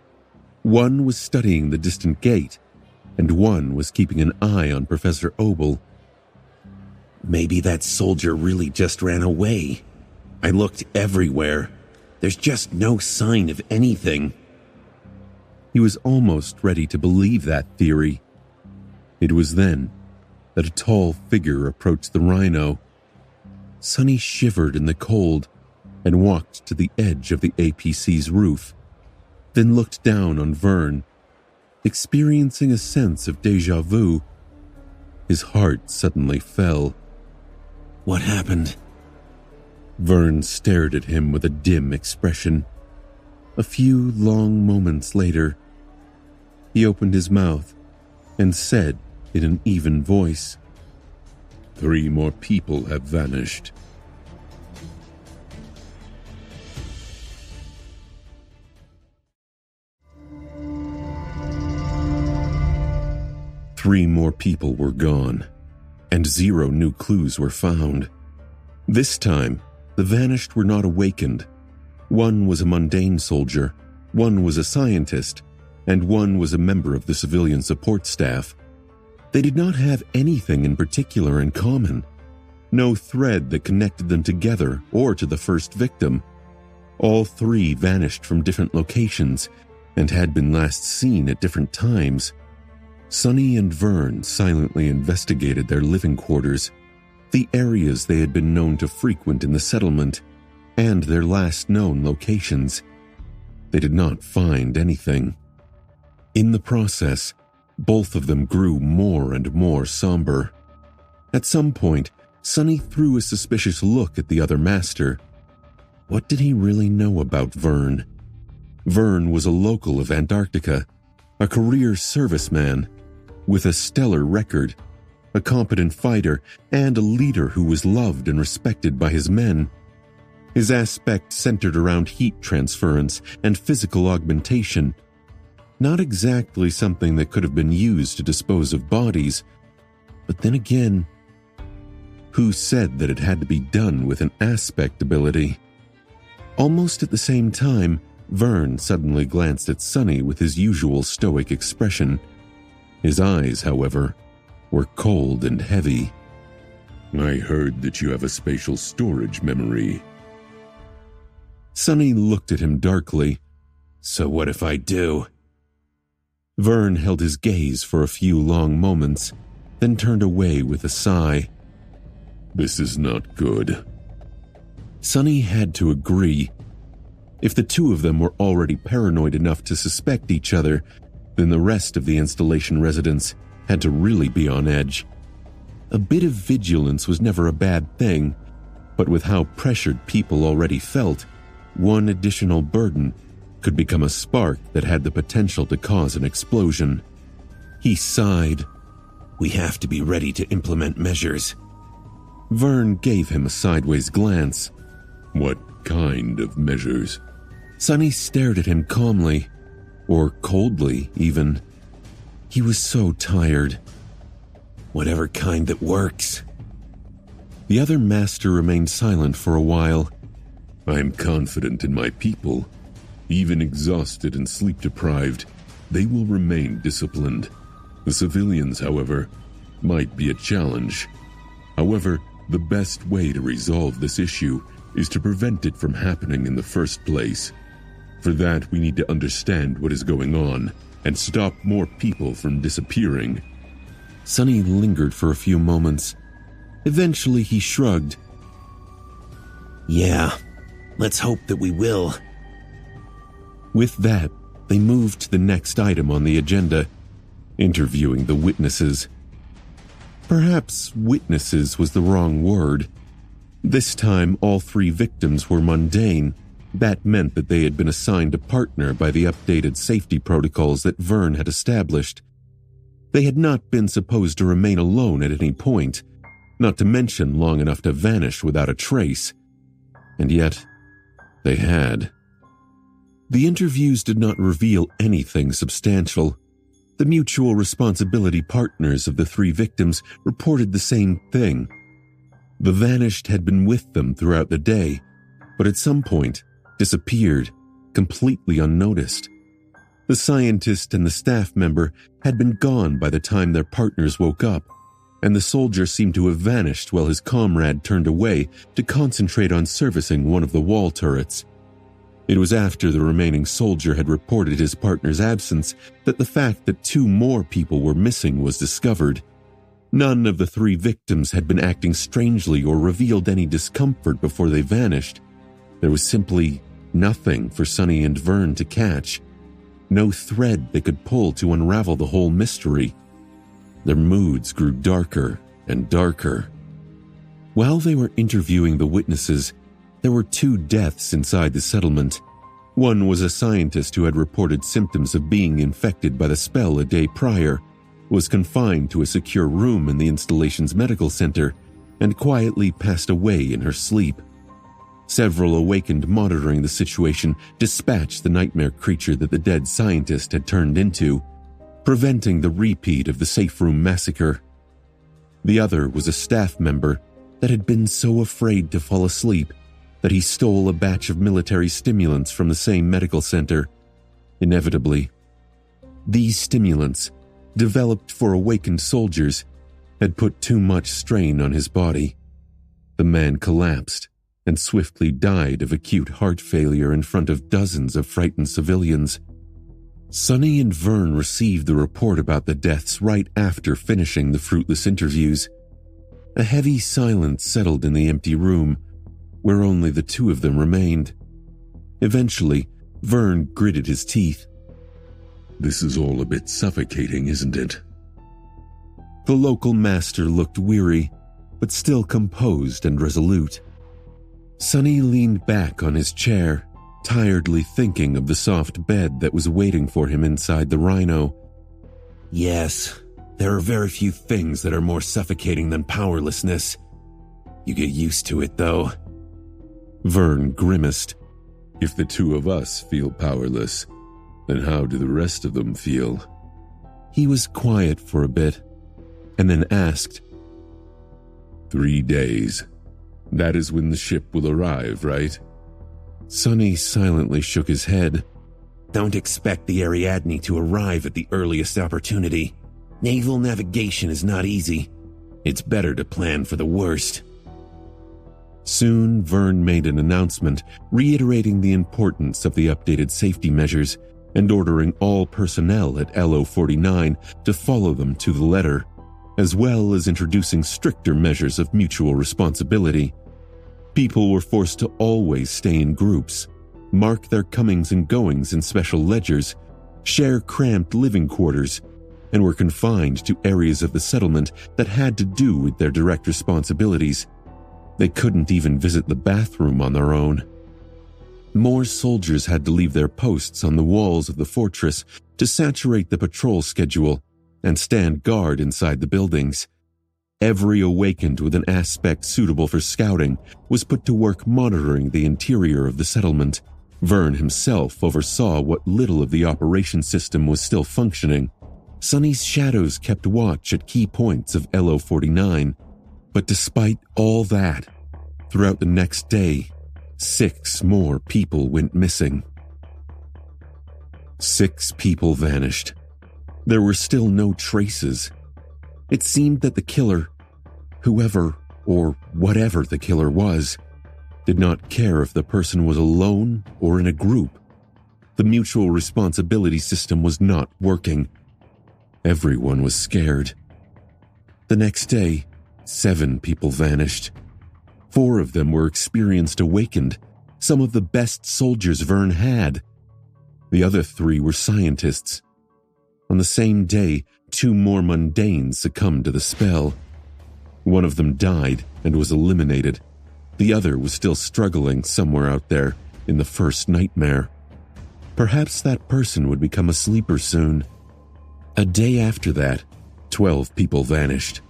One was studying the distant gate, and one was keeping an eye on Professor Obel. Maybe that soldier really just ran away. I looked everywhere. There's just no sign of anything. He was almost ready to believe that theory. It was then that a tall figure approached the rhino. Sonny shivered in the cold and walked to the edge of the APC's roof, then looked down on Vern. Experiencing a sense of déjà vu, his heart suddenly fell. What happened? Vern stared at him with a dim expression. A few long moments later, he opened his mouth and said in an even voice, 3 more people have vanished. Three more people were gone, and 0 new clues were found. This time, the vanished were not awakened. One was a mundane soldier, one was a scientist, and one was a member of the civilian support staff. They did not have anything in particular in common. No thread that connected them together or to the first victim. All 3 vanished from different locations and had been last seen at different times. Sonny and Vern silently investigated their living quarters, the areas they had been known to frequent in the settlement, and their last known locations. They did not find anything. In the process, both of them grew more and more somber. At some point, Sonny threw a suspicious look at the other master. What did he really know about Vern? Vern was a local of Antarctica, a career serviceman, with a stellar record, a competent fighter, and a leader who was loved and respected by his men. His aspect centered around heat transference and physical augmentation. Not exactly something that could have been used to dispose of bodies, but then again, who said that it had to be done with an aspect ability? Almost at the same time, Vern suddenly glanced at Sonny with his usual stoic expression. His eyes, however, were cold and heavy. I heard that you have a spatial storage memory. Sonny looked at him darkly. So what if I do? Vern held his gaze for a few long moments, then turned away with a sigh. This is not good. Sonny had to agree. If the 2 of them were already paranoid enough to suspect each other, then the rest of the installation residents had to really be on edge. A bit of vigilance was never a bad thing, but with how pressured people already felt, one additional burden could become a spark that had the potential to cause an explosion. He sighed. We have to be ready to implement measures. Vern gave him a sideways glance. What kind of measures? Sonny stared at him calmly, or coldly even. He was so tired. Whatever kind that works. The other master remained silent for a while. I'm confident in my people. Even exhausted and sleep-deprived, they will remain disciplined. The civilians, however, might be a challenge. However, the best way to resolve this issue is to prevent it from happening in the first place. For that, we need to understand what is going on and stop more people from disappearing. Sonny lingered for a few moments. Eventually, he shrugged. Yeah, let's hope that we will. With that, they moved to the next item on the agenda, interviewing the witnesses. Perhaps witnesses was the wrong word. This time, all 3 victims were mundane. That meant that they had been assigned a partner by the updated safety protocols that Vern had established. They had not been supposed to remain alone at any point, not to mention long enough to vanish without a trace. And yet, they had. The interviews did not reveal anything substantial. The mutual responsibility partners of the 3 victims reported the same thing. The vanished had been with them throughout the day, but at some point disappeared, completely unnoticed. The scientist and the staff member had been gone by the time their partners woke up. and the soldier seemed to have vanished while his comrade turned away to concentrate on servicing one of the wall turrets. It was after the remaining soldier had reported his partner's absence that the fact that 2 more people were missing was discovered. None of the 3 victims had been acting strangely or revealed any discomfort before they vanished. There was simply nothing for Sonny and Vern to catch. No thread they could pull to unravel the whole mystery. Their moods grew darker and darker. While they were interviewing the witnesses, there were 2 deaths inside the settlement. One was a scientist who had reported symptoms of being infected by the spell a day prior, was confined to a secure room in the installation's medical center, and quietly passed away in her sleep. Several awakened monitoring the situation dispatched the nightmare creature that the dead scientist had turned into, preventing the repeat of the safe room massacre. The other was a staff member that had been so afraid to fall asleep that he stole a batch of military stimulants from the same medical center. Inevitably, these stimulants, developed for awakened soldiers, had put too much strain on his body. The man collapsed and swiftly died of acute heart failure in front of dozens of frightened civilians. Sonny and Vern received the report about the deaths right after finishing the fruitless interviews. A heavy silence settled in the empty room, where only the 2 of them remained. Eventually, Vern gritted his teeth. This is all a bit suffocating, isn't it? The local master looked weary, but still composed and resolute. Sonny leaned back on his chair, tiredly thinking of the soft bed that was waiting for him inside the Rhino. Yes, there are very few things that are more suffocating than powerlessness. You get used to it, though. Vern grimaced. If the 2 of us feel powerless, then how do the rest of them feel? He was quiet for a bit, and then asked, 3 days. That is when the ship will arrive, right? Sonny silently shook his head. Don't expect the Ariadne to arrive at the earliest opportunity. Naval navigation is not easy. It's better to plan for the worst. Soon, Vern made an announcement reiterating the importance of the updated safety measures and ordering all personnel at LO-49 to follow them to the letter, as well as introducing stricter measures of mutual responsibility. People were forced to always stay in groups, mark their comings and goings in special ledgers, share cramped living quarters, and were confined to areas of the settlement that had to do with their direct responsibilities. They couldn't even visit the bathroom on their own. More soldiers had to leave their posts on the walls of the fortress to saturate the patrol schedule and stand guard inside the buildings. Every awakened with an aspect suitable for scouting was put to work monitoring the interior of the settlement. Vern himself oversaw what little of the operation system was still functioning. Sonny's shadows kept watch at key points of LO-49. But despite all that, throughout the next day, 6 more people went missing. 6 people vanished. There were still no traces. It seemed that the killer, whoever or whatever the killer was, did not care if the person was alone or in a group. The mutual responsibility system was not working. Everyone was scared. The next day, 7 people vanished. 4 of them were experienced awakened, some of the best soldiers Vern had. The other 3 were scientists. On the same day, 2 more mundanes succumbed to the spell. One of them died and was eliminated. The other was still struggling somewhere out there in the first nightmare. Perhaps that person would become a sleeper soon. A day after that, 12 people vanished.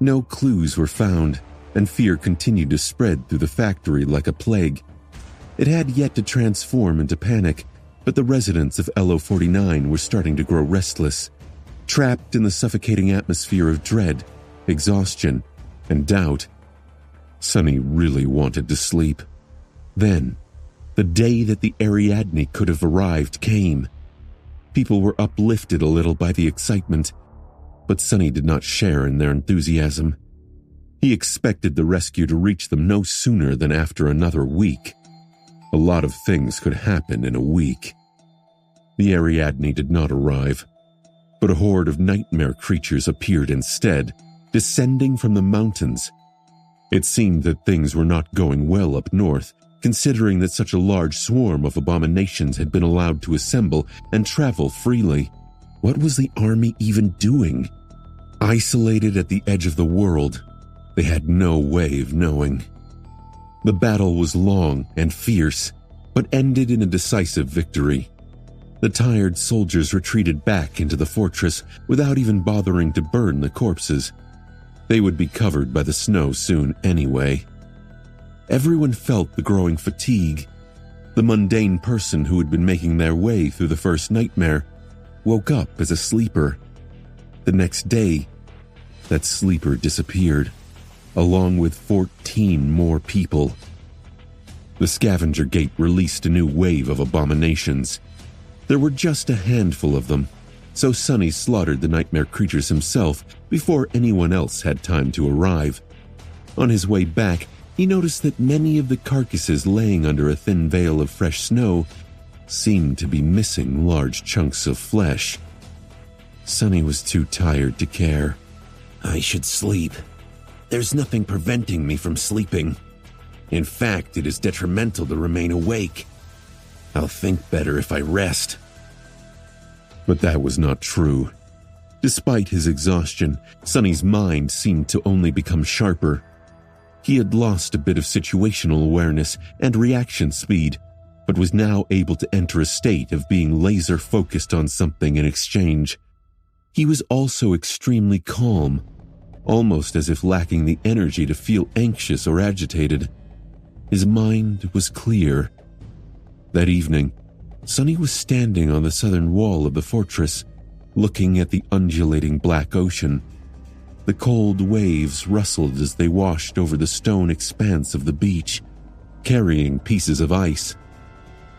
No clues were found, and fear continued to spread through the factory like a plague. It had yet to transform into panic, but the residents of LO-49 were starting to grow restless, trapped in the suffocating atmosphere of dread, exhaustion, and doubt. Sonny really wanted to sleep. Then, the day that the Ariadne could have arrived came. People were uplifted a little by the excitement. but Sonny did not share in their enthusiasm. He expected the rescue to reach them no sooner than after another week. A lot of things could happen in a week. The Ariadne did not arrive, but a horde of nightmare creatures appeared instead, descending from the mountains. It seemed that things were not going well up north, considering that such a large swarm of abominations had been allowed to assemble and travel freely. What was the army even doing? Isolated at the edge of the world, they had no way of knowing. The battle was long and fierce, but ended in a decisive victory. The tired soldiers retreated back into the fortress without even bothering to burn the corpses. They would be covered by the snow soon anyway. Everyone felt the growing fatigue. The mundane person who had been making their way through the first nightmare woke up as a sleeper. The next day, that sleeper disappeared, along with 14 more people. The scavenger gate released a new wave of abominations. There were just a handful of them, so Sonny slaughtered the nightmare creatures himself before anyone else had time to arrive. On his way back, he noticed that many of the carcasses laying under a thin veil of fresh snow seemed to be missing large chunks of flesh. Sonny was too tired to care. I should sleep. There's nothing preventing me from sleeping. In fact, it is detrimental to remain awake. I'll think better if I rest. But that was not true. Despite his exhaustion, Sonny's mind seemed to only become sharper. He had lost a bit of situational awareness and reaction speed, but was now able to enter a state of being laser-focused on something in exchange. He was also extremely calm, almost as if lacking the energy to feel anxious or agitated. His mind was clear. That evening, Sonny was standing on the southern wall of the fortress, looking at the undulating black ocean. The cold waves rustled as they washed over the stone expanse of the beach, carrying pieces of ice.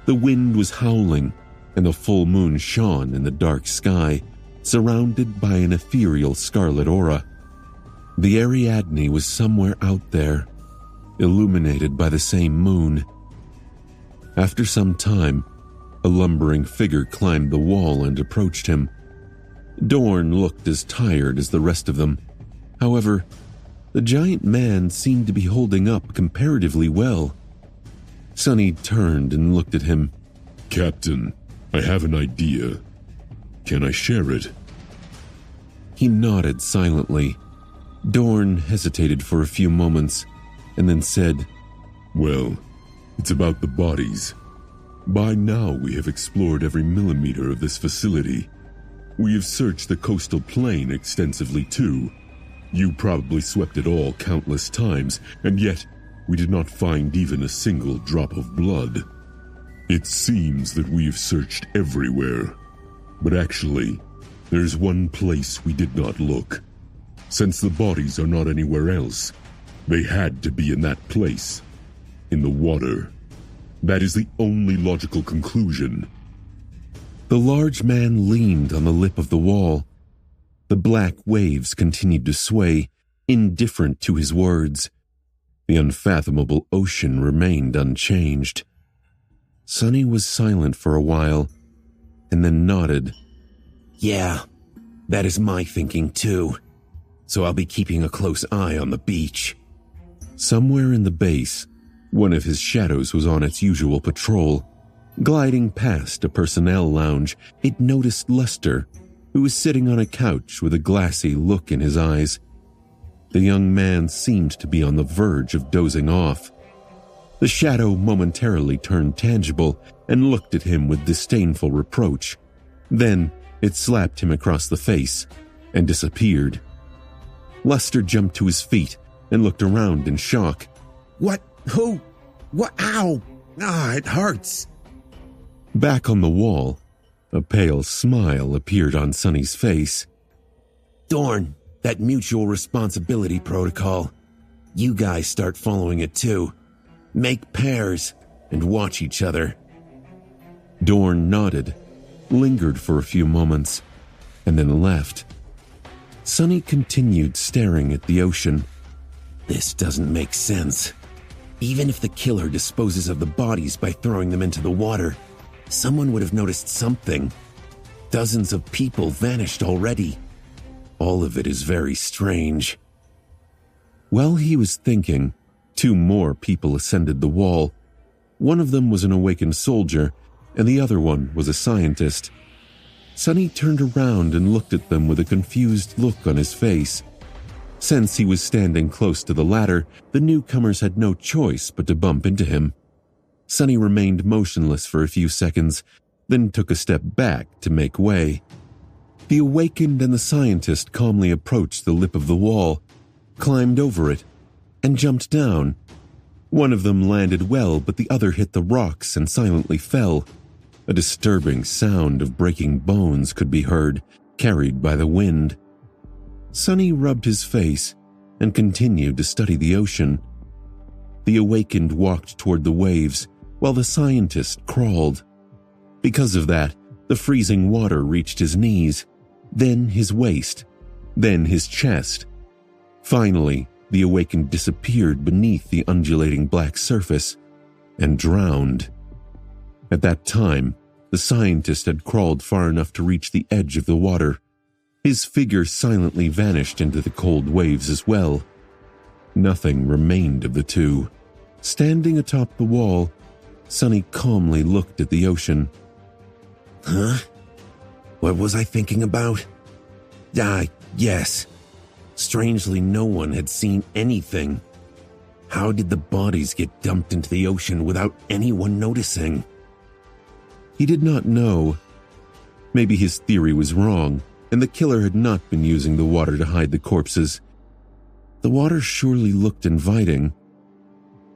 The wind was howling, and the full moon shone in the dark sky, surrounded by an ethereal scarlet aura. The Ariadne was somewhere out there, illuminated by the same moon. After some time, a lumbering figure climbed the wall and approached him. Dorn looked as tired as the rest of them. However, the giant man seemed to be holding up comparatively well. Sonny turned and looked at him. Captain, I have an idea. Can I share it? He nodded silently. Dorn hesitated for a few moments and then said, Well, it's about the bodies. By now we have explored every millimeter of this facility. We have searched the coastal plain extensively too. You probably swept it all countless times, and yet we did not find even a single drop of blood. It seems that we have searched everywhere. But actually, there's one place we did not look. Since the bodies are not anywhere else, they had to be in that place. In the water. That is the only logical conclusion. The large man leaned on the lip of the wall. The black waves continued to sway, indifferent to his words. The unfathomable ocean remained unchanged. Sonny was silent for a while, and then nodded. Yeah, that is my thinking too. So I'll be keeping a close eye on the beach. Somewhere in the base, one of his shadows was on its usual patrol. Gliding past a personnel lounge, it noticed Lester, who was sitting on a couch with a glassy look in his eyes. The young man seemed to be on the verge of dozing off. The shadow momentarily turned tangible and looked at him with disdainful reproach. Then it slapped him across the face and disappeared. Lester jumped to his feet and looked around in shock. What? Who? What? Ow! It hurts. Back on the wall, a pale smile appeared on Sonny's face. Dorn, that mutual responsibility protocol. You guys start following it too. Make pairs and watch each other. Dorn nodded, lingered for a few moments, and then left. Sonny continued staring at the ocean. This doesn't make sense. Even if the killer disposes of the bodies by throwing them into the water, someone would have noticed something. Dozens of people vanished already. All of it is very strange. While he was thinking, 2 more people ascended the wall. One of them was an awakened soldier, and the other one was a scientist. Sonny turned around and looked at them with a confused look on his face. Since he was standing close to the ladder, the newcomers had no choice but to bump into him. Sonny remained motionless for a few seconds, then took a step back to make way. The awakened and the scientist calmly approached the lip of the wall, climbed over it, and jumped down. One of them landed well, but the other hit the rocks and silently fell. A disturbing sound of breaking bones could be heard, carried by the wind. Sonny rubbed his face and continued to study the ocean. The awakened walked toward the waves, while the scientist crawled. Because of that, the freezing water reached his knees, then his waist, then his chest. Finally, the awakened disappeared beneath the undulating black surface and drowned. At that time, the scientist had crawled far enough to reach the edge of the water. His figure silently vanished into the cold waves as well. Nothing remained of the two. Standing atop the wall, Sonny calmly looked at the ocean. Huh? What was I thinking about? Yes. Strangely, no one had seen anything. How did the bodies get dumped into the ocean without anyone noticing? He did not know. Maybe his theory was wrong, and the killer had not been using the water to hide the corpses. The water surely looked inviting.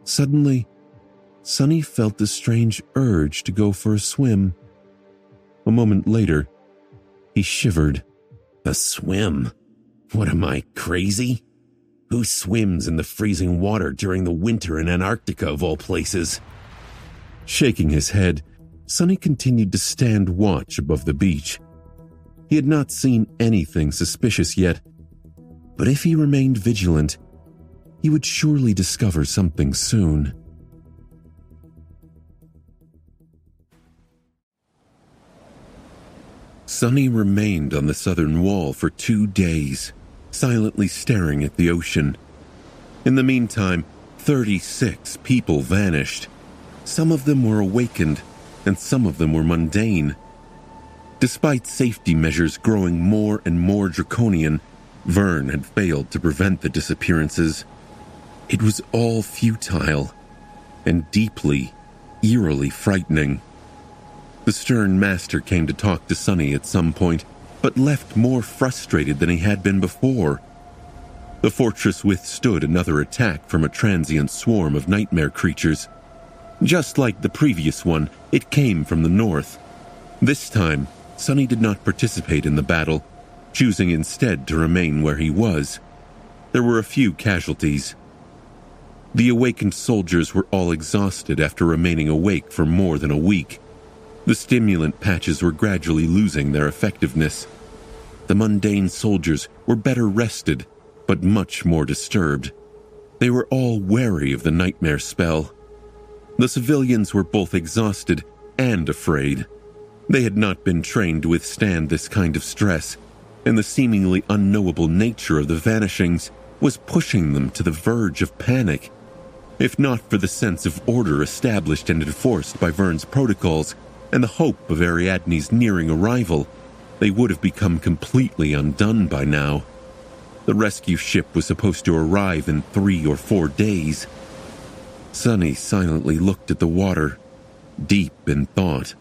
Suddenly, Sonny felt a strange urge to go for a swim. A moment later, he shivered. A swim? What am I, crazy? Who swims in the freezing water during the winter in Antarctica of all places? Shaking his head, Sonny continued to stand watch above the beach. He had not seen anything suspicious yet, but if he remained vigilant, he would surely discover something soon. Sonny remained on the southern wall for 2 days, silently staring at the ocean. In the meantime, 36 people vanished. Some of them were awakened, and some of them were mundane. Despite safety measures growing more and more draconian, Vern had failed to prevent the disappearances. It was all futile and deeply, eerily frightening. The stern master came to talk to Sonny at some point, but left more frustrated than he had been before. The fortress withstood another attack from a transient swarm of nightmare creatures. Just like the previous one, it came from the north. This time, Sonny did not participate in the battle, choosing instead to remain where he was. There were a few casualties. The awakened soldiers were all exhausted after remaining awake for more than a week. The stimulant patches were gradually losing their effectiveness. The mundane soldiers were better rested, but much more disturbed. They were all wary of the nightmare spell. The civilians were both exhausted and afraid. They had not been trained to withstand this kind of stress, and the seemingly unknowable nature of the vanishings was pushing them to the verge of panic. If not for the sense of order established and enforced by Vern's protocols and the hope of Ariadne's nearing arrival, they would have become completely undone by now. The rescue ship was supposed to arrive in 3 or 4 days. Sonny silently looked at the water, deep in thought.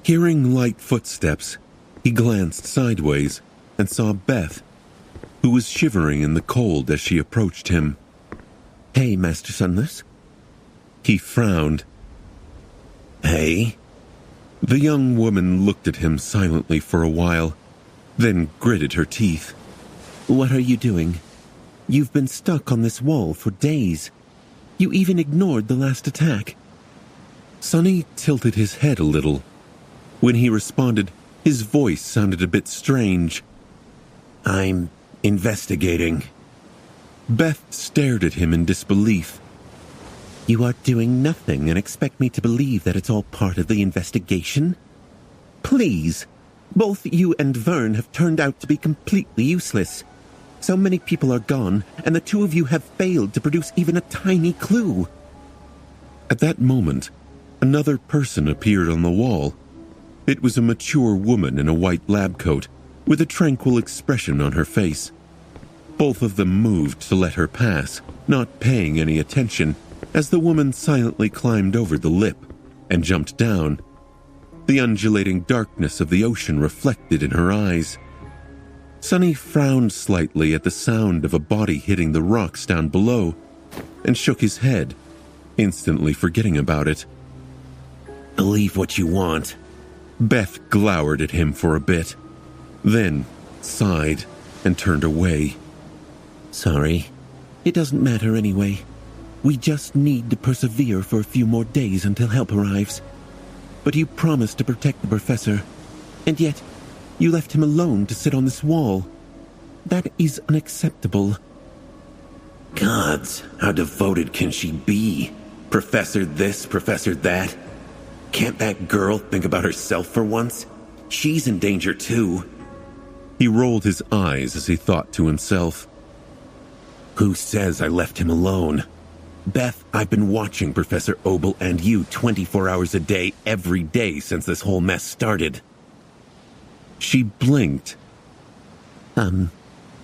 Hearing light footsteps, he glanced sideways and saw Beth, who was shivering in the cold as she approached him. "Hey, Master Sunless." He frowned. "Hey?" The young woman looked at him silently for a while, then gritted her teeth. "What are you doing? You've been stuck on this wall for days. You even ignored the last attack." Sonny tilted his head a little. When he responded, his voice sounded a bit strange. I'm Investigating. Beth stared at him in disbelief. You are doing nothing and expect me to believe that it's all part of the investigation? Please, both you and Vern have turned out to be completely useless. So many people are gone, and the two of you have failed to produce even a tiny clue. At that moment, another person appeared on the wall. It was a mature woman in a white lab coat, with a tranquil expression on her face. Both of them moved to let her pass, not paying any attention, as the woman silently climbed over the lip and jumped down. The undulating darkness of the ocean reflected in her eyes. Sunny frowned slightly at the sound of a body hitting the rocks down below and shook his head, instantly forgetting about it. Believe what you want. Beth glowered at him for a bit, then sighed and turned away. Sorry. It doesn't matter anyway. We just need to persevere for a few more days until help arrives. But you promised to protect the professor, and yet you left him alone to sit on this wall. That is unacceptable. Gods, how devoted can she be? Professor this, professor that. Can't that girl think about herself for once? She's in danger too. He rolled his eyes as he thought to himself. Who says I left him alone? Beth, I've been watching Professor Obel and you 24 hours a day, every day since this whole mess started. She blinked.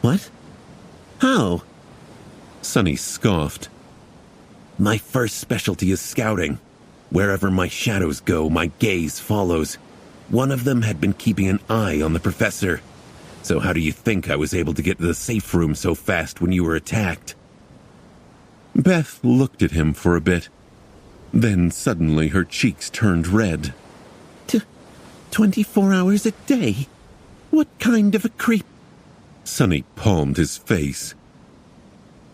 What? How? Sunny scoffed. My first specialty is scouting. Wherever my shadows go, my gaze follows. One of them had been keeping an eye on the professor. So how do you think I was able to get to the safe room so fast when you were attacked? Beth looked at him for a bit. Then suddenly her cheeks turned red. 24 hours a day? What kind of a creep? Sunny palmed his face.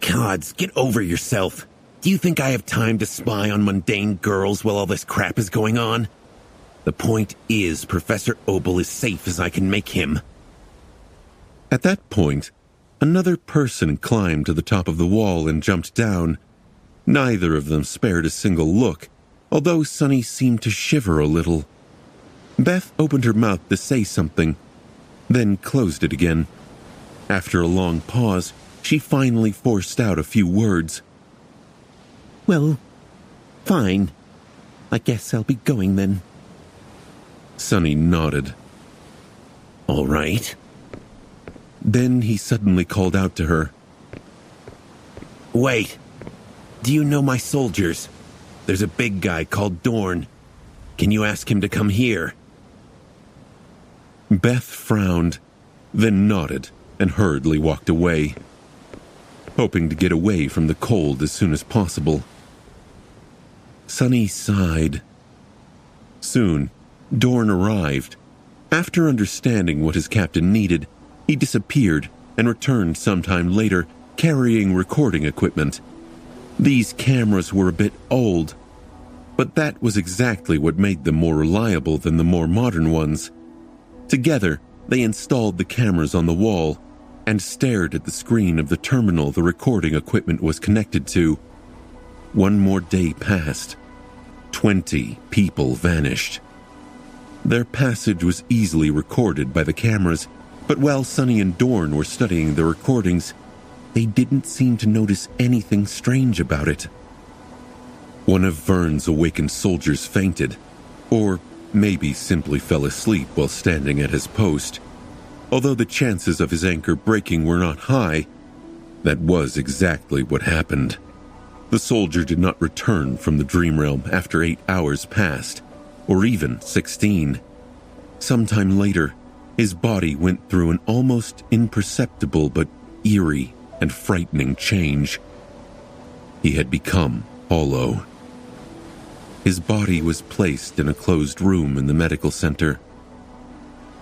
Gods, get over yourself. Do you think I have time to spy on mundane girls while all this crap is going on? The point is, Professor Obel is safe as I can make him. At that point, another person climbed to the top of the wall and jumped down. Neither of them spared a single look, although Sunny seemed to shiver a little. Beth opened her mouth to say something, then closed it again. After a long pause, she finally forced out a few words. Well, fine. I guess I'll be going then. Sunny nodded. All right. Then he suddenly called out to her. Wait. Do you know my soldiers? There's a big guy called Dorn. Can you ask him to come here? Beth frowned, then nodded and hurriedly walked away, hoping to get away from the cold as soon as possible. Sunny sighed. Soon, Dorn arrived. After understanding what his captain needed, he disappeared and returned sometime later, carrying recording equipment. These cameras were a bit old, but that was exactly what made them more reliable than the more modern ones. Together, they installed the cameras on the wall and stared at the screen of the terminal the recording equipment was connected to. One more day passed. 20 people vanished. Their passage was easily recorded by the cameras, but while Sunny and Dorn were studying the recordings, they didn't seem to notice anything strange about it. One of Vern's awakened soldiers fainted, or maybe simply fell asleep while standing at his post. Although the chances of his anchor breaking were not high, that was exactly what happened. The soldier did not return from the dream realm after 8 hours passed, or even 16. Sometime later, his body went through an almost imperceptible but eerie and frightening change. He had become hollow. His body was placed in a closed room in the medical center.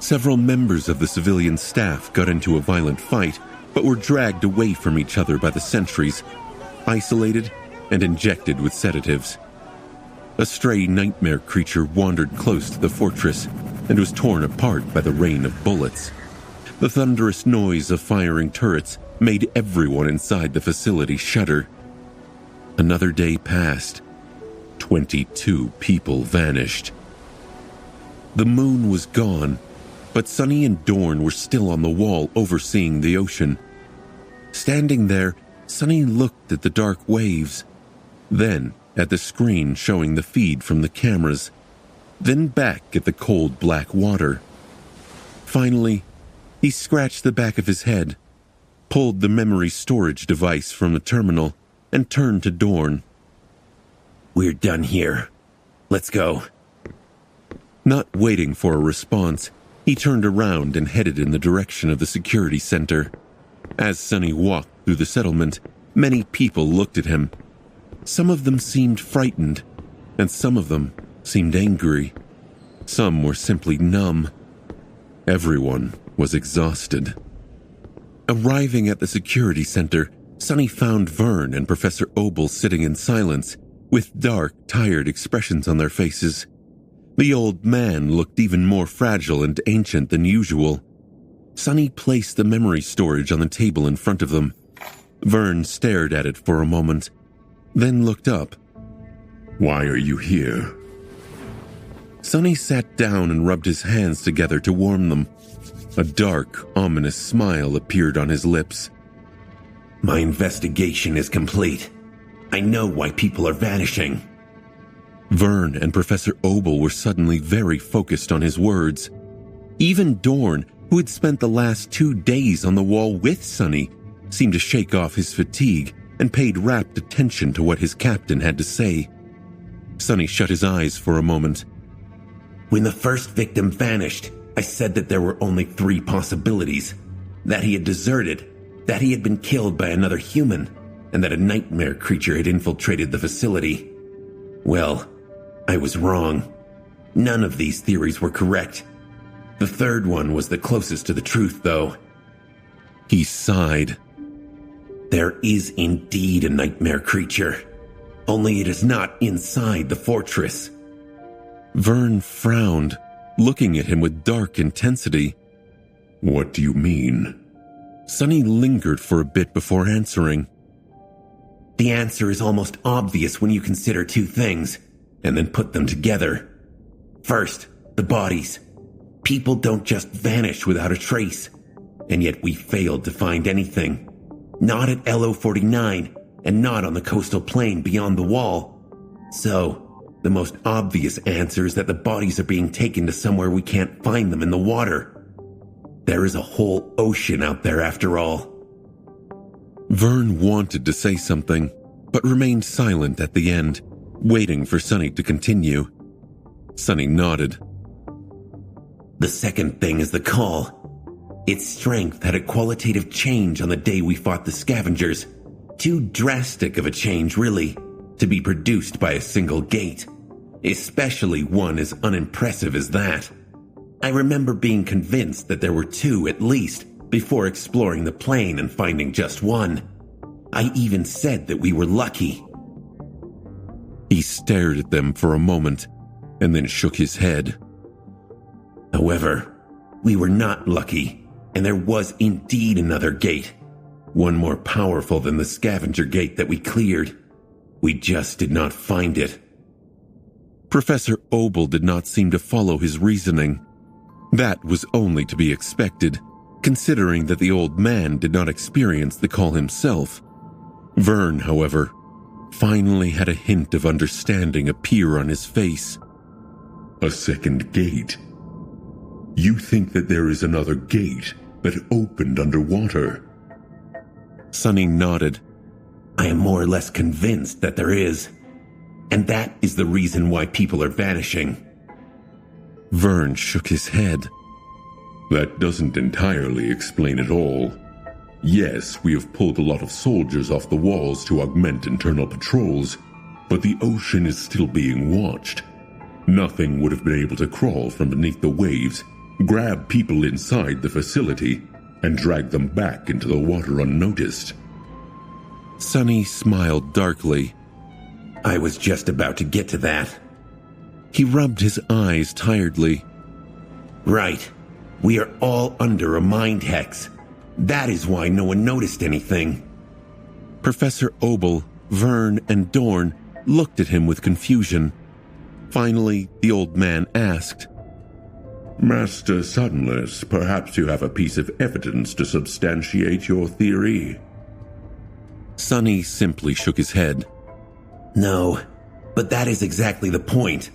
Several members of the civilian staff got into a violent fight, but were dragged away from each other by the sentries, isolated and injected with sedatives. A stray nightmare creature wandered close to the fortress and was torn apart by the rain of bullets. The thunderous noise of firing turrets made everyone inside the facility shudder. Another day passed. 22 people vanished. The moon was gone, but Sunny and Dorn were still on the wall overseeing the ocean. Standing there, Sunny looked at the dark waves, then at the screen showing the feed from the cameras, then back at the cold black water. Finally, he scratched the back of his head, pulled the memory storage device from the terminal, and turned to Dorn. "We're done here. Let's go." Not waiting for a response, he turned around and headed in the direction of the security center. As Sunny walked through the settlement, many people looked at him. Some of them seemed frightened, and some of them seemed angry. Some were simply numb. Everyone was exhausted. Arriving at the security center, Sunny found Vern and Professor Obel sitting in silence, with dark, tired expressions on their faces. The old man looked even more fragile and ancient than usual. Sunny placed the memory storage on the table in front of them. Vern stared at it for a moment, then looked up. "Why are you here?" Sunny sat down and rubbed his hands together to warm them. A dark, ominous smile appeared on his lips. "My investigation is complete. I know why people are vanishing." Vern and Professor Obel were suddenly very focused on his words. Even Dorn, who had spent the last 2 days on the wall with Sunny, seemed to shake off his fatigue and paid rapt attention to what his captain had to say. Sunny shut his eyes for a moment. "When the first victim vanished, I said that there were only 3 possibilities. That he had deserted, that he had been killed by another human, and that a nightmare creature had infiltrated the facility. Well, I was wrong. None of these theories were correct. The third one was the closest to the truth, though." He sighed. "There is indeed a nightmare creature. Only it is not inside the fortress." Vern frowned, looking at him with dark intensity. "What do you mean?" Sunny lingered for a bit before answering. "The answer is almost obvious when you consider 2 things, and then put them together. First, the bodies. People don't just vanish without a trace, and yet we failed to find anything. Not at LO-49, and not on the coastal plain beyond the wall. So, the most obvious answer is that the bodies are being taken to somewhere we can't find them in the water. There is a whole ocean out there after all." Vern wanted to say something, but remained silent at the end, waiting for Sunny to continue. Sunny nodded. "The second thing is the call. Its strength had a qualitative change on the day we fought the scavengers. Too drastic of a change, really, to be produced by a single gate, especially one as unimpressive as that. I remember being convinced that there were 2 at least before exploring the plain and finding just one. I even said that we were lucky." He stared at them for a moment, and then shook his head. "However, we were not lucky, and there was indeed another gate. One more powerful than the scavenger gate that we cleared. We just did not find it." Professor Obel did not seem to follow his reasoning. That was only to be expected, considering that the old man did not experience the call himself. Vern, however, finally had a hint of understanding appear on his face. "A second gate? You think that there is another gate that opened underwater?" Sunny nodded. "I am more or less convinced that there is. And that is the reason why people are vanishing." Vern shook his head. "That doesn't entirely explain it all. Yes, we have pulled a lot of soldiers off the walls to augment internal patrols, but the ocean is still being watched. Nothing would have been able to crawl from beneath the waves, grab people inside the facility, and drag them back into the water unnoticed." Sunny smiled darkly. "I was just about to get to that." He rubbed his eyes tiredly. "Right. We are all under a mind hex. That is why no one noticed anything. Professor Obel, Vern, and Dorn looked at him with confusion. Finally, the old man asked, Master Sunless, perhaps you have a piece of evidence to substantiate your theory? Sunny simply shook his head. No, but that is exactly the point.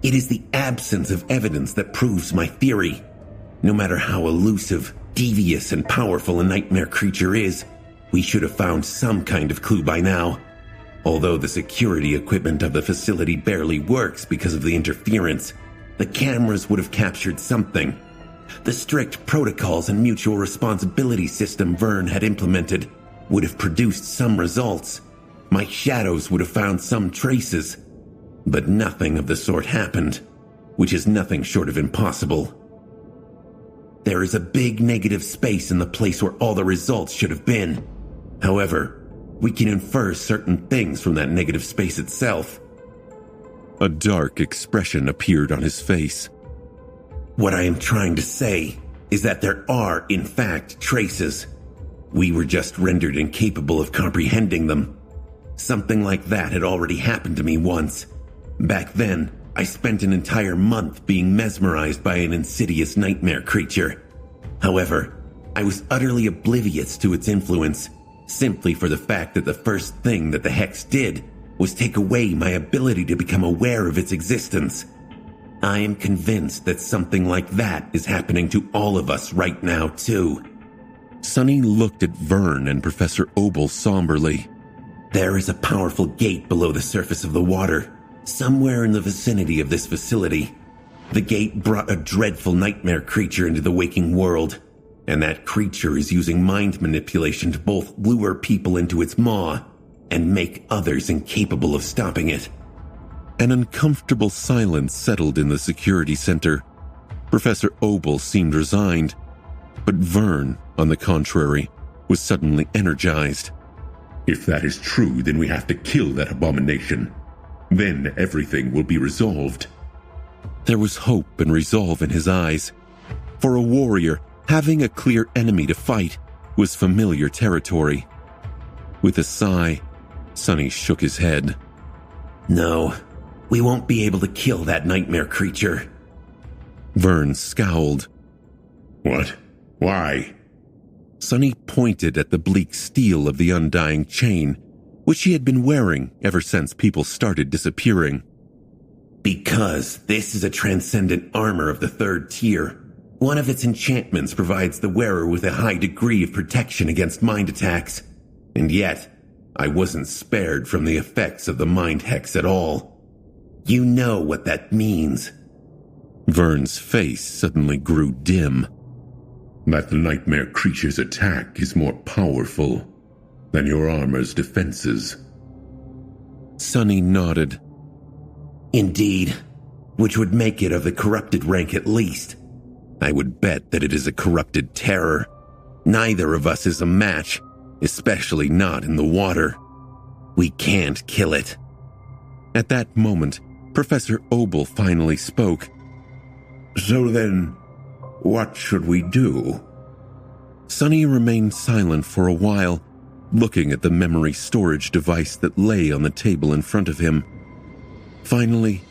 It is the absence of evidence that proves my theory. No matter how elusive, devious, and powerful a nightmare creature is, we should have found some kind of clue by now. Although the security equipment of the facility barely works because of the interference, the cameras would have captured something. The strict protocols and mutual responsibility system Vern had implemented would have produced some results. My shadows would have found some traces. But nothing of the sort happened, which is nothing short of impossible. There is a big negative space in the place where all the results should have been. However, we can infer certain things from that negative space itself. A dark expression appeared on his face. What I am trying to say is that there are, in fact, traces. We were just rendered incapable of comprehending them. Something like that had already happened to me once. Back then, I spent an entire month being mesmerized by an insidious nightmare creature. However, I was utterly oblivious to its influence, simply for the fact that the first thing that the Hex did was take away my ability to become aware of its existence. I am convinced that something like that is happening to all of us right now, too. Sunny looked at Vern and Professor Obel somberly. There is a powerful gate below the surface of the water, somewhere in the vicinity of this facility. The gate brought a dreadful nightmare creature into the waking world, and that creature is using mind manipulation to both lure people into its maw and make others incapable of stopping it. An uncomfortable silence settled in the security center. Professor Obel seemed resigned, but Vern, on the contrary, was suddenly energized. If that is true, then we have to kill that abomination. Then everything will be resolved. There was hope and resolve in his eyes. For a warrior, having a clear enemy to fight was familiar territory. With a sigh, Sunny shook his head. No, we won't be able to kill that nightmare creature. Vern scowled. What? Why? Sunny pointed at the bleak steel of the undying chain, which he had been wearing ever since people started disappearing. Because this is a transcendent armor of the 3rd tier. One of its enchantments provides the wearer with a high degree of protection against mind attacks. And yet, I wasn't spared from the effects of the mind hex at all. You know what that means. Vern's face suddenly grew dim. That the nightmare creature's attack is more powerful than your armor's defenses. Sunny nodded. Indeed, which would make it of the corrupted rank at least. I would bet that it is a corrupted terror. Neither of us is a match, especially not in the water. We can't kill it. At that moment, Professor Obel finally spoke. So then, what should we do? Sunny remained silent for a while, looking at the memory storage device that lay on the table in front of him. Finally,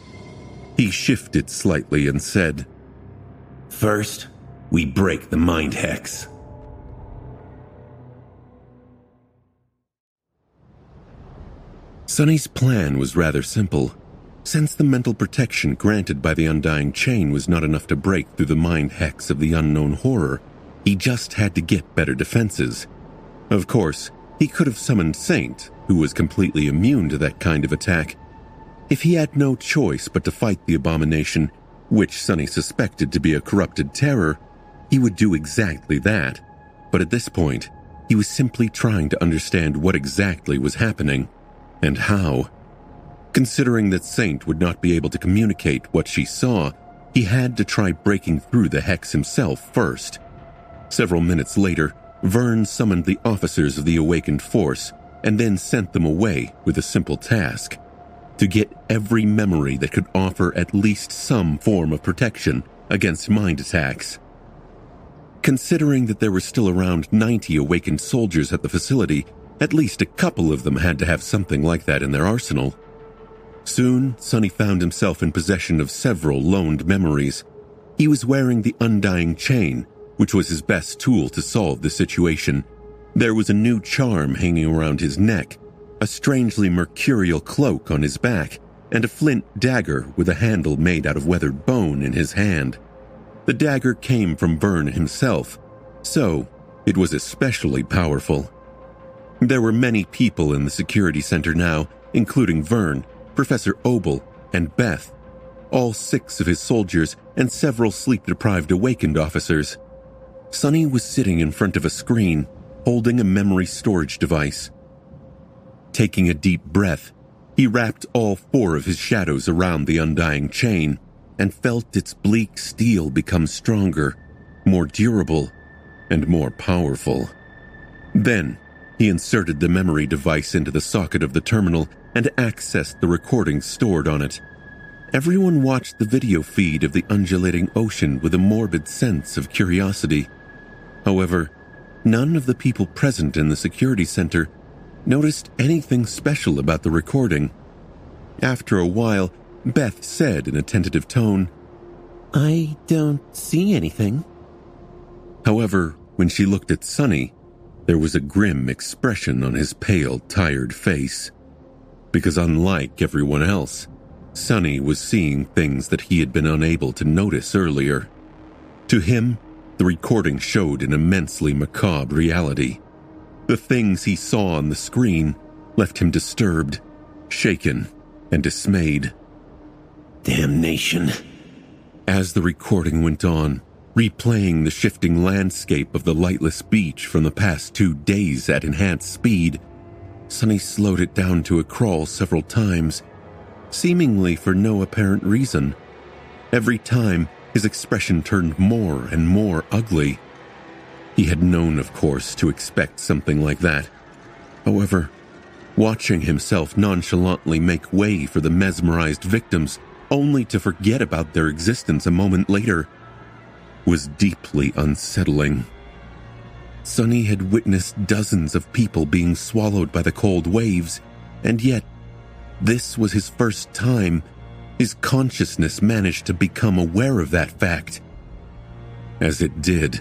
he shifted slightly and said, First, we break the mind hex. Sunny's plan was rather simple. Since the mental protection granted by the Undying Chain was not enough to break through the mind hex of the unknown horror, he just had to get better defenses. Of course, he could have summoned Saint, who was completely immune to that kind of attack. If he had no choice but to fight the abomination, which Sunny suspected to be a corrupted terror, he would do exactly that. But at this point, he was simply trying to understand what exactly was happening, and how. Considering that Saint would not be able to communicate what she saw, he had to try breaking through the hex himself first. Several minutes later, Vern summoned the officers of the awakened force and then sent them away with a simple task: to get every memory that could offer at least some form of protection against mind attacks. Considering that there were still around 90 awakened soldiers at the facility, at least a couple of them had to have something like that in their arsenal. Soon, Sonny found himself in possession of several loaned memories. He was wearing the Undying Chain, which was his best tool to solve the situation. There was a new charm hanging around his neck, a strangely mercurial cloak on his back, and a flint dagger with a handle made out of weathered bone in his hand. The dagger came from Vern himself, so it was especially powerful. There were many people in the security center now, including Vern, Professor Obel, and Beth, all 6 of his soldiers and several sleep-deprived awakened officers. Sonny was sitting in front of a screen, holding a memory storage device. Taking a deep breath, he wrapped all 4 of his shadows around the Undying Chain and felt its bleak steel become stronger, more durable, and more powerful. Then, he inserted the memory device into the socket of the terminal and accessed the recordings stored on it. Everyone watched the video feed of the undulating ocean with a morbid sense of curiosity. However, none of the people present in the security center noticed anything special about the recording. After a while, Beth said in a tentative tone, I don't see anything. However, when she looked at Sonny, there was a grim expression on his pale, tired face. Because unlike everyone else, Sonny was seeing things that he had been unable to notice earlier. To him, the recording showed an immensely macabre reality. The things he saw on the screen left him disturbed, shaken, and dismayed. Damnation. As the recording went on, replaying the shifting landscape of the lightless beach from the past 2 days at enhanced speed, Sonny slowed it down to a crawl several times, seemingly for no apparent reason. Every time, his expression turned more and more ugly. He had known, of course, to expect something like that. However, watching himself nonchalantly make way for the mesmerized victims, only to forget about their existence a moment later, was deeply unsettling. Sonny had witnessed dozens of people being swallowed by the cold waves, and yet, this was his first time his consciousness managed to become aware of that fact. As it did,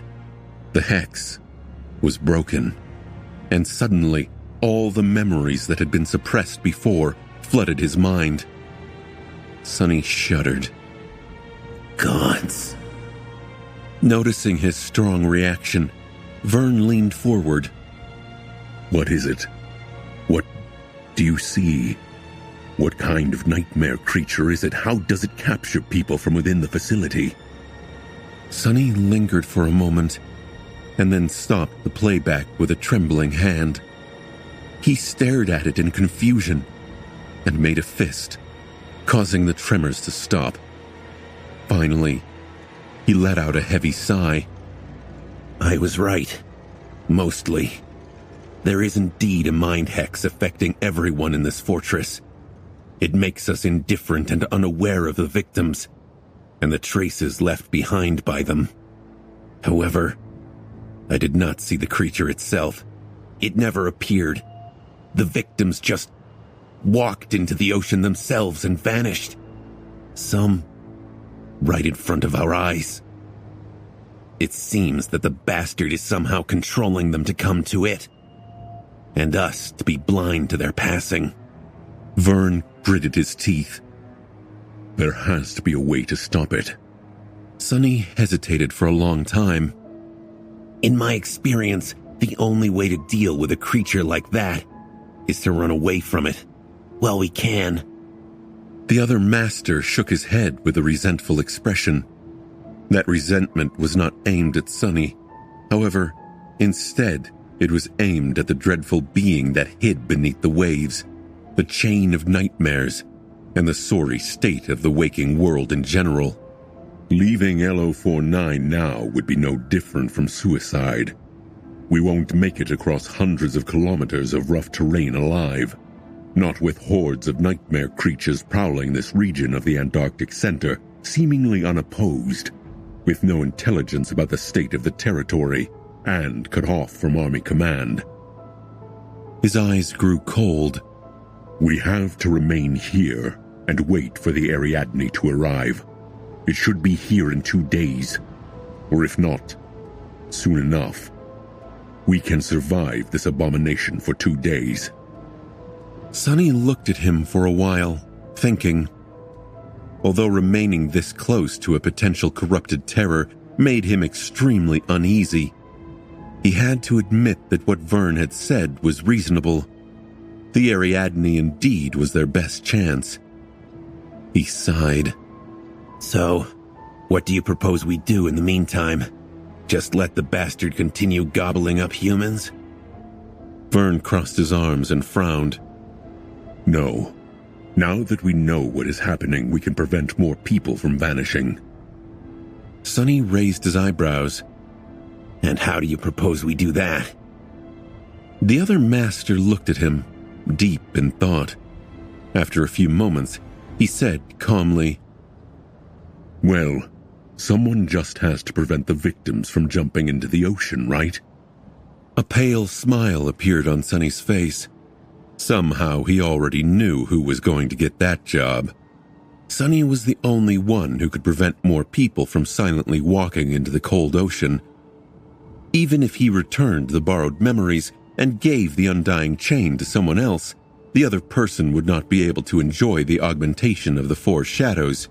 the hex was broken, and suddenly all the memories that had been suppressed before flooded his mind. Sonny shuddered. Gods. Noticing his strong reaction, Vern leaned forward. What is it? What do you see? What kind of nightmare creature is it? How does it capture people from within the facility? Sonny lingered for a moment, and then stopped the playback with a trembling hand. He stared at it in confusion, and made a fist, causing the tremors to stop. Finally, he let out a heavy sigh. I was right. Mostly. There is indeed a mind hex affecting everyone in this fortress. It makes us indifferent and unaware of the victims, and the traces left behind by them. However, I did not see the creature itself. It never appeared. The victims just walked into the ocean themselves and vanished. Some right in front of our eyes. It seems that the bastard is somehow controlling them to come to it, and us to be blind to their passing. Vern gritted his teeth. There has to be a way to stop it. Sonny hesitated for a long time. In my experience, the only way to deal with a creature like that is to run away from it. Well, we can. The other master shook his head with a resentful expression. That resentment was not aimed at Sonny. However, instead, it was aimed at the dreadful being that hid beneath the waves, the chain of nightmares, and the sorry state of the waking world in general. Leaving LO49 now would be no different from suicide. We won't make it across hundreds of kilometers of rough terrain alive. Not with hordes of nightmare creatures prowling this region of the Antarctic Center, seemingly unopposed. with no intelligence about the state of the territory, and cut off from Army command. His eyes grew cold. We have to remain here and wait for the Ariadne to arrive. It should be here in 2 days, or if not, soon enough. We can survive this abomination for 2 days. Sonny looked at him for a while, thinking. Although remaining this close to a potential corrupted terror made him extremely uneasy, he had to admit that what Vern had said was reasonable. The Ariadne indeed was their best chance. He sighed. So, what do you propose we do in the meantime? Just let the bastard continue gobbling up humans? Vern crossed his arms and frowned. No. Now that we know what is happening, we can prevent more people from vanishing. Sonny raised his eyebrows. And how do you propose we do that? The other master looked at him, deep in thought. After a few moments, he said calmly, Well, someone just has to prevent the victims from jumping into the ocean, right? A pale smile appeared on Sonny's face. Somehow he already knew who was going to get that job. Sonny was the only one who could prevent more people from silently walking into the cold ocean. Even if he returned the borrowed memories and gave the undying chain to someone else, the other person would not be able to enjoy the augmentation of the four shadows.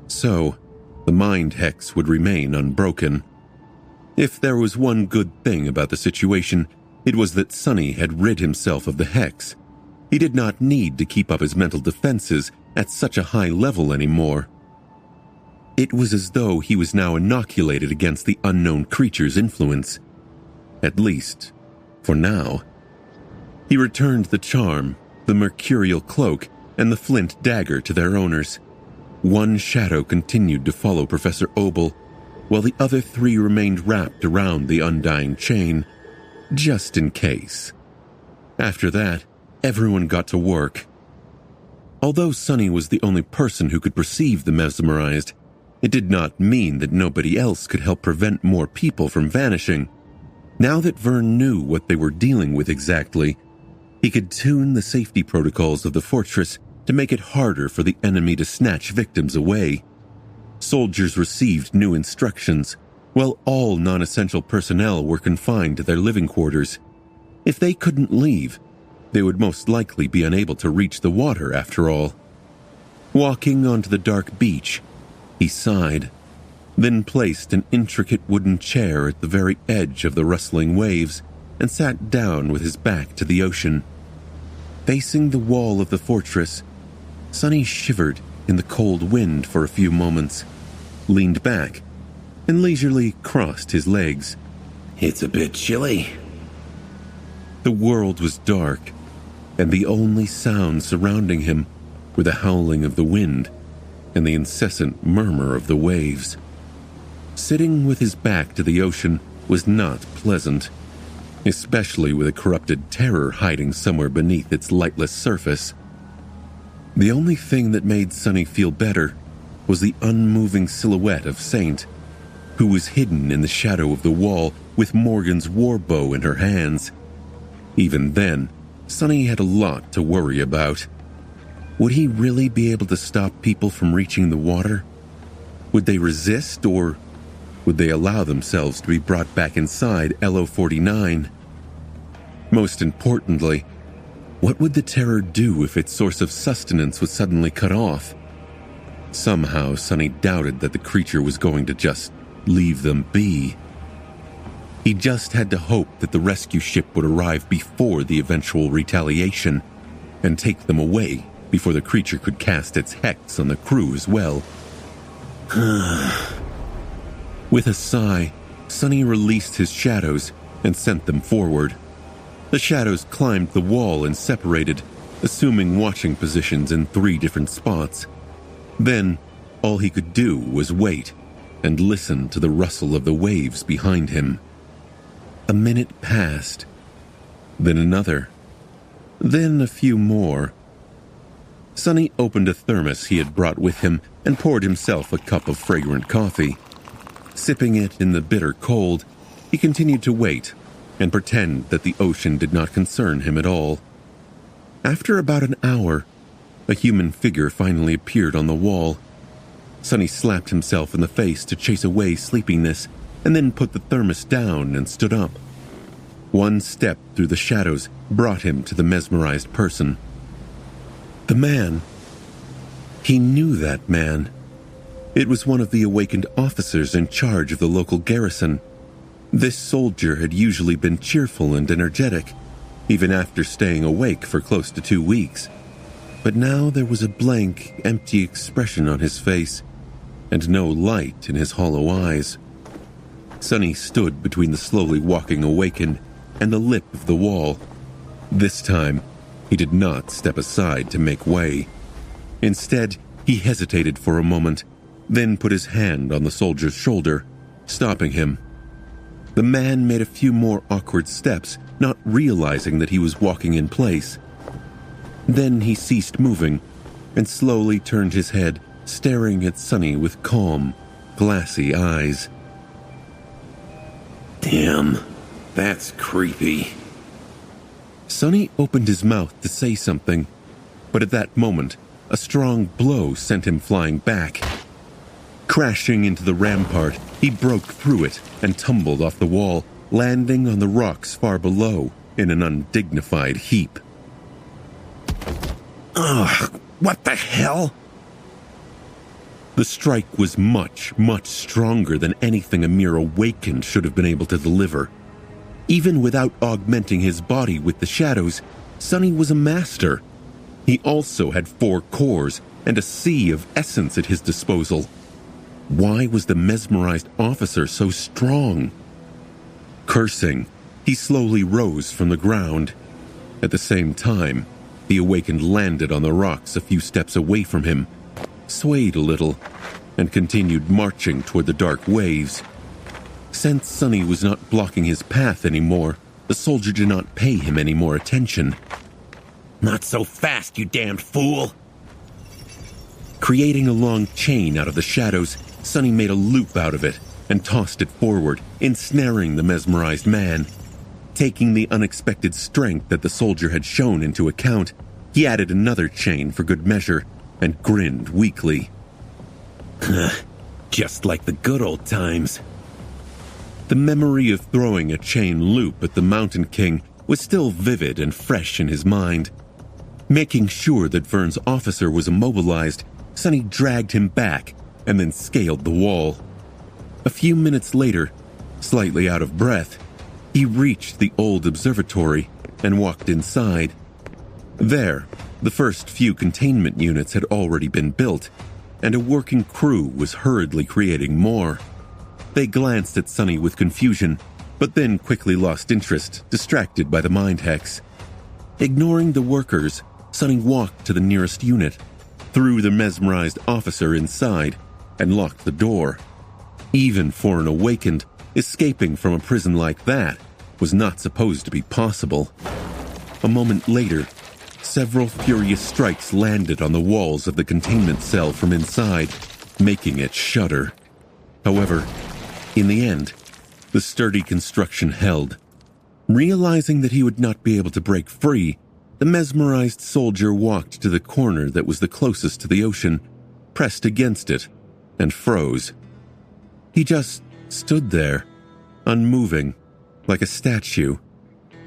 So, the mind hex would remain unbroken. If there was one good thing about the situation, it was that Sonny had rid himself of the hex. He did not need to keep up his mental defenses at such a high level anymore. It was as though he was now inoculated against the unknown creature's influence. At least, for now. He returned the charm, the mercurial cloak, and the flint dagger to their owners. One shadow continued to follow Professor Obel, while the other three remained wrapped around the undying chain, just in case. After that, everyone got to work. Although Sonny was the only person who could perceive the mesmerized, it did not mean that nobody else could help prevent more people from vanishing. Now that Vern knew what they were dealing with exactly, he could tune the safety protocols of the fortress to make it harder for the enemy to snatch victims away. Soldiers received new instructions, while all non-essential personnel were confined to their living quarters. If they couldn't leave, they would most likely be unable to reach the water after all. Walking onto the dark beach, he sighed, then placed an intricate wooden chair at the very edge of the rustling waves and sat down with his back to the ocean. Facing the wall of the fortress, Sonny shivered in the cold wind for a few moments, leaned back, and leisurely crossed his legs. It's a bit chilly. The world was dark, and the only sounds surrounding him were the howling of the wind and the incessant murmur of the waves. Sitting with his back to the ocean was not pleasant, especially with a corrupted terror hiding somewhere beneath its lightless surface. The only thing that made Sonny feel better was the unmoving silhouette of Saint, who was hidden in the shadow of the wall with Morgan's warbow in her hands. Even then, Sonny had a lot to worry about. Would he really be able to stop people from reaching the water? Would they resist, or would they allow themselves to be brought back inside LO-49? Most importantly, what would the terror do if its source of sustenance was suddenly cut off? Somehow, Sonny doubted that the creature was going to just leave them be. He just had to hope that the rescue ship would arrive before the eventual retaliation and take them away before the creature could cast its hex on the crew as well. With a sigh, Sonny released his shadows and sent them forward. The shadows climbed the wall and separated, assuming watching positions in 3 different spots. Then, all he could do was wait and listen to the rustle of the waves behind him. A minute passed, then another, then a few more. Sonny opened a thermos he had brought with him and poured himself a cup of fragrant coffee. Sipping it in the bitter cold, he continued to wait and pretend that the ocean did not concern him at all. After about an hour, a human figure finally appeared on the wall. Sonny slapped himself in the face to chase away sleepiness and then put the thermos down and stood up. One step through the shadows brought him to the mesmerized person. The man. He knew that man. It was one of the awakened officers in charge of the local garrison. This soldier had usually been cheerful and energetic, even after staying awake for close to 2 weeks. But now there was a blank, empty expression on his face, and no light in his hollow eyes. Sonny stood between the slowly walking awakened and the lip of the wall. This time, he did not step aside to make way. Instead, he hesitated for a moment, then put his hand on the soldier's shoulder, stopping him. The man made a few more awkward steps, not realizing that he was walking in place. Then he ceased moving and slowly turned his head, staring at Sonny with calm, glassy eyes. Damn, that's creepy. Sonny opened his mouth to say something, but at that moment, a strong blow sent him flying back. Crashing into the rampart, he broke through it and tumbled off the wall, landing on the rocks far below in an undignified heap. Ugh, what the hell? The strike was much, much stronger than anything a mere awakened should have been able to deliver. Even without augmenting his body with the shadows, Sonny was a master. He also had 4 cores and a sea of essence at his disposal. Why was the mesmerized officer so strong? Cursing, he slowly rose from the ground. At the same time, the awakened landed on the rocks a few steps away from him, swayed a little, and continued marching toward the dark waves. Since Sonny was not blocking his path anymore, the soldier did not pay him any more attention. Not so fast, you damned fool! Creating a long chain out of the shadows, Sonny made a loop out of it and tossed it forward, ensnaring the mesmerized man. Taking the unexpected strength that the soldier had shown into account, he added another chain for good measure and grinned weakly. Just like the good old times. The memory of throwing a chain loop at the Mountain King was still vivid and fresh in his mind. Making sure that Vern's officer was immobilized, Sonny dragged him back and then scaled the wall. A few minutes later, slightly out of breath, he reached the old observatory and walked inside. There, the first few containment units had already been built, and a working crew was hurriedly creating more. They glanced at Sonny with confusion, but then quickly lost interest, distracted by the mind hex. Ignoring the workers, Sonny walked to the nearest unit, threw the mesmerized officer inside, and locked the door. Even for an awakened, escaping from a prison like that was not supposed to be possible. A moment later, several furious strikes landed on the walls of the containment cell from inside, making it shudder. However, in the end, the sturdy construction held. Realizing that he would not be able to break free, the mesmerized soldier walked to the corner that was the closest to the ocean, pressed against it, and froze. He just stood there, unmoving, like a statue,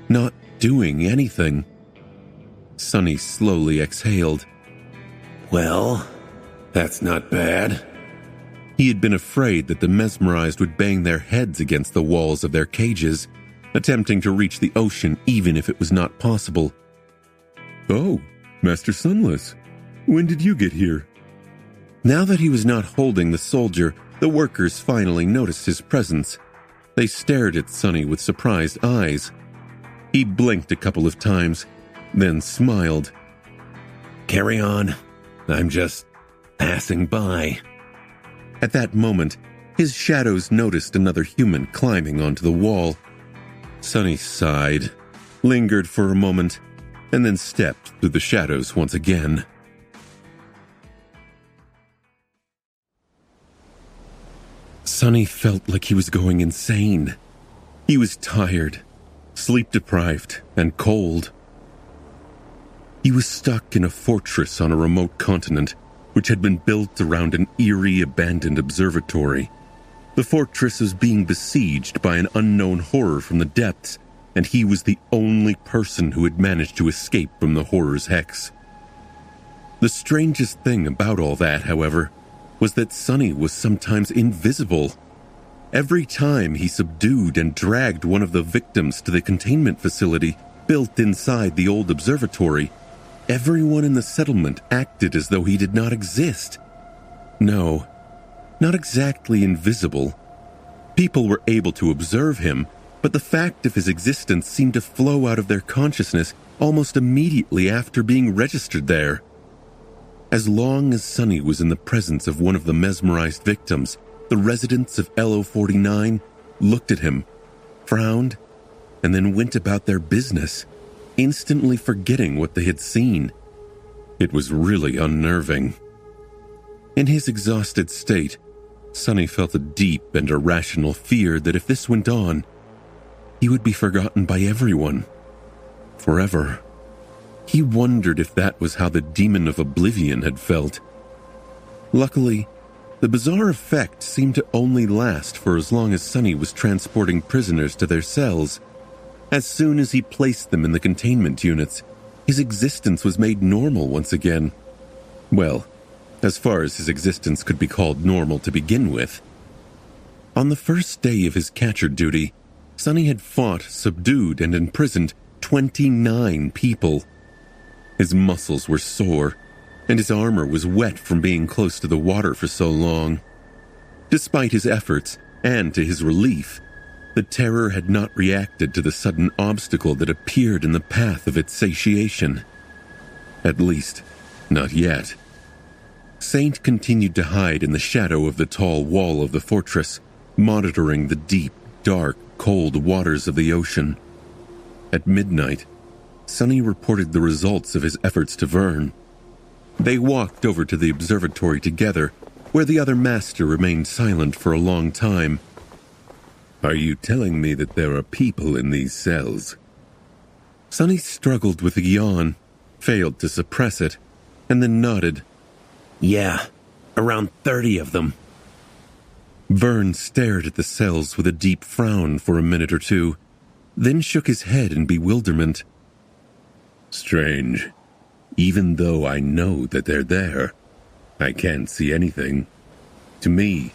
not doing anything. Sonny slowly exhaled. Well, that's not bad. He had been afraid that the mesmerized would bang their heads against the walls of their cages, attempting to reach the ocean even if it was not possible. Oh, Master Sunless, when did you get here? Now that he was not holding the soldier, the workers finally noticed his presence. They stared at Sonny with surprised eyes. He blinked a couple of times, then smiled. Carry on. I'm just passing by. At that moment, his shadows noticed another human climbing onto the wall. Sonny sighed, lingered for a moment, and then stepped through the shadows once again. Sonny felt like he was going insane. He was tired, sleep-deprived, and cold. He was stuck in a fortress on a remote continent, which had been built around an eerie, abandoned observatory. The fortress was being besieged by an unknown horror from the depths, and he was the only person who had managed to escape from the horror's hex. The strangest thing about all that, however, was that Sonny was sometimes invisible. Every time he subdued and dragged one of the victims to the containment facility built inside the old observatory, everyone in the settlement acted as though he did not exist. No, not exactly invisible. People were able to observe him, but the fact of his existence seemed to flow out of their consciousness almost immediately after being registered there. As long as Sonny was in the presence of one of the mesmerized victims, the residents of LO49 looked at him, frowned, and then went about their business, instantly forgetting what they had seen. It was really unnerving. In his exhausted state, Sonny felt a deep and irrational fear that if this went on, he would be forgotten by everyone. Forever. He wondered if that was how the demon of oblivion had felt. Luckily, the bizarre effect seemed to only last for as long as Sonny was transporting prisoners to their cells. As soon as he placed them in the containment units, his existence was made normal once again. Well, as far as his existence could be called normal to begin with. On the first day of his catcher duty, Sonny had fought, subdued, and imprisoned 29 people. His muscles were sore, and his armor was wet from being close to the water for so long. Despite his efforts, and to his relief, the terror had not reacted to the sudden obstacle that appeared in the path of its satiation. At least, not yet. Saint continued to hide in the shadow of the tall wall of the fortress, monitoring the deep, dark, cold waters of the ocean. At midnight, Sonny reported the results of his efforts to Vern. They walked over to the observatory together, where the other master remained silent for a long time. Are you telling me that there are people in these cells? Sonny struggled with a yawn, failed to suppress it, and then nodded. Yeah, around 30 of them. Vern stared at the cells with a deep frown for a minute or two, then shook his head in bewilderment. Strange. Even though I know that they're there, I can't see anything. To me,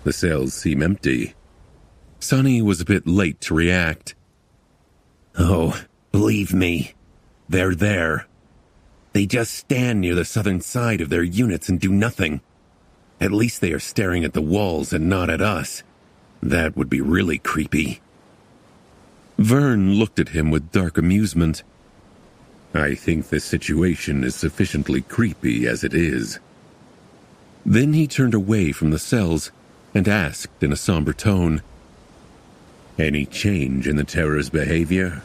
the cells seem empty. Sonny was a bit late to react. Oh, believe me, they're there. They just stand near the southern side of their units and do nothing. At least they are staring at the walls and not at us. That would be really creepy. Vern looked at him with dark amusement. I think the situation is sufficiently creepy as it is. Then he turned away from the cells and asked in a somber tone, Any change in the terror's behavior?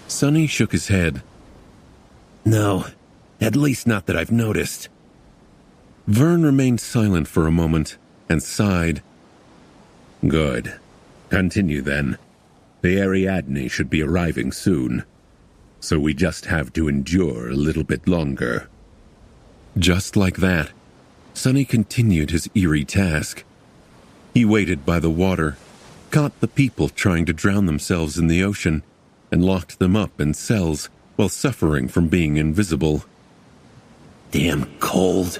Sonny shook his head. No, at least not that I've noticed. Vern remained silent for a moment and sighed. Good. Continue then. The Ariadne should be arriving soon. So we just have to endure a little bit longer. Just like that, Sonny continued his eerie task. He waited by the water, caught the people trying to drown themselves in the ocean, and locked them up in cells while suffering from being invisible. Damn cold.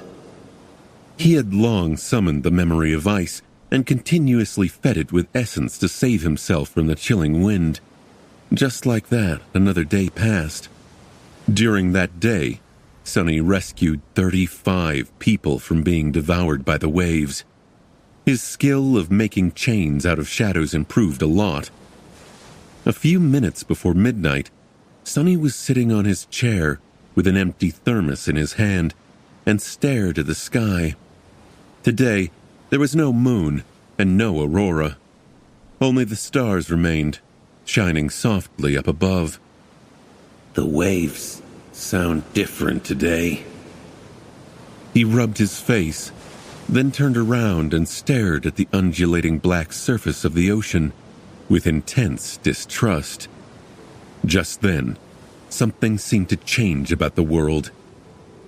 He had long summoned the memory of ice and continuously fed it with essence to save himself from the chilling wind. Just like that, another day passed. During that day, Sonny rescued 35 people from being devoured by the waves. His skill of making chains out of shadows improved a lot. A few minutes before midnight, Sonny was sitting on his chair with an empty thermos in his hand and stared at the sky. Today, there was no moon and no aurora. Only the stars remained, shining softly up above. The waves sound different today. He rubbed his face, then turned around and stared at the undulating black surface of the ocean with intense distrust. Just then, something seemed to change about the world.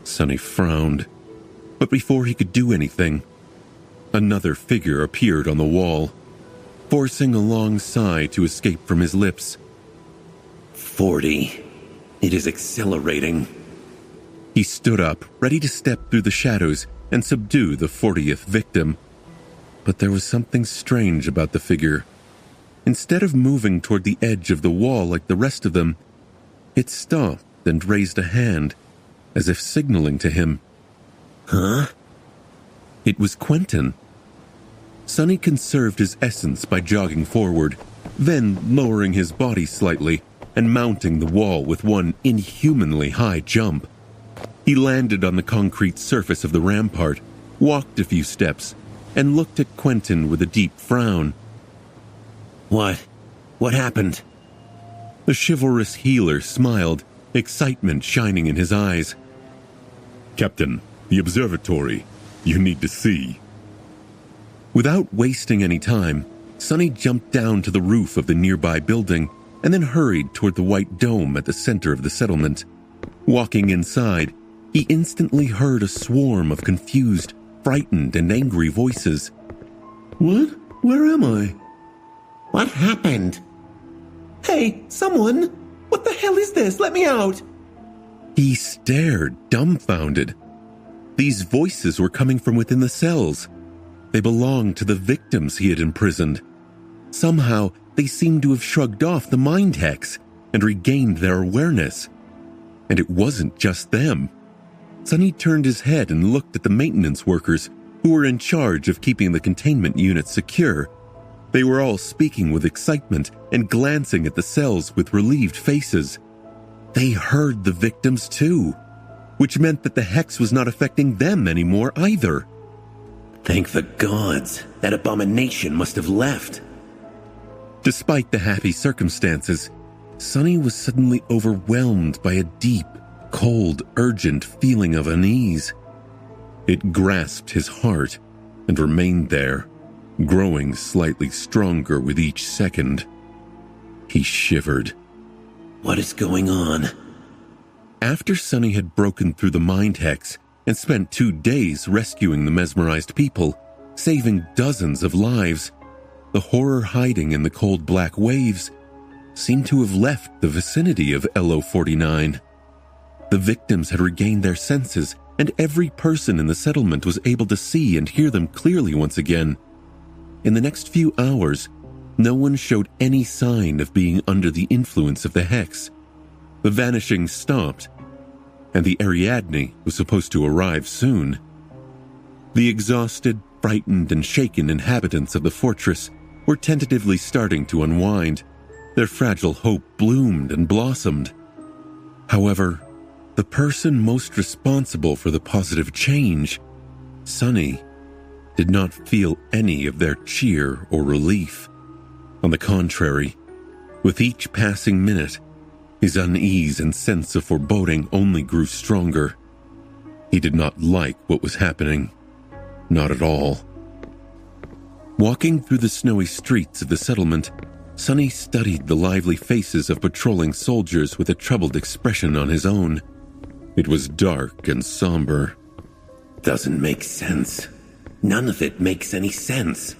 Sonny frowned, but before he could do anything, another figure appeared on the wall, forcing a long sigh to escape from his lips. 40. It is accelerating. He stood up, ready to step through the shadows and subdue the 40th victim. But there was something strange about the figure. Instead of moving toward the edge of the wall like the rest of them, it stopped and raised a hand, as if signaling to him. Huh? It was Quentin. Sonny conserved his essence by jogging forward, then lowering his body slightly and mounting the wall with one inhumanly high jump. He landed on the concrete surface of the rampart, walked a few steps, and looked at Quentin with a deep frown. What? What happened? The chivalrous healer smiled, excitement shining in his eyes. Captain, the observatory. You need to see. Without wasting any time, Sonny jumped down to the roof of the nearby building and then hurried toward the white dome at the center of the settlement. Walking inside, he instantly heard a swarm of confused, frightened, and angry voices. What? Where am I? What happened? Hey, someone! What the hell is this? Let me out! He stared, dumbfounded. These voices were coming from within the cells. They belonged to the victims he had imprisoned. Somehow, they seemed to have shrugged off the mind hex and regained their awareness. And it wasn't just them. Sonny turned his head and looked at the maintenance workers who were in charge of keeping the containment unit secure. They were all speaking with excitement and glancing at the cells with relieved faces. They heard the victims too, which meant that the hex was not affecting them anymore either. Thank the gods. That abomination must have left. Despite the happy circumstances, Sonny was suddenly overwhelmed by a deep, cold, urgent feeling of unease. It grasped his heart and remained there, growing slightly stronger with each second. He shivered. What is going on? After Sonny had broken through the mind hex and spent 2 days rescuing the mesmerized people, saving dozens of lives, the horror hiding in the cold black waves seemed to have left the vicinity of LO-49. The victims had regained their senses, and every person in the settlement was able to see and hear them clearly once again. In the next few hours, no one showed any sign of being under the influence of the hex. The vanishing stopped, and the Ariadne was supposed to arrive soon. The exhausted, frightened, and shaken inhabitants of the fortress were tentatively starting to unwind. Their fragile hope bloomed and blossomed. However, the person most responsible for the positive change, Sonny, did not feel any of their cheer or relief. On the contrary, with each passing minute, his unease and sense of foreboding only grew stronger. He did not like what was happening. Not at all. Walking through the snowy streets of the settlement, Sonny studied the lively faces of patrolling soldiers with a troubled expression on his own. It was dark and somber. Doesn't make sense. None of it makes any sense.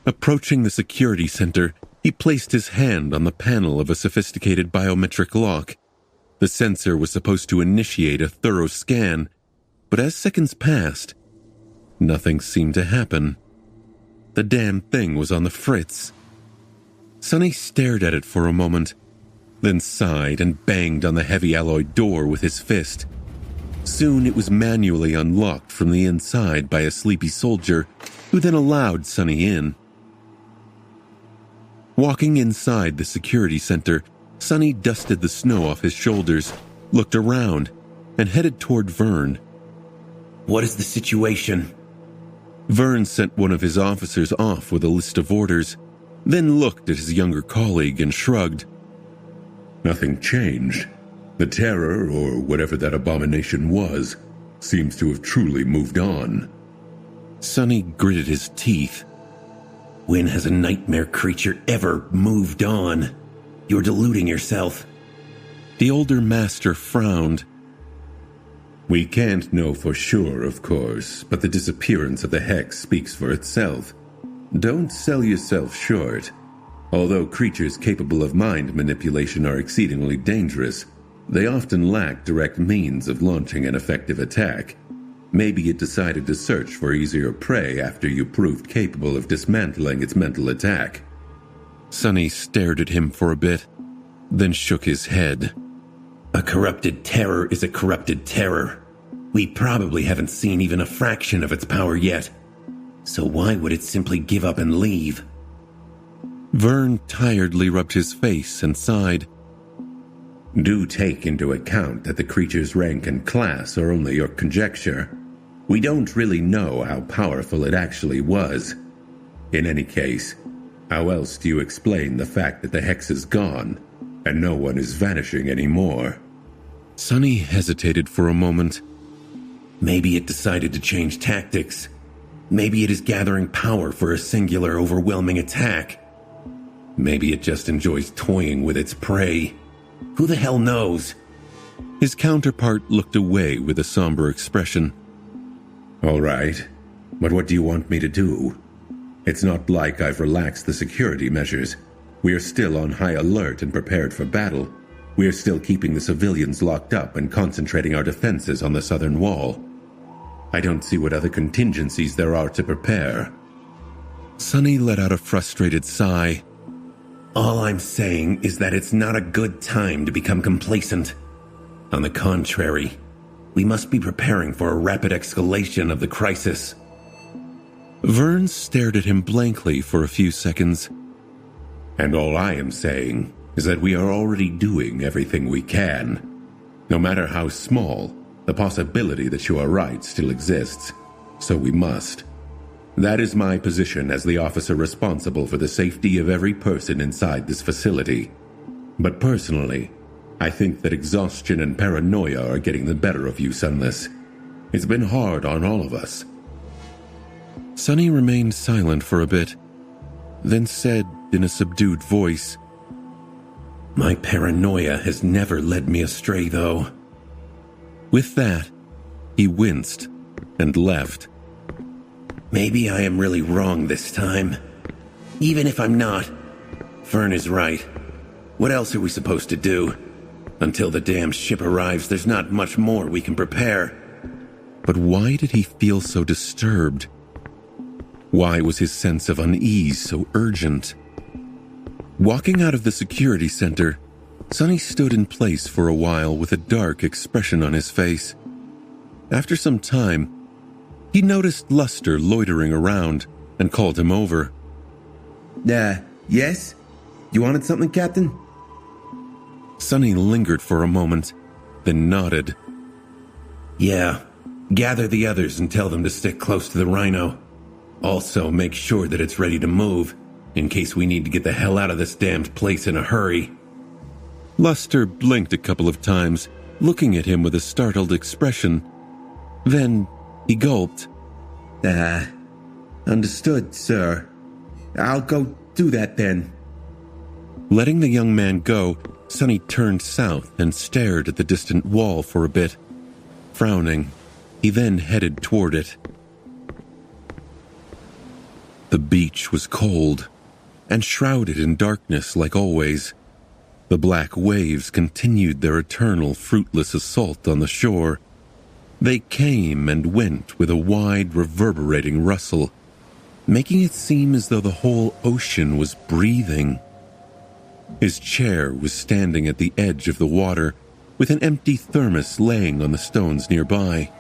Approaching the security center, he placed his hand on the panel of a sophisticated biometric lock. The sensor was supposed to initiate a thorough scan, but as seconds passed, nothing seemed to happen. The damn thing was on the fritz. Sonny stared at it for a moment, then sighed and banged on the heavy alloy door with his fist. Soon it was manually unlocked from the inside by a sleepy soldier, who then allowed Sonny in. Walking inside the security center, Sonny dusted the snow off his shoulders, looked around, and headed toward Vern. What is the situation? Vern sent one of his officers off with a list of orders, then looked at his younger colleague and shrugged. Nothing changed. The terror, or whatever that abomination was, seems to have truly moved on. Sonny gritted his teeth. When has a nightmare creature ever moved on? You're deluding yourself. The older master frowned. We can't know for sure, of course, but the disappearance of the hex speaks for itself. Don't sell yourself short. Although creatures capable of mind manipulation are exceedingly dangerous, they often lack direct means of launching an effective attack. Maybe it decided to search for easier prey after you proved capable of dismantling its mental attack. Sonny stared at him for a bit, then shook his head. A corrupted terror is a corrupted terror. We probably haven't seen even a fraction of its power yet. So why would it simply give up and leave? Vern tiredly rubbed his face and sighed. Do take into account that the creature's rank and class are only your conjecture. We don't really know how powerful it actually was. In any case, how else do you explain the fact that the hex is gone, and no one is vanishing anymore? Sonny hesitated for a moment. Maybe it decided to change tactics. Maybe it is gathering power for a singular, overwhelming attack. Maybe it just enjoys toying with its prey. Who the hell knows? His counterpart looked away with a somber expression. All right, but what do you want me to do? It's not like I've relaxed the security measures. We are still on high alert and prepared for battle. We are still keeping the civilians locked up and concentrating our defenses on the southern wall. I don't see what other contingencies there are to prepare. Sonny let out a frustrated sigh. All I'm saying is that it's not a good time to become complacent. On the contrary, we must be preparing for a rapid escalation of the crisis. Vern stared at him blankly for a few seconds. And all I am saying is that we are already doing everything we can. No matter how small, the possibility that you are right still exists, so we must. That is my position as the officer responsible for the safety of every person inside this facility. But personally, I think that exhaustion and paranoia are getting the better of you, Sunless. It's been hard on all of us. Sonny remained silent for a bit, then said in a subdued voice, My paranoia has never led me astray, though. With that, he winced and left. Maybe I am really wrong this time. Even if I'm not, Vern is right. What else are we supposed to do? Until the damn ship arrives, there's not much more we can prepare. But why did he feel so disturbed? Why was his sense of unease so urgent? Walking out of the security center, Sonny stood in place for a while with a dark expression on his face. After some time, he noticed Luster loitering around and called him over. Yes? You wanted something, Captain? Sonny lingered for a moment, then nodded. Yeah, gather the others and tell them to stick close to the Rhino. Also, make sure that it's ready to move, in case we need to get the hell out of this damned place in a hurry. Luster blinked a couple of times, looking at him with a startled expression. Then he gulped. Understood, sir. I'll go do that then. Letting the young man go, Sonny turned south and stared at the distant wall for a bit. Frowning, he then headed toward it. The beach was cold and shrouded in darkness like always. The black waves continued their eternal fruitless assault on the shore. They came and went with a wide, reverberating rustle, making it seem as though the whole ocean was breathing. His chair was standing at the edge of the water, with an empty thermos laying on the stones nearby.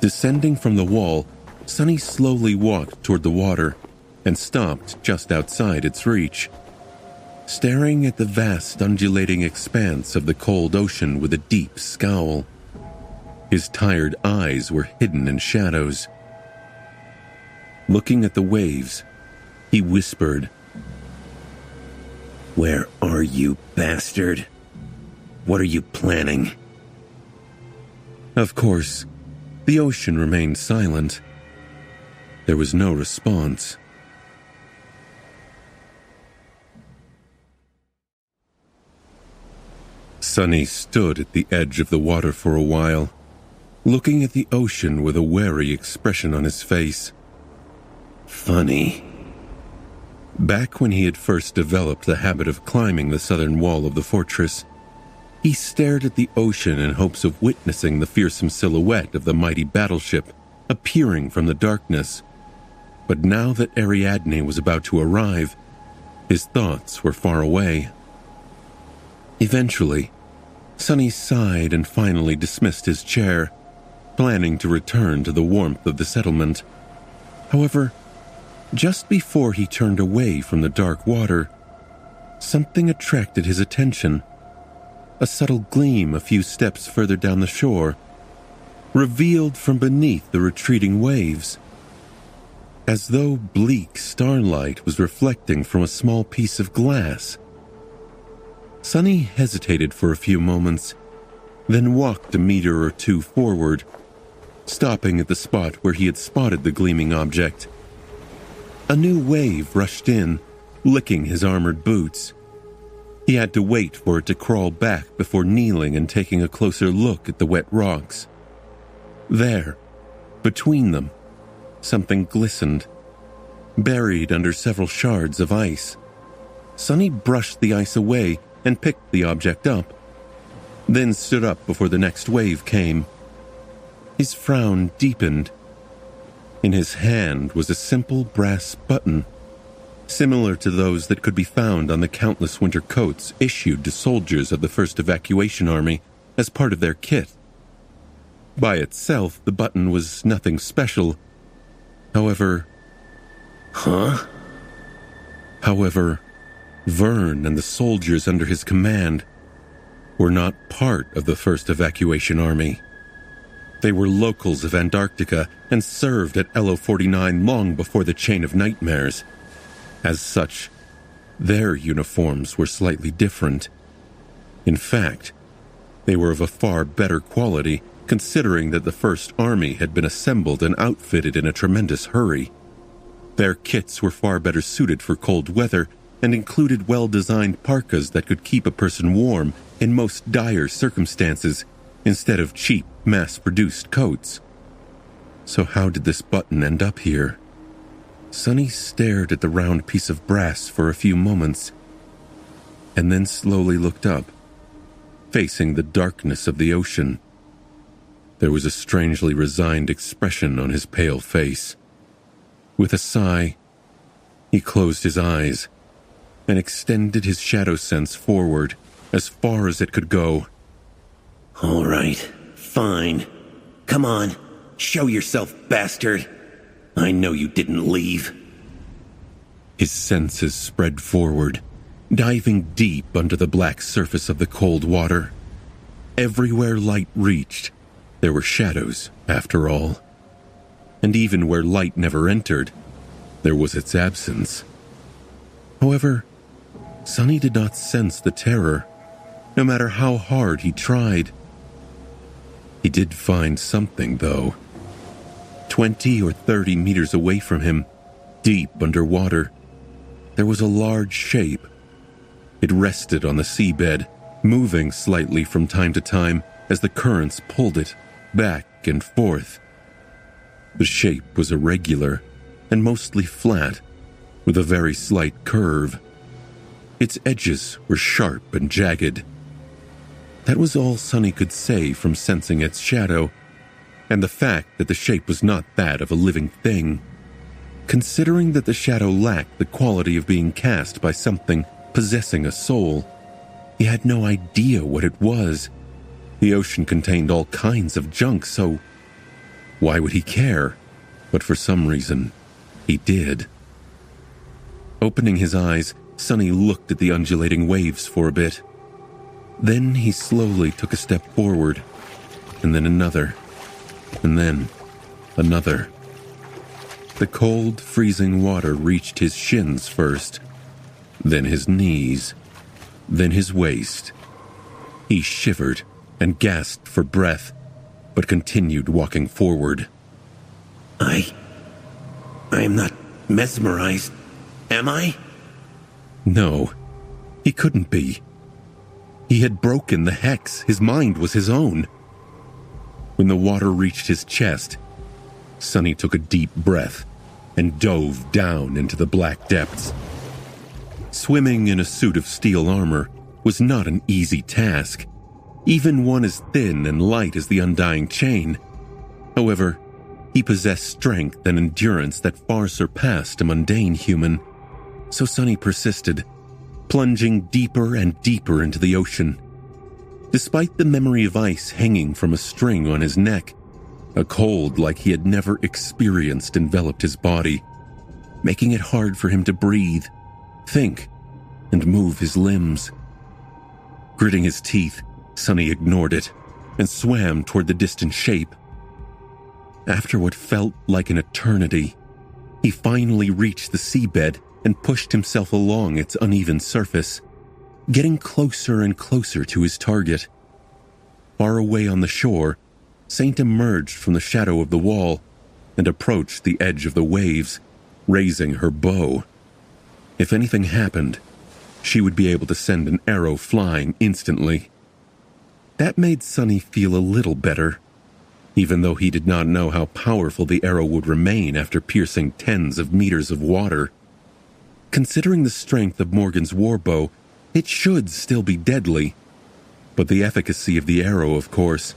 Descending from the wall, Sonny slowly walked toward the water and stopped just outside its reach, staring at the vast undulating expanse of the cold ocean with a deep scowl. His tired eyes were hidden in shadows. Looking at the waves, he whispered, Where are you, bastard? What are you planning? Of course, the ocean remained silent. There was no response. Sonny stood at the edge of the water for a while, looking at the ocean with a wary expression on his face. Funny. Back when he had first developed the habit of climbing the southern wall of the fortress, he stared at the ocean in hopes of witnessing the fearsome silhouette of the mighty battleship appearing from the darkness. But now that Ariadne was about to arrive, his thoughts were far away. Eventually, Sonny sighed and finally dismissed his chair, planning to return to the warmth of the settlement. However, just before he turned away from the dark water, something attracted his attention. A subtle gleam a few steps further down the shore, revealed from beneath the retreating waves. As though bleak starlight was reflecting from a small piece of glass. Sonny hesitated for a few moments, then walked a meter or two forward, stopping at the spot where he had spotted the gleaming object. A new wave rushed in, licking his armored boots. He had to wait for it to crawl back before kneeling and taking a closer look at the wet rocks. There, between them, something glistened, buried under several shards of ice. Sonny brushed the ice away and picked the object up, then stood up before the next wave came. His frown deepened. In his hand was a simple brass button, similar to those that could be found on the countless winter coats issued to soldiers of the 1st Evacuation Army as part of their kit. By itself, the button was nothing special. However, Vern and the soldiers under his command were not part of the 1st Evacuation Army. They were locals of Antarctica and served at LO 49 long before the Chain of Nightmares. As such, their uniforms were slightly different. In fact, they were of a far better quality, considering that the First Army had been assembled and outfitted in a tremendous hurry. Their kits were far better suited for cold weather and included well-designed parkas that could keep a person warm in most dire circumstances, instead of cheap, mass-produced coats. So how did this button end up here? Sonny stared at the round piece of brass for a few moments, and then slowly looked up, facing the darkness of the ocean. There was a strangely resigned expression on his pale face. With a sigh, he closed his eyes and extended his shadow sense forward as far as it could go. All right, fine. Come on, show yourself, bastard. I know you didn't leave. His senses spread forward, diving deep under the black surface of the cold water. Everywhere light reached, there were shadows, after all. And even where light never entered, there was its absence. However, Sonny did not sense the terror, no matter how hard he tried. He did find something, though. 20 or 30 meters away from him, deep underwater, there was a large shape. It rested on the seabed, moving slightly from time to time as the currents pulled it back and forth. The shape was irregular and mostly flat, with a very slight curve. Its edges were sharp and jagged. That was all Sonny could say from sensing its shadow, and the fact that the shape was not that of a living thing. Considering that the shadow lacked the quality of being cast by something possessing a soul, he had no idea what it was. The ocean contained all kinds of junk, so why would he care? But for some reason, he did. Opening his eyes, Sonny looked at the undulating waves for a bit. Then he slowly took a step forward, and then another, and then another. The cold, freezing water reached his shins first, then his knees, then his waist. He shivered and gasped for breath, but continued walking forward. I am not mesmerized, am I? No, he couldn't be. He had broken the hex. His mind was his own. When the water reached his chest, Sonny took a deep breath and dove down into the black depths. Swimming in a suit of steel armor was not an easy task, even one as thin and light as the undying chain. However, he possessed strength and endurance that far surpassed a mundane human, so Sonny persisted, plunging deeper and deeper into the ocean. Despite the memory of ice hanging from a string on his neck, a cold like he had never experienced enveloped his body, making it hard for him to breathe, think, and move his limbs. Gritting his teeth, Sonny ignored it and swam toward the distant shape. After what felt like an eternity, he finally reached the seabed and pushed himself along its uneven surface, getting closer and closer to his target. Far away on the shore, Saint emerged from the shadow of the wall and approached the edge of the waves, raising her bow. If anything happened, she would be able to send an arrow flying instantly. That made Sonny feel a little better, even though he did not know how powerful the arrow would remain after piercing tens of meters of water. Considering the strength of Morgan's warbow, it should still be deadly, but the efficacy of the arrow, of course,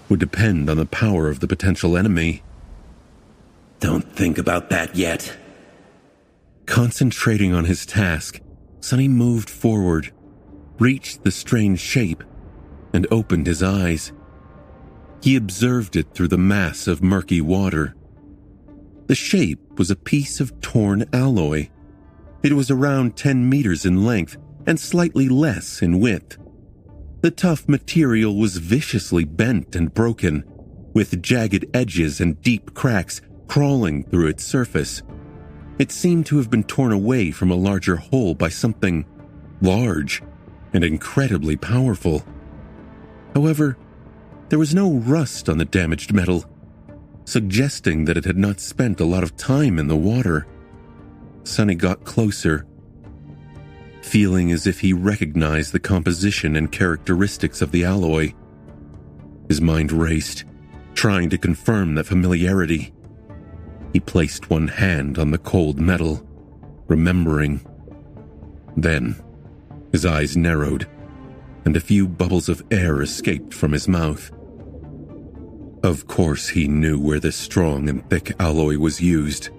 would depend on the power of the potential enemy. Don't think about that yet. Concentrating on his task, Sonny moved forward, reached the strange shape, and opened his eyes. He observed it through the mass of murky water. The shape was a piece of torn alloy. It was around 10 meters in length and slightly less in width. The tough material was viciously bent and broken, with jagged edges and deep cracks crawling through its surface. It seemed to have been torn away from a larger hole by something large and incredibly powerful. However, there was no rust on the damaged metal, suggesting that it had not spent a lot of time in the water. Sonny got closer, feeling as if he recognized the composition and characteristics of the alloy. His mind raced, trying to confirm that familiarity. He placed one hand on the cold metal, remembering. Then, his eyes narrowed, and a few bubbles of air escaped from his mouth. Of course he knew where this strong and thick alloy was used.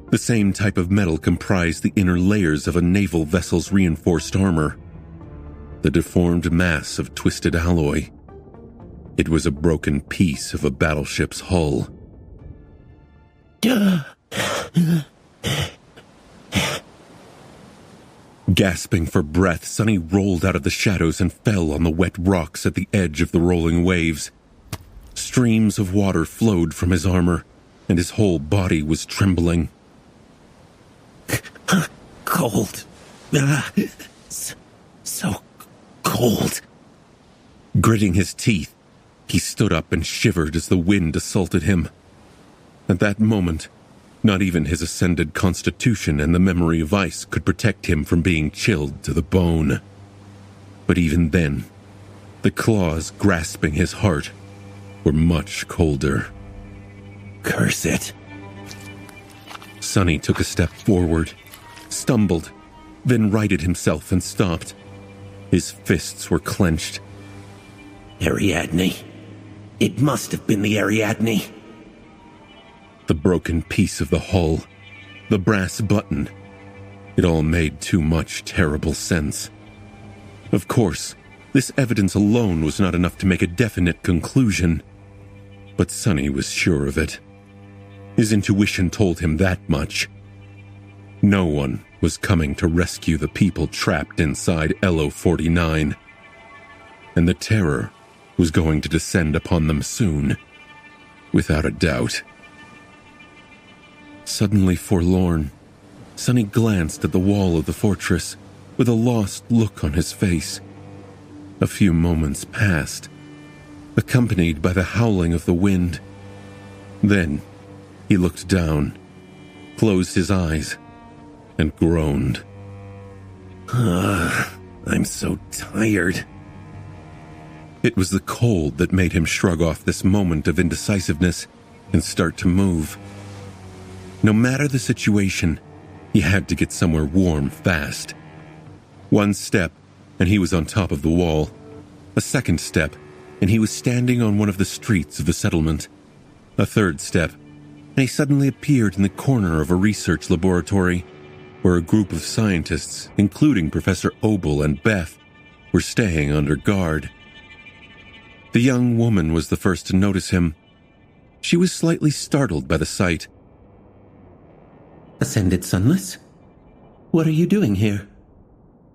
The same type of metal comprised the inner layers of a naval vessel's reinforced armor. The deformed mass of twisted alloy. It was a broken piece of a battleship's hull. Gasping for breath, Sonny rolled out of the shadows and fell on the wet rocks at the edge of the rolling waves. Streams of water flowed from his armor, and his whole body was trembling. Cold. So cold. Gritting his teeth, he stood up and shivered as the wind assaulted him. At that moment, not even his ascended constitution and the memory of ice could protect him from being chilled to the bone. But even then, the claws grasping his heart were much colder. Curse it. Sonny took a step forward, stumbled, then righted himself and stopped. His fists were clenched. Ariadne. It must have been the Ariadne. The broken piece of the hull, the brass button. It all made too much terrible sense. Of course, this evidence alone was not enough to make a definite conclusion, but Sonny was sure of it. His intuition told him that much. No one was coming to rescue the people trapped inside LO-49, and the terror was going to descend upon them soon, without a doubt. Suddenly forlorn, Sonny glanced at the wall of the fortress with a lost look on his face. A few moments passed, accompanied by the howling of the wind. Then he looked down, closed his eyes, and groaned. I'm so tired. It was the cold that made him shrug off this moment of indecisiveness and start to move. No matter the situation, he had to get somewhere warm fast. One step, and he was on top of the wall. A second step, and he was standing on one of the streets of the settlement. A third step, and he suddenly appeared in the corner of a research laboratory where a group of scientists, including Professor Obel and Beth, were staying under guard. The young woman was the first to notice him. She was slightly startled by the sight. Ascended Sunless? What are you doing here?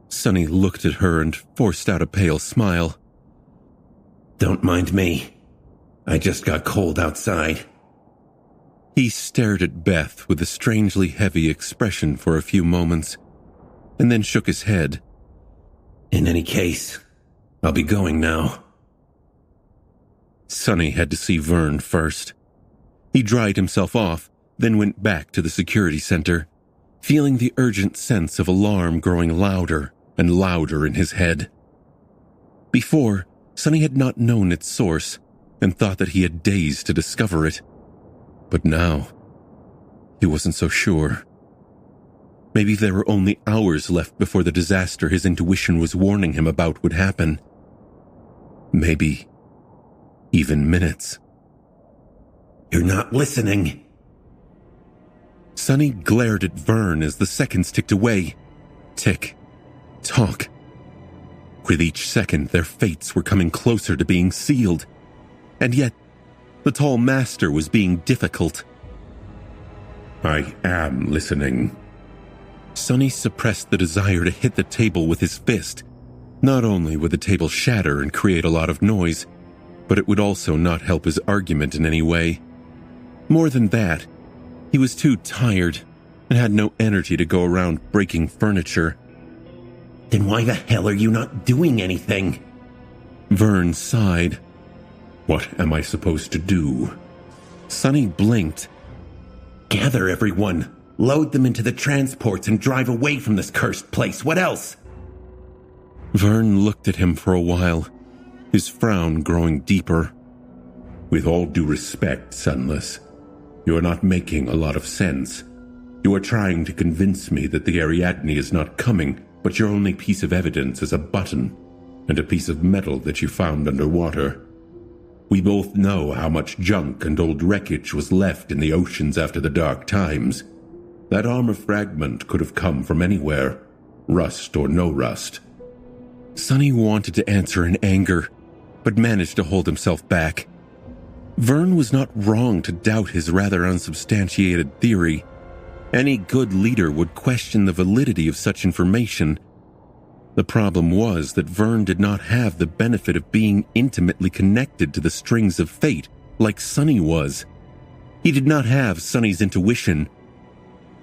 Sunny looked at her and forced out a pale smile. Don't mind me. I just got cold outside. He stared at Beth with a strangely heavy expression for a few moments, and then shook his head. In any case, I'll be going now. Sunny had to see Vern first. He dried himself off, then went back to the security center, feeling the urgent sense of alarm growing louder and louder in his head. Before, Sunny had not known its source and thought that he had days to discover it. But now, he wasn't so sure. Maybe there were only hours left before the disaster his intuition was warning him about would happen. Maybe even minutes. You're not listening. Sunny glared at Vern as the seconds ticked away. Tick. Tock. With each second, their fates were coming closer to being sealed. And yet, the tall master was being difficult. I am listening. Sunny suppressed the desire to hit the table with his fist. Not only would the table shatter and create a lot of noise, but it would also not help his argument in any way. More than that, he was too tired and had no energy to go around breaking furniture. Then why the hell are you not doing anything? Vern sighed. What am I supposed to do? Sunny blinked. Gather everyone, load them into the transports and drive away from this cursed place. What else? Vern looked at him for a while, his frown growing deeper. With all due respect, Sunless, you are not making a lot of sense. You are trying to convince me that the Ariadne is not coming, but your only piece of evidence is a button and a piece of metal that you found underwater. We both know how much junk and old wreckage was left in the oceans after the dark times. That armor fragment could have come from anywhere, rust or no rust. Sunny wanted to answer in anger, but managed to hold himself back. Vern was not wrong to doubt his rather unsubstantiated theory. Any good leader would question the validity of such information. The problem was that Vern did not have the benefit of being intimately connected to the strings of fate like Sunny was. He did not have Sunny's intuition.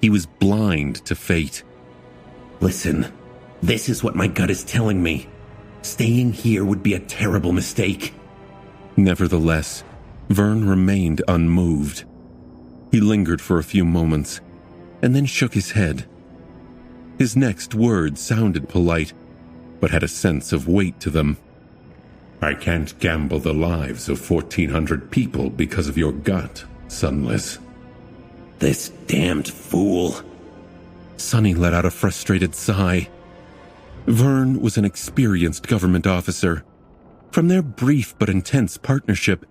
He was blind to fate. Listen, this is what my gut is telling me. Staying here would be a terrible mistake. Nevertheless, Vern remained unmoved. He lingered for a few moments, and then shook his head. His next words sounded polite, but had a sense of weight to them. I can't gamble the lives of 1,400 people because of your gut, Sunless. This damned fool. Sunny let out a frustrated sigh. Vern was an experienced government officer. From their brief but intense partnership,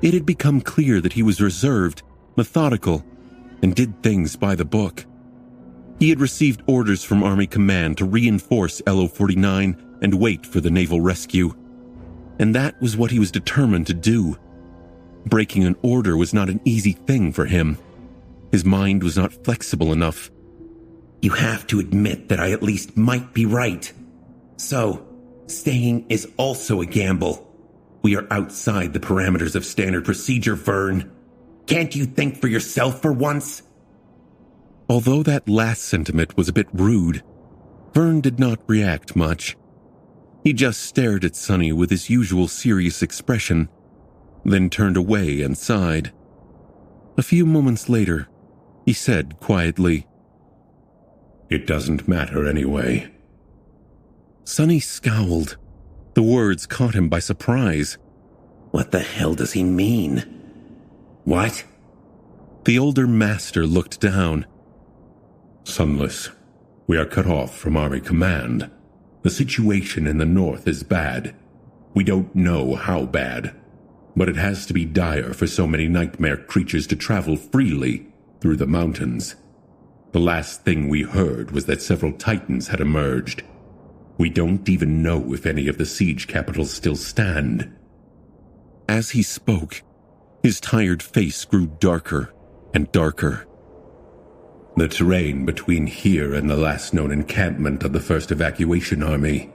it had become clear that he was reserved, methodical, and did things by the book. He had received orders from Army Command to reinforce LO-49 and wait for the naval rescue. And that was what he was determined to do. Breaking an order was not an easy thing for him. His mind was not flexible enough. You have to admit that I at least might be right. So, staying is also a gamble. We are outside the parameters of standard procedure, Vern. Can't you think for yourself for once? Although that last sentiment was a bit rude, Vern did not react much. He just stared at Sunny with his usual serious expression, then turned away and sighed. A few moments later, he said quietly. It doesn't matter anyway. Sonny scowled. The words caught him by surprise. What the hell does he mean? What? The older master looked down. Sunless, we are cut off from Army Command. The situation in the north is bad. We don't know how bad, but it has to be dire for so many nightmare creatures to travel freely through the mountains. The last thing we heard was that several titans had emerged. We don't even know if any of the siege capitals still stand. As he spoke, his tired face grew darker and darker. The terrain between here and the last known encampment of the First Evacuation Army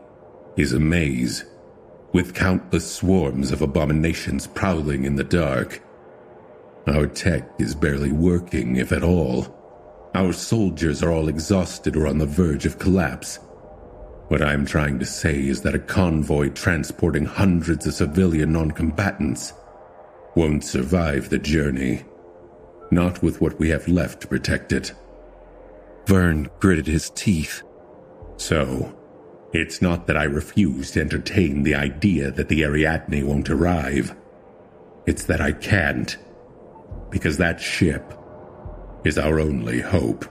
is a maze, with countless swarms of abominations prowling in the dark. Our tech is barely working, if at all. Our soldiers are all exhausted or on the verge of collapse. What I'm trying to say is that a convoy transporting hundreds of civilian non-combatants won't survive the journey. Not with what we have left to protect it. Vern gritted his teeth. So, it's not that I refuse to entertain the idea that the Ariadne won't arrive. It's that I can't. Because that ship is our only hope.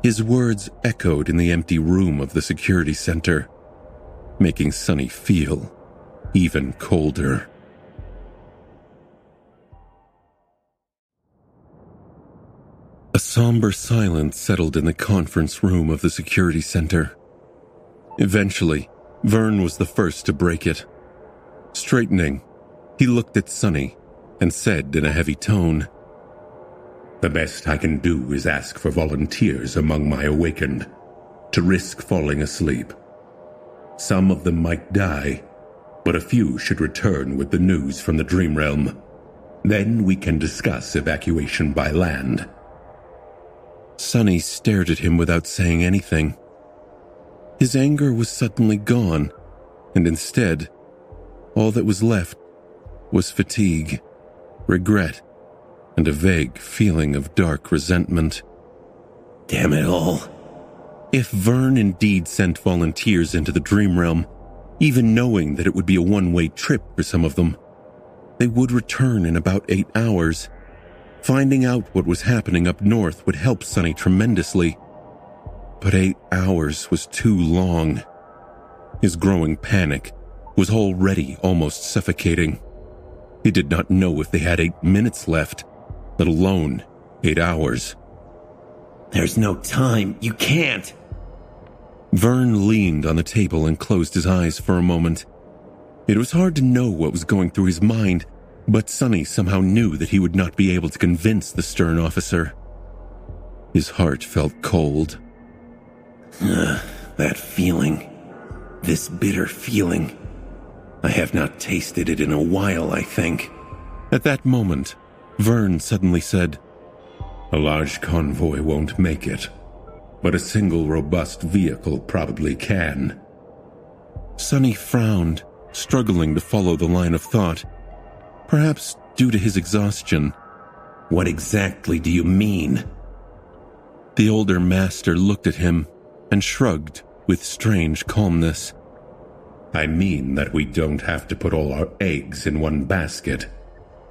His words echoed in the empty room of the security center, making Sonny feel even colder. A somber silence settled in the conference room of the security center. Eventually, Vern was the first to break it. Straightening, he looked at Sonny and said in a heavy tone, "The best I can do is ask for volunteers among my awakened, to risk falling asleep. Some of them might die, but a few should return with the news from the Dream Realm. Then we can discuss evacuation by land." Sonny stared at him without saying anything. His anger was suddenly gone, and instead, all that was left was fatigue, regret, and a vague feeling of dark resentment. Damn it all. If Vern indeed sent volunteers into the Dream Realm, even knowing that it would be a one-way trip for some of them, they would return in about 8 hours. Finding out what was happening up north would help Sonny tremendously. But 8 hours was too long. His growing panic was already almost suffocating. He did not know if they had 8 minutes left, let alone 8 hours. There's no time. You can't. Vern leaned on the table and closed his eyes for a moment. It was hard to know what was going through his mind, but Sonny somehow knew that he would not be able to convince the stern officer. His heart felt cold. That feeling. This bitter feeling. I have not tasted it in a while, I think. At that moment, Vern suddenly said, "A large convoy won't make it, but a single robust vehicle probably can." Sonny frowned, struggling to follow the line of thought, perhaps due to his exhaustion. What exactly do you mean? The older master looked at him and shrugged with strange calmness. "I mean that we don't have to put all our eggs in one basket.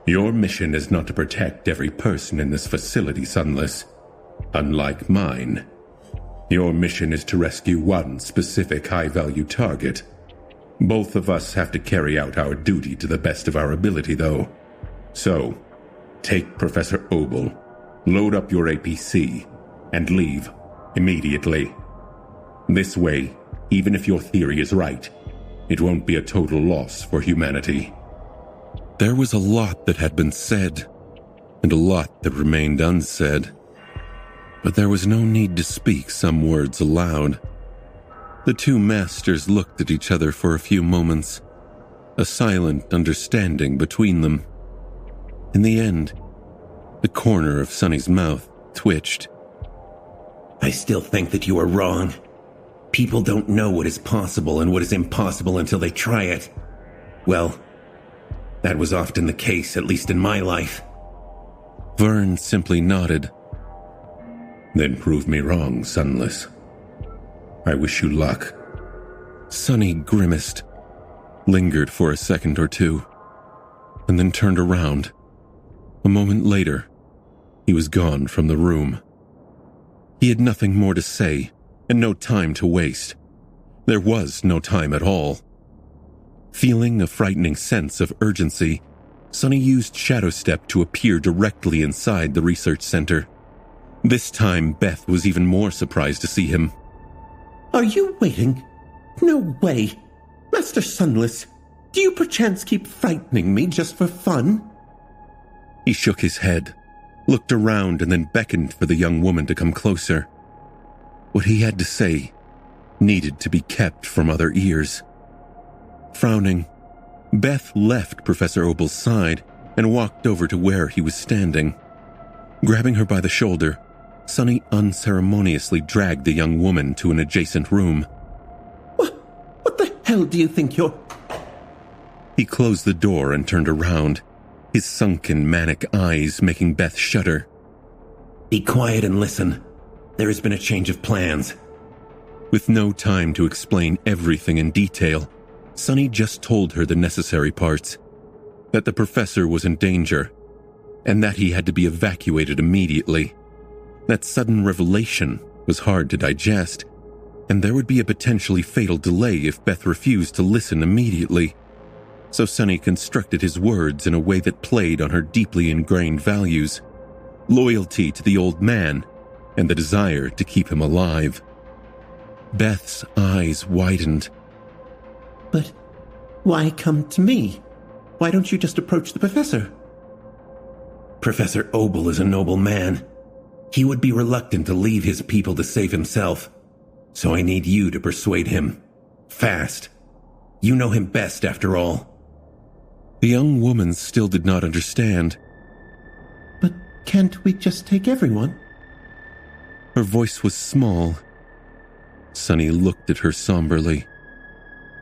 Your mission is not to protect every person in this facility, Sunless. Unlike mine. Your mission is to rescue one specific high-value target. Both of us have to carry out our duty to the best of our ability, though. So, take Professor Obel, load up your APC, and leave immediately. This way, even if your theory is right, it won't be a total loss for humanity." There was a lot that had been said, and a lot that remained unsaid. But there was no need to speak some words aloud. The two masters looked at each other for a few moments, a silent understanding between them. In the end, the corner of Sonny's mouth twitched. I still think that you are wrong. People don't know what is possible and what is impossible until they try it. Well, that was often the case, at least in my life. Vern simply nodded. Then prove me wrong, Sunless. I wish you luck. Sonny grimaced, lingered for a second or two, and then turned around. A moment later, he was gone from the room. He had nothing more to say, and no time to waste. There was no time at all. Feeling a frightening sense of urgency, Sonny used Shadow Step to appear directly inside the research center. This time, Beth was even more surprised to see him. Are you waiting? No way. Master Sunless, do you perchance keep frightening me just for fun? He shook his head, looked around, and then beckoned for the young woman to come closer. What he had to say needed to be kept from other ears. Frowning, Beth left Professor Opal's side and walked over to where he was standing. Grabbing her by the shoulder, Sonny unceremoniously dragged the young woman to an adjacent room. What the hell do you think you're... He closed the door and turned around, his sunken, manic eyes making Beth shudder. Be quiet and listen. There has been a change of plans. With no time to explain everything in detail, Sonny just told her the necessary parts. That the professor was in danger, and that he had to be evacuated immediately. That sudden revelation was hard to digest, and there would be a potentially fatal delay if Beth refused to listen immediately. So Sonny constructed his words in a way that played on her deeply ingrained values, loyalty to the old man, and the desire to keep him alive. Beth's eyes widened. But why come to me? Why don't you just approach the professor? Professor Opal is a noble man. He would be reluctant to leave his people to save himself. So I need you to persuade him. Fast. You know him best, after all. The young woman still did not understand. But can't we just take everyone? Her voice was small. Sonny looked at her somberly,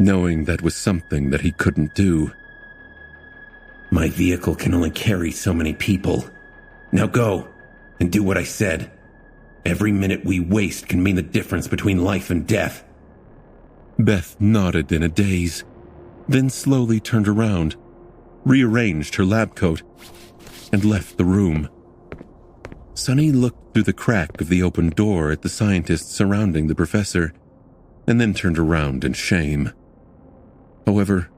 knowing that was something that he couldn't do. My vehicle can only carry so many people. Now go, and do what I said. Every minute we waste can mean the difference between life and death. Beth nodded in a daze, then slowly turned around, rearranged her lab coat, and left the room. Sonny looked through the crack of the open door at the scientists surrounding the professor, and then turned around in shame. However,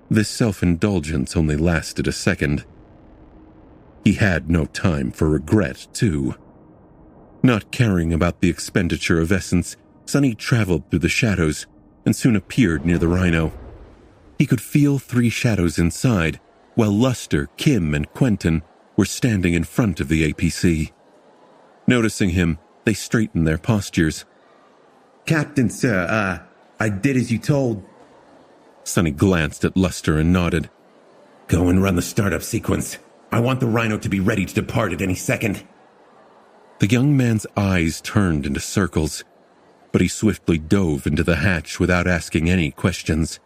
this self-indulgence only lasted a second. He had no time for regret, too. Not caring about the expenditure of essence, Sonny traveled through the shadows and soon appeared near the rhino. He could feel 3 shadows inside, while Luster, Kim, and Quentin were standing in front of the APC. Noticing him, they straightened their postures. Captain, sir, I did as you told. Sonny glanced at Luster and nodded. Go and run the startup sequence. I want the rhino to be ready to depart at any second. The young man's eyes turned into circles, but he swiftly dove into the hatch without asking any questions.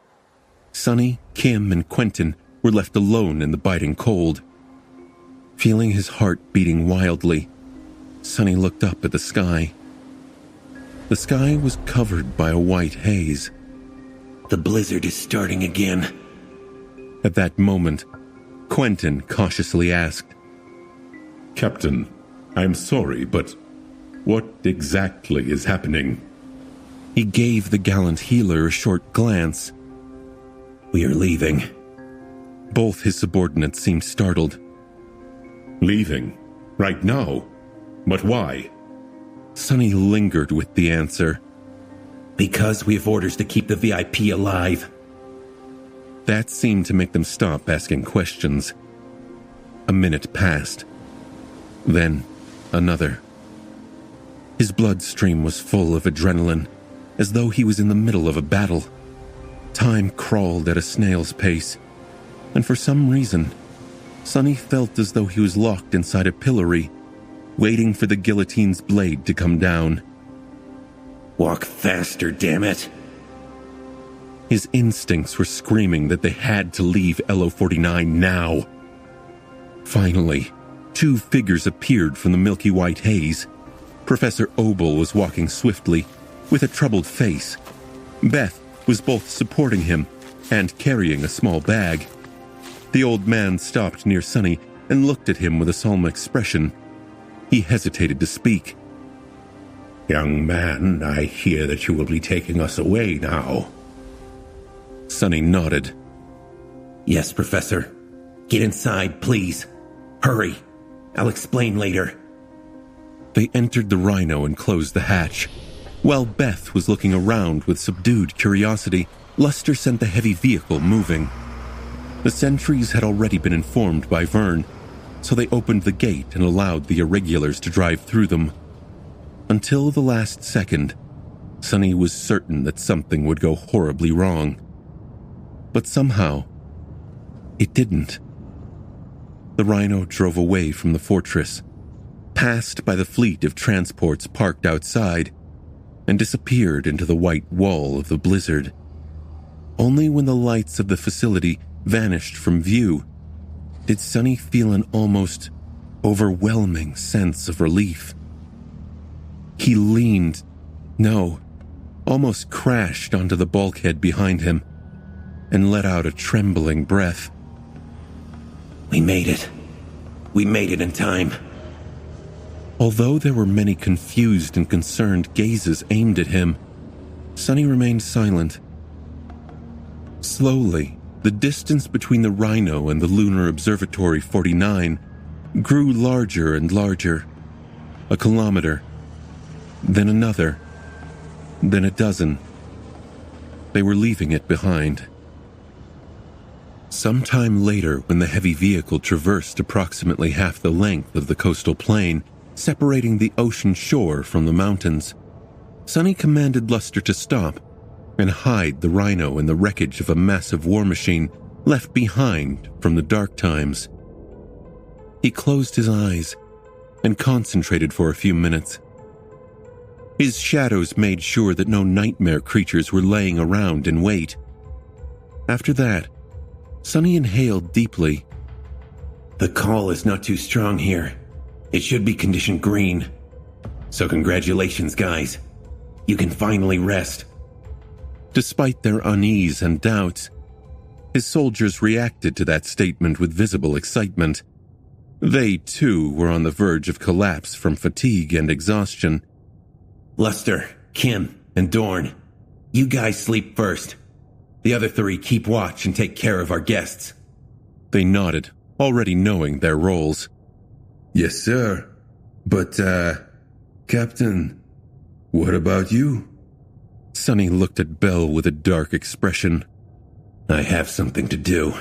Sonny, Kim, and Quentin were left alone in the biting cold. Feeling his heart beating wildly, Sonny looked up at the sky. The sky was covered by a white haze. The blizzard is starting again. At that moment, Quentin cautiously asked, Captain, I'm sorry, but what exactly is happening? He gave the gallant healer a short glance. We are leaving. Both his subordinates seemed startled. Leaving? Right now? But why? Sonny lingered with the answer. Because we have orders to keep the VIP alive. That seemed to make them stop asking questions. A minute passed. Then another. His bloodstream was full of adrenaline, as though he was in the middle of a battle. Time crawled at a snail's pace, and for some reason, Sonny felt as though he was locked inside a pillory, waiting for the guillotine's blade to come down. Walk faster, damn it. His instincts were screaming that they had to leave LO-49 now. Finally, 2 figures appeared from the milky white haze. Professor Obel was walking swiftly, with a troubled face. Beth was both supporting him and carrying a small bag. The old man stopped near Sonny and looked at him with a solemn expression. He hesitated to speak. Young man, I hear that you will be taking us away now. Sonny nodded. Yes, Professor. Get inside, please. Hurry. I'll explain later. They entered the Rhino and closed the hatch. While Beth was looking around with subdued curiosity, Luster sent the heavy vehicle moving. The sentries had already been informed by Vern, so they opened the gate and allowed the irregulars to drive through them. Until the last second, Sonny was certain that something would go horribly wrong. But somehow, it didn't. The Rhino drove away from the fortress, passed by the fleet of transports parked outside, and disappeared into the white wall of the blizzard. Only when the lights of the facility vanished from view did Sonny feel an almost overwhelming sense of relief. He leaned, almost crashed onto the bulkhead behind him, and let out a trembling breath. We made it. We made it in time. Although there were many confused and concerned gazes aimed at him, Sonny remained silent. Slowly, the distance between the Rhino and the Lunar Observatory 49 grew larger and larger. 1 kilometer, then another, then a dozen. They were leaving it behind. Sometime later, when the heavy vehicle traversed approximately half the length of the coastal plain, separating the ocean shore from the mountains, Sonny commanded Luster to stop and hide the Rhino in the wreckage of a massive war machine left behind from the dark times. He closed his eyes and concentrated for a few minutes. His shadows made sure that no nightmare creatures were laying around in wait. After that, Sonny inhaled deeply. The call is not too strong here. It should be condition green. So congratulations, guys. You can finally rest. Despite their unease and doubts, his soldiers reacted to that statement with visible excitement. They, too, were on the verge of collapse from fatigue and exhaustion. Luster, Kim, and Dorn, you guys sleep first. The other 3 keep watch and take care of our guests. They nodded, already knowing their roles. Yes, sir. But, Captain, what about you? Sonny looked at Bell with a dark expression. I have something to do.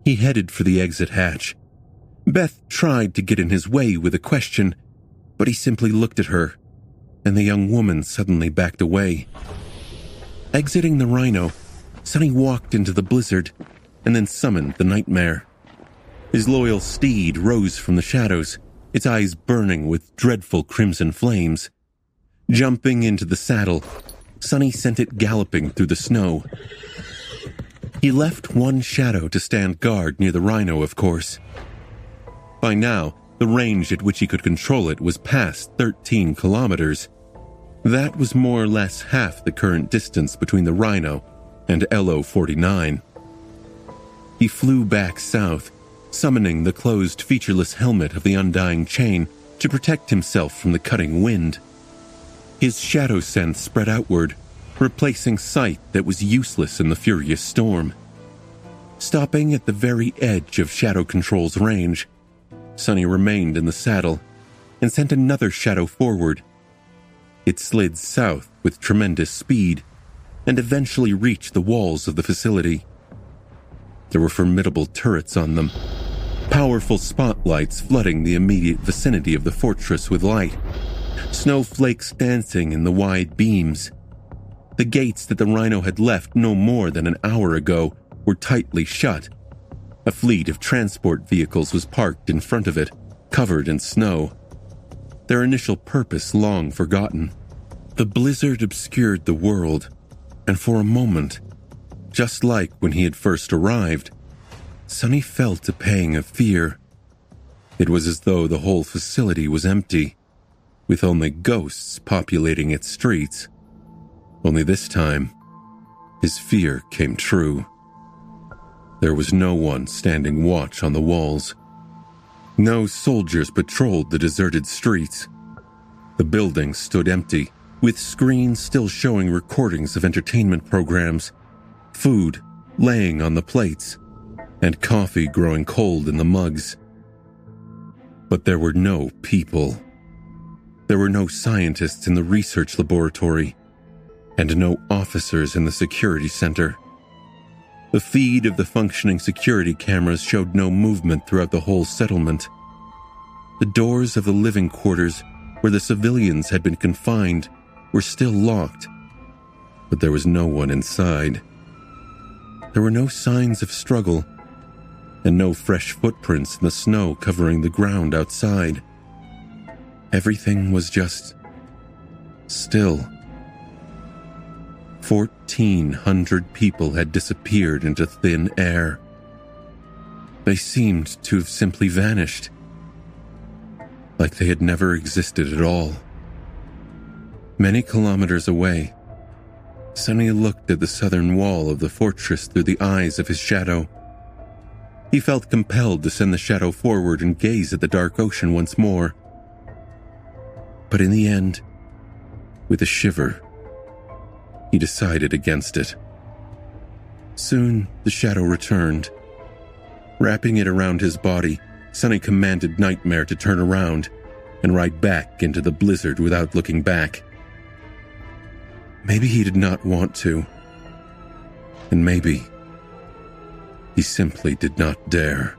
He headed for the exit hatch. Beth tried to get in his way with a question, but he simply looked at her, and the young woman suddenly backed away. Exiting the Rhino, Sonny walked into the blizzard and then summoned the Nightmare. His loyal steed rose from the shadows, its eyes burning with dreadful crimson flames. Jumping into the saddle, Sonny sent it galloping through the snow. He left one shadow to stand guard near the Rhino, of course. By now, the range at which he could control it was past 13 kilometers. That was more or less half the current distance between the Rhino and LO-49. He flew back south, summoning the closed featureless helmet of the Undying Chain to protect himself from the cutting wind. His shadow sense spread outward, replacing sight that was useless in the furious storm. Stopping at the very edge of Shadow Control's range, Sonny remained in the saddle and sent another shadow forward. It slid south with tremendous speed and eventually reached the walls of the facility. There were formidable turrets on them, powerful spotlights flooding the immediate vicinity of the fortress with light, snowflakes dancing in the wide beams. The gates that the Rhino had left no more than an hour ago were tightly shut. A fleet of transport vehicles was parked in front of it, covered in snow. Their initial purpose long forgotten. The blizzard obscured the world, and for a moment, just like when he had first arrived, Sonny felt a pang of fear. It was as though the whole facility was empty. with only ghosts populating its streets. Only this time, his fear came true. There was no one standing watch on the walls. No soldiers patrolled the deserted streets. The building stood empty, with screens still showing recordings of entertainment programs, food laying on the plates, and coffee growing cold in the mugs. But there were no people. There were no scientists in the research laboratory, and no officers in the security center. The feed of the functioning security cameras showed no movement throughout the whole settlement. The doors of the living quarters where the civilians had been confined were still locked, but there was no one inside. There were no signs of struggle, and no fresh footprints in the snow covering the ground outside. Everything was just still. 1,400 people had disappeared into thin air. They seemed to have simply vanished, like they had never existed at all. Many kilometers away, Sonny looked at the southern wall of the fortress through the eyes of his shadow. He felt compelled to send the shadow forward and gaze at the dark ocean once more. But in the end, with a shiver, he decided against it. Soon, the shadow returned. Wrapping it around his body, Sonny commanded Nightmare to turn around and ride back into the blizzard without looking back. Maybe he did not want to, and maybe he simply did not dare.